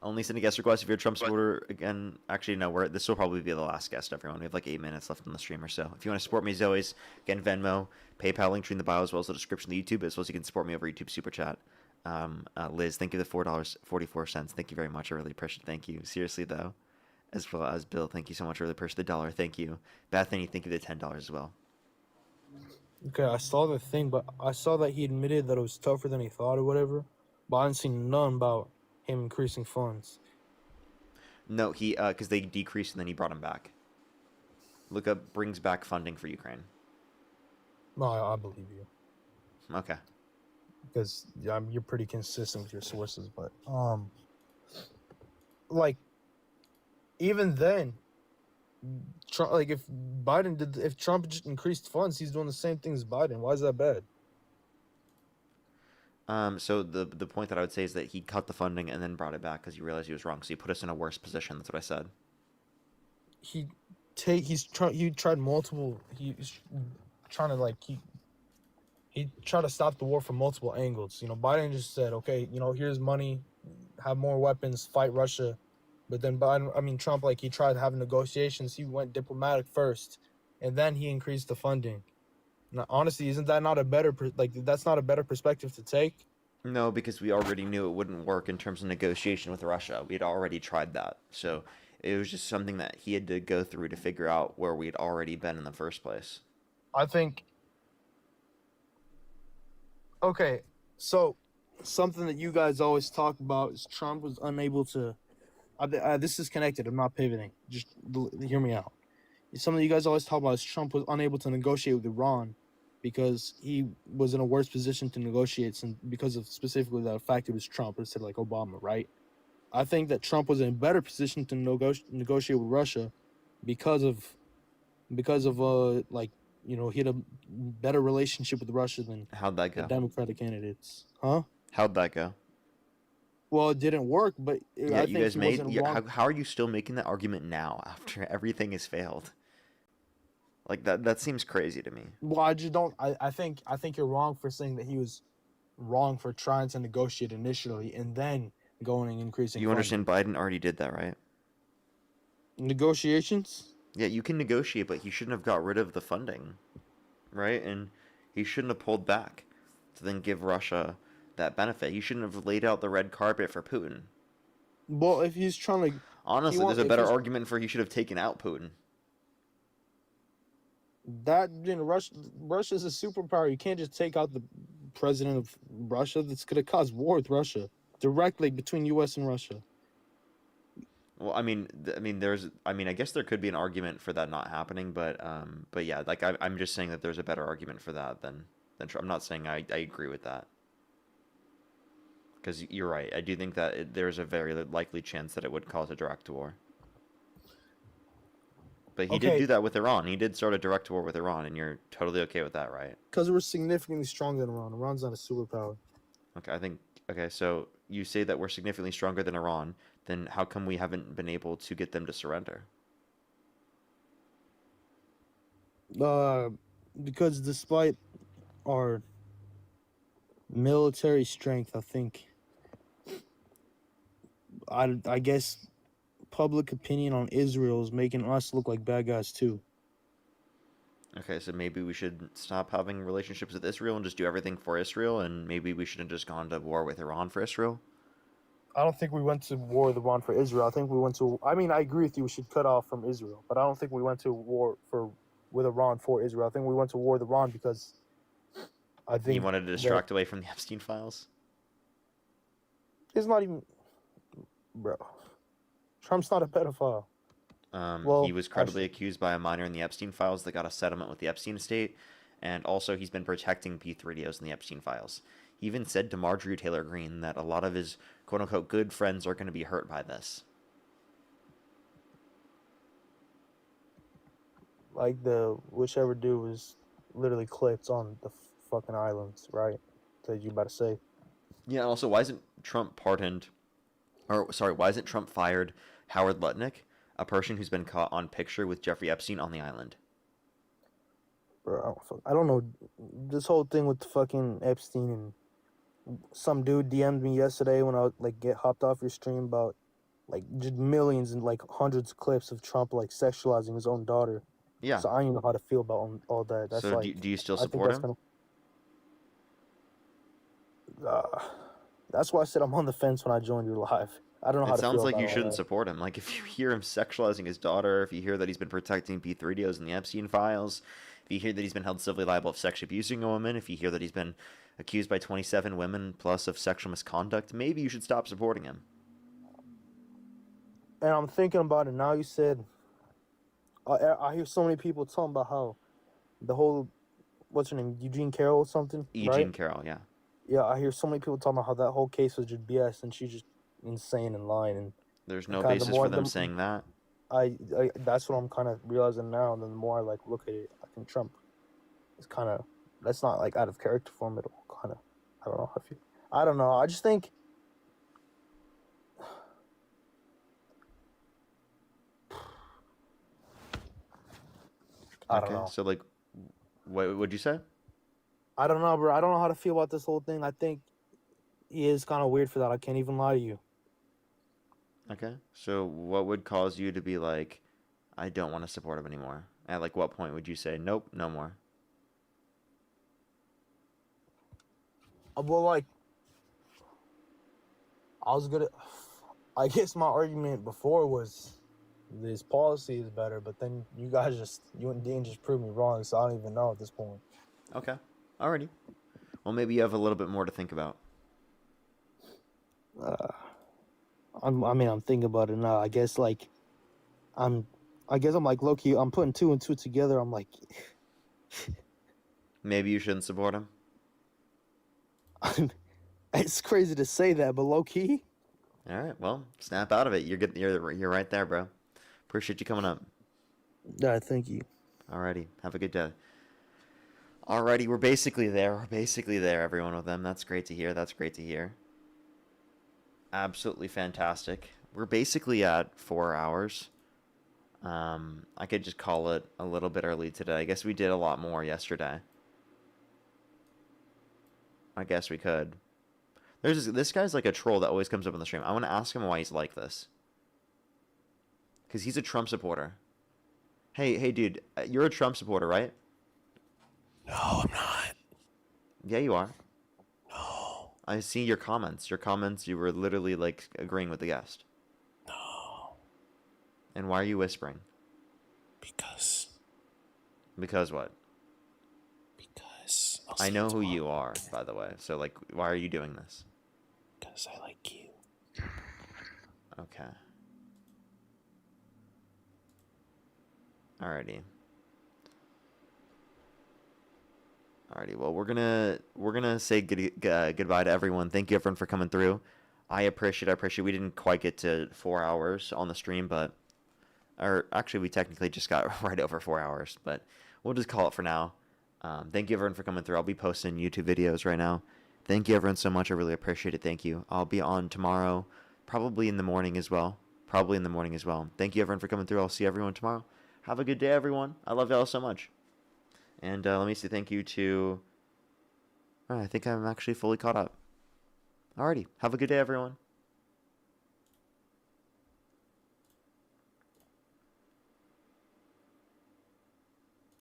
Only send a guest request if you're a Trump supporter. Again, actually, no, this will probably be the last guest, everyone. We have like 8 minutes left on the stream or so. If you want to support me as always, again, Venmo, PayPal, link tree in the bio, as well as the description of the YouTube, as well as you can support me over YouTube Super Chat. Liz, thank you for the $4.44. Thank you very much. I really appreciate it. Thank you. Seriously, though. As well as Bill, thank you so much. I really appreciate the $1. Thank you. Bethany, thank you for the $10 as well. Okay, I saw the thing, but I saw that he admitted that it was tougher than he thought or whatever. But I didn't see none about him increasing funds. No, because they decreased and then he brought him back. Look up brings back funding for Ukraine. No, I believe you. Okay. Because you're pretty consistent with your sources, but like, even then, Trump, like, if Trump just increased funds, he's doing the same thing as Biden. Why is that bad? So the point that I would say is that he cut the funding and then brought it back because he realized he was wrong. So he put us in a worse position. That's what I said. He tried multiple. He's trying to like he tried to stop the war from multiple angles. Biden just said, okay, here's money, have more weapons, fight Russia. But then Trump, like, he tried having negotiations. He went diplomatic first, and then he increased the funding. Now, honestly, isn't that not a better that's not a better perspective to take? No, because we already knew it wouldn't work in terms of negotiation with Russia. We'd already tried that. So it was just something that he had to go through to figure out where we'd already been in the first place. I think. Okay, so something that you guys always talk about is Trump was unable to. This is connected. I'm not pivoting. Just hear me out. Something you guys always talk about is Trump was unable to negotiate with Iran because he was in a worse position to negotiate, because of specifically the fact it was Trump instead of like Obama, right? I think that Trump was in a better position to negotiate with Russia because of he had a better relationship with Russia than How'd that go? the Democratic candidates. Huh? How'd that go? Well, it didn't work, but Yeah, I you think guys he made. wasn't Yeah, wrong. how are you still making that argument now after everything has failed? Like that seems crazy to me. Well, I just don't. I think you're wrong for saying that he was wrong for trying to negotiate initially and then going and increasing. You understand Biden already did that, right? Negotiations? Yeah, you can negotiate, but he shouldn't have got rid of the funding, right? And he shouldn't have pulled back to then give Russia that benefit. He shouldn't have laid out the red carpet for Putin. Well, if he's trying to, honestly, there's a better argument for he should have taken out Putin. Russia's a superpower. You can't just take out the president of Russia. That's gonna cause war with Russia directly between U.S. and Russia. Well, I guess there could be an argument for that not happening, but yeah, like I'm just saying that there's a better argument for that than Trump. I'm not saying I agree with that, because you're right. I do think that there's a very likely chance that it would cause a direct war. But he did do that with Iran. He did start a direct war with Iran, and you're totally okay with that, right? Because we're significantly stronger than Iran. Iran's not a superpower. Okay, so you say that we're significantly stronger than Iran, then how come we haven't been able to get them to surrender? Because despite our military strength, I think, I guess public opinion on Israel is making us look like bad guys too. Okay, so maybe we should stop having relationships with Israel and just do everything for Israel, and maybe we should have just gone to war with Iran for Israel? I don't think we went to war with Iran for Israel. I think we went to. I agree with you. We should cut off from Israel, but I don't think we went to war with Iran for Israel. I think we went to war with Iran because I think you wanted to distract away from the Epstein files. It's not even, bro. Trump's not a pedophile. He was credibly accused by a minor in the Epstein files that got a settlement with the Epstein estate, and also he's been protecting P3DOs in the Epstein files. He even said to Marjorie Taylor Greene that a lot of his quote-unquote good friends are going to be hurt by this. Like the whichever dude was literally clipped on the fucking islands, right? That you about to say. Yeah, also, why isn't Trump why isn't Trump fired Howard Lutnick, a person who's been caught on picture with Jeffrey Epstein on the island? Bro, I don't know. This whole thing with the fucking Epstein, and some dude DM'd me yesterday when I get hopped off your stream about just millions and hundreds of clips of Trump sexualizing his own daughter. Yeah. So I don't even know how to feel about all that. That's so do you still support him? That's why I said I'm on the fence when I joined your live. I don't know how to feel. It sounds like about you all shouldn't that. support him. Like, if you hear him sexualizing his daughter, if you hear that he's been protecting P3DOs in the Epstein files, if you hear that he's been held civilly liable of sexually abusing a woman, if you hear that he's been accused by 27 women plus of sexual misconduct, maybe you should stop supporting him. And I'm thinking about it now. You said, I hear so many people talking about how the whole, what's her name, Eugene Carroll or something, Eugene Carroll, yeah. Yeah, I hear so many people talking about how that whole case was just BS and she's just insane and lying. And There's no Kinda the basis more for them the saying that. I that's what I'm kind of realizing now. And then the more I like look at it, I think Trump is kind of that's not like out of character for him at all. Kind of, I don't know. I don't know. I just think I don't Okay, know. so like, what would you say? I don't know, bro. I don't know how to feel about this whole thing. I think he is kind of weird for that. I can't even lie to you. Okay, so what would cause you to be like, I don't want to support him anymore? At like what point would you say, nope, no more? Well, like I was gonna. I guess my argument before was this policy is better, but then you and Dean just proved me wrong, so I don't even know at this point. Okay, alrighty. Well, maybe you have a little bit more to think about. I'm thinking about it now. I guess I'm like low-key, I'm putting two and two together. I'm like, Maybe you shouldn't support him. it's crazy to say that, but low-key. All right, well, snap out of it. You're good. You're right there, bro. Appreciate you coming up. Yeah, thank you. Alrighty, have a good day. Alrighty, we're basically there. We're basically there, everyone with them. That's great to hear. That's great to hear. Absolutely fantastic. We're basically at 4 hours. I could just call it a little bit early today. I guess we did a lot more yesterday. I guess we could. This guy's like a troll that always comes up on the stream. I want to ask him why he's like this. Because he's a Trump supporter. Hey, dude, you're a Trump supporter, right? No, I'm not. Yeah, you are. No. I see your comments. Your comments, you were literally like agreeing with the guest. No. And why are you whispering? Because what? Because I know who you are, by the way. So, like, why are you doing this? Because I like you. Okay. Alrighty. Well, we're gonna say goodbye to everyone. Thank you, everyone, for coming through. I appreciate. We didn't quite get to 4 hours on the stream, or actually, we technically just got right over 4 hours, but we'll just call it for now. Thank you, everyone, for coming through. I'll be posting YouTube videos right now. Thank you, everyone, so much. I really appreciate it. Thank you. I'll be on tomorrow, probably in the morning as well. Thank you, everyone, for coming through. I'll see everyone tomorrow. Have a good day, everyone. I love y'all so much. And let me say thank you to... I think I'm actually fully caught up. Alrighty. Have a good day, everyone.